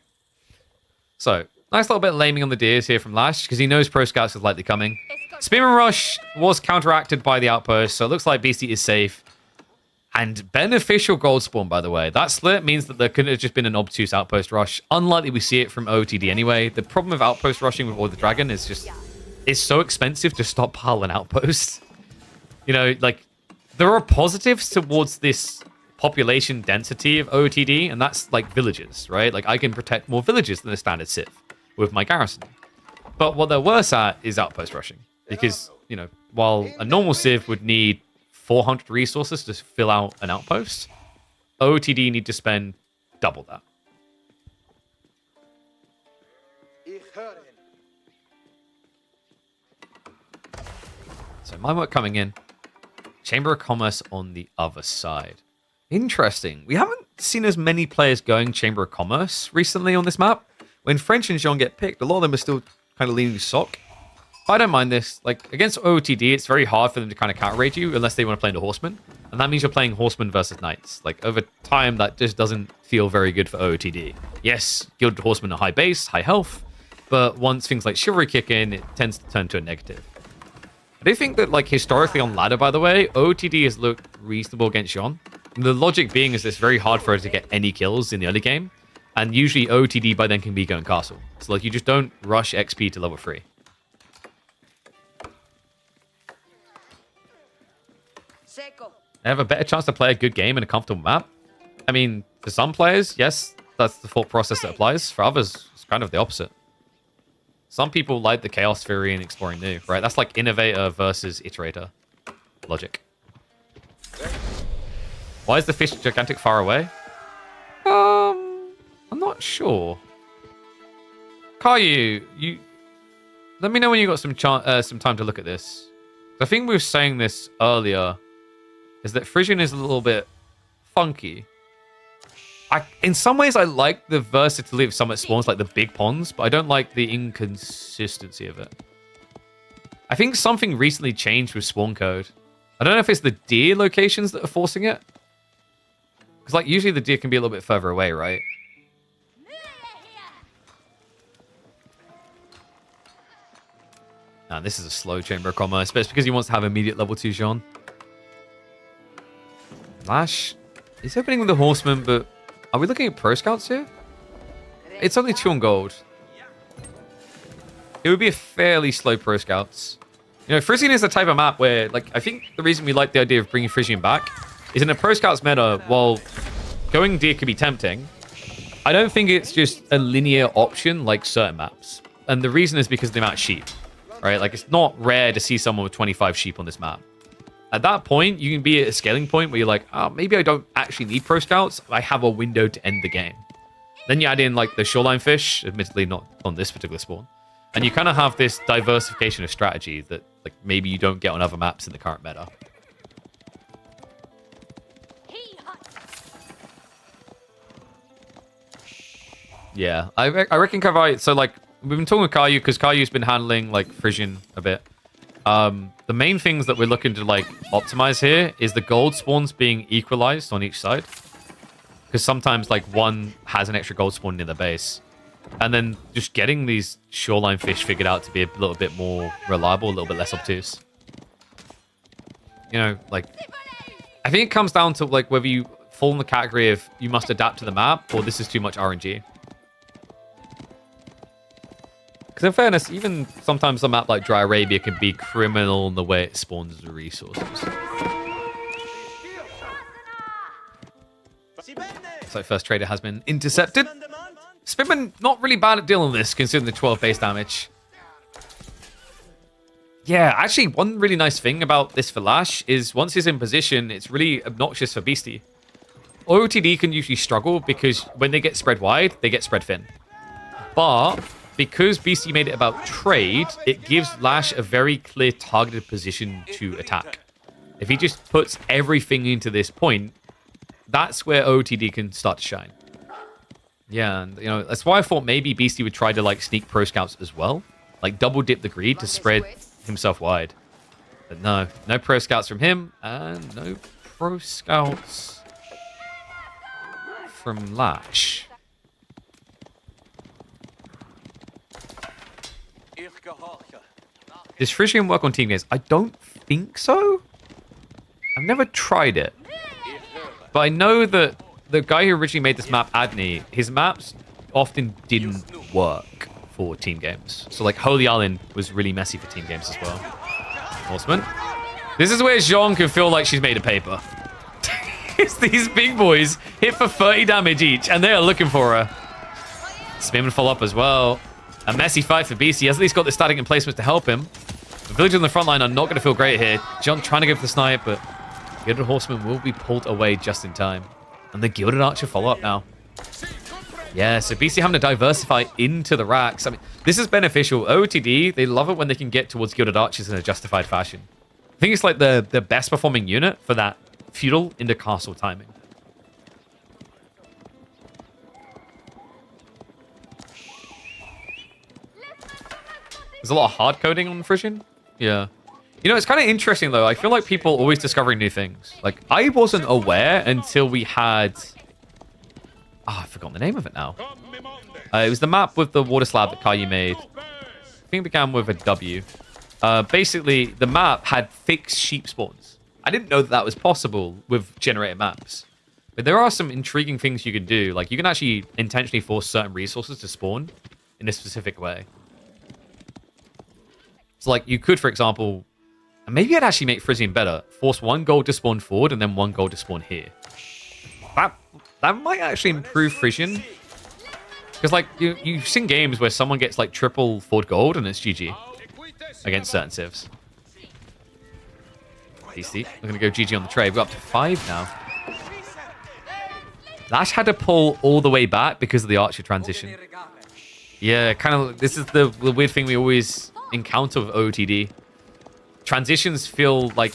So, nice little bit of laming on the deers here from Lash, because he knows Pro Scouts is likely coming. Spearman Rush was counteracted by the outpost, so it looks like Beasty is safe. And beneficial gold spawn, by the way. That slit means that there could have just been an obtuse outpost rush. Unlikely we see it from OOTD anyway. The problem with outpost rushing with Order the Dragon is just, it's so expensive to stockpile an outpost. You know, like, there are positives towards this population density of OOTD, and that's like villages, right? Like, I can protect more villages than a standard Civ with my garrison. But what they're worse at is outpost rushing. Because, you know, while a normal Civ would need 400 resources to fill out an outpost, OOTD need to spend double that. So my work coming in. Chamber of Commerce on the other side. Interesting. We haven't seen as many players going Chamber of Commerce recently on this map. When French and Jean get picked, a lot of them are still kind of leaning sock. I don't mind this. Like, against OOTD, it's very hard for them to kind of counter-raid you unless they want to play into Horsemen. And that means you're playing Horsemen versus Knights. Like, over time, that just doesn't feel very good for OOTD. Yes, Guild Horsemen are high base, high health, but once things like Chivalry kick in, it tends to turn to a negative. I do think that, like, historically on ladder, by the way, OOTD has looked reasonable against Jean. The logic being is it's very hard for her to get any kills in the early game. And usually OOTD by then can be going castle. So, like, you just don't rush XP to level 3. They have a better chance to play a good game in a comfortable map. I mean, for some players, yes, that's the thought process that applies. For others, it's kind of the opposite. Some people like the Chaos Fury and exploring new, right? That's like Innovator versus Iterator logic. Why is the fish gigantic far away? I'm not sure. Caillou, you let me know when you got some time to look at this. I think we were saying this earlier, is that Frisian is a little bit funky. In some ways, I like the versatility of some of its spawns, like the big ponds, but I don't like the inconsistency of it. I think something recently changed with spawn code. I don't know if it's the deer locations that are forcing it. Because, like, usually the deer can be a little bit further away, right? Nah, this is a slow Chamber of Commerce, but it's because he wants to have immediate level 2 Jean. Lash is opening with the Horseman, but are we looking at Pro Scouts here? It's only 2 on gold. It would be a fairly slow Pro Scouts. You know, Frisian is the type of map where, like, I think the reason we like the idea of bringing Frisian back is in a Pro Scouts meta, while going deer could be tempting, I don't think it's just a linear option like certain maps. And the reason is because of the amount of sheep, right? Like, it's not rare to see someone with 25 sheep on this map. At that point, you can be at a scaling point where you're like, oh, maybe I don't actually need Pro Scouts. I have a window to end the game. Then you add in, like, the shoreline fish, admittedly not on this particular spawn. And you kind of have this diversification of strategy that, like, maybe you don't get on other maps in the current meta. Yeah, I reckon Cavalli... So, like, we've been talking with Caillou because Caillou's been handling, like, Frisian a bit. The main things that we're looking to, like, optimize here is the gold spawns being equalized on each side. Because sometimes, like, one has an extra gold spawn near the base. And then just getting these shoreline fish figured out to be a little bit more reliable, a little bit less obtuse. You know, like, I think it comes down to, like, whether you fall in the category of you must adapt to the map or this is too much RNG. Because in fairness, even sometimes a map like Dry Arabia can be criminal in the way it spawns the resources. So first trader has been intercepted. Spinman not really bad at dealing with this, considering the 12 base damage. Yeah, actually, one really nice thing about this for Lash is once he's in position, it's really obnoxious for Beasty. OOTD can usually struggle because when they get spread wide, they get spread thin. But because Beasty made it about trade, it gives Lash a very clear targeted position to attack. If he just puts everything into this point, that's where OOTD can start to shine. Yeah, and that's why I thought maybe Beasty would try to like sneak pro scouts as well, like double dip the greed to spread himself wide. But no pro scouts from him, and no pro scouts from Lash. Does Frisian work on team games? I don't think so. I've never tried it, but I know that the guy who originally made this map, Adney, his maps often didn't work for team games. So like Holy Island was really messy for team games as well. Horseman. This is where Jean can feel like she's made of paper. It's these big boys hit for 30 damage each, and they are looking for her. Spin and follow up as well. A messy fight for Beasty. He has at least got the static emplacements to help him. The villagers on the front line are not going to feel great here. John trying to go for the snipe, but Gilded Horseman will be pulled away just in time. And the Gilded Archer follow up now. Yeah, so Beasty having to diversify into the racks. I mean, this is beneficial. OOTD, they love it when they can get towards Gilded Archers in a justified fashion. I think it's like the best performing unit for that feudal into castle timing. There's a lot of hard coding on Frisian. Yeah. It's kind of interesting, though. I feel like people always discovering new things. Like, I wasn't aware until we had... I've forgotten the name of it now. It was the map with the water slab that Caillou made. I think it began with a W. Basically, the map had fixed sheep spawns. I didn't know that was possible with generated maps. But there are some intriguing things you can do. Like, you can actually intentionally force certain resources to spawn in a specific way. So, like, you could, for example... And maybe I'd actually make Frisian better. Force one gold to spawn forward and then one gold to spawn here. That might actually improve Frisian. Because, like, you've seen games where someone gets, like, triple forward gold and it's GG. Against certain civs. Beasty. We're going to go GG on the trade. We're up to 5 now. Lash had to pull all the way back because of the Archer transition. Yeah, kind of... This is the weird thing we always encounter with OOTD. Transitions feel like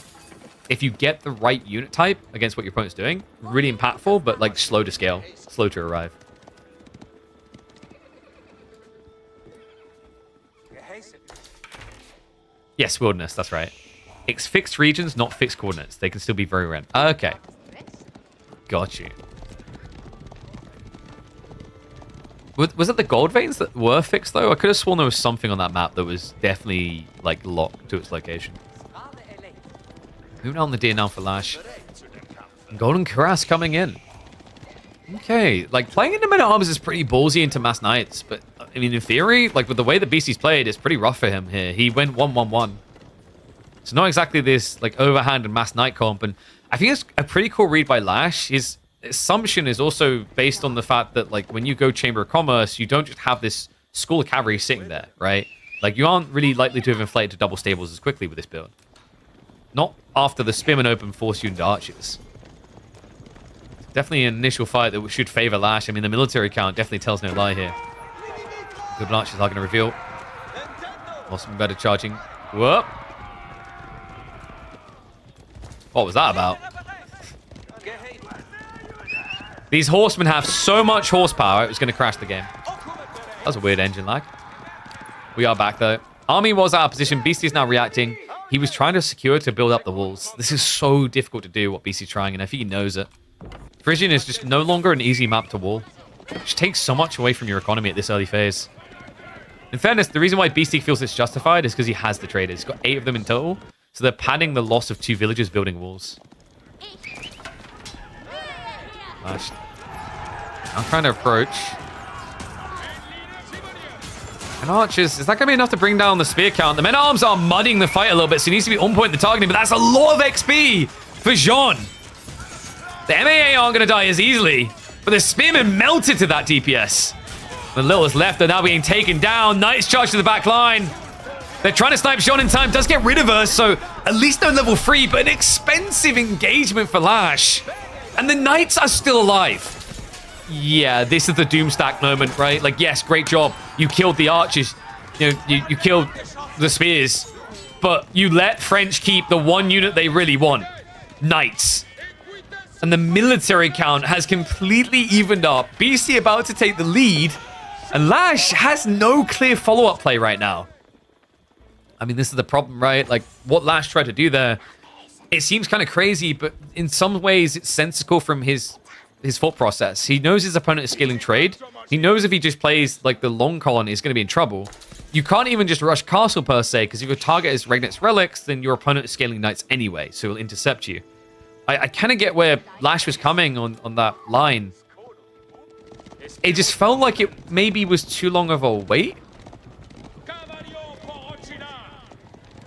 if you get the right unit type against what your opponent's doing, really impactful, but like slow to scale, slow to arrive. Yes, wilderness, that's right. It's fixed regions, not fixed coordinates. They can still be very random. Okay. Got you. Was it the gold veins that were fixed, though? I could have sworn there was something on that map that was definitely, like, locked to its location. Moving on the deer now for Lash. Golden Cuirass coming in. Okay, like, playing into Men-at-Arms is pretty ballsy into Mass Knights, but, I mean, in theory, like, with the way that Beasty's played, it's pretty rough for him here. He went 1-1-1. So not exactly this, like, overhand and Mass Knight comp, and I think it's a pretty cool read by Lash. His assumption is also based on the fact that, like, when you go Chamber of Commerce, you don't just have this school of cavalry sitting there, right? Like, you aren't really likely to have inflated to double stables as quickly with this build. Not after the Spearman Open force you into archers. Definitely an initial fight that should favor Lash. I mean, the military count definitely tells no lie here. Good archers are going to reveal. Awesome, better charging. Whoop. What was that about? These horsemen have so much horsepower, it was going to crash the game. That was a weird engine lag. We are back, though. Army was out of position. Beastie's now reacting. He was trying to secure to build up the walls. This is so difficult to do, what Beastie's trying, and I think he knows it. Frisian is just no longer an easy map to wall. It just takes so much away from your economy at this early phase. In fairness, the reason why Beastie feels it's justified is because he has the traders. He's got 8 of them in total, so they're padding the loss of 2 villagers building walls. I'm trying to approach. And Archers, is that going to be enough to bring down the spear count? The men-at-arms are mudding the fight a little bit, so he needs to be on point the targeting, but that's a lot of XP for Jean. The MAA aren't going to die as easily, but the spearmen melted to that DPS. The littlest left are now being taken down. Nice charge to the back line. They're trying to snipe Jean in time. Does get rid of her, so at least no level 3, but an expensive engagement for Lash. And the Knights are still alive. Yeah, this is the Doomstack moment, right? Like, yes, great job. You killed the archers. You know, you killed the spears. But you let French keep the one unit they really want. Knights. And the military count has completely evened up. Beasty about to take the lead. And Lash has no clear follow-up play right now. I mean, this is the problem, right? Like, what Lash tried to do there, it seems kind of crazy, but in some ways, it's sensical from his thought process. He knows his opponent is scaling trade. He knows if he just plays like the long colony, he's going to be in trouble. You can't even just rush castle per se, because if your target is Regnet's relics, then your opponent is scaling knights anyway, so he'll intercept you. I kind of get where Lash was coming on that line. It just felt like it maybe was too long of a wait.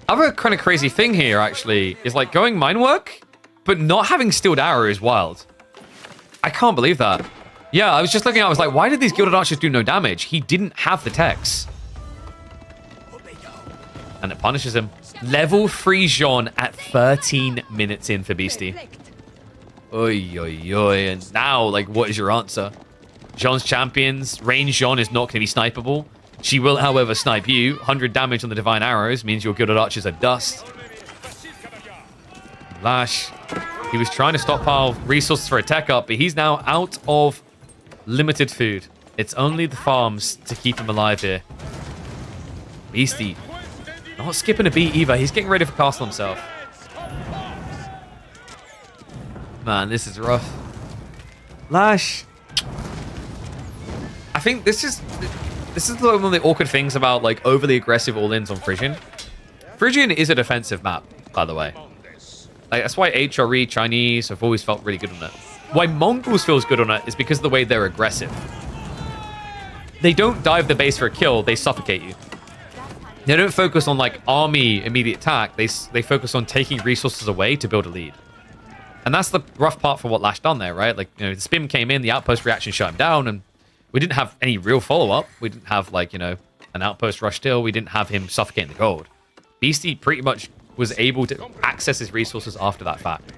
Other kind of crazy thing here, actually, is like going mine work, but not having Steeled Arrow is wild. I can't believe that. Yeah, I was just looking at it, I was like, why did these Gilded Archers do no damage? He didn't have the techs. And it punishes him. Level 3 Jean at 13 minutes in for Beasty. Oi, oi, oi. And now, like, what is your answer? Jean's champions. Range Jean is not going to be snipeable. She will, however, snipe you. 100 damage on the Divine Arrows means your Gilded Archers are dust. Lash. He was trying to stockpile resources for a tech up, but he's now out of limited food. It's only the farms to keep him alive here. Beasty. Not skipping a beat either. He's getting ready for castle himself. Man, this is rough. Lash. I think this is one of the awkward things about like overly aggressive all-ins on Frisian. Frisian is a defensive map, by the way. Like, that's why HRE Chinese have always felt really good on it. Why Mongols feels good on it is because of the way they're aggressive. They don't dive the base for a kill, they suffocate you. They don't focus on like army immediate attack, they focus on taking resources away to build a lead. And that's the rough part for what Lash done there, right? Like, you know, the spin came in, the outpost reaction shut him down, and we didn't have any real follow-up. We didn't have like, you know, an outpost rush still. We didn't have him suffocating the gold. Beasty pretty much was able to access his resources after that fact.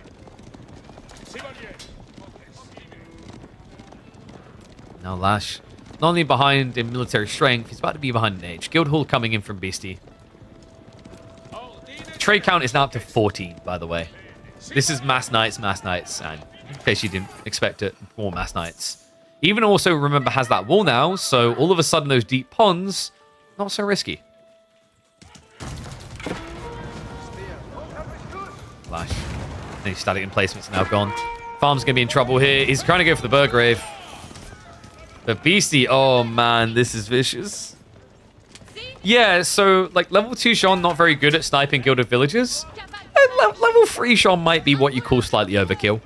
Now Lash, not only behind in military strength, he's about to be behind in age. Guildhall coming in from Beasty. Trade count is now up to 14, by the way. This is mass knights, and in case you didn't expect it, more mass knights. Even also, remember, has that wall now, so all of a sudden those deep ponds, not so risky. Lash. Any static emplacements now gone. Farm's going to be in trouble here. He's trying to go for the Burgrave. The Beasty, oh man, this is vicious. Yeah, so like level 2 Sean, not very good at sniping Gilded Villagers. Level 3 Sean might be what you call slightly overkill.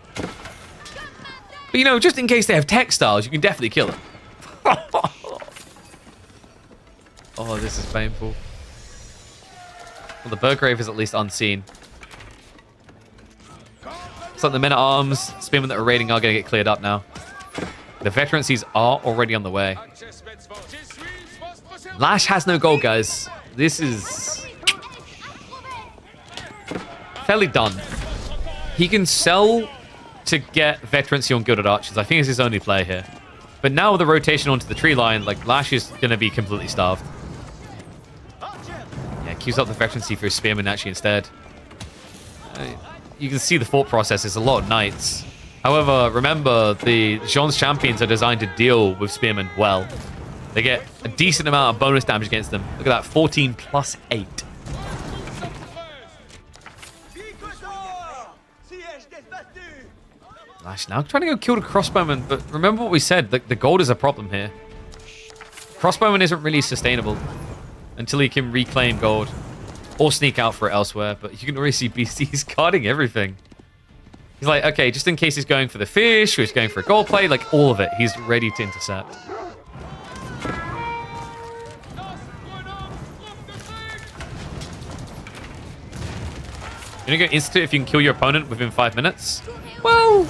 But you know, just in case they have textiles, you can definitely kill them. Oh, this is painful. Well, the Burgrave is at least unseen. It's like the men-at-arms, spearmen that are raiding are going to get cleared up now. The veterancies are already on the way. Lash has no gold, guys. This is fairly done. He can sell to get veterancy on Gilded Archers. I think it's his only play here. But now with the rotation onto the tree line, like Lash is going to be completely starved. Yeah, queues up the veterancy for his spearmen actually instead. You can see the thought process is a lot of knights. However, remember, the Jean's champions are designed to deal with spearmen well. They get a decent amount of bonus damage against them. Look at that, 14 plus 8. Lash now trying to go kill the crossbowman, but remember what we said, the gold is a problem here. Crossbowman isn't really sustainable until he can reclaim gold or sneak out for it elsewhere, but you can already see Beasty's guarding everything. He's like, okay, just in case he's going for the fish or he's going for a gold play, like all of it, he's ready to intercept. You're gonna go institute if you can kill your opponent within 5 minutes. Well,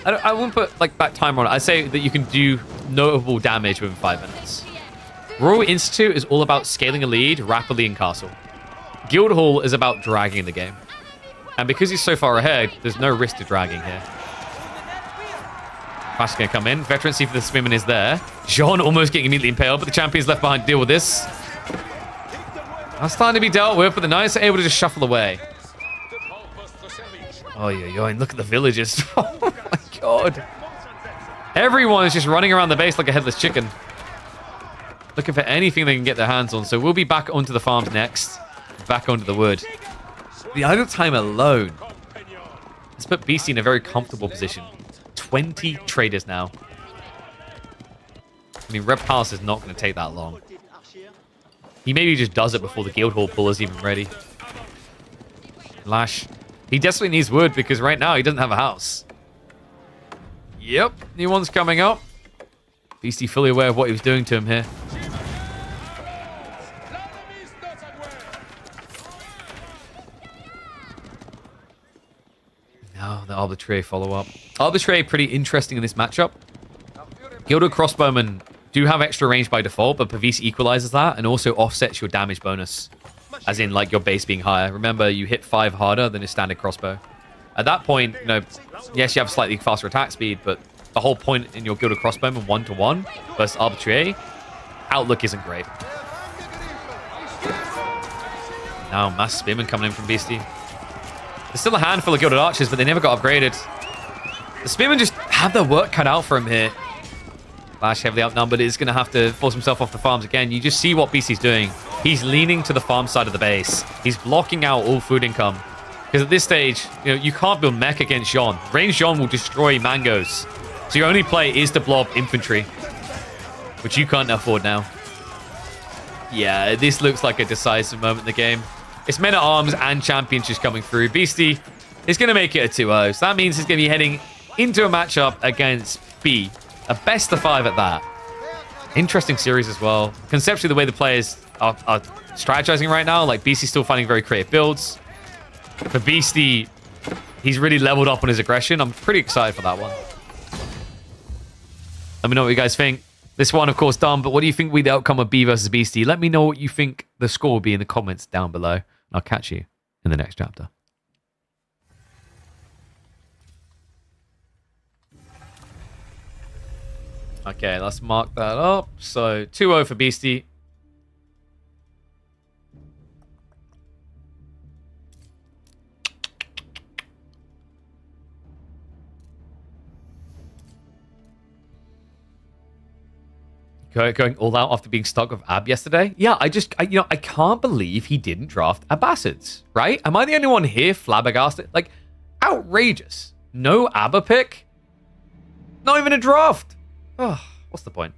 I wouldn't put like that timer on it. I'd say that you can do notable damage within 5 minutes. Royal Institute is all about scaling a lead rapidly in Castle. Guildhall is about dragging the game. And because he's so far ahead, there's no risk to dragging here. Lash is going to come in. Veteran see if the Swimmin is there. Jean almost getting immediately impaled, but the champion's left behind to deal with this. That's starting to be dealt with, but the Knights are able to just shuffle away. Oh, yeah, and look at the villagers. Oh, my God. Everyone is just running around the base like a headless chicken. Looking for anything they can get their hands on. So we'll be back onto the farms next. Back onto the wood. The idle time alone. Let's put Beasty in a very comfortable position. 20 traders now. I mean, Red Palace is not going to take that long. He maybe just does it before the Guildhall pull is even ready. Lash. He desperately needs wood because right now he doesn't have a house. Yep, new one's coming up. Beasty fully aware of what he was doing to him here. No, the Arbitrary follow-up. Arbitrary pretty interesting in this matchup. Gilded Crossbowmen do have extra range by default, but Pavise equalizes that and also offsets your damage bonus. As in, like, your base being higher. Remember, you hit 5 harder than a standard crossbow. At that point, you know, yes, you have slightly faster attack speed, but the whole point in your Gilded Crossbowman 1-to-1 versus Arbitrary, outlook isn't great. Now, Mass Spearman coming in from Beasty. There's still a handful of Gilded Archers, but they never got upgraded. The Spearmen just have their work cut out for him here. Lash heavily outnumbered is going to have to force himself off the farms again. You just see what Beasty's doing. He's leaning to the farm side of the base. He's blocking out all food income. Because at this stage, you know, you can't build mech against Jean. Range Jean will destroy mangoes. So your only play is to blob infantry. Which you can't afford now. Yeah, this looks like a decisive moment in the game. It's men-at-arms and champions just coming through. Beasty is going to make it a 2-0. So that means he's going to be heading into a matchup against B. A best of 5 at that. Interesting series as well. Conceptually, the way the players are strategizing right now, like Beasty's still finding very creative builds. For Beasty, he's really leveled up on his aggression. I'm pretty excited for that one. Let me know what you guys think. This one, of course, done, but what do you think will be the outcome of B versus Beasty? Let me know what you think the score will be in the comments down below. I'll catch you in the next chapter. Okay, let's mark that up. So, 2-0 for Beasty. Going all out after being stuck with Ab yesterday. Yeah, I can't believe he didn't draft Abbasids, right? Am I the only one here flabbergasted? Like, outrageous. No Abba pick? Not even a draft. Oh, what's the point?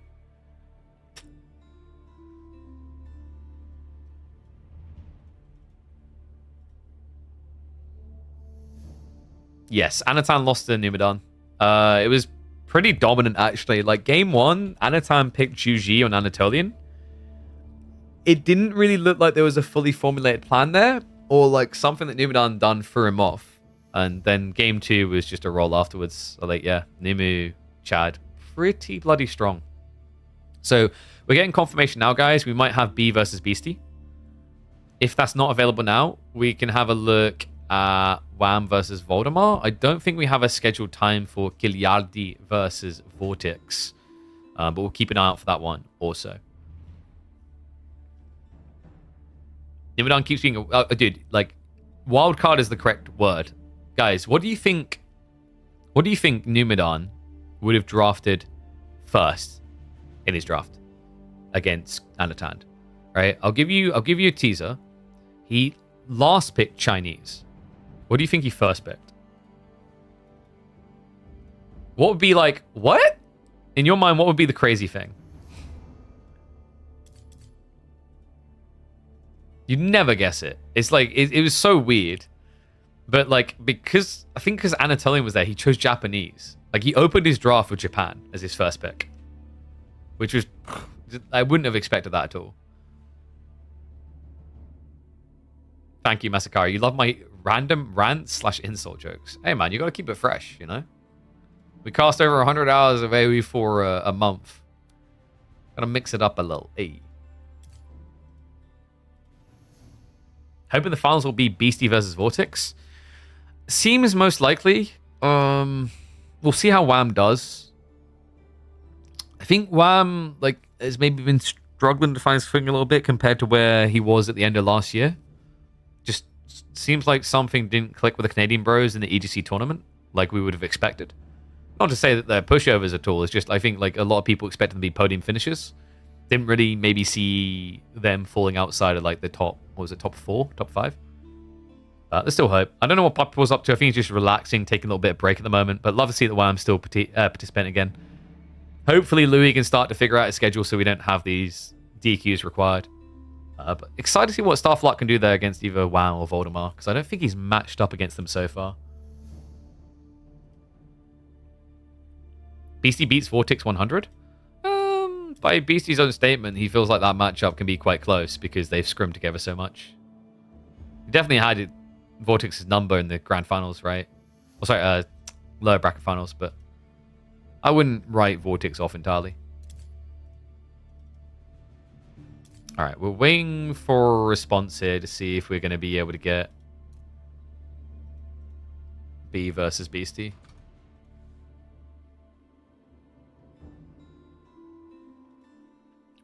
Yes, Anatan lost to Numan. It was pretty dominant, actually. Like, game 1, Anatan picked Juji on Anatolian. It didn't really look like there was a fully formulated plan there, or like something that Numan done threw him off. And then game 2 was just a roll afterwards. So, like, yeah, Nimu, Chad, pretty bloody strong. So we're getting confirmation now, guys. We might have B versus Beasty. If that's not available now, we can have a look at Wham versus Voldemar. I don't think we have a scheduled time for Giljardi versus Vortex. But we'll keep an eye out for that one also. Nimadan keeps being dude, like, wildcard is the correct word. Guys, what do you think Numadan would have drafted first in his draft against Anatan? Right? I'll give you a teaser. He last picked Chinese. What do you think he first picked? What would be like, what? In your mind, what would be the crazy thing? You'd never guess it. It's like, it was so weird. But like, because Anatolian was there, he chose Japanese. Like, he opened his draft with Japan as his first pick. Which was, I wouldn't have expected that at all. Thank you, Masakari. You love my random rants / insult jokes. Hey, man, you got to keep it fresh, you know? We cast over 100 hours of AoE for a month. Gotta mix it up a little. Hey. Hoping the finals will be Beasty versus Vortex. Seems most likely. We'll see how Wham does. I think Wham has maybe been struggling to find his footing a little bit compared to where he was at the end of last year. Just seems like something didn't click with the Canadian bros in the EGC tournament like we would have expected. Not to say that they're pushovers at all. It's just I think like a lot of people expect them to be podium finishers. Didn't really maybe see them falling outside of like the top, what was it, top 4, top 5? There's still hope. I don't know what Pop was up to. I think he's just relaxing, taking a little bit of break at the moment. But love to see that Wham's still participant again. Hopefully Louis can start to figure out his schedule so we don't have these DQs required. But excited to see what Starflot can do there against either Wham or Voldemar, because I don't think he's matched up against them so far. Beasty beats Vortex 100? By Beasty's own statement, he feels like that matchup can be quite close because they've scrimmed together so much. He definitely had Vortex's number in the grand finals, right? Oh, sorry, lower bracket finals, but I wouldn't write Vortex off entirely. All right, we're waiting for a response here to see if we're going to be able to get B versus Beasty.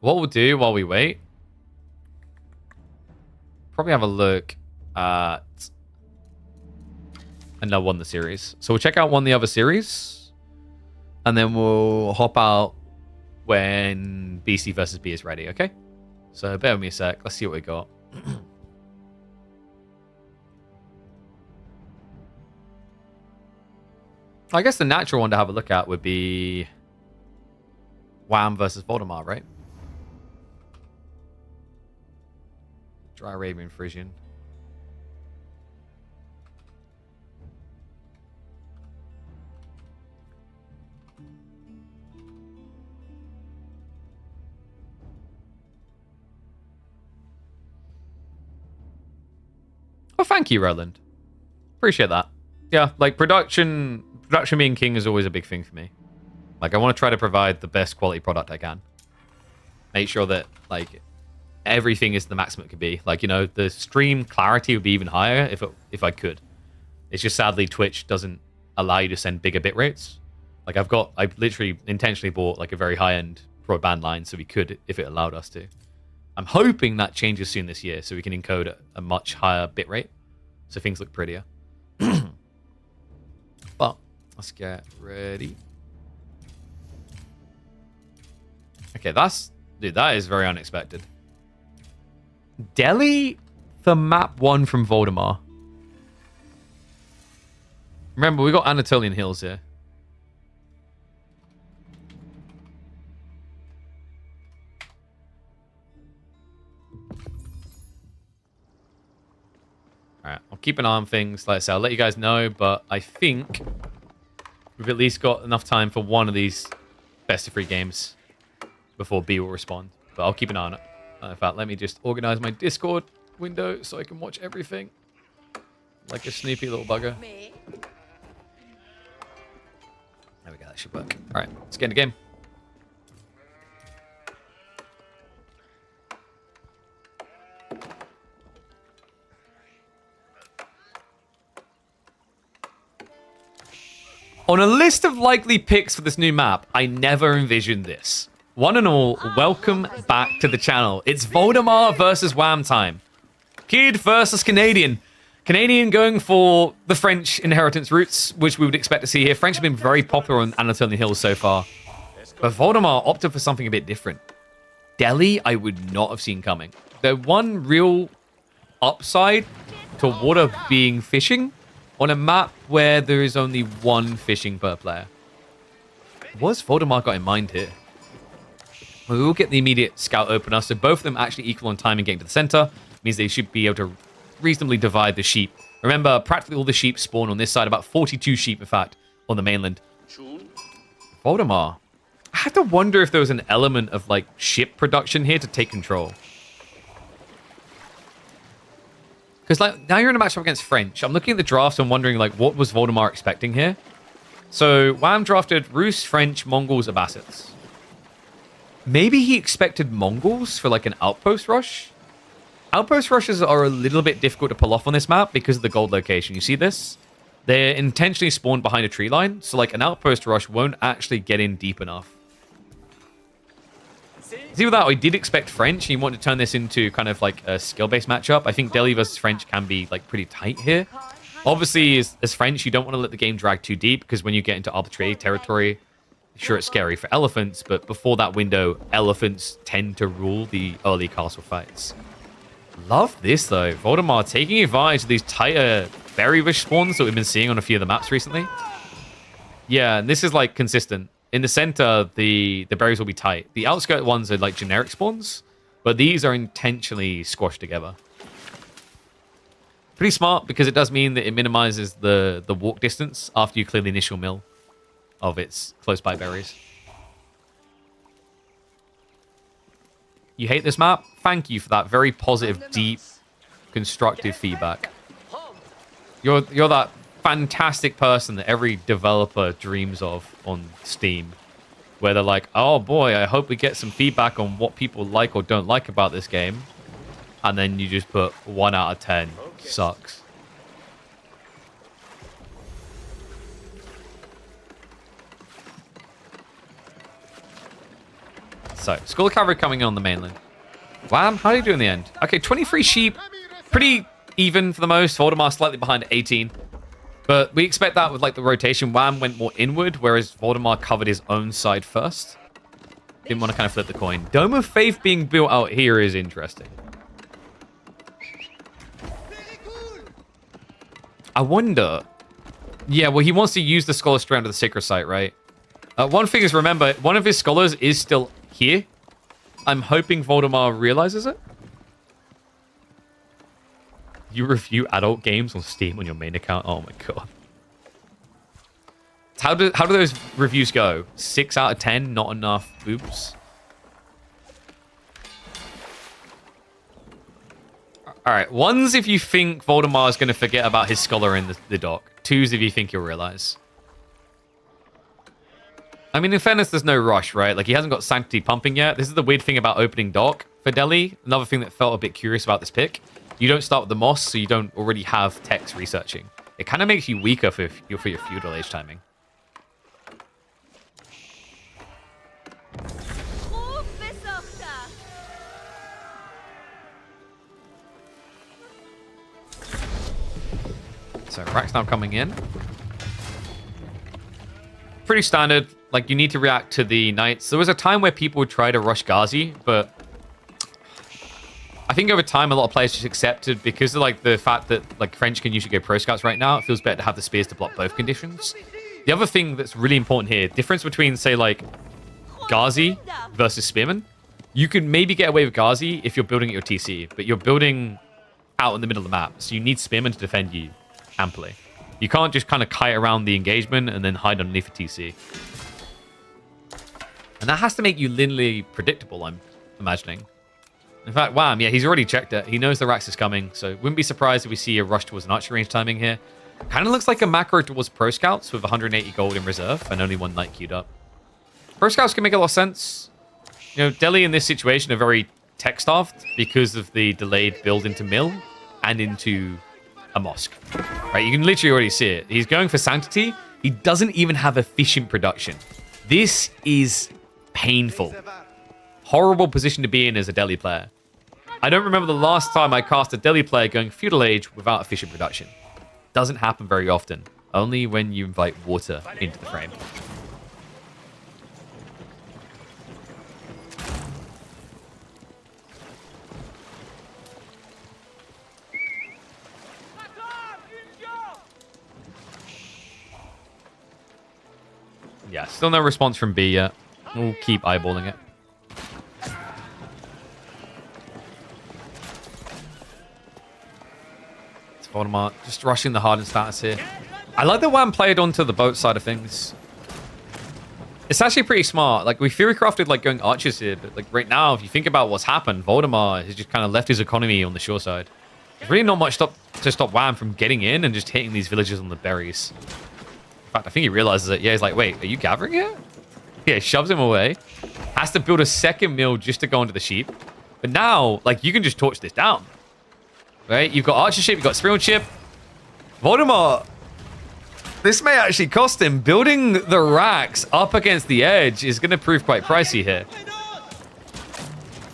What we'll do while we wait, probably have a look at another one of the series. So we'll check out one of the other series, and then we'll hop out when BC versus B is ready, okay? So bear with me a sec. Let's see what we got. I guess the natural one to have a look at would be Wham versus Voldemar, right? Dry Arabian Frisian. Oh, thank you, Roland. Appreciate that. Yeah, like production being king is always a big thing for me. Like, I want to try to provide the best quality product I can. Make sure that, like, everything is the maximum it could be. Like, you know, the stream clarity would be even higher if I could. It's just sadly Twitch doesn't allow you to send bigger bit rates. Like, I literally intentionally bought like a very high-end broadband line so we could if it allowed us to. I'm hoping that changes soon this year so we can encode a much higher bit rate so things look prettier. But let's get ready. Okay, dude, that is very unexpected. Delhi for map 1 from Voldemar. Remember, we got Anatolian Hills here. Alright, I'll keep an eye on things. Like I said, I'll let you guys know, but I think we've at least got enough time for one of these best of 3 games before B will respond. But I'll keep an eye on it. In fact, let me just organize my Discord window so I can watch everything. Like a snoopy little bugger. There we go, that should work. Alright, let's get in the game. On a list of likely picks for this new map, I never envisioned this. One and all, welcome back to the channel. It's Voldemar versus Wham time. Kid versus Canadian. Canadian going for the French inheritance roots, which we would expect to see here. French have been very popular on Anatolian Hills so far. But Voldemar opted for something a bit different. Delhi, I would not have seen coming. The one real upside to water being fishing on a map where there is only one fishing per player. What's Voldemar got in mind here? We will get the immediate scout opener, so both of them actually equal on time in getting to the center. Means they should be able to reasonably divide the sheep. Remember, practically all the sheep spawn on this side, about 42 sheep, in fact, on the mainland. Voldemar. I have to wonder if there was an element of, like, ship production here to take control. Because like now you're in a matchup against French. I'm looking at the draft and wondering like what was Voldemar expecting here? So Wham drafted Rus, French, Mongols, Abbasids. Maybe he expected Mongols for like an outpost rush. Outpost rushes are a little bit difficult to pull off on this map because of the gold location. You see this? They're intentionally spawned behind a tree line, so like an outpost rush won't actually get in deep enough. See with that, I did expect French. He wanted to turn this into kind of like a skill-based matchup. I think Delhi versus French can be like pretty tight here. Obviously, as French, you don't want to let the game drag too deep because when you get into arbitrary territory, sure, it's scary for elephants, but before that window, elephants tend to rule the early castle fights. Love this, though. Voldemar taking advantage of these tighter berry bush spawns that we've been seeing on a few of the maps recently. Yeah, and this is, like, consistent. In the center, the berries will be tight. The outskirt ones are, like, generic spawns, but these are intentionally squashed together. Pretty smart, because it does mean that it minimizes the walk distance after you clear the initial mill of its close-by berries. You hate this map? Thank you for that very positive, deep, constructive feedback. You're that fantastic person that every developer dreams of on Steam, where they're like, oh boy, I hope we get some feedback on what people like or don't like about this game. And then you just put 1 out of 10. Sucks. So, Skull Cavalry coming in on the mainland. Wham, how do you do in the end? Okay, 23 sheep. Pretty even for the most. Voldemar slightly behind at 18. But we expect that with like the rotation. Wham went more inward, whereas Voldemar covered his own side first. Didn't want to kind of flip the coin. Dome of Faith being built out here is interesting. I wonder. Yeah, well, he wants to use the Scholar Strand of the Sacred Site, right? One thing is, remember, one of his scholars is still here. I'm hoping Voldemar realizes it. You review adult games on Steam on your main account? Oh my god. How do those reviews go? 6 out of 10? Not enough. Oops. Alright, 1's if you think Voldemar is going to forget about his scholar in the dock. 2's if you think he'll realize. I mean, in fairness, there's no rush, right? Like, he hasn't got Sanctity pumping yet. This is the weird thing about opening dock for Delhi. Another thing that felt a bit curious about this pick. You don't start with the Moss, so you don't already have text researching. It kind of makes you weaker for your feudal age timing. So, Rack's now coming in. Pretty standard. Like, you need to react to the knights. There was a time where people would try to rush Ghazi, but I think over time, a lot of players just accepted because of, like, the fact that, like, French can usually go pro scouts right now. It feels better to have the spears to block both conditions. The other thing that's really important here, difference between, say, like, Ghazi versus Spearman. You can maybe get away with Ghazi if you're building at your TC, but you're building out in the middle of the map, so you need Spearman to defend you amply. You can't just kind of kite around the engagement and then hide underneath a TC. And that has to make you linearly predictable, I'm imagining. In fact, Wham, yeah, he's already checked it. He knows the Rax is coming, so wouldn't be surprised if we see a rush towards an archer range timing here. Kind of looks like a macro towards Pro Scouts with 180 gold in reserve and only 1 knight queued up. Pro Scouts can make a lot of sense. You know, Delhi in this situation are very tech-starved because of the delayed build into Mill and into a mosque. Right, you can literally already see it. He's going for Sanctity. He doesn't even have efficient production. This is painful. Horrible position to be in as a Delhi player. I don't remember the last time I cast a Delhi player going feudal age without efficient production. Doesn't happen very often. Only when you invite water into the frame. Yeah, still no response from B yet. We'll keep eyeballing it. It's Voldemar just rushing the hardened status here. I like that Wham played onto the boat side of things. It's actually pretty smart. Like, we theory crafted like going archers here, but like right now, if you think about what's happened, Voldemar has just kind of left his economy on the shore side. There's really not much to stop Wham from getting in and just hitting these villagers on the berries. In fact, I think he realizes it. Yeah, he's like, wait, are you gathering here? Yeah, shoves him away. Has to build a second mill just to go onto the sheep. But now, like, you can just torch this down. Right? You've got archer ship, you've got spearman ship. Voldemort. This may actually cost him. Building the racks up against the edge is going to prove quite pricey here.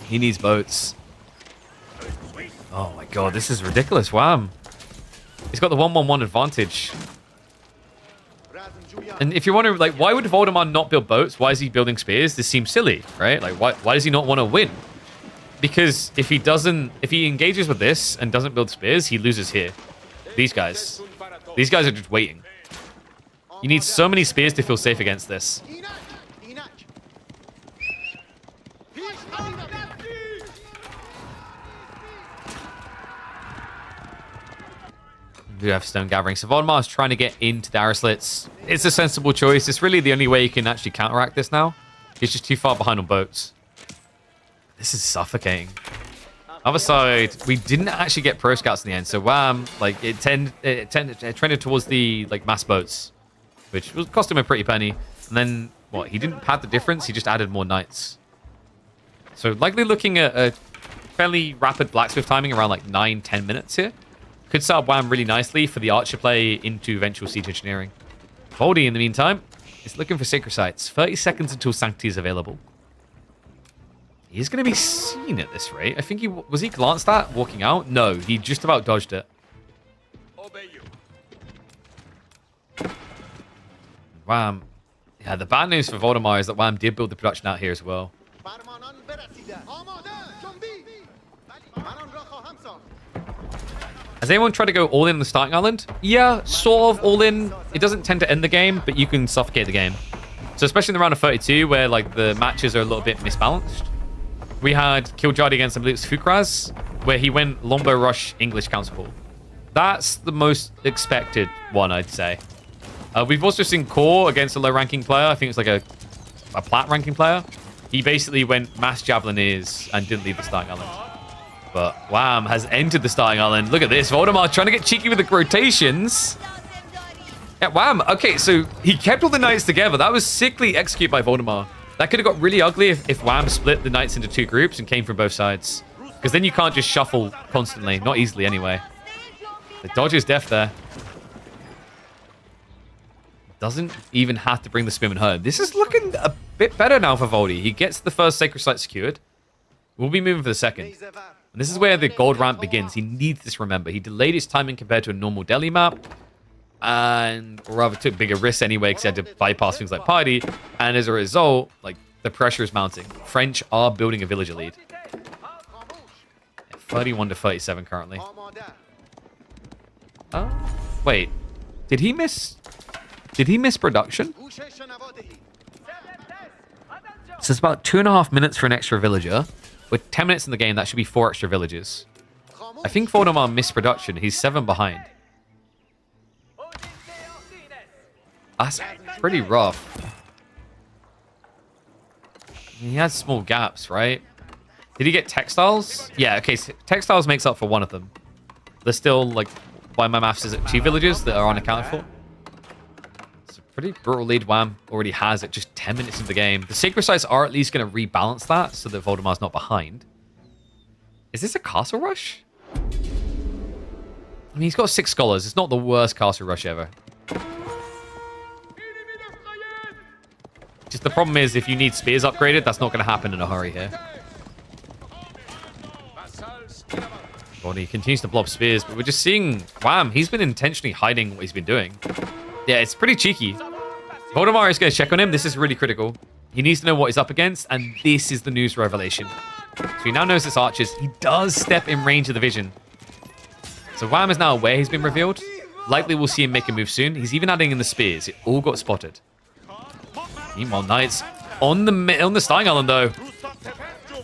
He needs boats. Oh my god, this is ridiculous. Wham. He's got the 1-1-1 advantage. And if you're wondering, like, why would Voldemort not build boats? Why is he building spears? This seems silly, right? Like, why does he not want to win? Because if he engages with this and doesn't build spears, he loses here. These guys are just waiting. You need so many spears to feel safe against this. We do have stone gathering. So Voldemort is trying to get into the arrow slits. It's a sensible choice. It's really the only way you can actually counteract this now. He's just too far behind on boats. This is suffocating. Other side, we didn't actually get pro scouts in the end. So Wham, like it trended towards the like mass boats, which was cost him a pretty penny. And then what? He didn't pad the difference. He just added more knights. So likely looking at a fairly rapid blacksmith timing around like 9-10 minutes here. Could set up Wham really nicely for the archer play into eventual siege engineering. Voldy, in the meantime, is looking for sacred sites. 30 seconds until Sanctity is available. He's going to be seen at this rate. I think he glanced at walking out? No, he just about dodged it. Wham. Yeah, the bad news for Voldemort is that Wham did build the production out here as well. Has anyone tried to go all in the starting island? Yeah, sort of all in. It doesn't tend to end the game, but you can suffocate the game. So especially in the round of 32, where like the matches are a little bit misbalanced. We had Giljardi against, I believe it's Fukraz, where he went Lombo Rush English Council Hall. That's the most expected one, I'd say. We've also seen Core against a low-ranking player. I think it's like a plat-ranking player. He basically went Mass Javelineers and didn't leave the starting island. But Wham has entered the starting island. Look at this. Voldemort trying to get cheeky with the rotations. Yeah, Wham. Okay, so he kept all the knights together. That was sickly executed by Voldemort. That could have got really ugly if Wham split the knights into two groups and came from both sides. Because then you can't just shuffle constantly. Not easily, anyway. The dodge is deaf there. Doesn't even have to bring the spearman home. This is looking a bit better now for Voldy. He gets the first sacred site secured. We'll be moving for the second. And this is where the gold ramp begins. He needs this, remember. He delayed his timing compared to a normal Delhi map. And or rather took bigger risks anyway because he had to bypass things like party. And as a result, like the pressure is mounting. French are building a villager lead. 31 to 37 currently. Wait. Did he miss production? So it's about 2.5 minutes for an extra villager. With 10 minutes in the game, that should be 4 extra villagers. I think Voldemort missed production. He's 7 behind. That's pretty rough. He has small gaps, right? Did he get textiles? Yeah, okay. So textiles makes up for one of them. There's still, like, by my maths, is it 2 villages that are unaccounted for? It's a pretty brutal lead. Wham already has it just 10 minutes into the game. The sacred sites are at least going to rebalance that so that Voldemort's not behind. Is this a castle rush? I mean, he's got 6 scholars. It's not the worst castle rush ever. Just the problem is if you need spears upgraded, that's not going to happen in a hurry here. God, he continues to blob spears, but we're just seeing Wham. He's been intentionally hiding what he's been doing. Yeah, it's pretty cheeky. Voldemort is going to check on him. This is really critical. He needs to know what he's up against, and this is the news revelation. So he now knows it's archers. He does step in range of the vision. So Wham is now aware he's been revealed. Likely we'll see him make a move soon. He's even adding in the spears. It all got spotted. Meanwhile, knights on the starting island, though.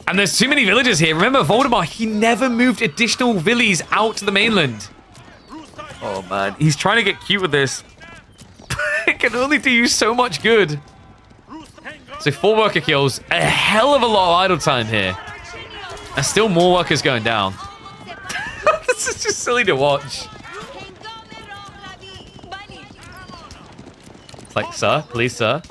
And there's too many villagers here. Remember, Voldemort, he never moved additional villies out to the mainland. Oh, man. He's trying to get cute with this. It can only do you so much good. So 4 worker kills. A hell of a lot of idle time here. And still more workers going down. It's just silly to watch. It's like, sir, please, sir.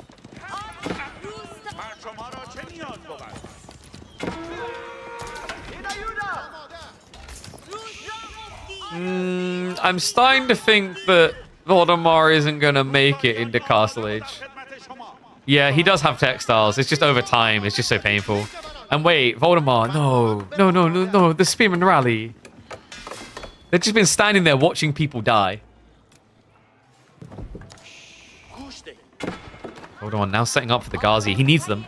I'm starting to think that Voldemar isn't going to make it into Castle Age. Yeah, he does have textiles. It's just over time. It's just so painful. And wait, Voldemar, no, the Spearman Rally. They've just been standing there watching people die. Voldemar now setting up for the Ghazi. He needs them.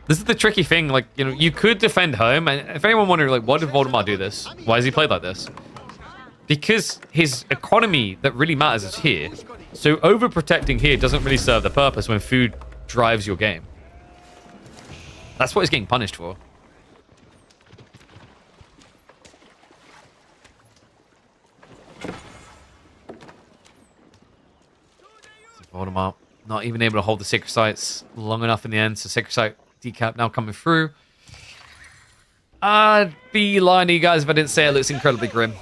This is the tricky thing. Like, you know, you could defend home. And if anyone wondering, like, why did Voldemar do this? Why has he played like this? Because his economy that really matters is here. So overprotecting here doesn't really serve the purpose when food drives your game. That's what he's getting punished for. Voldemar not even able to hold the Sacred Sites long enough in the end. So Sacred Site decap now coming through. I'd be lying to you guys if I didn't say it looks incredibly grim.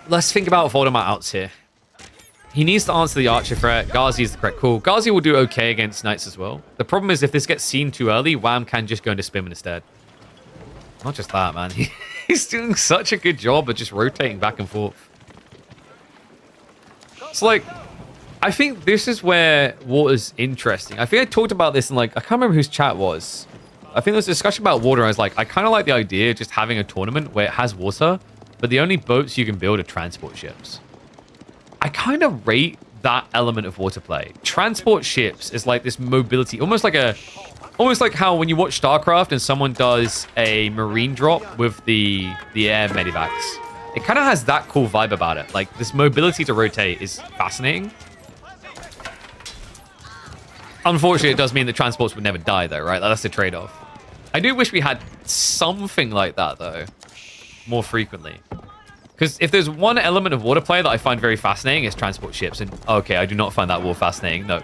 Let's think about Voldemar outs here. He needs to answer the Archer threat. Ghazi is the correct call. Ghazi will do okay against Knights as well. The problem is if this gets seen too early, Wham can just go into Spinman instead. Not just that, man. He's doing such a good job of just rotating back and forth. It's like, I think this is where water's interesting. I think I talked about this in like, I can't remember whose chat was. I think there was a discussion about water. I was like, I kind of like the idea of just having a tournament where it has water, but the only boats you can build are transport ships. I kind of rate that element of water play. Transport ships is like this mobility, almost like how when you watch StarCraft and someone does a marine drop with the air medivacs. It kind of has that cool vibe about it. Like this mobility to rotate is fascinating. Unfortunately, it does mean that transports would never die though, right? That's the trade-off. I do wish we had something like that though, more frequently. Because if there's one element of water play that I find very fascinating, it's transport ships. And okay, I do not find that war fascinating. No.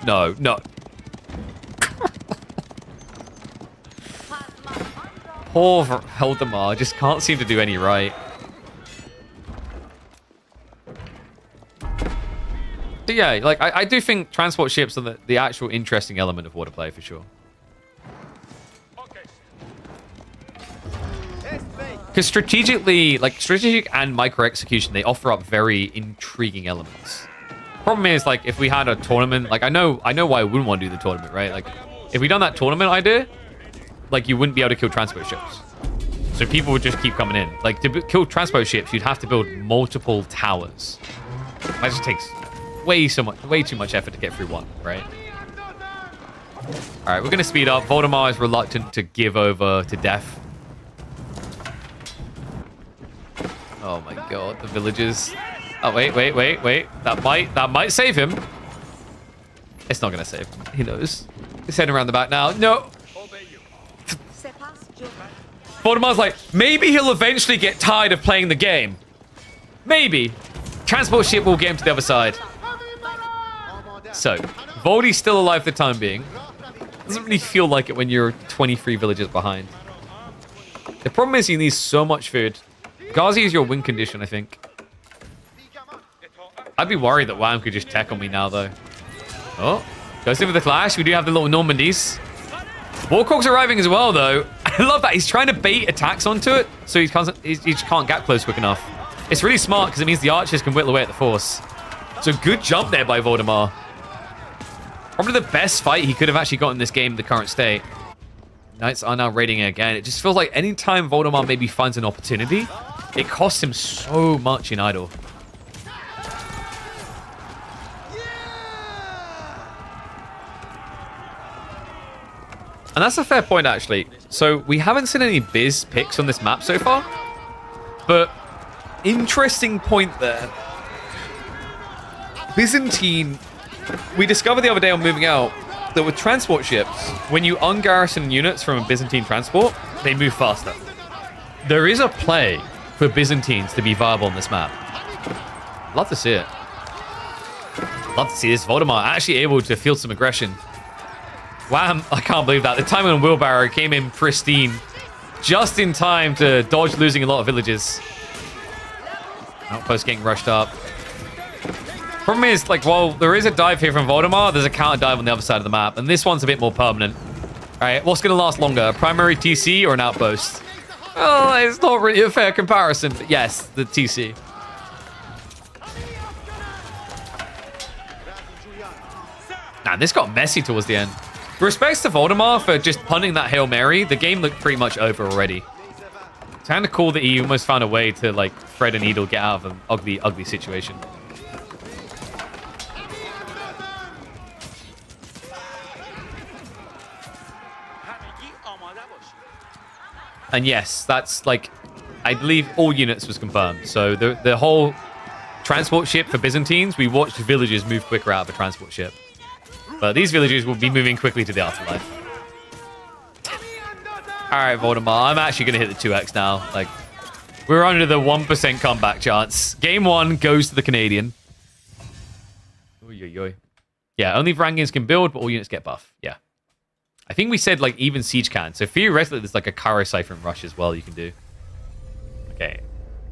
Poor Voldemar just can't seem to do any right. But yeah, like I do think transport ships are the actual interesting element of water play for sure. Because strategically, like strategic and micro execution, they offer up very intriguing elements. Problem is, like, if we had a tournament, like I know why I wouldn't want to do the tournament, right? Like, if we done that tournament idea, like you wouldn't be able to kill transport ships, so people would just keep coming in. Like to kill transport ships, you'd have to build multiple towers. That just takes way too much effort to get through one, right? All right, we're gonna speed up. Voldemar is reluctant to give over to death. Oh my god, the villagers. Oh, wait. That might save him. It's not going to save him. He knows. He's heading around the back now. No. Voldemar's like, maybe he'll eventually get tired of playing the game. Maybe. Transport ship will get him to the other side. So, Voldy's still alive for the time being. Doesn't really feel like it when you're 23 villages behind. The problem is he needs so much food. Ghazi is your win condition, I think. I'd be worried that Wham could just tech on me now, though. Oh, goes in with the clash. We do have the little Normandies. Warcock's arriving as well, though. I love that. He's trying to bait attacks onto it, so he just can't gap close quick enough. It's really smart, because it means the archers can whittle away at the force. So good jump there by Voldemar. Probably the best fight he could have actually got in this game in the current state. Knights are now raiding it again. It just feels like anytime Voldemar maybe finds an opportunity, it costs him so much in idle. And that's a fair point, actually. So we haven't seen any Biz picks on this map so far. But interesting point there. Byzantine, we discovered the other day on moving out that with transport ships, when you ungarrison units from a Byzantine transport, they move faster. There is a play for Byzantines to be viable on this map. Love to see it. Love to see this. Voldemar actually able to field some aggression. Wham! I can't believe that. The timing on Wheelbarrow came in pristine. just in time to dodge losing a lot of villages. Outpost getting rushed up. Problem is, like, while there is a dive here from Voldemar, there's a counter dive on the other side of the map, and this one's a bit more permanent. All right, what's going to last longer, a primary TC or an outpost? Oh, it's not really a fair comparison, but yes, the TC. Nah, this got messy towards the end. Respects to Voldemar for just punting that Hail Mary, the game looked pretty much over already. It's kind of cool that he almost found a way to, like, thread a needle, get out of an ugly, ugly situation. And yes, that's, like, I believe all units was confirmed. So the whole transport ship for Byzantines, we watched villagers move quicker out of a transport ship. But these villagers will be moving quickly to the afterlife. Alright, Voldemar, I'm actually going to hit the 2x now. Like, we're under the 1% comeback chance. Game 1 goes to the Canadian. Oy, oy, oy. Yeah, only Varangians can build, but all units get buff. Yeah. I think we said, like, even Siege can. So theoretically, there's, like, a Cairo Siphon Rush as well you can do. Okay.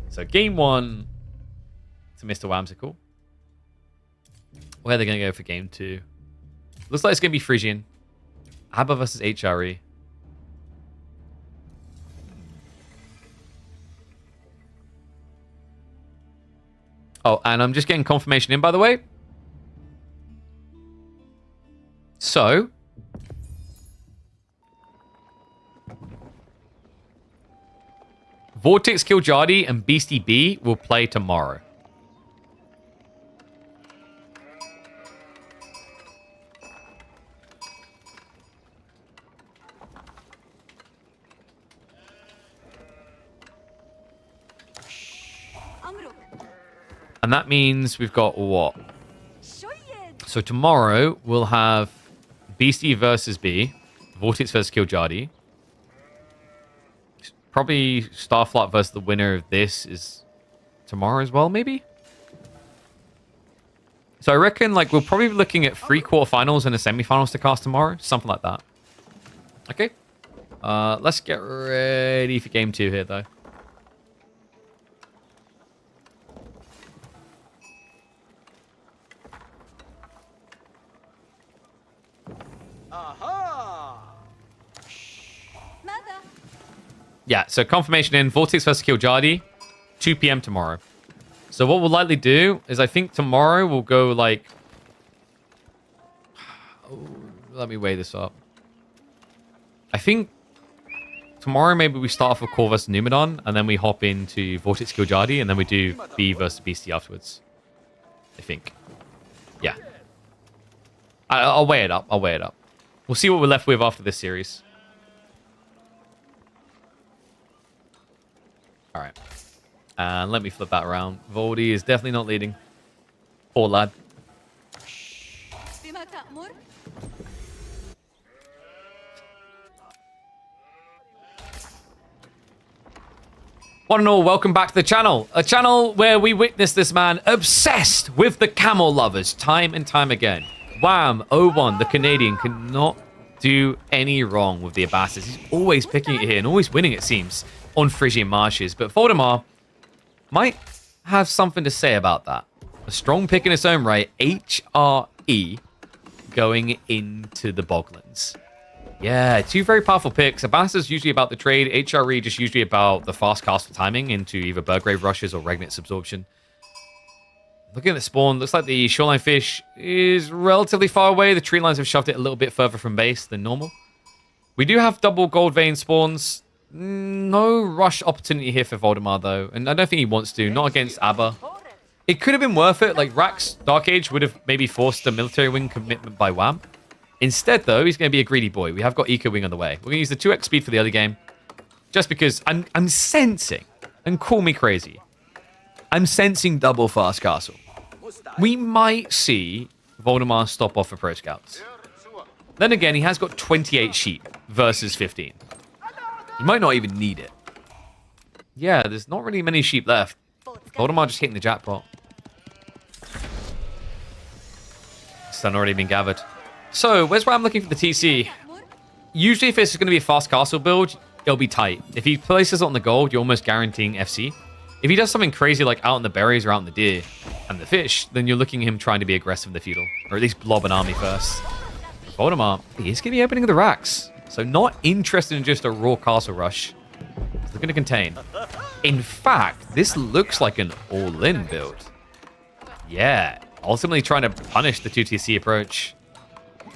So game 1 to Mr. Whimsical. Where are they going to go for game 2? Looks like it's going to be Frisian. Abba versus HRE. Oh, and I'm just getting confirmation in, by the way. So... Vortex Giljardi and Beasty B will play tomorrow. And that means we've got what? So tomorrow we'll have Beasty versus B, Vortex versus Giljardi. Probably Starflight versus the winner of this is tomorrow as well, maybe? So I reckon, like, we're probably looking at 3 quarterfinals and a semifinals to cast tomorrow. Something like that. Okay. Let's get ready for game 2 here, though. Yeah, so confirmation in, Vortex versus Giljardi, 2 p.m. tomorrow. So what we'll likely do is I think tomorrow we'll go, like... Oh, let me weigh this up. I think tomorrow maybe we start off with Core versus Numan, and then we hop into Vortex Giljardi, and then we do B versus Beasty afterwards. I think. Yeah. I'll weigh it up. I'll weigh it up. We'll see what we're left with after this series. All right. And let me flip that around. Voldy is definitely not leading. Poor lad. One and all, welcome back to the channel. A channel where we witness this man obsessed with the camel lovers time and time again. Wham! 0-1, the Canadian cannot do any wrong with the Abbasses. He's always picking it here and always winning, it seems, on Frisian marshes. But Voldemar might have something to say about that. A strong pick in its own right. HRE going into the Boglands. Yeah, 2 very powerful picks. Abbassa's usually about the trade. HRE just usually about the fast castle timing into either Burgrave rushes or Regnit's absorption. Looking at the spawn, looks like the shoreline fish is relatively far away. The tree lines have shoved it a little bit further from base than normal. We do have double gold vein spawns. No rush opportunity here for Voldemar, though. And I don't think he wants to. Not against Abba. It could have been worth it. Like, Rax Dark Age would have maybe forced a military wing commitment by Wham. Instead, though, he's going to be a greedy boy. We have got Eco Wing on the way. We're going to use the 2x speed for the early game. Just because I'm sensing, and call me crazy, I'm sensing double fast castle. We might see Voldemar stop off for Pro Scouts. Then again, he has got 28 sheep versus 15. He might not even need it. Yeah, there's not really many sheep left. Voldemar just hitting the jackpot. Stun already been gathered. So, where's where I'm looking for the TC? Usually if it's going to be a fast castle build, it'll be tight. If he places it on the gold, you're almost guaranteeing FC. If he does something crazy like out on the berries or out on the deer and the fish, then you're looking at him trying to be aggressive in the feudal, or at least blob an army first. Voldemort, he is going to be opening the racks. So not interested in just a raw castle rush. He's looking to contain. In fact, this looks like an all-in build. Yeah, ultimately trying to punish the 2TC approach.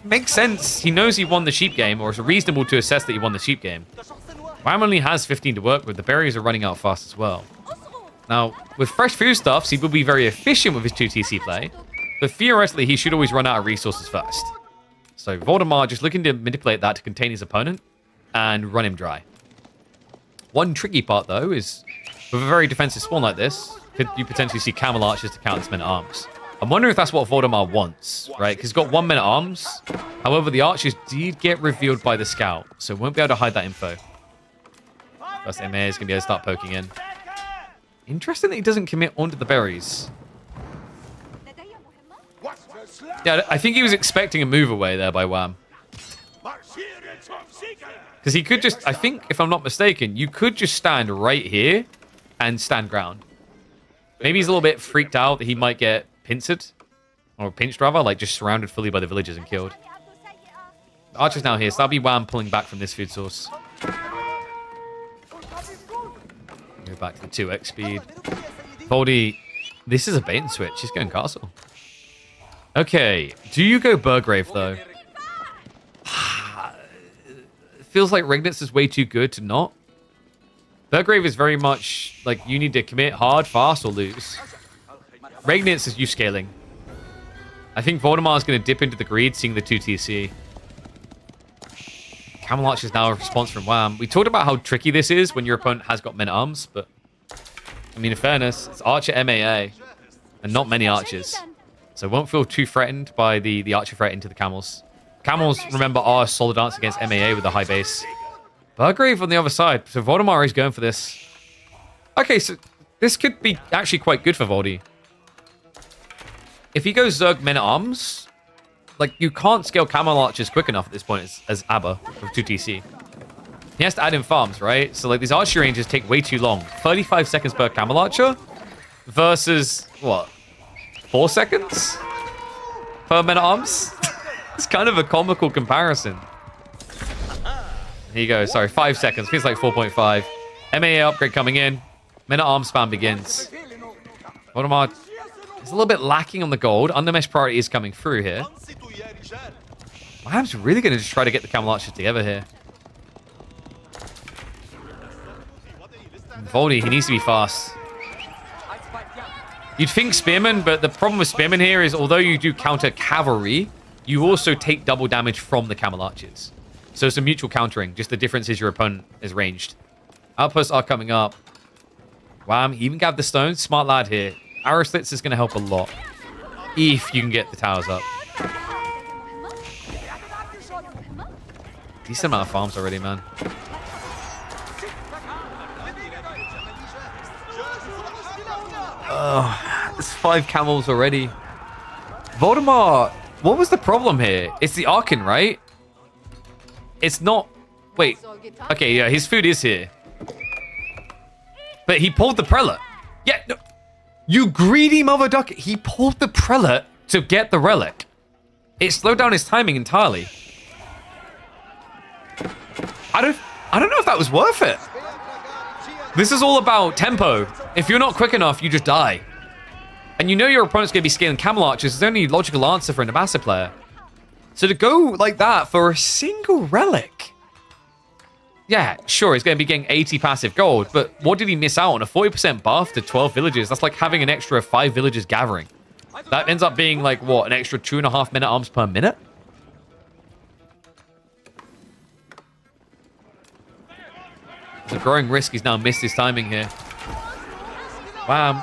Makes sense. He knows he won the sheep game, or it's reasonable to assess that he won the sheep game. Wham only has 15 to work with. The berries are running out fast as well. Now, with fresh foodstuffs, he will be very efficient with his 2TC play, but theoretically, he should always run out of resources first. So Voldemort just looking to manipulate that to contain his opponent and run him dry. One tricky part, though, is with a very defensive spawn like this, could you potentially see camel archers to counter this men-at-arms. I'm wondering if that's what Voldemort wants, right? Because he's got 1 men-at-arms. However, the archers did get revealed by the scout, so won't be able to hide that info. First MA is going to be able to start poking in. Interesting that he doesn't commit onto the berries. Yeah, I think he was expecting a move away there by Wham. Because he could just, I think, if I'm not mistaken, you could just stand right here and stand ground. Maybe he's a little bit freaked out that he might get pinched, or pinched rather, like just surrounded fully by the villagers and killed. The archer's now here, so that'll be Wham pulling back from this food source. Go back to the 2x speed. Voldy, this is a bait and switch. He's going castle. Okay, do you go Burgrave though? It feels like Regnitz is way too good to not. Burgrave is very much like you need to commit hard, fast, or lose. Regnitz is you scaling. I think Voldemort is going to dip into the greed, seeing the 2TC. Camel Arch is now a response from Wham. We talked about how tricky this is when your opponent has got men-at-arms, but I mean, in fairness, it's Archer MAA, and not many Archers. So won't feel too threatened by the Archer threat into the Camels. Camels, remember, are a solid answer against MAA with a high base. Burgrave on the other side, so Voldemort is going for this. Okay, so this could be actually quite good for Voldy. If he goes Zerg men-at-arms, like, you can't scale Camel Archers quick enough at this point as Abba with 2TC. He has to add in farms, right? So, like, these archery ranges take way too long. 35 seconds per Camel Archer versus, what, 4 seconds per men-at-arms? It's kind of a comical comparison. Here you go. Sorry, 5 seconds. Feels like 4.5. MAA upgrade coming in. Men-at-arms spam begins. Voldemort is a little bit lacking on the gold. Undermesh priority is coming through here. Wham's really going to just try to get the Camel Archers together here. Voldy, he needs to be fast. You'd think Spearman, but the problem with Spearman here is although you do counter cavalry, you also take double damage from the Camel Archers. So it's a mutual countering. Just the difference is your opponent is ranged. Outposts are coming up. Wham, he even grabbed the stones. Smart lad here. Arrow slits is going to help a lot. If you can get the towers up. Decent amount of farms already, man. Oh, there's 5 camels already. Voldemort, what was the problem here? It's the Archon, right? It's not... Wait. Okay, yeah, his food is here. But he pulled the Prelate. Yeah, no. You greedy mother duck. He pulled the Prelate to get the relic. It slowed down his timing entirely. I don't know if that was worth it. This is all about tempo. If you're not quick enough, you just die. And you know your opponent's going to be scaling Camel Archers. It's the only logical answer for an Ambassador player. So to go like that for a single relic. Yeah, sure, he's going to be getting 80 passive gold. But what did he miss out on? A 40% buff to 12 villages. That's like having an extra 5 villages gathering. That ends up being like, what, an extra 2.5 men-at-arms per minute? There's a growing risk he's now missed his timing here. Wham.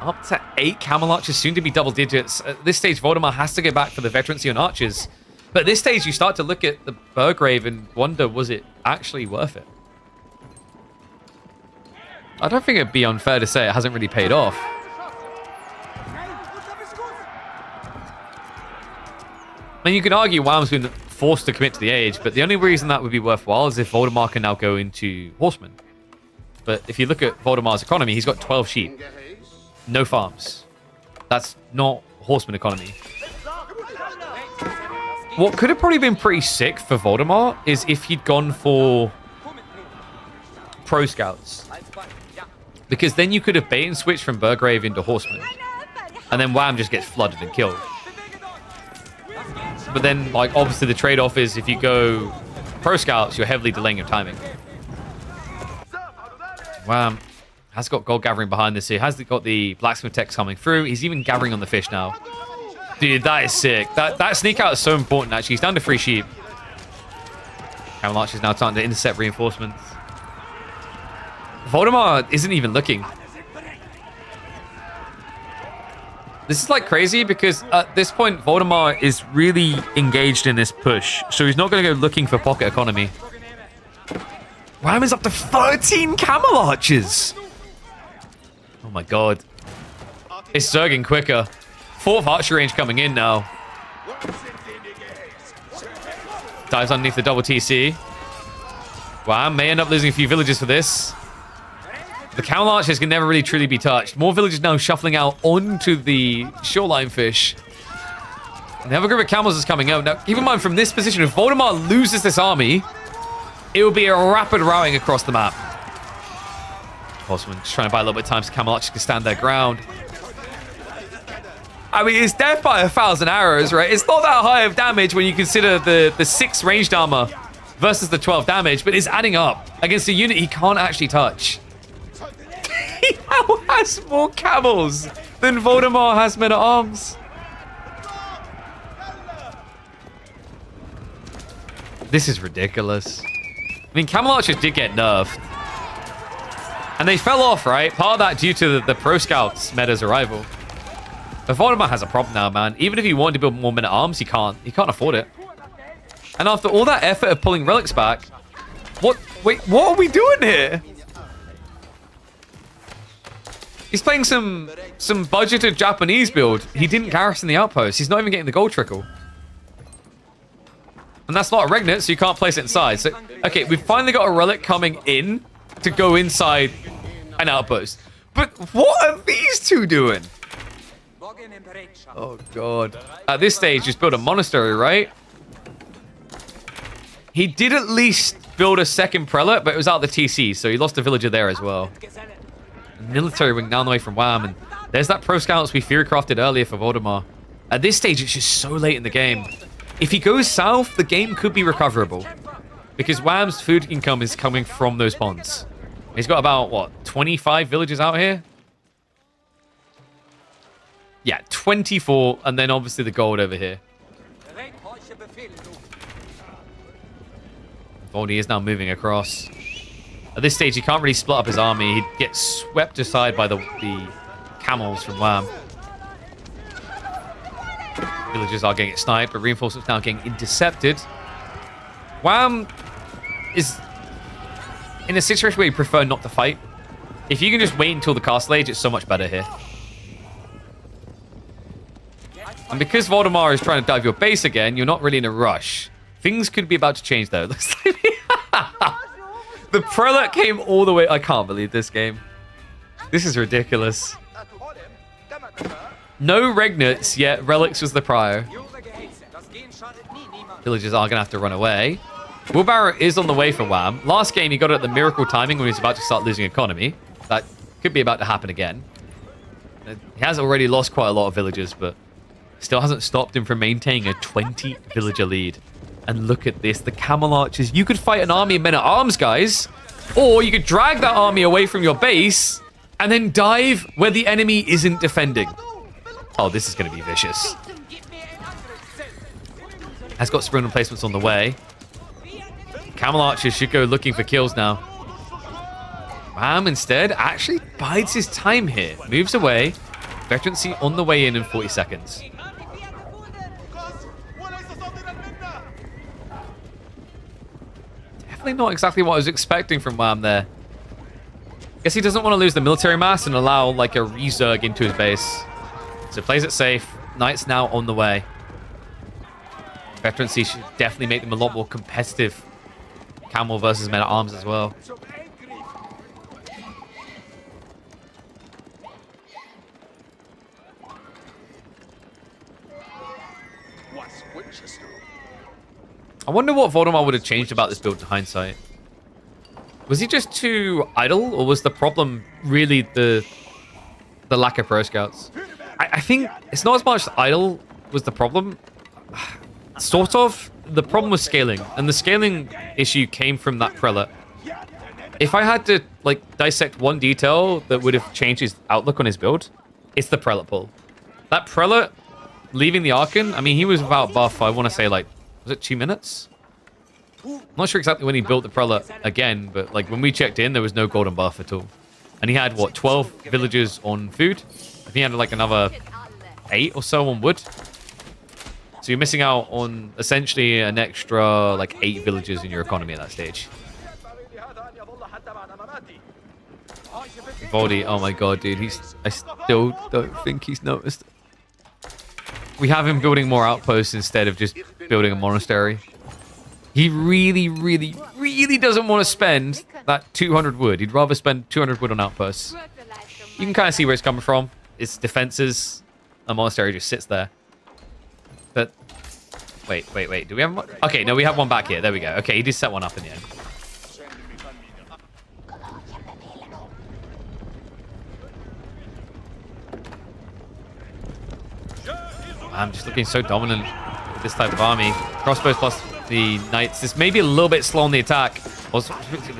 Up to 8 Camel Archers, soon to be double digits. At this stage, Voldemort has to go back for the veterancy on Archers. But at this stage, you start to look at the Burgrave and wonder, was it actually worth it? I don't think it'd be unfair to say it hasn't really paid off. I mean, you can argue Wham's been forced to commit to the age, but the only reason that would be worthwhile is if Voldemar can now go into Horseman. But if you look at Voldemar's economy, he's got 12 sheep. No farms. That's not Horseman economy. What could have probably been pretty sick for Voldemar is if he'd gone for Pro Scouts. Because then you could have bait and switched from Burgrave into Horseman. And then Wham just gets flooded and killed. But then, like, obviously the trade-off is if you go Pro Scouts, you're heavily delaying your timing. Wham has got gold gathering behind this here. Has got the blacksmith tech coming through. He's even gathering on the fish now. Dude, that is sick. That sneak out is so important, actually. He's down to 3 sheep. Camelot is now starting to intercept reinforcements. Voldemar isn't even looking. This is like crazy because at this point, Voldemar is really engaged in this push. So he's not going to go looking for pocket economy. Wham is up to 13 camel archers. Oh my god. It's zerging quicker. 4th archer range coming in now. Dives underneath the double TC. Wham may end up losing a few villagers for this. The camel archers can never really truly be touched. More villagers now shuffling out onto the shoreline fish. And the other group of camels is coming out. Now, keep in mind, from this position, if Voldemar loses this army, it will be a rapid rowing across the map. Horseman just trying to buy a little bit of time so camel archers can stand their ground. I mean, it's death by 1,000 arrows, right? It's not that high of damage when you consider the 6 ranged armor versus the 12 damage, but it's adding up against a unit he can't actually touch. He now has more camels than Voldemar has men-at-arms. This is ridiculous. I mean, camel archers did get nerfed. And they fell off, right? Part of that due to the Pro Scouts meta's arrival. But Voldemar has a problem now, man. Even if he wanted to build more men-at-arms, he can't. He can't afford it. And after all that effort of pulling relics back, wait, what are we doing here? He's playing some budgeted Japanese build. He didn't garrison the outpost. He's not even getting the gold trickle. And that's not a Regnet, so you can't place it inside. So, okay, we've finally got a relic coming in to go inside an outpost. But what are these two doing? Oh, God. At this stage, just build a monastery, right? He did at least build a second prelate, but it was out of the TC, so he lost a villager there as well. Military wing down the way from Wham, and there's that Pro Scouts we theory crafted earlier for Voldemar. At this stage, it's just so late in the game. If he goes south, the game could be recoverable. Because Wham's food income is coming from those ponds. He's got about, what, 25 villages out here? Yeah, 24, and then obviously the gold over here. Voldy is now moving across. At this stage, he can't really split up his army. He'd get swept aside by the camels from Wham. Villagers are getting sniped, but reinforcements now getting intercepted. Wham is in a situation where you prefer not to fight. If you can just wait until the castle age, it's so much better here. And because Voldemar is trying to dive your base again, you're not really in a rush. Things could be about to change, though. The prelate came all the way. I can't believe this game. This is ridiculous. No Regnets, yet Relics was the prior. Villagers are going to have to run away. Wheelbarrow is on the way for Wham. Last game, he got it at the miracle timing when he was about to start losing economy. That could be about to happen again. He has already lost quite a lot of villagers, but still hasn't stopped him from maintaining a 20 villager lead. And look at this, the camel archers. You could fight an army of men-at-arms, guys. Or you could drag that army away from your base and then dive where the enemy isn't defending. Oh, this is going to be vicious. Has got sprint replacements on the way. Camel archers should go looking for kills now. Ram instead actually bides his time here. Moves away. Veterancy on the way in 40 seconds. Definitely not exactly what I was expecting from Wham there. Guess he doesn't want to lose the military mass and allow like a resurg into his base. So plays it safe. Knight's now on the way. Veterancy should definitely make them a lot more competitive. Camel versus men at arms as well. I wonder what Voldemort would have changed about this build in hindsight. Was he just too idle, or was the problem really the lack of pro scouts? I think it's not as much idle was the problem. Sort of. The problem was scaling, and the scaling issue came from that prelate. If I had to like dissect one detail that would have changed his outlook on his build, it's the prelate pull. That prelate leaving the Archon, I mean, he was without buff, I want to say like, was it 2 minutes? I'm not sure exactly when he built the prelate again, but like when we checked in, there was no golden buff at all. And he had, what, 12 villagers on food? I think he had like another 8 or so on wood. So you're missing out on essentially an extra like 8 villagers in your economy at that stage. Voldy, oh my god, dude, I still don't think he's noticed. We have him building more outposts instead of just building a monastery. He really, really, really doesn't want to spend that 200 wood. He'd rather spend 200 wood on outposts. You can kind of see where it's coming from. It's defenses. A monastery just sits there. But wait. Do we have one? Okay, no, we have one back here. There we go. Okay, he did set one up in the end. I'm just looking so dominant with this type of army. Crossbows plus the knights. This may be a little bit slow on the attack. Or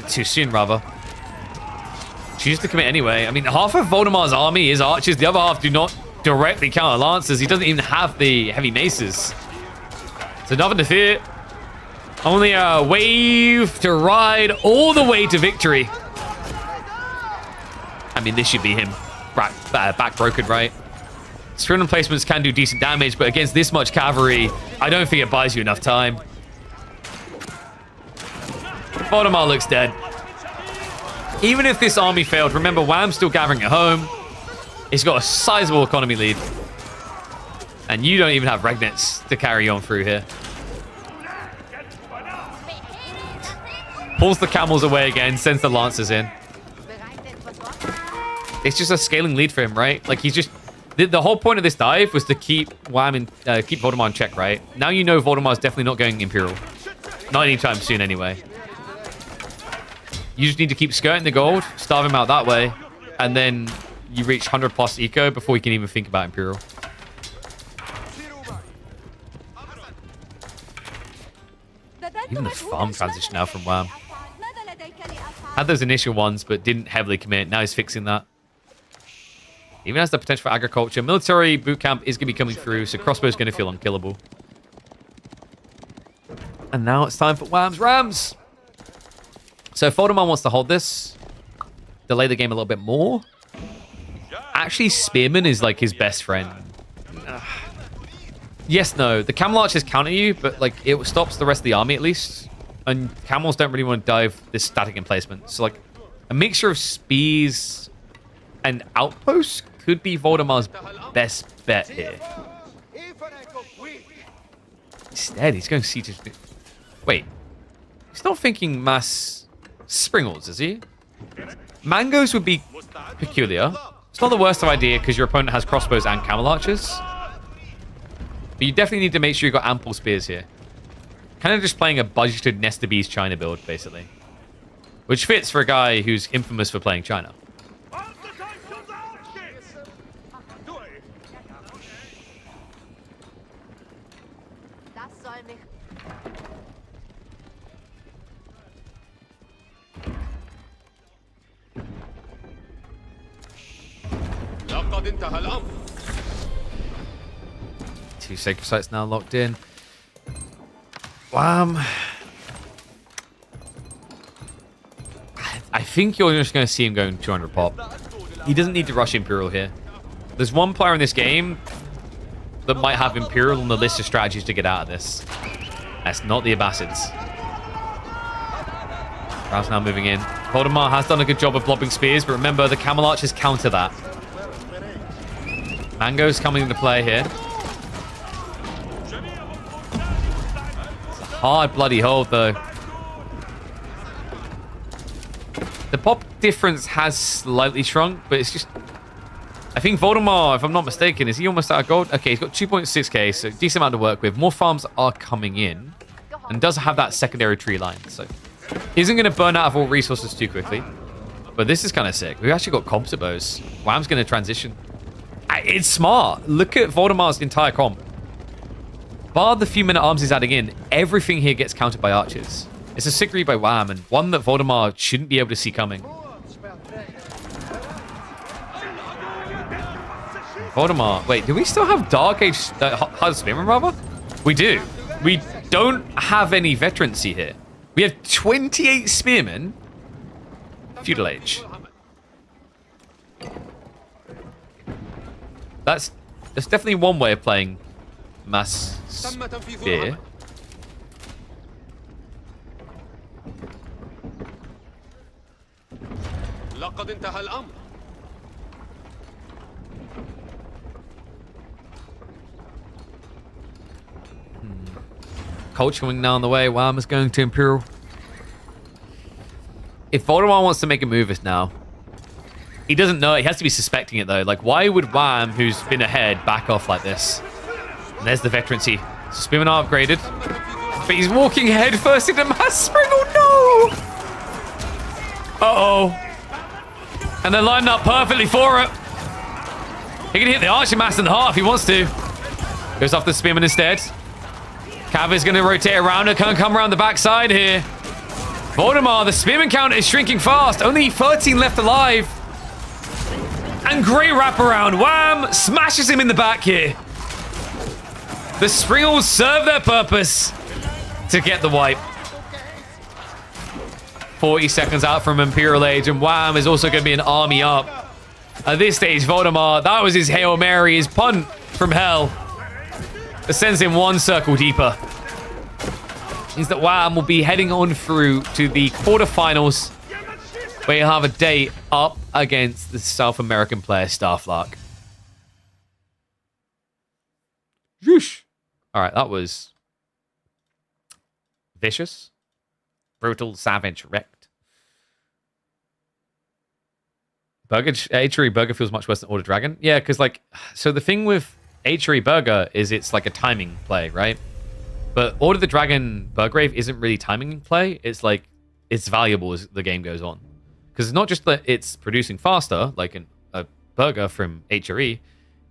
too soon, rather. Choose to commit anyway. I mean, half of Voldemort's army is archers. The other half do not directly counter lancers. He doesn't even have the heavy maces. So nothing to fear. Only a wave to ride all the way to victory. I mean, this should be him. Back broken, right? Screen placements can do decent damage, but against this much cavalry, I don't think it buys you enough time. Voldemort looks dead. Even if this army failed, remember, Wham's still gathering at home. He's got a sizable economy lead. And you don't even have Regnets to carry on through here. Pulls the camels away again, sends the lancers in. It's just a scaling lead for him, right? Like, he's just... The whole point of this dive was to keep Wham and keep Voldemort in check, right? Now you know Voldemort's definitely not going Imperial. Not anytime soon, anyway. You just need to keep skirting the gold, starve him out that way, and then you reach 100 plus eco before you can even think about Imperial. Even the farm transition now from Wham. Had those initial ones, but didn't heavily commit. Now he's fixing that. Even has the potential for agriculture. Military boot camp is going to be coming through, so crossbow's going to feel unkillable. And now it's time for Wham's Rams. So Voldemort wants to hold this. Delay the game a little bit more. Actually, Spearman is like his best friend. Yes, no. The Camel Archers counter you, but like it stops the rest of the army at least. And Camels don't really want to dive this static emplacement. So like a mixture of spears and outposts could be Voldemort's best bet here. Instead, he's going siege. Wait. He's not thinking mass Springles, is he? Mangoes would be peculiar. It's not the worst of idea because your opponent has crossbows and camel archers. But you definitely need to make sure you've got ample spears here. Kind of just playing a budgeted Nest of Bees China build, basically. Which fits for a guy who's infamous for playing China. Two sacred sites now locked in. Wham. I think you're just going to see him going 200 pop. He doesn't need to rush Imperial here. There's one player in this game that might have Imperial on the list of strategies to get out of this. That's not the Abbasids. Rao's now moving in. Voldemort has done a good job of lobbing spears, but remember, the Camel Archers counter that. Mango's coming into play here. hard bloody hold, though. The pop difference has slightly shrunk, but it's just... I think Voldemar, if I'm not mistaken, is he almost out of gold? Okay, he's got 2.6k, so decent amount to work with. More farms are coming in, and does have that secondary tree line, so he isn't going to burn out of all resources too quickly. But this is kind of sick. We've actually got composite bows. Wham's going to transition. It's smart. Look at Voldemar's entire comp. Bar the few minute arms he's adding in, everything here gets countered by archers. It's a sick read by Wham, and one that Voldemar shouldn't be able to see coming. Voldemar. Wait, do we still have Dark Age Hard Spearman, rather? We do. We don't have any veterancy here. We have 28 Spearmen. Feudal Age. That's definitely one way of playing Mass Spear. Culture Wing now on the way. Wham is going to Imperial. If Voldemar wants to make a move this now, he doesn't know it. He has to be suspecting it, though. Like, why would Wham, who's been ahead, back off like this? And there's the veterancy. So Spearmen are upgraded. But he's walking head first into Mass Spring. Oh, no! Uh-oh. And they're lined up perfectly for it. He can hit the Archer Mass in the heart if he wants to. Goes off the Spearman instead. Cav is going to rotate around and can't come around the backside here. Voldemar, the Spearman count is shrinking fast. Only 13 left alive. And great wraparound. Wham! Smashes him in the back here. The Springles serve their purpose to get the wipe. 40 seconds out from Imperial Age, and Wham is also going to be an army up. At this stage, Voldemar, that was his Hail Mary, his punt from hell. That sends him one circle deeper. Means that Wham will be heading on through to the quarterfinals, where you'll have a date up against the South American player Starflark. Yeesh. All right, that was vicious, brutal, savage, wrecked. Burger feels much worse than Order Dragon. Yeah, because like, so the thing with H3 Burger is it's like a timing play, right? But Order the Dragon Burgrave isn't really timing play. It's like, it's valuable as the game goes on. Because it's not just that it's producing faster, like a burger from HRE,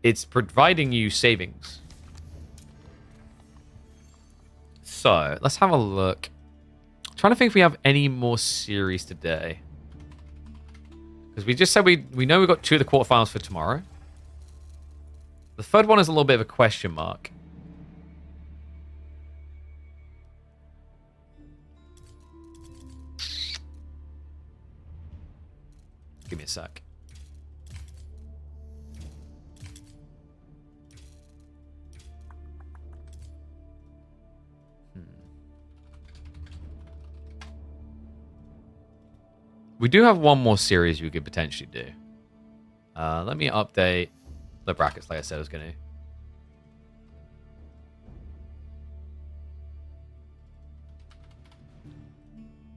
it's providing you savings. So, let's have a look. I'm trying to think if we have any more series today. Because we just said we know we've got 2 of the quarterfinals for tomorrow. The third one is a little bit of a question mark. Give me a sec. We do have one more series we could potentially do. Let me update the brackets like I said I was going to.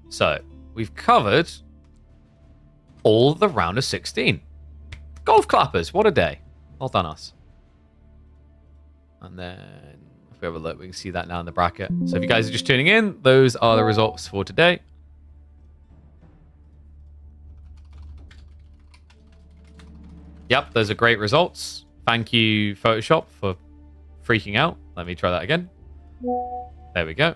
So, we've covered all the round of 16. Golf clappers, what a day. Well done us. And then, if we have a look, we can see that now in the bracket. So if you guys are just tuning in, those are the results for today. Yep, those are great results. Thank you, Photoshop, for freaking out. Let me try that again. There we go.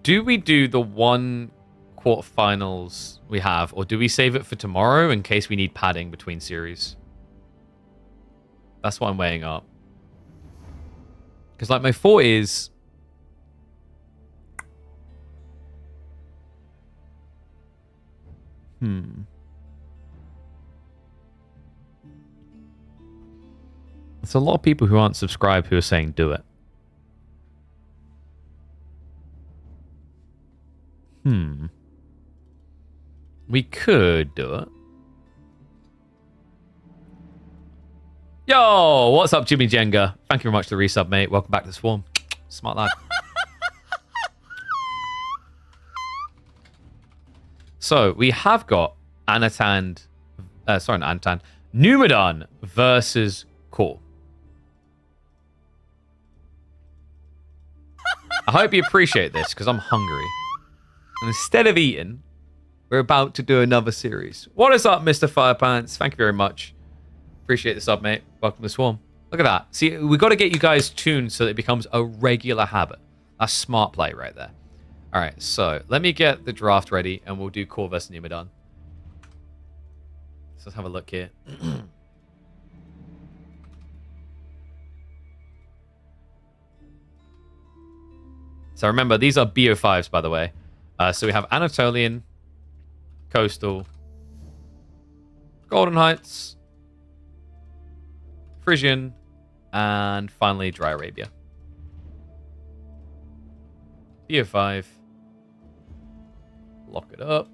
Do we do the one quarterfinals we have, or do we save it for tomorrow in case we need padding between series? That's what I'm weighing up. Because, like, my thought is... There's a lot of people who aren't subscribed who are saying do it. We could do it. Yo, what's up, Jimmy Jenga? Thank you very much for the resub, mate. Welcome back to the Swarm. Smart lad. So, we have got Anatan, sorry, not Anatan, Numan versus Core. I hope you appreciate this, because I'm hungry. And instead of eating, we're about to do another series. What is up, Mr. Firepants? Thank you very much. Appreciate the sub, mate. Welcome to the Swarm. Look at that. See, we got to get you guys tuned so that it becomes a regular habit. That's smart play right there. All right, so let me get the draft ready, and we'll do Core versus Numan. So let's have a look here. So remember, these are BO5s, by the way. So we have Anatolian, Coastal, Golden Heights, Frisian, and finally Dry Arabia. BO5. Lock it up.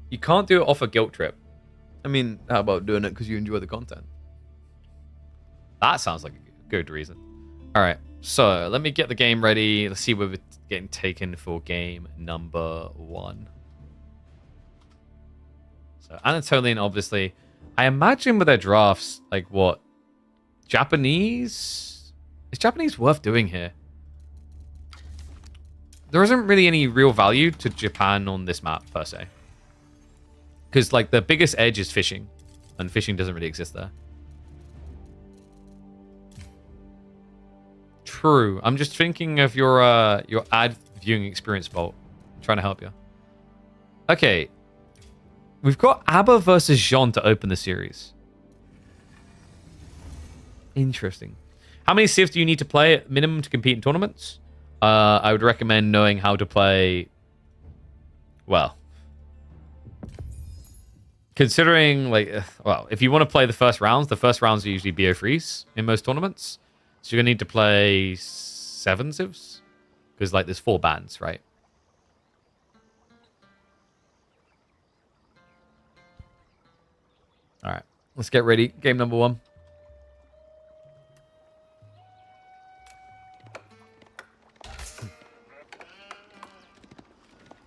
You can't do it off a guilt trip. I mean, how about doing it because you enjoy the content? That sounds like a good reason. All right, so let me get the game ready. Let's see where we're getting taken for game number 1. So Anatolian, obviously. I imagine with their drafts, like what? Japanese? Is Japanese worth doing here? There isn't really any real value to Japan on this map, per se. Because, like, the biggest edge is fishing. And fishing doesn't really exist there. True. I'm just thinking of your ad viewing experience, Bolt. I'm trying to help you. Okay. We've got ABBA versus Jean to open the series. Interesting. How many civs do you need to play at minimum to compete in tournaments? I would recommend knowing how to play... Well... Considering, like... Well, if you want to play the first rounds are usually BO3s in most tournaments. So you're going to need to play 7 civs. Because, like, there's 4 bands, right? All right, let's get ready. Game number 1.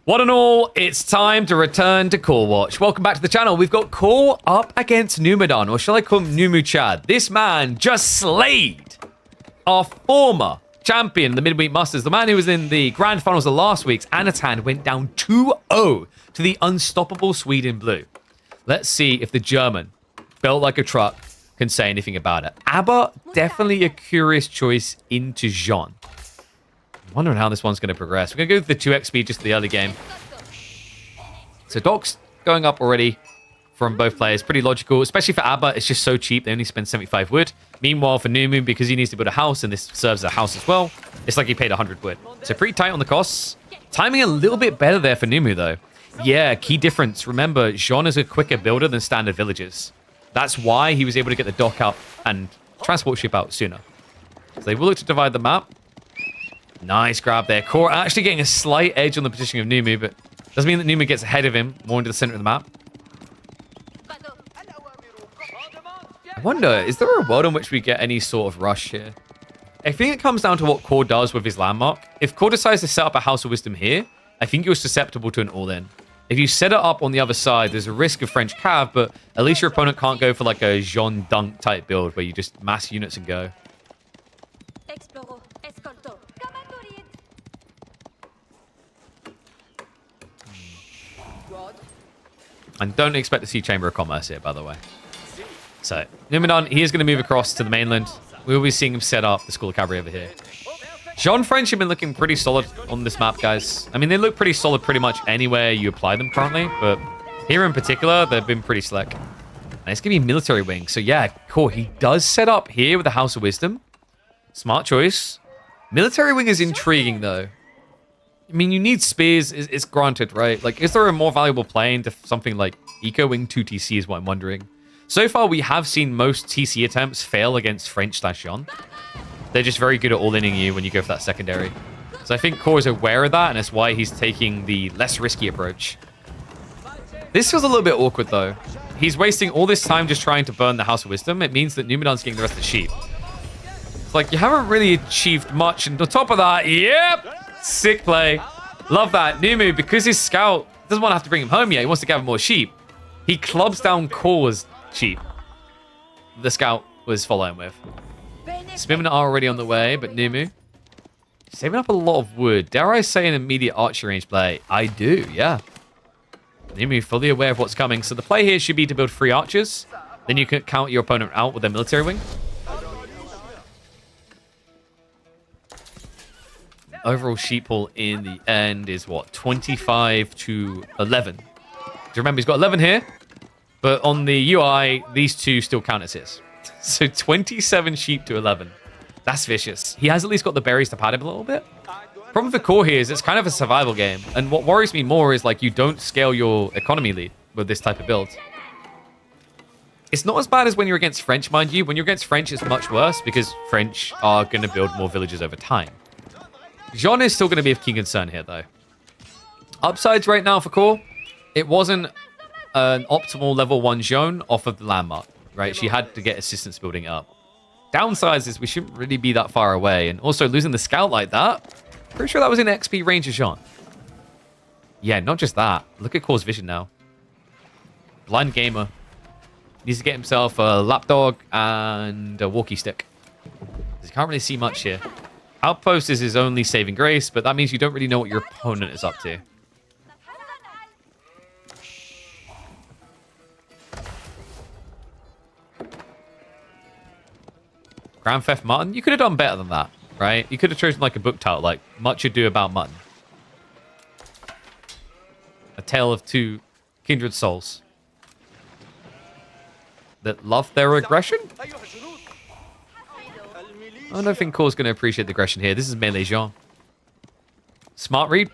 One and all, it's time to return to Core Watch. Welcome back to the channel. We've got Core up against Numan, or shall I call him Numu Chad? This man just slayed our former champion in the Midweek Masters. The man who was in the grand finals of last week's Anatan went down 2-0 to the unstoppable Sweden Blue. Let's see if the German, built like a truck, can say anything about it. ABBA, definitely a curious choice into Jean. I'm wondering how this one's going to progress. We're going to go with the 2x speed just for the early game. So Doc's going up already from both players. Pretty logical, especially for ABBA. It's just so cheap. They only spend 75 wood. Meanwhile, for Numan, because he needs to build a house, and this serves as a house as well, it's like he paid 100 wood. So pretty tight on the costs. Timing a little bit better there for Numan, though. Yeah, key difference. Remember, Jean is a quicker builder than standard villagers. That's why he was able to get the dock up and transport ship out sooner. So they will look to divide the map. Nice grab there. Core actually getting a slight edge on the positioning of Numan, but doesn't mean that Numan gets ahead of him, more into the center of the map. I wonder, is there a world in which we get any sort of rush here? I think it comes down to what Core does with his landmark. If Core decides to set up a House of Wisdom here, I think you're susceptible to an all-in. If you set it up on the other side, there's a risk of French cav, but at least your opponent can't go for like a Jean Dunk type build where you just mass units and go. And don't expect to see Chamber of Commerce here, by the way. So, Numan, he is going to move across to the mainland. We'll be seeing him set up the School of Cavalry over here. Jean French have been looking pretty solid on this map, guys. I mean, they look pretty solid pretty much anywhere you apply them currently, but here in particular, they've been pretty slick. And it's going to be Military Wing. So yeah, cool. He does set up here with the House of Wisdom. Smart choice. Military Wing is intriguing, though. I mean, you need spears, it's granted, right? Like, is there a more valuable play into something like Eco Wing 2TC is what I'm wondering. So far, we have seen most TC attempts fail against French/Jean. They're just very good at all-inning you when you go for that secondary. So I think Core is aware of that, and that's why he's taking the less risky approach. This feels a little bit awkward, though. he's wasting all this time just trying to burn the House of Wisdom. It means that Numan's getting the rest of the sheep. It's like, you haven't really achieved much. And on top of that, yep, sick play. Love that. DeMu, because his scout doesn't want to have to bring him home yet. He wants to gather more sheep. He clubs down Core's sheep. The scout was following with. Spimmin are already on the way, but DeMu saving up a lot of wood. Dare I say an immediate archer range play? I do, yeah. DeMu fully aware of what's coming. So the play here should be to build 3 archers. Then you can count your opponent out with their military wing. Overall sheep haul in the end is what? 25 to 11. Do you remember he's got 11 here? But on the UI, these 2 still count as his. So 27 sheep to 11. That's vicious. He has at least got the berries to pad him a little bit. Problem with the core here is it's kind of a survival game. And what worries me more is like you don't scale your economy lead with this type of build. It's not as bad as when you're against French, mind you. When you're against French, it's much worse because French are going to build more villages over time. Jean is still going to be of key concern here, though. Upsides right now for core. It wasn't an optimal level 1 Jean off of the landmark, right? She had to get assistance building it up. Downsides is we shouldn't really be that far away. And also losing the scout like that, pretty sure that was in XP range of Jean. Yeah, not just that. Look at Core's vision now. Blind gamer. Needs to get himself a lapdog and a walkie stick. He can't really see much here. Outpost is his only saving grace, but that means you don't really know what your opponent is up to. Grand Theft Mutton? You could have done better than that, right? You could have chosen like a book title, like Much Ado About Mutton. A tale of 2 kindred souls that love their aggression? I don't think Core's going to appreciate the aggression here. This is melee Jean. Smart read.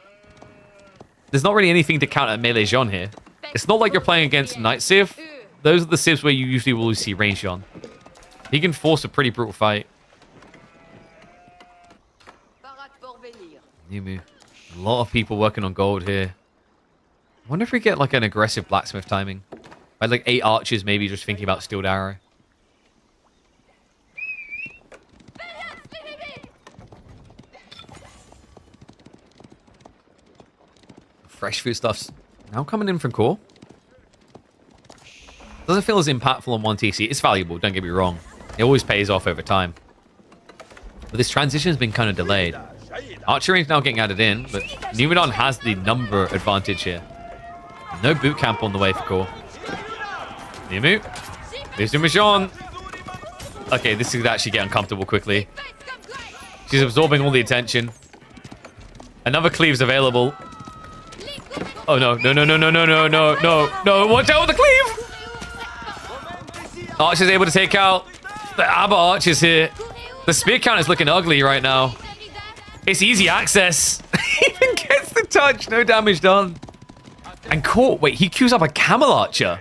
There's not really anything to counter melee Jean here. It's not like you're playing against Night Civ. Those are the civs where you usually will see range Jean. He can force a pretty brutal fight. DeMu. A lot of people working on gold here. I wonder if we get like an aggressive blacksmith timing. I had like 8 archers maybe just thinking about steeled arrow. Fresh food stuff's now coming in from core. Doesn't feel as impactful on 1TC. It's valuable, don't get me wrong. It always pays off over time. But this transition has been kind of delayed. Archer range now getting added in, but Numan has the number advantage here. No boot camp on the way for core. DeMu. There's Numan. Okay, this could actually get uncomfortable quickly. She's absorbing all the attention. Another cleave's available. Oh no, no, no, no, no, no, no, no, no, no, watch out with the cleave! Archer's able to take out the Abba archers here. The spear count is looking ugly right now. It's easy access. He even gets the touch, no damage done. And Core, wait, he queues up a camel archer.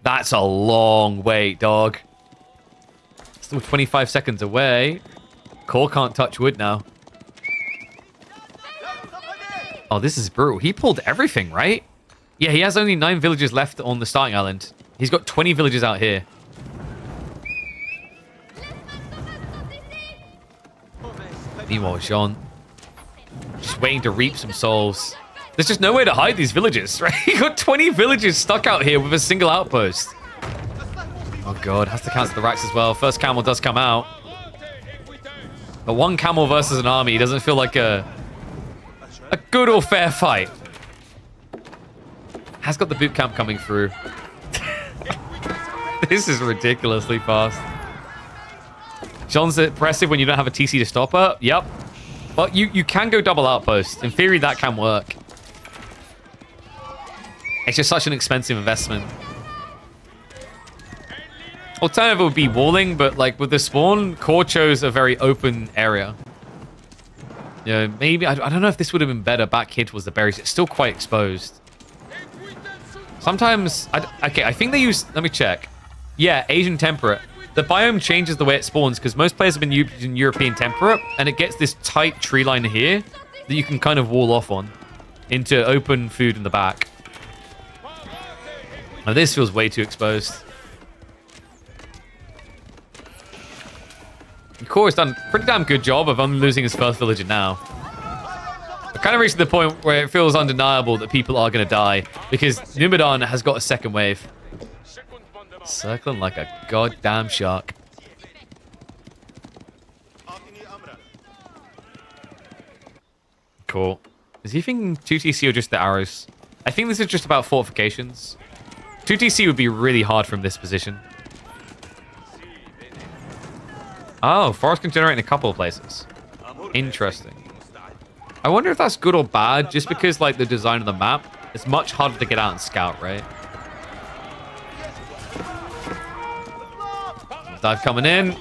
That's a long wait, dog. Still 25 seconds away. Core can't touch wood now. Oh, this is brutal. He pulled everything, right? Yeah, he has only 9 villages left on the starting island. He's got 20 villages out here. Meanwhile, Jean just waiting to reap some souls. There's just no way to hide these villages, right? He got 20 villages stuck out here with a single outpost. Oh god, has to cancel the racks as well. First camel does come out. But 1 camel versus an army doesn't feel like a good or fair fight. Has got the boot camp coming through. This is ridiculously fast. Jean's impressive when you don't have a TC to stop her. Yep. But you can go double outpost. In theory, that can work. It's just such an expensive investment. Alternative would be walling, but like with the spawn, Core chose a very open area. Yeah, maybe, I don't know if this would have been better back here towards the berries. It's still quite exposed. Sometimes, okay, I think they use, let me check. Yeah, Asian temperate. The biome changes the way it spawns because most players have been using European temperate and it gets this tight tree line here that you can kind of wall off on into open food in the back. Now this feels way too exposed. Core has done a pretty damn good job of only losing his first villager now. We're kind of reaching the point where it feels undeniable that people are going to die because Numan has got a second wave. Circling like a goddamn shark. Cool. Is he thinking 2TC or just the arrows? I think this is just about fortifications. 2TC would be really hard from this position. Oh, forest can generate in a couple of places. Interesting. I wonder if that's good or bad, just because, like, the design of the map, it's much harder to get out and scout, right? Dive coming in.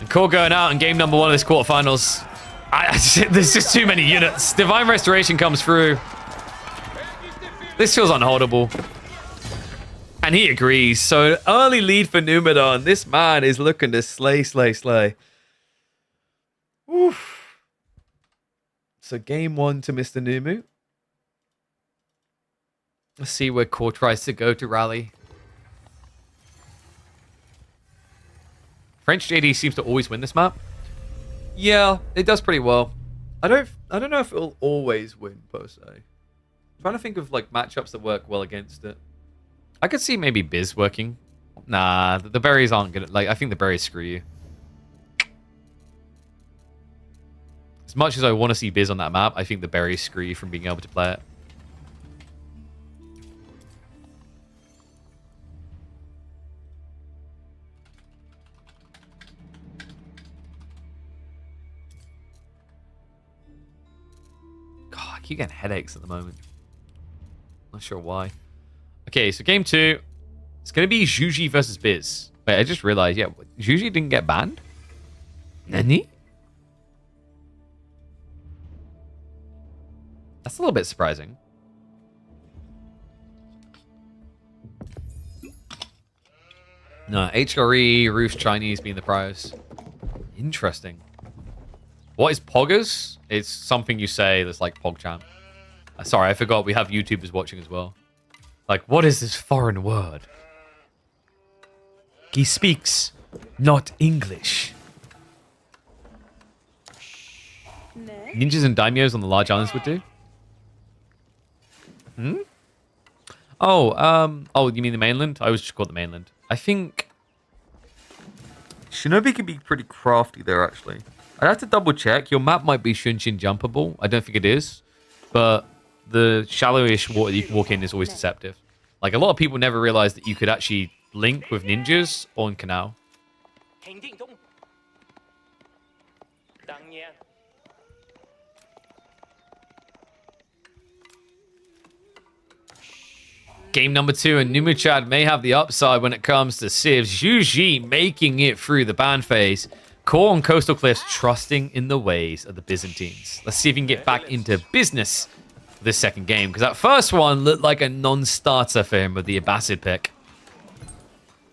And Core going out in game number 1 of this quarterfinals. There's just too many units. Divine Restoration comes through. This feels unholdable. And he agrees. So an early lead for Numan. This man is looking to slay. Oof. So game 1 to Mr. Numu. Let's see where Core tries to go to rally. French JD seems to always win this map. Yeah, it does pretty well. I don't know if it'll always win per se. I'm trying to think of like matchups that work well against it. I could see maybe Biz working. Nah, the berries aren't gonna, like, I think the berries screw you. As much as I want to see Biz on that map, I think the berries screw you from being able to play it. God, I keep getting headaches at the moment. Not sure why. Okay, so game 2. It's going to be Juji versus Biz. Wait, I just realized, yeah, Juji didn't get banned? Nani? That's a little bit surprising. No, HRE, Roof, Chinese being the prize. Interesting. What is Poggers? It's something you say that's like PogChamp. Sorry, I forgot we have YouTubers watching as well. Like, what is this foreign word? He speaks not English. Ninjas and daimyos on the large islands would do? Hmm? Oh, you mean the mainland? I always just call it the mainland. I think Shinobi can be pretty crafty there, actually. I'd have to double check. Your map might be Shunshin jumpable. I don't think it is. But the shallowish water you can walk in is always deceptive. Like, a lot of people never realize that you could actually link with ninjas on canal. Game number 2, and Numuchad may have the upside when it comes to civs. Juji making it through the ban phase. Core on Coastal Cliffs trusting in the ways of the Byzantines. Let's see if he can get back into business for this second game, because that first one looked like a non-starter for him with the Abbasid pick.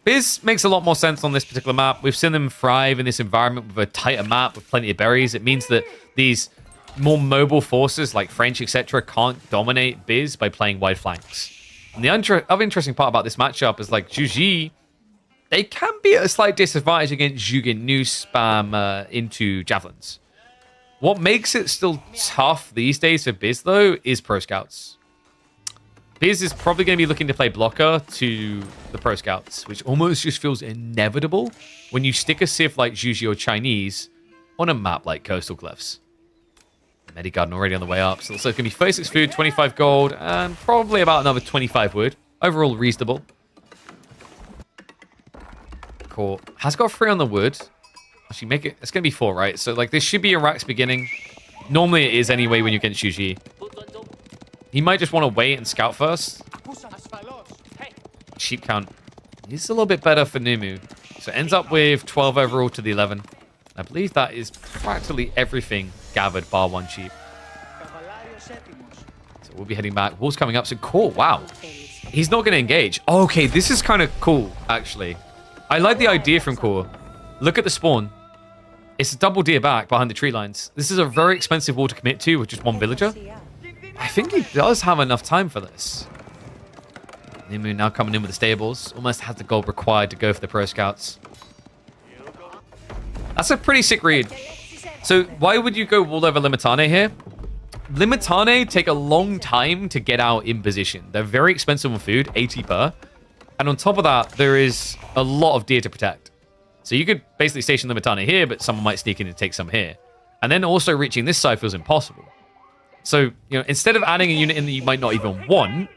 Biz makes a lot more sense on this particular map. We've seen them thrive in this environment with a tighter map with plenty of berries. It means that these more mobile forces like French, etc. can't dominate Biz by playing wide flanks. And the other interesting part about this matchup is, like, Juji, they can be at a slight disadvantage against Jugin new spam into javelins. What makes it still tough these days for Biz, though, is Pro Scouts. Biz is probably going to be looking to play blocker to the Pro Scouts, which almost just feels inevitable when you stick a civ like Juji or Chinese on a map like Coastal Cliffs. Medigarden already on the way up, so it's going to be 36 food, 25 gold, and probably about another 25 wood. Overall, reasonable. Cool. Has got 3 on the wood. Actually, make it. It's going to be 4, right? So, like, this should be a Rax beginning. Normally, it is anyway when you're against Juji. He might just want to wait and scout first. Sheep count is a little bit better for Numu. So, it ends up with 12 overall to the 11. I believe that is practically everything gathered bar 1 sheep. So we'll be heading back. Wall's coming up. So cool. Wow. He's not going to engage. Okay, this is kind of cool, actually. I like the idea from Core. Look at the spawn. It's a double deer back behind the tree lines. This is a very expensive wall to commit to with just 1 villager. I think he does have enough time for this. DeMu now coming in with the stables. Almost has the gold required to go for the pro scouts. That's a pretty sick read. So why would you go wall over Limitane here? Limitane take a long time to get out in position. They're very expensive on food, 80 per. And on top of that, there is a lot of deer to protect. So you could basically station Limitane here, but someone might sneak in and take some here. And then also reaching this side feels impossible. So, instead of adding a unit in that you might not even want...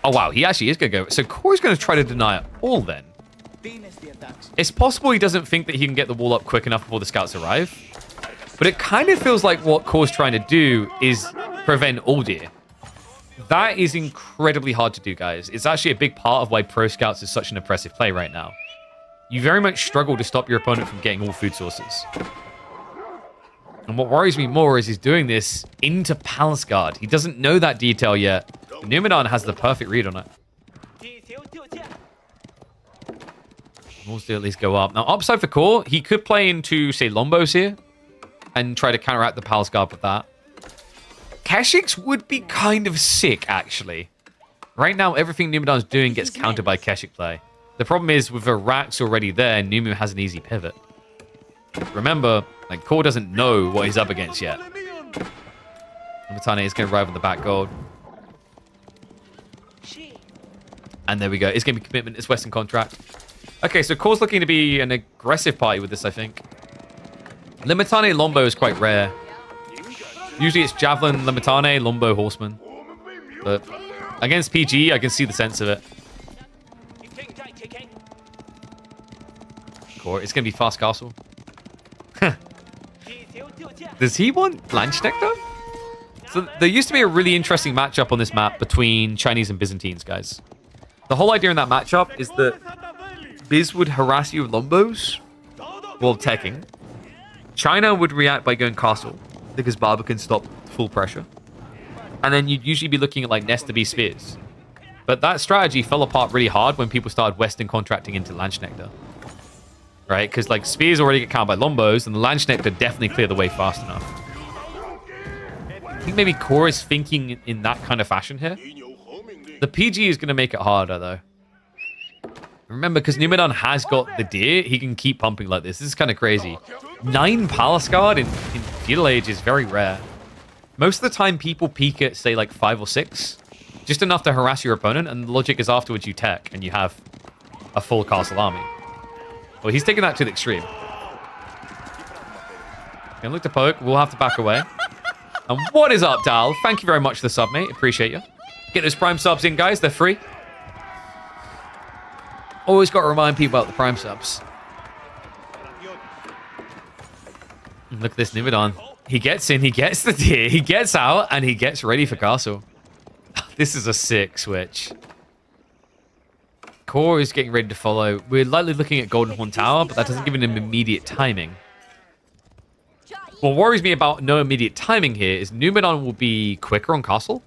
Oh, wow, he actually is going to go... So Core's going to try to deny it all then. It's possible he doesn't think that he can get the wall up quick enough before the scouts arrive. But it kind of feels like what Core's trying to do is prevent all deer. That is incredibly hard to do, guys. It's actually a big part of why Pro Scouts is such an impressive play right now. You very much struggle to stop your opponent from getting all food sources. And what worries me more is he's doing this into Palace Guard. He doesn't know that detail yet. But Numan has the perfect read on it. Walls do at least go up. Now, upside for Core, he could play into, say, Lombos here and try to counteract the Palace Guard with that. Keshiks would be kind of sick, actually. Right now, everything Numadan's doing gets countered by Keshik play. The problem is, with the racks already there, Numu has an easy pivot. Remember, Core doesn't know what he's up against yet. Matane is going to arrive on the back gold. And there we go. It's going to be commitment. It's Western contract. Okay, so Core's looking to be an aggressive party with this, I think. Limitane Lombo is quite rare. Usually it's Javelin, Limitane, Lombo, Horseman. But against PG, I can see the sense of it. Core, it's going to be Fast Castle. Does he want Lash Nectar? So there used to be a really interesting matchup on this map between Chinese and Byzantines, guys. The whole idea in that matchup is that Biz would harass you with Lombos while teching. China would react by going Castle, because Barber can stop full pressure. And then you'd usually be looking at like Nesta B Spears. But that strategy fell apart really hard when people started Western contracting into Lash Nectar. Right? Because like Spears already get countered by Lombos, and the Lash Nectar definitely clear the way fast enough. I think maybe Core is thinking in that kind of fashion here. The PG is going to make it harder, though. Remember, because Numan has got the deer, he can keep pumping like this. This is kind of crazy. 9 Palace Guard in Feudal Age is very rare. Most of the time, people peak at, say, like 5 or 6. Just enough to harass your opponent, and the logic is afterwards you tech, and you have a full castle army. Well, he's taking that to the extreme. Gonna look to poke. We'll have to back away. And what is up, Dal? Thank you very much for the sub, mate. Appreciate you. Get those Prime subs in, guys. They're free. Always got to remind people about the Prime subs. And look at this Numan. He gets in, he gets the deer, he gets out, and he gets ready for castle. This is a sick switch. Core is getting ready to follow. We're likely looking at Golden Horn Tower, but that doesn't give him immediate timing. What worries me about no immediate timing here is Numan will be quicker on castle.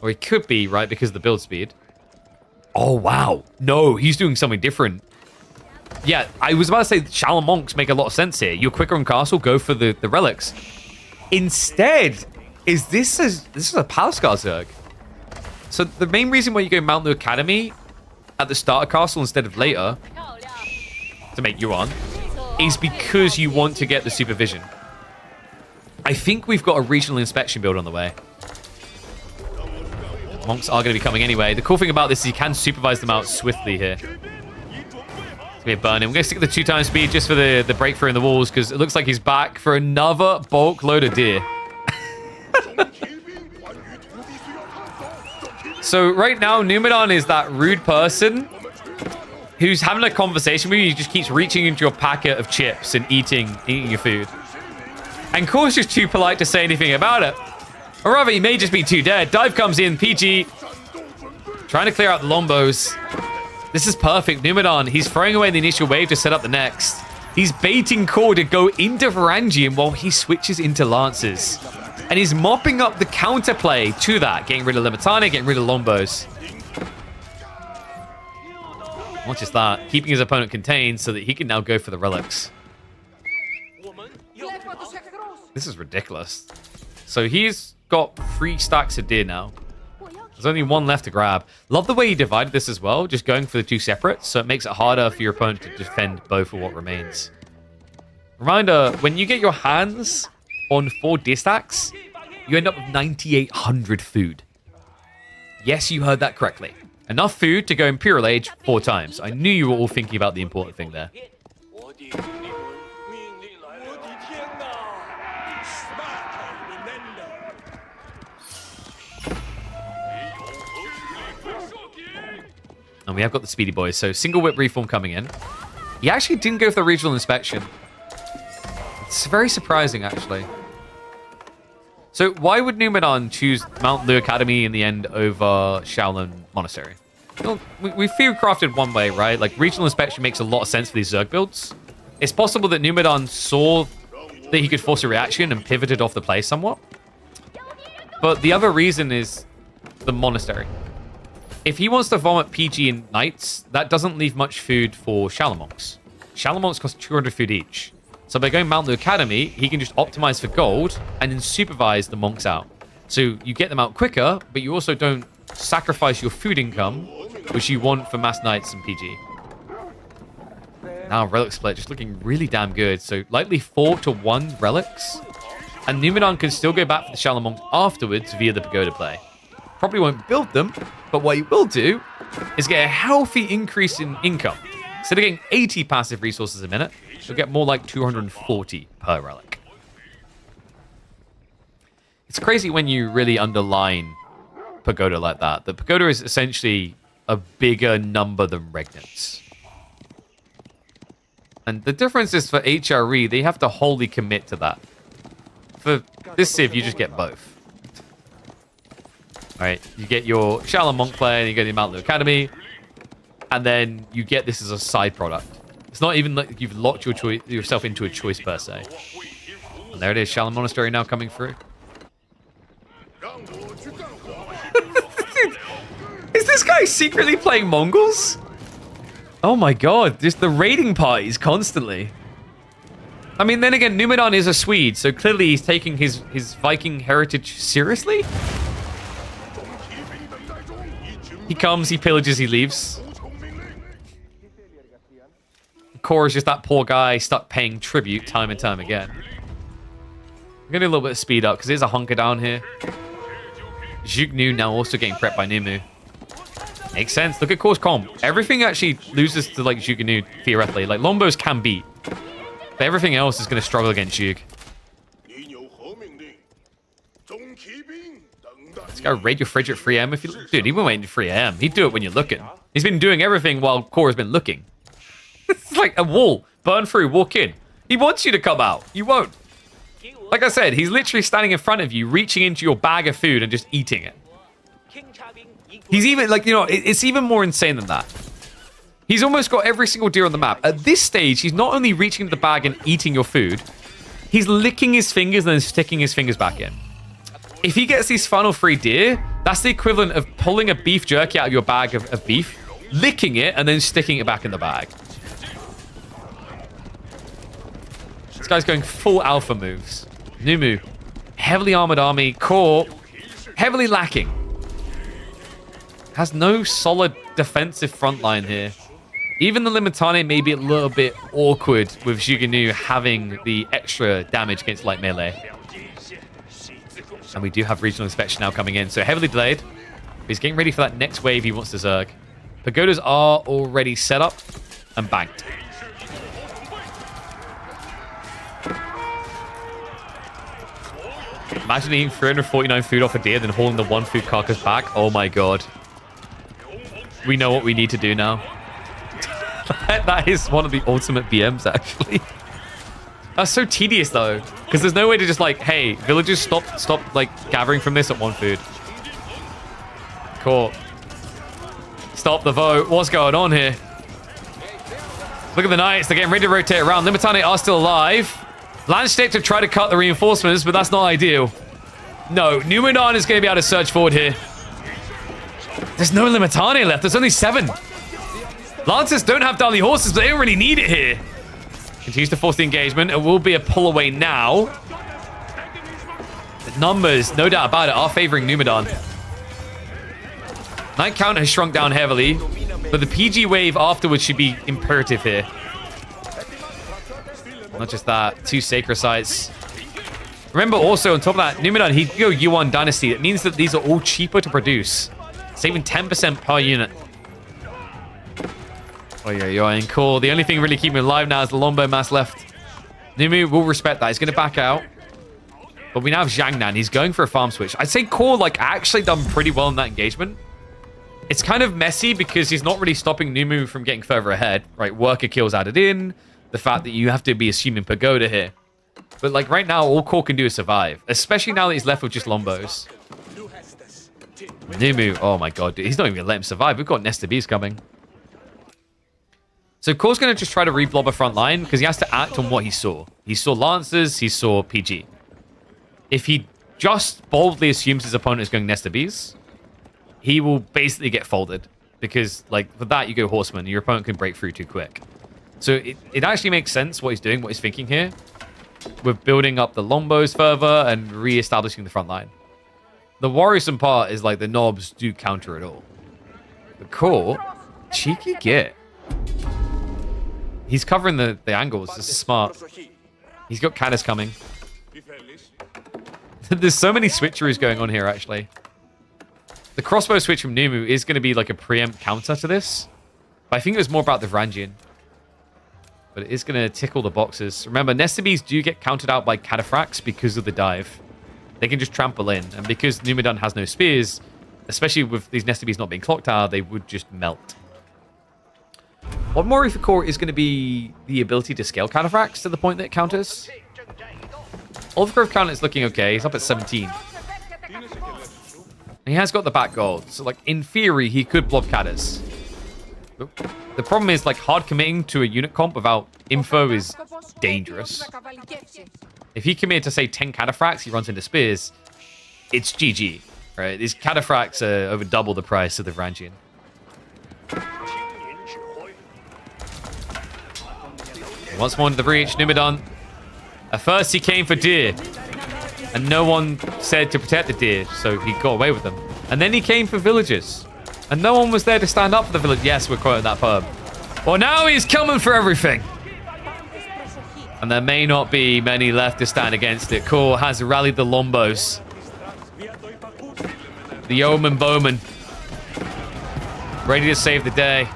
Or he could be, right, because of the build speed. Oh, wow. No, he's doing something different. Yeah, I was about to say Shallow Monks make a lot of sense here. You're quicker on castle, go for the relics. Instead, this is a Palace Guard Zerg. So the main reason why you go Mount the Academy at the start of castle instead of later to make Yuan is because you want to get the supervision. I think we've got a regional inspection build on the way. Monks are going to be coming anyway. The cool thing about this is you can supervise them out swiftly here. It's going to be a burn-in. We're going to stick with the 2x speed just for the breakthrough in the walls because it looks like he's back for another bulk load of deer. So right now, Numan is that rude person who's having a conversation with you. He just keeps reaching into your packet of chips and eating your food. And Core's just too polite to say anything about it. Or rather, he may just be too dead. Dive comes in. PG trying to clear out the Lombos. This is perfect. Numan, he's throwing away the initial wave to set up the next. He's baiting Core to go into Varangian while he switches into Lancers. And he's mopping up the counterplay to that. Getting rid of Limitane, getting rid of Lombos. Not just that, keeping his opponent contained so that he can now go for the relics. This is ridiculous. So he's got 3 stacks of deer now. There's only one left to grab. Love the way he divided this as well, just going for the two separates, so it makes it harder for your opponent to defend both of what remains. Reminder, when you get your hands on 4 deer stacks, you end up with 9,800 food. Yes, you heard that correctly. Enough food to go Imperial Age 4 times. I knew you were all thinking about the important thing there. And we have got the speedy boys, so single whip reform coming in. He actually didn't go for the regional inspection. It's very surprising, actually. So why would Numan choose Mount Lu Academy in the end over Shaolin Monastery? Well, we field crafted one way, right? Like, regional inspection makes a lot of sense for these Zerg builds. It's possible that Numan saw that he could force a reaction and pivoted off the play somewhat. But the other reason is the Monastery. If he wants to vomit PG and Knights, that doesn't leave much food for Shaolin Monks. Shaolin Monks cost 200 food each. So by going Mount Lu Academy, he can just optimize for gold and then supervise the monks out. So you get them out quicker, but you also don't sacrifice your food income, which you want for Mass Knights and PG. Now Relic Split just looking really damn good. So likely 4-to-1 relics. And Numan can still go back for the Shaolin Monks afterwards via the Pagoda play. Probably won't build them, but what he will do is get a healthy increase in income. Instead of getting 80 passive resources a minute, you'll get more like 240 per relic. It's crazy when you really underline Pagoda like that. The Pagoda is essentially a bigger number than Regnants. And the difference is for HRE, they have to wholly commit to that. For this Civ, you just get both. Alright, you get your Shaolin Monk play, and you get the Mount Lu Academy, and then you get this as a side product. It's not even like you've locked yourself into a choice per se. And there it is, Shaolin Monastery now coming through. Is this guy secretly playing Mongols? Oh my god, just the raiding parties constantly. I mean, then again, Numan is a Swede, so clearly he's taking his Viking heritage seriously. He comes, he pillages, he leaves. Core is just that poor guy stuck paying tribute time and time again. I'm going to do a little bit of speed up because there's a hunker down here. Zhugnu now also getting prepped by Nimu. Makes sense. Look at Core's comp. Everything actually loses to like Zhugnu theoretically. Like Lombos can beat. But everything else is going to struggle against Zhug. This guy raid your fridge at 3 AM if you... Dude, he been waiting at 3 AM. He'd do it when you're looking. He's been doing everything while Core has been looking. It's like a wall. Burn through, walk in. He wants you to come out. You won't. Like I said, he's literally standing in front of you, reaching into your bag of food and just eating it. He's even, like, you know, it's even more insane than that. He's almost got every single deer on the map. At this stage, he's not only reaching into the bag and eating your food, he's licking his fingers and then sticking his fingers back in. If he gets these final 3 deer, that's the equivalent of pulling a beef jerky out of your bag of beef, licking it, and then sticking it back in the bag. This guy's going full alpha moves. Numu, heavily armored army. Core, heavily lacking. Has no solid defensive front line here. Even the Limitane may be a little bit awkward with Zhugnu having the extra damage against light melee. And we do have regional inspection now coming in, so heavily delayed. He's getting ready for that next wave he wants to Zerg. Pagodas are already set up and banked. Imagine eating 349 food off a deer, then hauling the 1 food carcass back. Oh my god. We know what we need to do now. That is one of the ultimate BMs, actually. That's so tedious, though. Because there's no way to just, like, hey, villagers, stop, like, gathering from this at 1 food. Cool. Stop the vote. What's going on here? Look at the Knights. They're getting ready to rotate around. Limitane are still alive. Landstick to try to cut the reinforcements, but that's not ideal. No, Numan is going to be able to surge forward here. There's no Limitane left. There's only 7. Lancers don't have Dali horses, but they don't really need it here. Continues to force the engagement. It will be a pull away now. The numbers, no doubt about it, are favoring Numan. Night count has shrunk down heavily, but the PG wave afterwards should be imperative here. Not just that, 2 Sacred Sites. Remember also, on top of that, Numan, he could go U1 Dynasty. It means that these are all cheaper to produce. Saving 10% per unit. Oh, yeah, cool. The only thing really keeping him alive now is the Lombo mass left. DeMu will respect that. He's going to back out. But we now have Zhangnan. He's going for a farm switch. I'd say Core, like, actually done pretty well in that engagement. It's kind of messy because he's not really stopping Numu from getting further ahead. Right, worker kills added in. The fact that you have to be assuming Pagoda here. But, like, right now, all Core can do is survive. Especially now that he's left with just Lombos. Numu, oh my god, dude, he's not even going to let him survive. We've got Nesta Bees coming. So Core's going to just try to reblob a front line because he has to act on what he saw. He saw Lancers, he saw PG. If he just boldly assumes his opponent is going Nesta Bees, he will basically get folded. Because, like, for that, you go Horseman. Your opponent can break through too quick. So it actually makes sense what he's doing, what he's thinking here. With building up the Lombos further and re-establishing the front line. The worrisome part is, like, the knobs do counter it all. The Core, cheeky git. He's covering the angles. This is smart. He's got Caddis coming. There's so many switcheroos going on here, actually. The crossbow switch from Numu is going to be like a preempt counter to this. But I think it was more about the Varangian. But it is going to tick all the boxes. Remember, Nesta Bees do get countered out by Cataphracts because of the dive. They can just trample in. And because Numidan has no spears, especially with these Nesta Bees not being clocked out, they would just melt. What more for Core is going to be the ability to scale Cataphracts to the point that it counters. Overgrowth count is looking okay. He's up at 17. And he has got the back gold. So, like, in theory, he could blob Caddis. The problem is, like, hard committing to a unit comp without info is dangerous. If he committed to, say, 10 Cataphracts, he runs into spears, it's GG, right? These Cataphracts are over double the price of the Varangian. Once more into the breach, Numidan. At first, he came for deer. And no one said to protect the deer, so he got away with them. And then he came for villagers. And no one was there to stand up for the village. Yes, we're quoting that pub. Well, now he's coming for everything. And there may not be many left to stand against it. Core has rallied the Lombos. The Yeoman Bowman. Ready to save the day.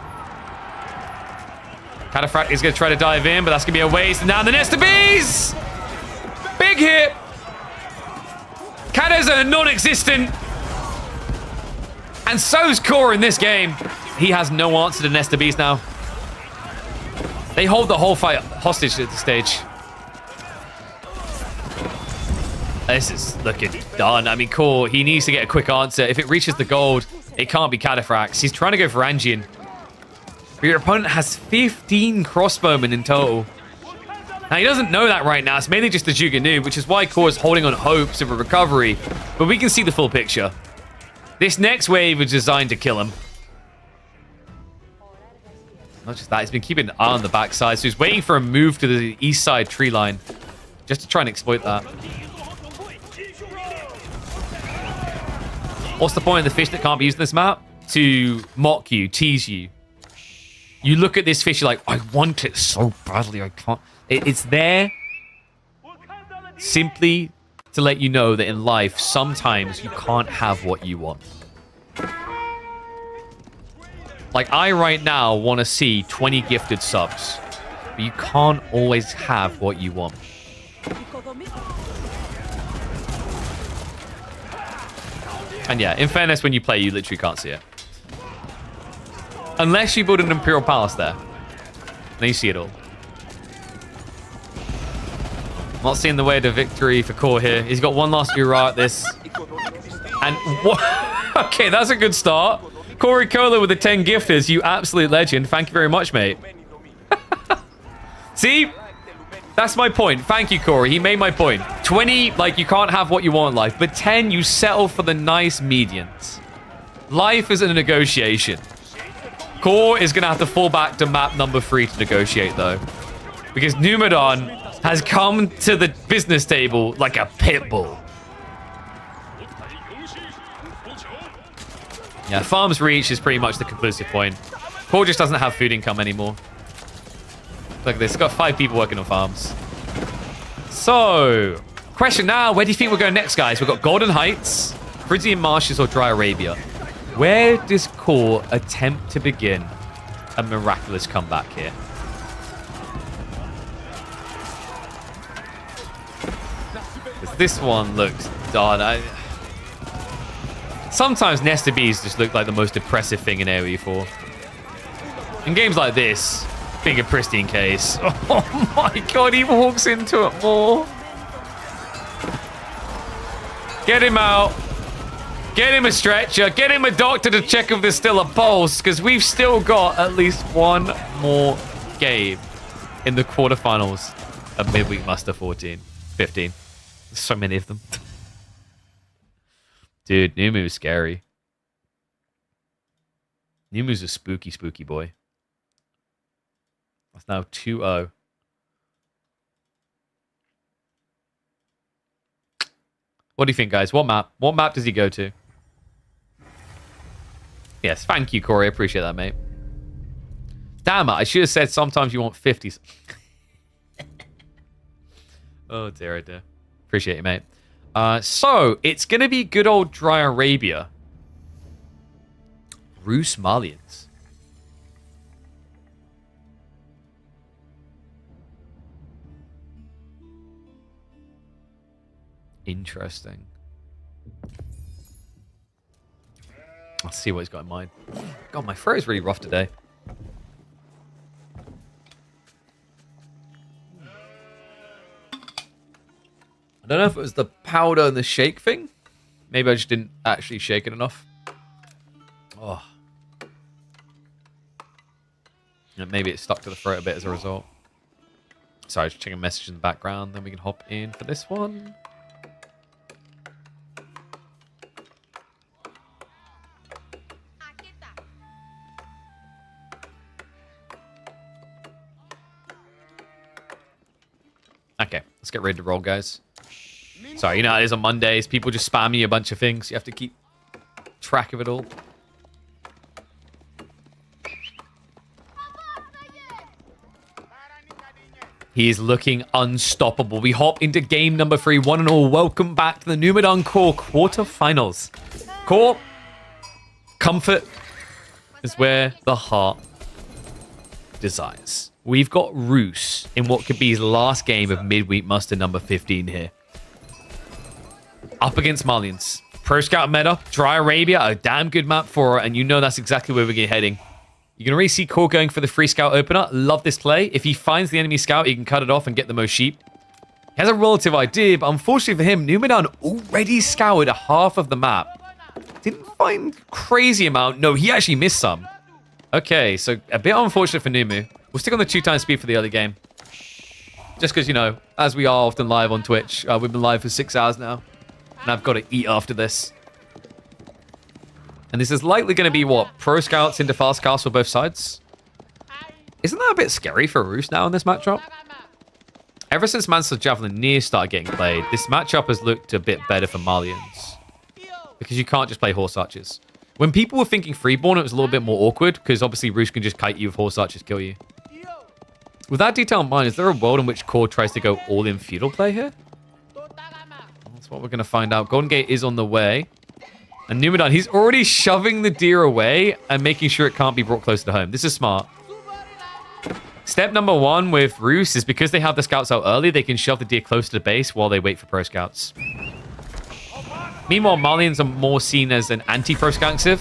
Cataphract is going to try to dive in, but that's going to be a waste. And now the Nesta Bees! Big hit! Cadas are non-existent. And so's Core in this game. He has no answer to Nesta Bees now. They hold the whole fight hostage at the stage. This is looking done. I mean, Core, he needs to get a quick answer. If it reaches the gold, it can't be Cataphracts. He's trying to go for Angian. But your opponent has 15 crossbowmen in total. Now, he doesn't know that right now. It's mainly just the Juganu, which is why Core is holding on hopes of a recovery. But we can see the full picture. This next wave is designed to kill him. Not just that, he's been keeping an eye on the backside, so he's waiting for a move to the east side tree line. Just to try and exploit that. What's the point of the fish that can't be used in this map? To mock you, tease you. You look at this fish, you're like, I want it so badly, I can't. It's there simply to let you know that in life, sometimes you can't have what you want. Like, I right now want to see 20 gifted subs, but you can't always have what you want. And yeah, in fairness, when you play, you literally can't see it. Unless you build an Imperial Palace there. Then you see it all. Not seeing the way to victory for Core here. He's got one last Ura at this. And what? Okay, that's a good start. Corey Kohler with the 10 gifters. You absolute legend. Thank you very much, mate. See? That's my point. Thank you, Corey. He made my point. 20, like, you can't have what you want in life. But 10, you settle for the nice medians. Life is a negotiation. Core is going to have to fall back to map number 3 to negotiate, though. Because Numadon has come to the business table like a pit bull. Yeah, farms reach is pretty much the conclusive point. Core just doesn't have food income anymore. Look at this. It's got 5 people working on farms. So, question now. Where do you think we're going next, guys? We've got Golden Heights, Frisian Marshes, or Dry Arabia. Where does Core attempt to begin a miraculous comeback here? This one looks done. Sometimes Nesta Bees just look like the most depressive thing in AoE4. In games like this, being a pristine case. Oh my god, he walks into it more. Get him out. Get him a stretcher. Get him a doctor to check if there's still a pulse, because we've still got at least one more game in the quarterfinals of Midweek Muster 15. There's so many of them. Dude, Numu's scary. Numu's a spooky, spooky boy. That's now 2-0. What do you think, guys? What map? What map does he go to? Yes, thank you, Corey. I appreciate that, mate. Damn it, I should have said sometimes you want 50s. Oh, dear, oh dear. Appreciate it, mate. So, it's going to be good old Dry Arabia. Rus Malians. Interesting. Let's see what he's got in mind. God, my throat is really rough today. I don't know if it was the powder and the shake thing. Maybe I just didn't actually shake it enough. Oh. And maybe it stuck to the throat a bit as a result. Sorry, just checking a message in the background. Then we can hop in for this one. Okay, let's get ready to roll, guys. Sorry, you know, it is on Mondays. People just spam you a bunch of things. You have to keep track of it all. He is looking unstoppable. We hop into game number 3. One and all, welcome back to the Numan Core quarterfinals. Core, comfort is where the heart desires. We've got Rus in what could be his last game of Midweek Muster number 15 here. Up against Malians. Pro Scout meta, Dry Arabia, a damn good map for it, and you know that's exactly where we're heading. You can already see Core going for the free scout opener. Love this play. If he finds the enemy scout, he can cut it off and get the most sheep. He has a relative idea, but unfortunately for him, Numan already scoured half of the map. Didn't find crazy amount. No, he actually missed some. Okay, so a bit unfortunate for Numu. We'll stick on the 2x speed for the early game. Just because, you know, as we are often live on Twitch, we've been live for 6 hours now. And I've got to eat after this. And this is likely going to be, what, Pro Scouts into Fast Castle both sides? Isn't that a bit scary for Rus now in this matchup? Ever since Manslaughter Javelin Near started getting played, this matchup has looked a bit better for Malians. Because you can't just play Horse Archers. When people were thinking Freeborn, it was a little bit more awkward, because obviously Rus can just kite you if Horse Archers kill you. With that detail in mind, is there a world in which Core tries to go all-in feudal play here? That's what we're going to find out. Golden Gate is on the way. And Numan, he's already shoving the deer away and making sure it can't be brought close to home. This is smart. Step number 1 with Rus is because they have the scouts out early, they can shove the deer close to the base while they wait for pro scouts. Meanwhile, Malians are more seen as an anti-pro scout civ.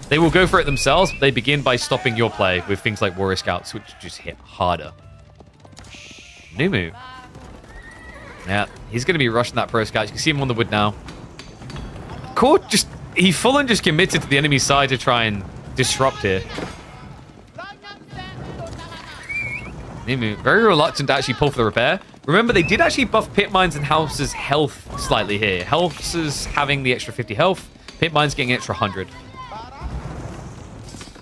They will go for it themselves, but they begin by stopping your play with things like warrior scouts, which just hit harder. Numu. Yeah, he's going to be rushing that pro scout. You can see him on the wood now. Core just... He full on just committed to the enemy side to try and disrupt here. Numu, very reluctant to actually pull for the repair. Remember, they did actually buff pit mines and House's health slightly here. House's having the extra 50 health. Pit mines getting an extra 100.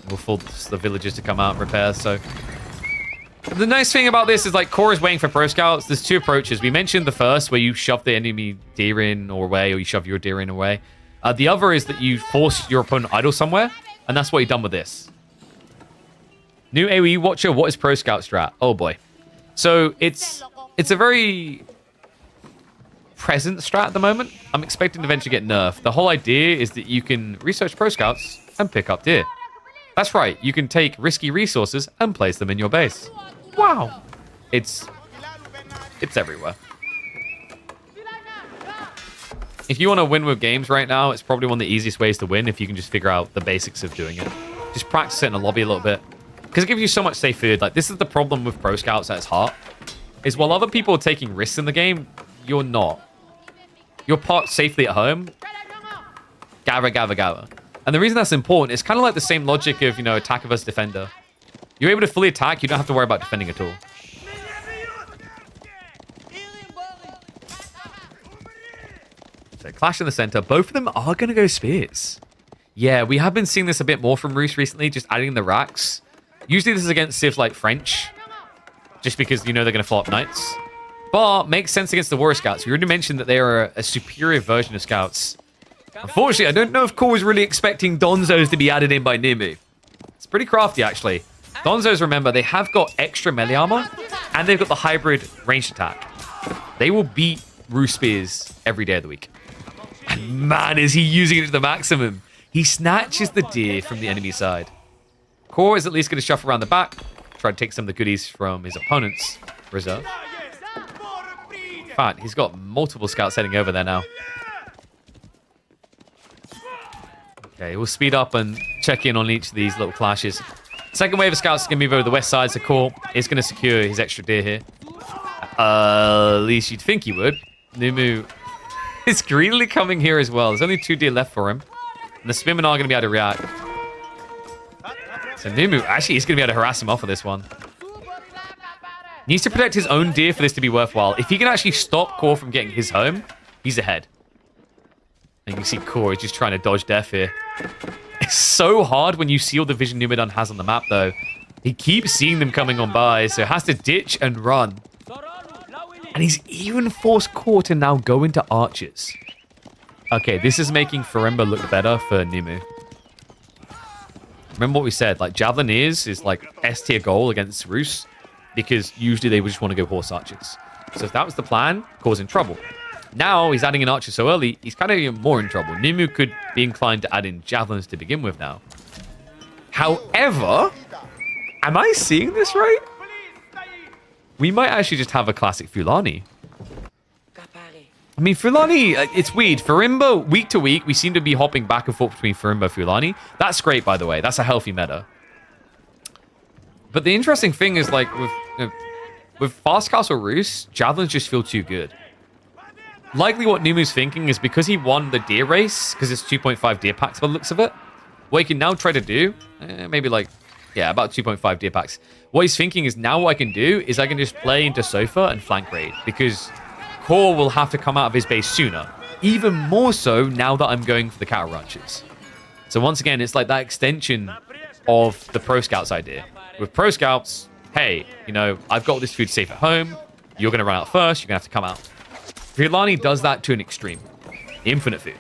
We'll force the villagers to come out and repair, so... The nice thing about this is, like, Core is waiting for pro scouts. There's 2 approaches. We mentioned the first, where you shove the enemy deer in or away, or you shove your deer in away. The other is that you force your opponent idle somewhere, and that's what you've done with this. New AoE Watcher, what is Pro Scout strat? Oh boy. So it's a very present strat at the moment. I'm expecting to eventually get nerfed. The whole idea is that you can research Pro Scouts and pick up deer. That's right, you can take risky resources and place them in your base. Wow. It's everywhere. If you want to win with games right now, it's probably one of the easiest ways to win if you can just figure out the basics of doing it. Just practice it in a lobby a little bit. Because it gives you so much safe food. Like, this is the problem with Pro Scouts at its heart. Is while other people are taking risks in the game, you're not. You're parked safely at home. Gather, gather, gather. And the reason that's important is kind of like the same logic of, you know, attacker versus defender. You're able to fully attack, you don't have to worry about defending at all. So Clash in the center. Both of them are going to go spears. Yeah, we have been seeing this a bit more from Roos recently, just adding the racks. Usually this is against civs like French, just because you know they're going to follow up knights. But makes sense against the Warrior Scouts. We already mentioned that they are a superior version of Scouts. Unfortunately, I don't know if Core was really expecting Donzos to be added in by DeMu. It's pretty crafty, actually. Donzos, remember, they have got extra melee armor, and they've got the hybrid ranged attack. They will beat Roos spears every day of the week. And man, is he using it to the maximum. He snatches the deer from the enemy side. Core is at least going to shuffle around the back, try to take some of the goodies from his opponent's reserve. In fact, he's got multiple scouts heading over there now. Okay, we'll speed up and check in on each of these little clashes. Second wave of scouts is going to move over the west side, so Core is going to secure his extra deer here. At least you'd think he would. Numu is greedily coming here as well. There's only 2 deer left for him. And the Spearmen are going to be able to react. So Numu, actually, he's going to be able to harass him off of this one. Needs to protect his own deer for this to be worthwhile. If he can actually stop Core from getting his home, he's ahead. And you can see Core is just trying to dodge death here. It's so hard when you see all the vision Numan has on the map, though. He keeps seeing them coming on by, so has to ditch and run. And he's even forced Core to now go into archers. Okay, this is making Farimba look better for Numu. Remember what we said, like Javelineers is like S tier goal against Roos, because usually they would just want to go horse archers. So if that was the plan, Core's in trouble. Now he's adding an archer so early, he's kind of even more in trouble. Numu could be inclined to add in javelins to begin with now. However, am I seeing this right? We might actually just have a classic Fulani. I mean, Fulani, it's weird. Farimba, week to week, we seem to be hopping back and forth between Farimba and Fulani. That's great, by the way. That's a healthy meta. But the interesting thing is, like, with Fast Castle Roos, javelins just feel too good. Likely what Numu's thinking is because he won the deer race, because it's 2.5 deer packs by the looks of it, what he can now try to do, maybe like, yeah, about 2.5 deer packs. What he's thinking is now what I can do is I can just play into Sofa and flank raid, because Core will have to come out of his base sooner. Even more so now that I'm going for the cattle ranches. So once again, it's like that extension of the Pro Scouts idea. With Pro Scouts, hey, you know, I've got this food safe at home. You're going to run out first. You're going to have to come out. Fulani does that to an extreme. Infinite food.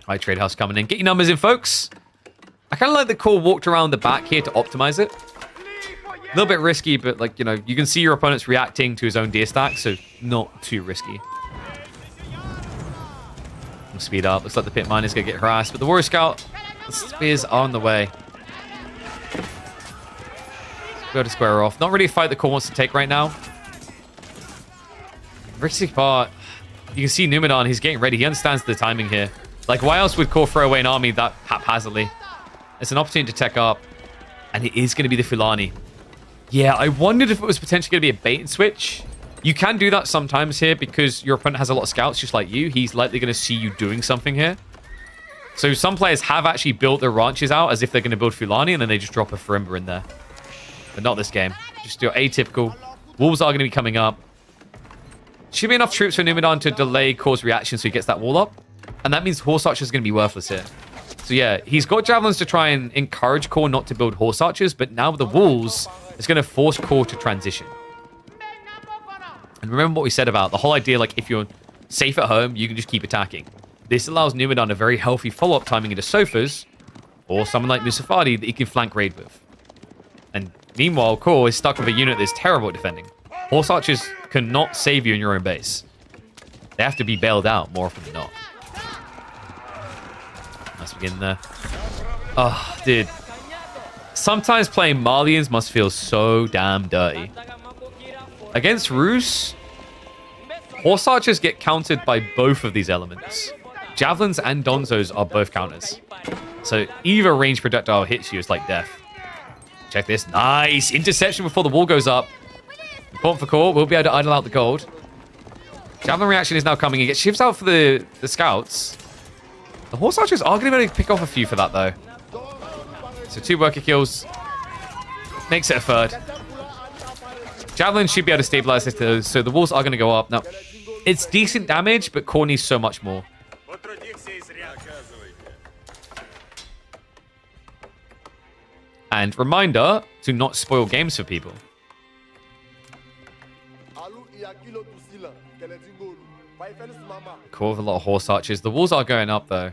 Hi, Trade House coming in. Get your numbers in, folks. I kind of like the Core walked around the back here to optimize it. A little bit risky, but, like, you know, you can see your opponent's reacting to his own deer stack, so not too risky. We'll speed up. Looks like the pit miner's going to get harassed, but the Warrior Scout, the spears are on the way. Go to square off. Not really a fight the Core wants to take right now. Risky part. You can see Numan, he's getting ready. He understands the timing here. Like, why else would Core throw away an army that haphazardly? It's an opportunity to tech up. And it is going to be the Fulani. Yeah, I wondered if it was potentially going to be a bait and switch. You can do that sometimes here because your opponent has a lot of scouts just like you. He's likely going to see you doing something here. So some players have actually built their ranches out as if they're going to build Fulani, and then they just drop a Farimba in there. But not this game. Just your atypical. Wolves are going to be coming up. Should be enough troops for Numan to delay Core's reaction so he gets that wall up. And that means Horse Archer is going to be worthless here. So yeah, he's got Javelins to try and encourage Core not to build Horse Archers, but now with the Wolves, it's going to force Core to transition. And remember what we said about the whole idea, like, if you're safe at home, you can just keep attacking. This allows Numan a very healthy follow-up timing into Sofas, or someone like Musafadi that he can flank raid with. And meanwhile, Core is stuck with a unit that's terrible at defending. Horse Archers cannot save you in your own base. They have to be bailed out more often than not. Let's begin there. Oh, dude. Sometimes playing Malians must feel so damn dirty. Against Roos, Horse Archers get countered by both of these elements. Javelins and Donzos are both counters. So either range projectile hits you, it's like death. Check this. Nice! Interception before the wall goes up. Important for Core. We'll be able to idle out the gold. Javelin reaction is now coming. He gets shifts out for the scouts. The Horse Archers are going to be able to pick off a few for that, though. So 2 worker kills. Makes it a third. Javelin should be able to stabilize this, so the walls are going to go up. Now, it's decent damage, but Core needs so much more. And reminder to not spoil games for people. Core with a lot of Horse Archers. The walls are going up, though.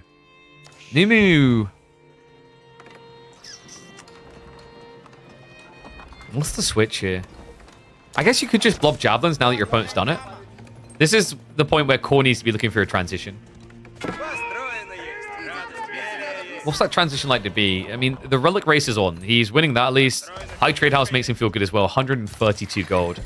DeMu. What's the switch here? I guess you could just blob Javelins now that your opponent's done it. This is the point where Core needs to be looking for a transition. What's that transition like to be? I mean, the Relic race is on. He's winning that at least. High Trade House makes him feel good as well. 132 gold.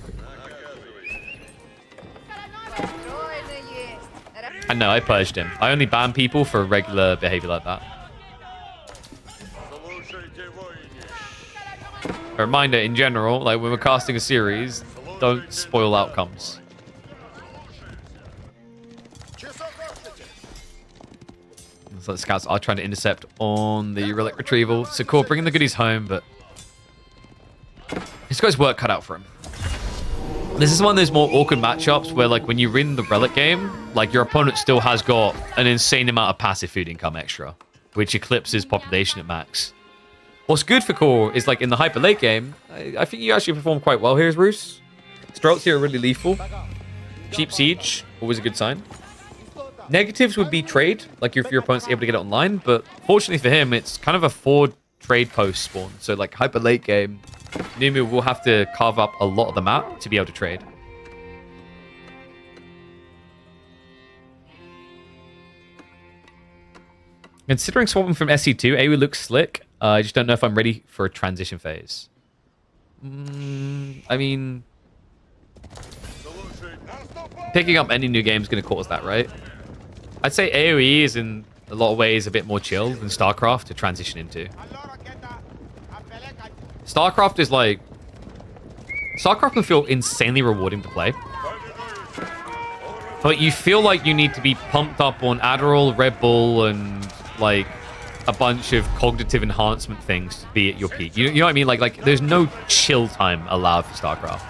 And no, I purged him. I only ban people for regular behavior like that. A reminder, in general, like when we're casting a series, don't spoil outcomes. So the scouts are trying to intercept on the relic retrieval. So Core bringing the goodies home, but he's got his work cut out for him. This is one of those more awkward matchups where, like, when you win the relic game, like, your opponent still has got an insane amount of passive food income extra, which eclipses population at max. What's good for Core is, like, in the hyper late game, I think you actually perform quite well here as Roos. Strokes here are really lethal. Cheap siege, always a good sign. Negatives would be trade, like if your opponent's able to get it online, but fortunately for him, it's kind of a 4 trade post spawn. So, like, hyper late game, DeMu will have to carve up a lot of the map to be able to trade. Considering swapping from SC2, AoE looks slick. I just don't know if I'm ready for a transition phase. I mean, picking up any new game is going to cause that, right? I'd say AoE is in a lot of ways a bit more chill than StarCraft to transition into. StarCraft is like... StarCraft can feel insanely rewarding to play. But you feel like you need to be pumped up on Adderall, Red Bull, and like a bunch of cognitive enhancement things to be at your peak. You know what I mean? Like there's no chill time allowed for StarCraft.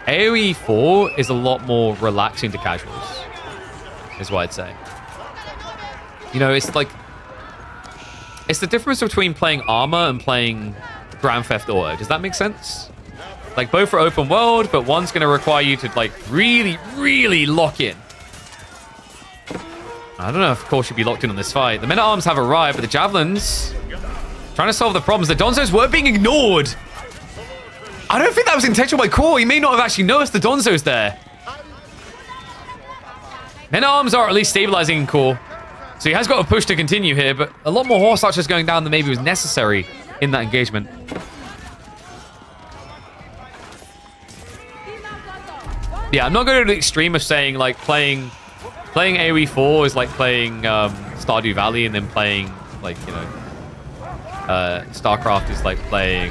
AoE 4 is a lot more relaxing to casuals, is what I'd say. You know, it's like... It's the difference between playing Arma and playing Grand Theft Auto. Does that make sense? Like, both are open world, but one's going to require you to, like, really, really lock in. I don't know if Core should be locked in on this fight. The men-at-arms have arrived, but the Javelins trying to solve the problems. The Donzos were being ignored. I don't think that was intentional by Core. He may not have actually noticed the Donzos there. Men-at-arms are at least stabilizing in Core. So he has got a push to continue here, but a lot more Horse Archers going down than maybe was necessary in that engagement. Yeah, I'm not going to the extreme of saying, like, playing AoE 4 is like playing Stardew Valley, and then playing, like, you know, StarCraft is like playing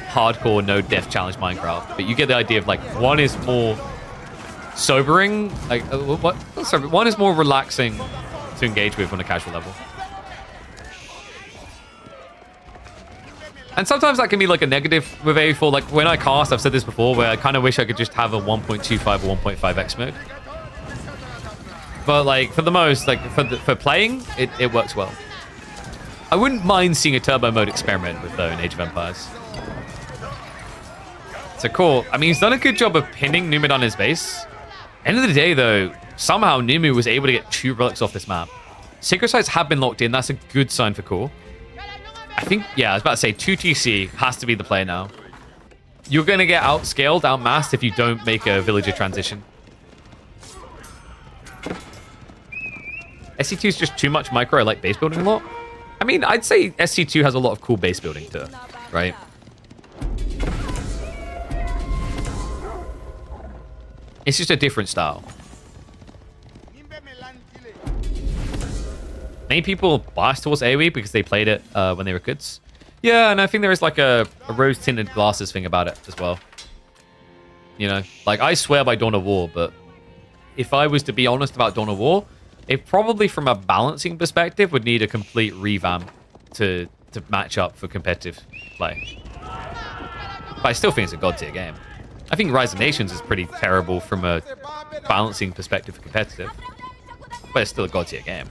hardcore no-death challenge Minecraft. But you get the idea of, like, one is more sobering, like, sorry, one is more relaxing to engage with on a casual level. And sometimes that can be like a negative with AoE4. Like when I cast, I've said this before, where I kind of wish I could just have a 1.25 or 1.5x mode. But like for the most, like for playing, it works well. I wouldn't mind seeing a turbo mode experiment with though in Age of Empires. So cool. I mean, he's done a good job of pinning Numan on his base. End of the day though, somehow Numu was able to get 2 relics off this map. Secret sites have been locked in. That's a good sign for Core. I think, yeah, I was about to say 2TC has to be the play now. You're going to get outscaled, outmassed if you don't make a villager transition. SC2 is just too much micro. I like base building a lot. I mean, I'd say SC2 has a lot of cool base building to it, right? It's just a different style. Many people bias towards AoE because they played it when they were kids. Yeah, and I think there is like a rose-tinted glasses thing about it as well. You know, like I swear by Dawn of War, but if I was to be honest about Dawn of War, it probably from a balancing perspective would need a complete revamp to match up for competitive play. But I still think it's a god tier game. I think Rise of Nations is pretty terrible from a balancing perspective for competitive. But it's still a god tier game.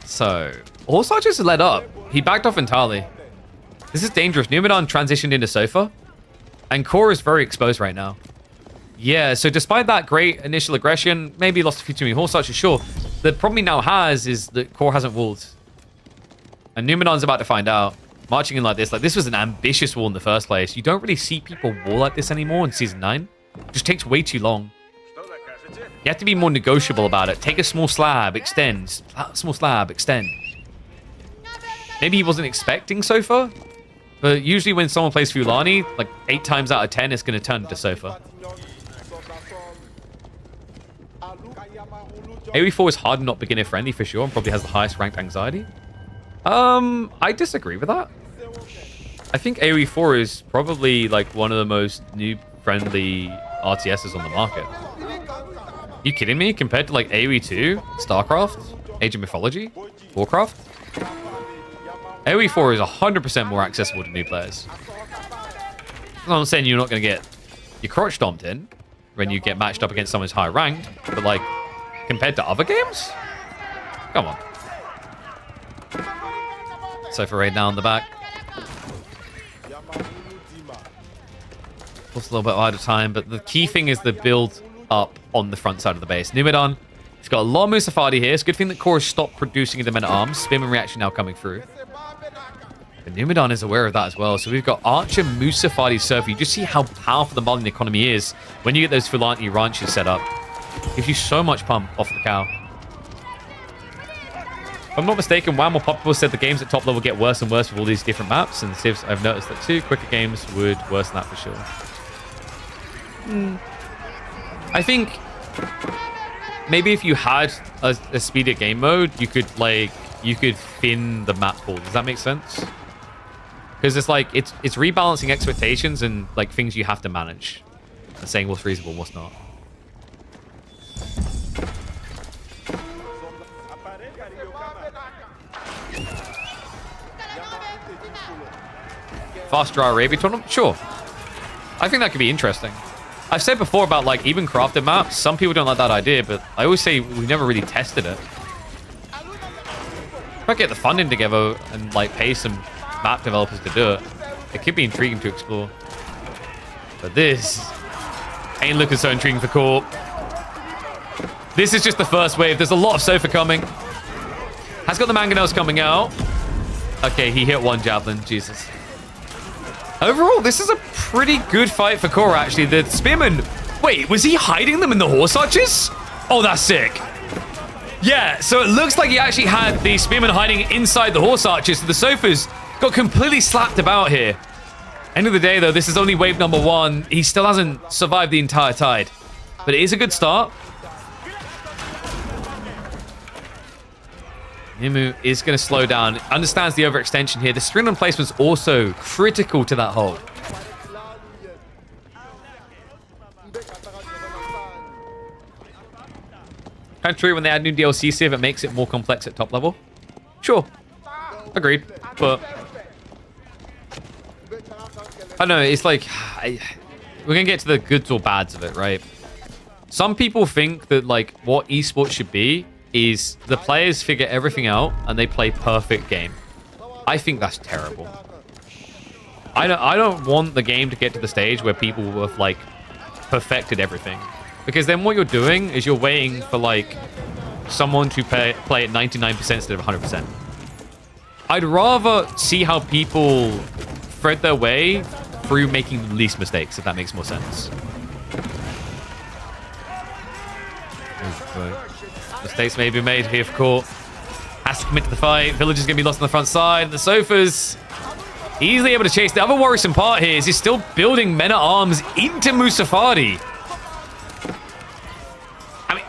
So, Horse Archers led up. He backed off entirely. This is dangerous. Numan transitioned into Sofa. And Core is very exposed right now. Yeah, so despite that great initial aggression, maybe lost a few too many Horse Archers, sure. The problem he now has is that Core hasn't walled. And Numanon's about to find out. Marching in like this was an ambitious wall in the first place. You don't really see people wall like this anymore in Season 9. It just takes way too long. You have to be more negotiable about it. Take a small slab, extend. Small slab, extend. Maybe he wasn't expecting Sofa. But usually when someone plays Fulani, like 8 times out of 10, it's going to turn into Sofa. AoE4 is hard and not beginner friendly for sure, and probably has the highest ranked anxiety. I disagree with that. I think AoE4 is probably like one of the most noob friendly RTSs on the market. You kidding me? Compared to like AoE2, StarCraft, Age of Mythology, Warcraft? AoE4 is 100% more accessible to new players. I'm not saying you're not going to get your crotch stomped in when you get matched up against someone who's higher ranked, but like, compared to other games? Come on. Sofa raid now in the back. Lost a little bit out of time, but the key thing is the build up on the front side of the base. Numan, he's got a lot of Musafadi here. It's a good thing that Core has stopped producing the men-at-arms. Spin and reaction now coming through. But Numan is aware of that as well. So we've got Archer, Musafadi, Surfer. You just see how powerful the Marlin economy is when you get those Fulani ranches set up. Gives you so much pump off the cow. If I'm not mistaken, Wham or Popable said the games at top level get worse and worse with all these different maps. And Civs, I've noticed that too. Quicker games would worsen that for sure. I think maybe if you had a speedier game mode, you could thin the map pool. Does that make sense? Because it's like it's rebalancing expectations and like things you have to manage and saying what's reasonable and what's not. Fast draw Arabia tournament? Sure. I think that could be interesting. I've said before about like even crafted maps. Some people don't like that idea, but I always say we've never really tested it. If I get the funding together and like pay some map developers to do it, it could be intriguing to explore. But this ain't looking so intriguing for Core. This is just the first wave. There's a lot of Sofa coming. Has got the mangonels coming out. Okay, he hit one javelin. Jesus. Overall, this is a pretty good fight for Core, actually. The Spearman... Wait, was he hiding them in the Horse Archers? Oh, that's sick. Yeah, so it looks like he actually had the Spearman hiding inside the Horse Archers. So the Sofas got completely slapped about here. End of the day, though, this is only wave number 1. He still hasn't survived the entire tide. But it is a good start. DeMu is going to slow down. Understands the overextension here. The string on placement's also critical to that hold. Kind of true when they add new DLC, see if it makes it more complex at top level. Sure. Agreed. But I don't know. It's like we're going to get to the goods or bads of it, right? Some people think that like what esports should be is the players figure everything out and they play perfect game. I think that's terrible. I don't want the game to get to the stage where people have like perfected everything, because then what you're doing is you're waiting for like someone to play at 99% instead of 100%. I'd rather see how people thread their way through making the least mistakes, if that makes more sense. Mistakes may be made here for court. Has to commit to the fight. Village is going to be lost on the front side. The Sofas easily able to chase. The other worrisome part here is he's still building men-at-arms into Musafadi. I mean,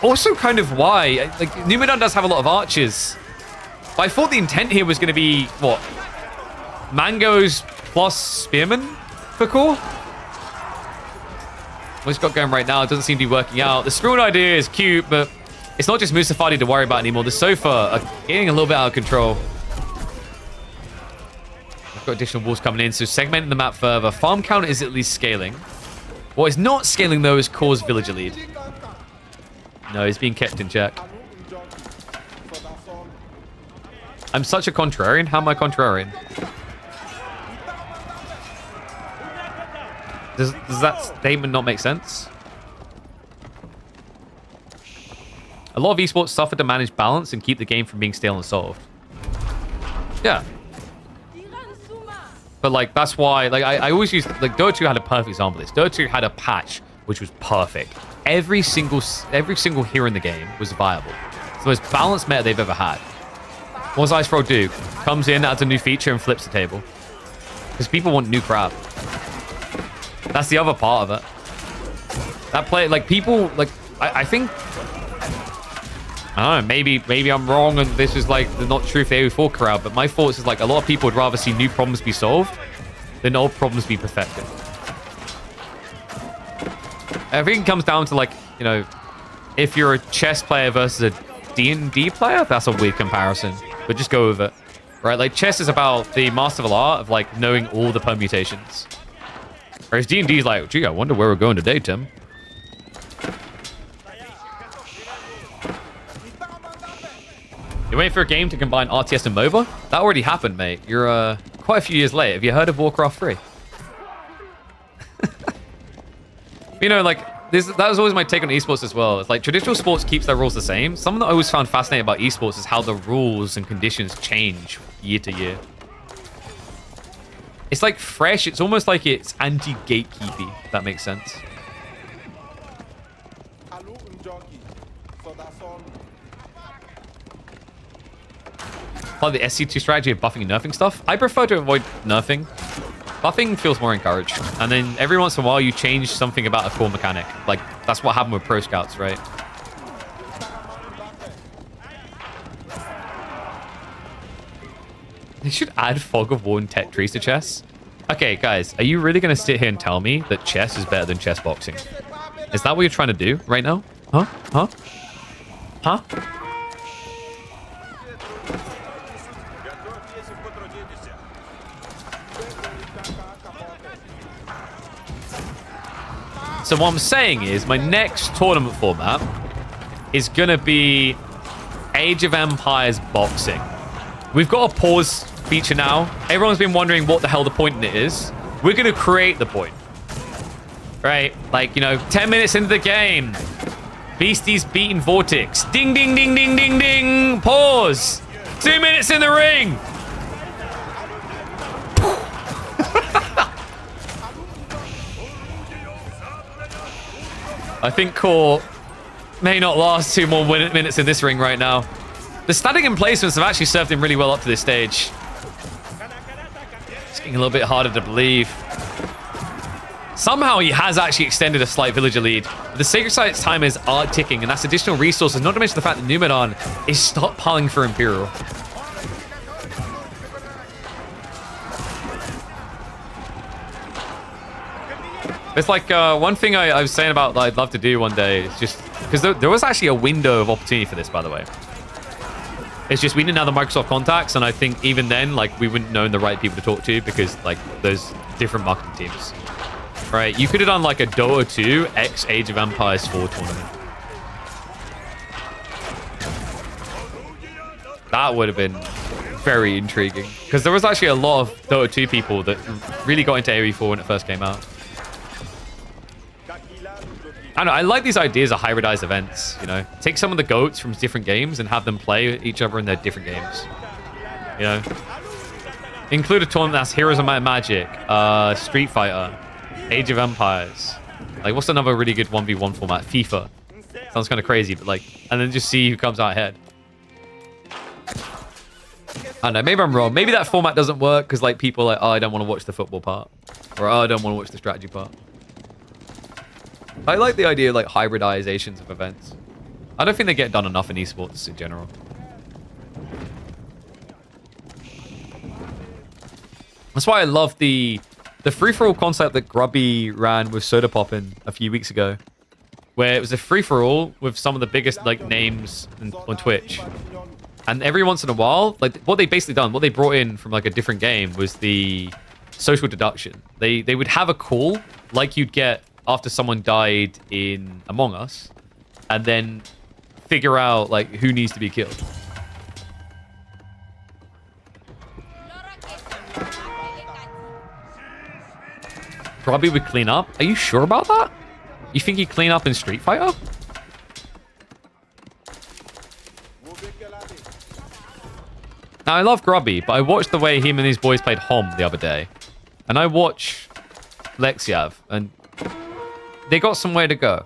also kind of why. Like, Numan does have a lot of archers. But I thought the intent here was going to be, what? Mangoes plus Spearman for core? What he's got going right now doesn't seem to be working out. The screwed idea is cute, but it's not just Musafadi to worry about anymore. The Sofa are getting a little bit out of control. I've got additional walls coming in, so segmenting the map further. Farm count is at least scaling. What is not scaling, though, is Core's villager lead. No, he's being kept in check. I'm such a contrarian. How am I contrarian? Does that statement not make sense? A lot of esports suffer to manage balance and keep the game from being stale and solved. Yeah. But like, that's why, like, I always use, like, Dota 2 had a perfect example of this. Dota 2 had a patch which was perfect. Every single hero in the game was viable. It's the most balanced meta they've ever had. What does Ice Frog do? Comes in, adds a new feature, and flips the table. Because people want new crap. That's the other part of it. That play, like, people, like, I think, I don't know, maybe I'm wrong and this is like the not true for the AO4 crowd, but my thoughts is like a lot of people would rather see new problems be solved than old problems be perfected. I think it comes down to, like, you know, if you're a chess player versus a D&D player, that's a weird comparison, but just go with it, right? Like, chess is about the masterful art of, like, knowing all the permutations. Whereas D&D is like, gee, I wonder where we're going today, Tim. You're waiting for a game to combine RTS and MOBA? That already happened, mate. You're quite a few years late. Have you heard of Warcraft 3? You know, like, that was always my take on esports as well. It's like, traditional sports keeps their rules the same. Something that I always found fascinating about esports is how the rules and conditions change year to year. It's like fresh. It's almost like it's anti-gatekeepy, if that makes sense. Part of the SC2 strategy of buffing and nerfing stuff. I prefer to avoid nerfing. Buffing feels more encouraged. And then every once in a while, you change something about a core mechanic. Like, that's what happened with Pro Scouts, right? They should add Fog of War and Tech Trees to chess. Okay, guys, are you really going to sit here and tell me that chess is better than chess boxing? Is that what you're trying to do right now? Huh? Huh? Huh? So what I'm saying is my next tournament format is going to be Age of Empires boxing. We've got a pause feature now. Everyone's been wondering what the hell the point in it is. We're going to create the point. Right? Like, you know, 10 minutes into the game. Beastie's beating Vortex. Ding, ding, ding, ding, ding, ding. Pause. 2 minutes in the ring. I think Core may not last 2 more minutes in this ring right now. The static emplacements have actually served him really well up to this stage. It's getting a little bit harder to believe. Somehow he has actually extended a slight villager lead. The Sacred Site's time is ticking, and that's additional resources, not to mention the fact that Numan is stockpiling for Imperial. It's like one thing I was saying about that I'd love to do one day is just because there was actually a window of opportunity for this, by the way. It's just we didn't have the Microsoft contacts, and I think even then, like, we wouldn't know the right people to talk to because, like, there's different marketing teams. Right? You could have done like a Dota 2 X Age of Empires 4 tournament. That would have been very intriguing. Because there was actually a lot of Dota 2 people that really got into AoE4 when it first came out. I don't know, I like these ideas of hybridized events, you know. Take some of the GOATs from different games and have them play each other in their different games. You know? Include a tournament that's Heroes of Might and Magic, Street Fighter, Age of Empires. Like, what's another really good 1v1 format? FIFA. Sounds kind of crazy, but like, and then just see who comes out ahead. I don't know, maybe I'm wrong. Maybe that format doesn't work because like people are like, oh, I don't want to watch the football part. Or, oh, I don't want to watch the strategy part. I like the idea of like hybridizations of events. I don't think they get done enough in esports in general. That's why I love the free-for-all concept that Grubby ran with Soda Poppin' a few weeks ago, where it was a free-for-all with some of the biggest like names on Twitch. And every once in a while, like what they basically done, what they brought in from like a different game was the social deduction. They would have a call like you'd get after someone died in Among Us, and then figure out like who needs to be killed. Probably would clean up. Are you sure about that? You think he'd clean up in Street Fighter? Now, I love Grubby, but I watched the way him and his boys played Hom the other day. And I watch Lexiav, and they got some way to go.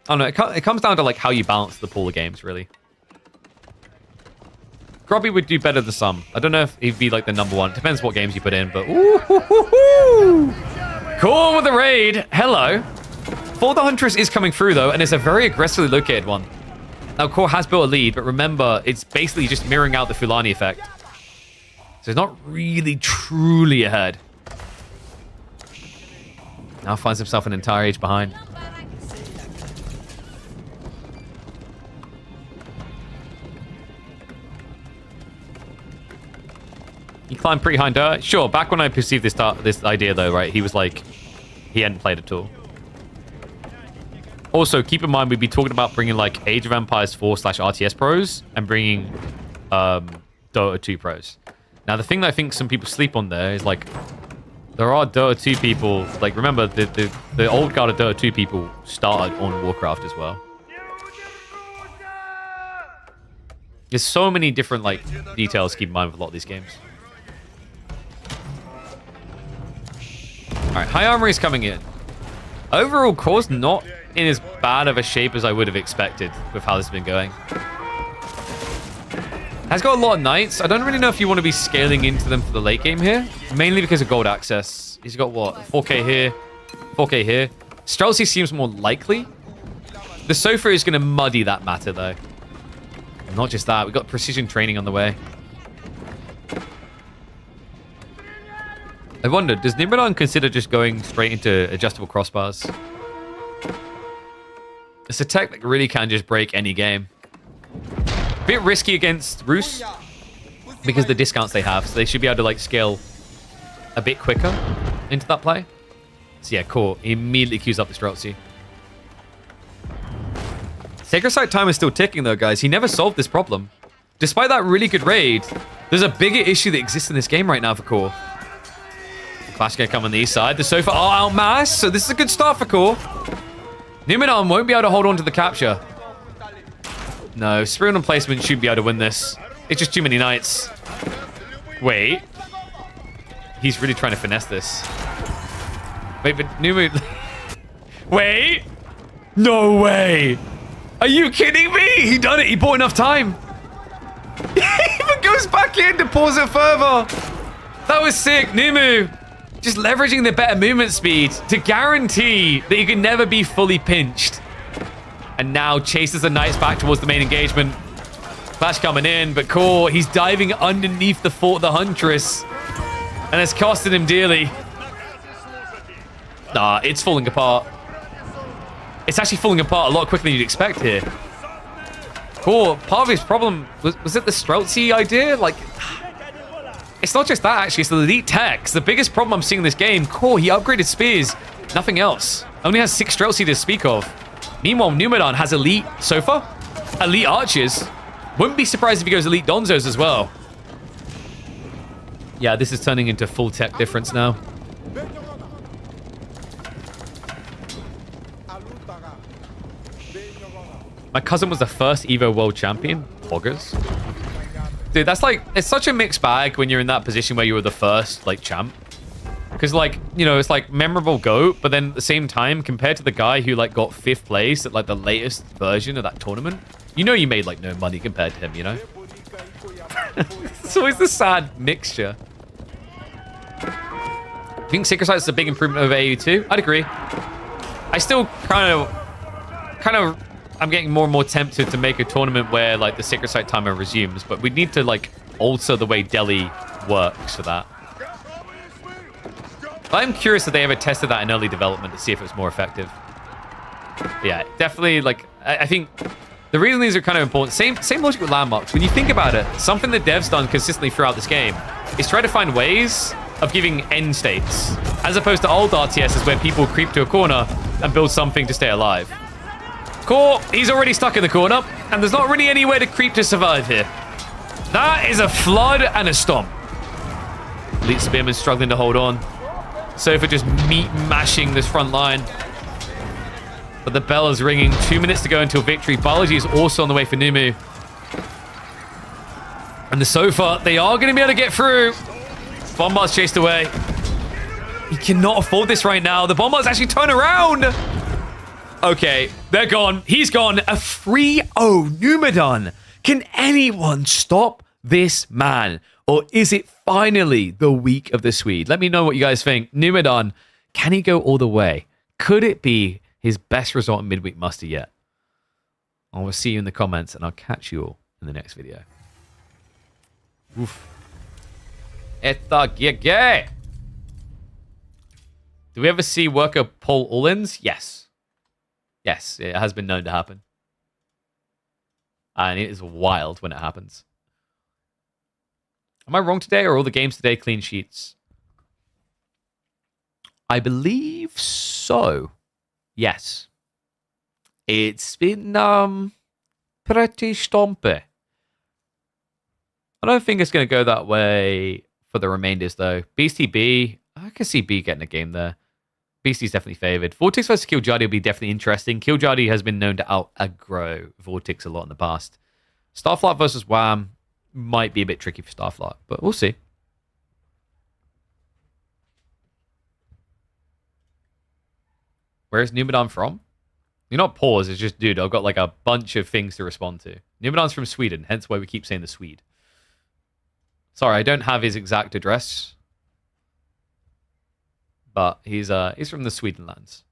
I don't know, it comes down to like how you balance the pool of games, really. Grubby would do better than some. I don't know if he'd be like the #1. Depends what games you put in, but ooh, cool with the raid. Hello. For the Huntress is coming through though, and it's a very aggressively located one. Now Core has built a lead, but remember, it's basically just mirroring out the Fulani effect. So it's not really truly ahead. Now finds himself an entire age behind. He climbed pretty high dirt. Sure, back when I perceived this idea though, right, he was like, he hadn't played at all. Also, keep in mind, we'd be talking about bringing like Age of Empires 4/RTS pros and bringing Dota 2 pros. Now, the thing that I think some people sleep on there is like, there are Dota 2 people, like remember the old guard of Dota 2 people started on Warcraft as well. There's so many different like details to keep in mind with a lot of these games. Alright, High Armory is coming in. Overall, Core's not in as bad of a shape as I would have expected with how this has been going. Has got a lot of knights. I don't really know if you want to be scaling into them for the late game here. Mainly because of gold access. He's got what? 4k here, 4k here. Streltsy seems more likely. The Sofa is going to muddy that matter though. And not just that, we've got precision training on the way. I wonder, does Numan consider just going straight into adjustable crossbars? It's a tech that really can just break any game. Bit risky against Roos because of the discounts they have, so they should be able to like scale a bit quicker into that play. So yeah, cool. He immediately queues up the Streltsy. Sacred Site time is still ticking though, guys. He never solved this problem. Despite that really good raid, there's a bigger issue that exists in this game right now for Core. Clash gonna come on the east side. The Sofa are outmassed, so this is a good start for Core. Numan won't be able to hold on to the capture. No, Spirit on placement should be able to win this. It's just too many knights. Wait. He's really trying to finesse this. Wait, but Numan... Wait. No way. Are you kidding me? He done it. He bought enough time. He even goes back in to pause it further. That was sick. Numu. Just leveraging the better movement speed to guarantee that you can never be fully pinched. And now chases the knights back towards the main engagement. Clash coming in, but Core, he's diving underneath the fort of the Huntress. And it's costing him dearly. Nah, it's falling apart. It's actually falling apart a lot quicker than you'd expect here. Core, part of his problem, was it the Streltsy idea? Like... It's not just that, actually. It's the elite techs. The biggest problem I'm seeing in this game, Core, he upgraded spears. Nothing else. Only has 6 Streltsy to speak of. Meanwhile, Numan has elite Sofa, elite archers, Wouldn't be surprised if he goes Elite Donzos as well. Yeah, this is turning into full tech difference now. My cousin was the first Evo World Champion. Poggers. Dude, that's like, it's such a mixed bag when you're in that position where you were the first, like, champ. Because, like, you know, it's like memorable GOAT, but then at the same time, compared to the guy who, like, got 5th place at, like, the latest version of that tournament, you know you made, like, no money compared to him, you know? It's always the sad mixture. I think Sacred Site is a big improvement over AU2. I'd agree. I still kind of, I'm getting more and more tempted to make a tournament where, like, the Sacred Site timer resumes, but we need to, like, alter the way Delhi works for that. I'm curious if they ever tested that in early development to see if it was more effective. Yeah, definitely, like, I think the reason these are kind of important, same logic with landmarks. When you think about it, something that dev's done consistently throughout this game is try to find ways of giving end states, as opposed to old RTSs where people creep to a corner and build something to stay alive. Core, he's already stuck in the corner, and there's not really anywhere to creep to survive here. That is a flood and a stomp. Elite Spearman struggling to hold on. Sofa just meat mashing this front line. But the bell is ringing. 2 minutes to go until victory. Biology is also on the way for Numu. And the Sofa, they are going to be able to get through. Bombard's chased away. He cannot afford this right now. The Bombard's actually turned around. Okay, they're gone. He's gone. A 3-0 Numan. Can anyone stop this man? Or is it finally the week of the Swede? Let me know what you guys think. Numan, can he go all the way? Could it be his best result in midweek muster yet? I will see you in the comments, and I'll catch you all in the next video. Oof. Etta GG. Do we ever see worker pull all-ins? Yes. Yes, it has been known to happen. And it is wild when it happens. Am I wrong today, or are all the games today clean sheets? I believe so. Yes. It's been pretty stompy. I don't think it's going to go that way for the remainders, though. Beasty B, I can see B getting a game there. Beasty's definitely favored. Vortex versus Giljardi will be definitely interesting. Giljardi has been known to out-aggro Vortex a lot in the past. Starflight versus Wham might be a bit tricky for Starflight, but we'll see. Where's Numan from? You're not pause, it's just, dude, I've got like a bunch of things to respond to. Numan's from Sweden, hence why we keep saying the Swede. Sorry, I don't have his exact address. But he's from the Swedenlands.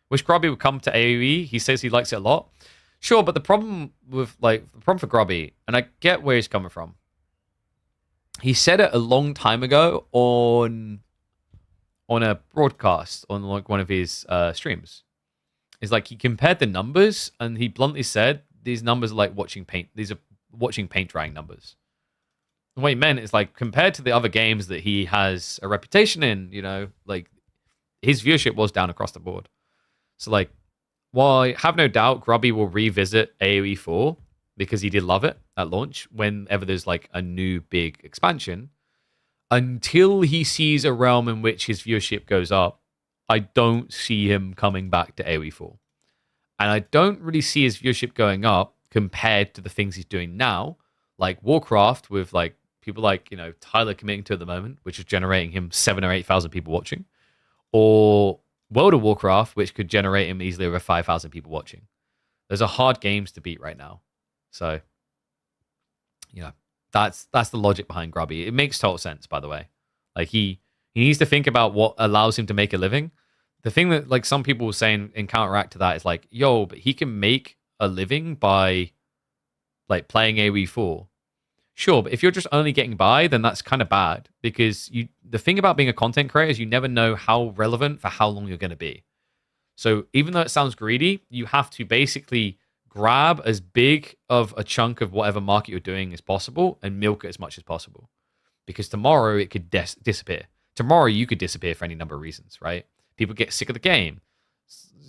Wish Grubby would come to AoE. He says he likes it a lot. Sure, but the problem for Grubby, and I get where he's coming from. He said it a long time ago on a broadcast on like one of his streams. It's like he compared the numbers and he bluntly said these numbers are like watching paint. These are watching paint drying numbers. And what he meant is like compared to the other games that he has a reputation in, you know, like his viewership was down across the board. So like, while I have no doubt Grubby will revisit AoE 4 because he did love it at launch whenever there's like a new big expansion, until he sees a realm in which his viewership goes up, I don't see him coming back to AoE 4. And I don't really see his viewership going up compared to the things he's doing now, like Warcraft with like people like, you know, Tyler committing to at the moment, which is generating him 7,000 or 8,000 people watching, or World of Warcraft, which could generate him easily over 5,000 people watching. Those are hard games to beat right now. So, you know, that's the logic behind Grubby. It makes total sense, by the way. Like he needs to think about what allows him to make a living. The thing that like some people were saying in counteract to that is like, yo, but he can make a living by like playing AoE 4. Sure, but if you're just only getting by, then that's kind of bad because the thing about being a content creator is you never know how relevant for how long you're going to be. So even though it sounds greedy, you have to basically grab as big of a chunk of whatever market you're doing as possible and milk it as much as possible. Because tomorrow it could disappear. Tomorrow you could disappear for any number of reasons, right? People get sick of the game.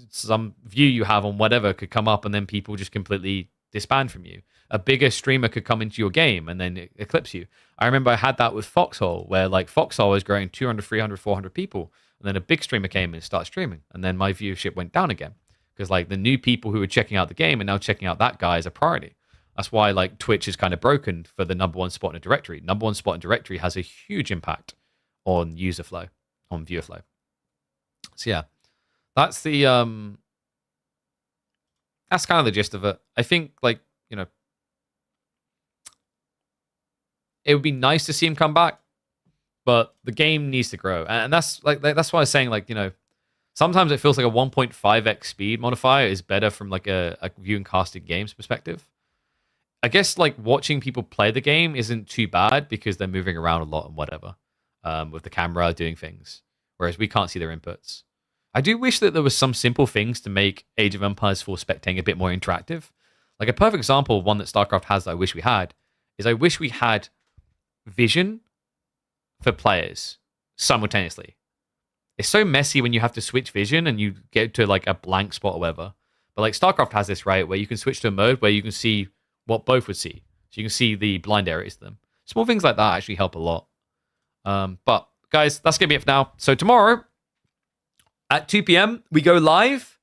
some view you have on whatever could come up and then people just completely disband from you. A bigger streamer could come into your game and then eclipse you. I remember I had that with Foxhole, where like Foxhole was growing 200, 300, 400 people. And then a big streamer came in and started streaming. And then my viewership went down again. Because like the new people who were checking out the game and now checking out that guy as a priority. That's why like Twitch is kind of broken for the number one spot in a directory. Number one spot in directory has a huge impact on user flow, on viewer flow. So yeah, that's the that's kind of the gist of it. I think like, you know, it would be nice to see him come back, but the game needs to grow. And that's like, that's why I was saying, like, you know, sometimes it feels like a 1.5x speed modifier is better from like a viewing casting games perspective. I guess like watching people play the game isn't too bad because they're moving around a lot and whatever, with the camera doing things, whereas we can't see their inputs. I do wish that there was some simple things to make Age of Empires 4 spectating a bit more interactive. Like a perfect example of one that StarCraft has that I wish we had is I wish we had vision for players simultaneously. It's so messy when you have to switch vision and you get to like a blank spot or whatever. But like StarCraft has this, right, where you can switch to a mode where you can see what both would see. So you can see the blind areas to them. Small things like that actually help a lot. But guys, that's going to be it for now. So tomorrow at 2 p.m, we go live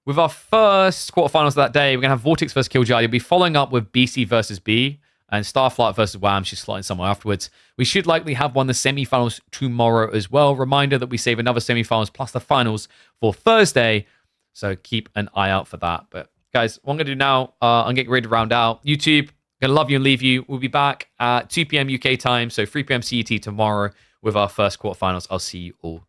with our first quarterfinals of that day. We're going to have Vortex versus Giljardi. We'll be following up with Beasty versus B and Starflight versus Wham. She's slotting somewhere afterwards. We should likely have one of the semifinals tomorrow as well. Reminder that we save another semifinals plus the finals for Thursday. So keep an eye out for that. But guys, what I'm going to do now, I'm getting ready to round out. YouTube, going to love you and leave you. We'll be back at 2 p.m. UK time, so 3 p.m. CET tomorrow with our first quarterfinals. I'll see you all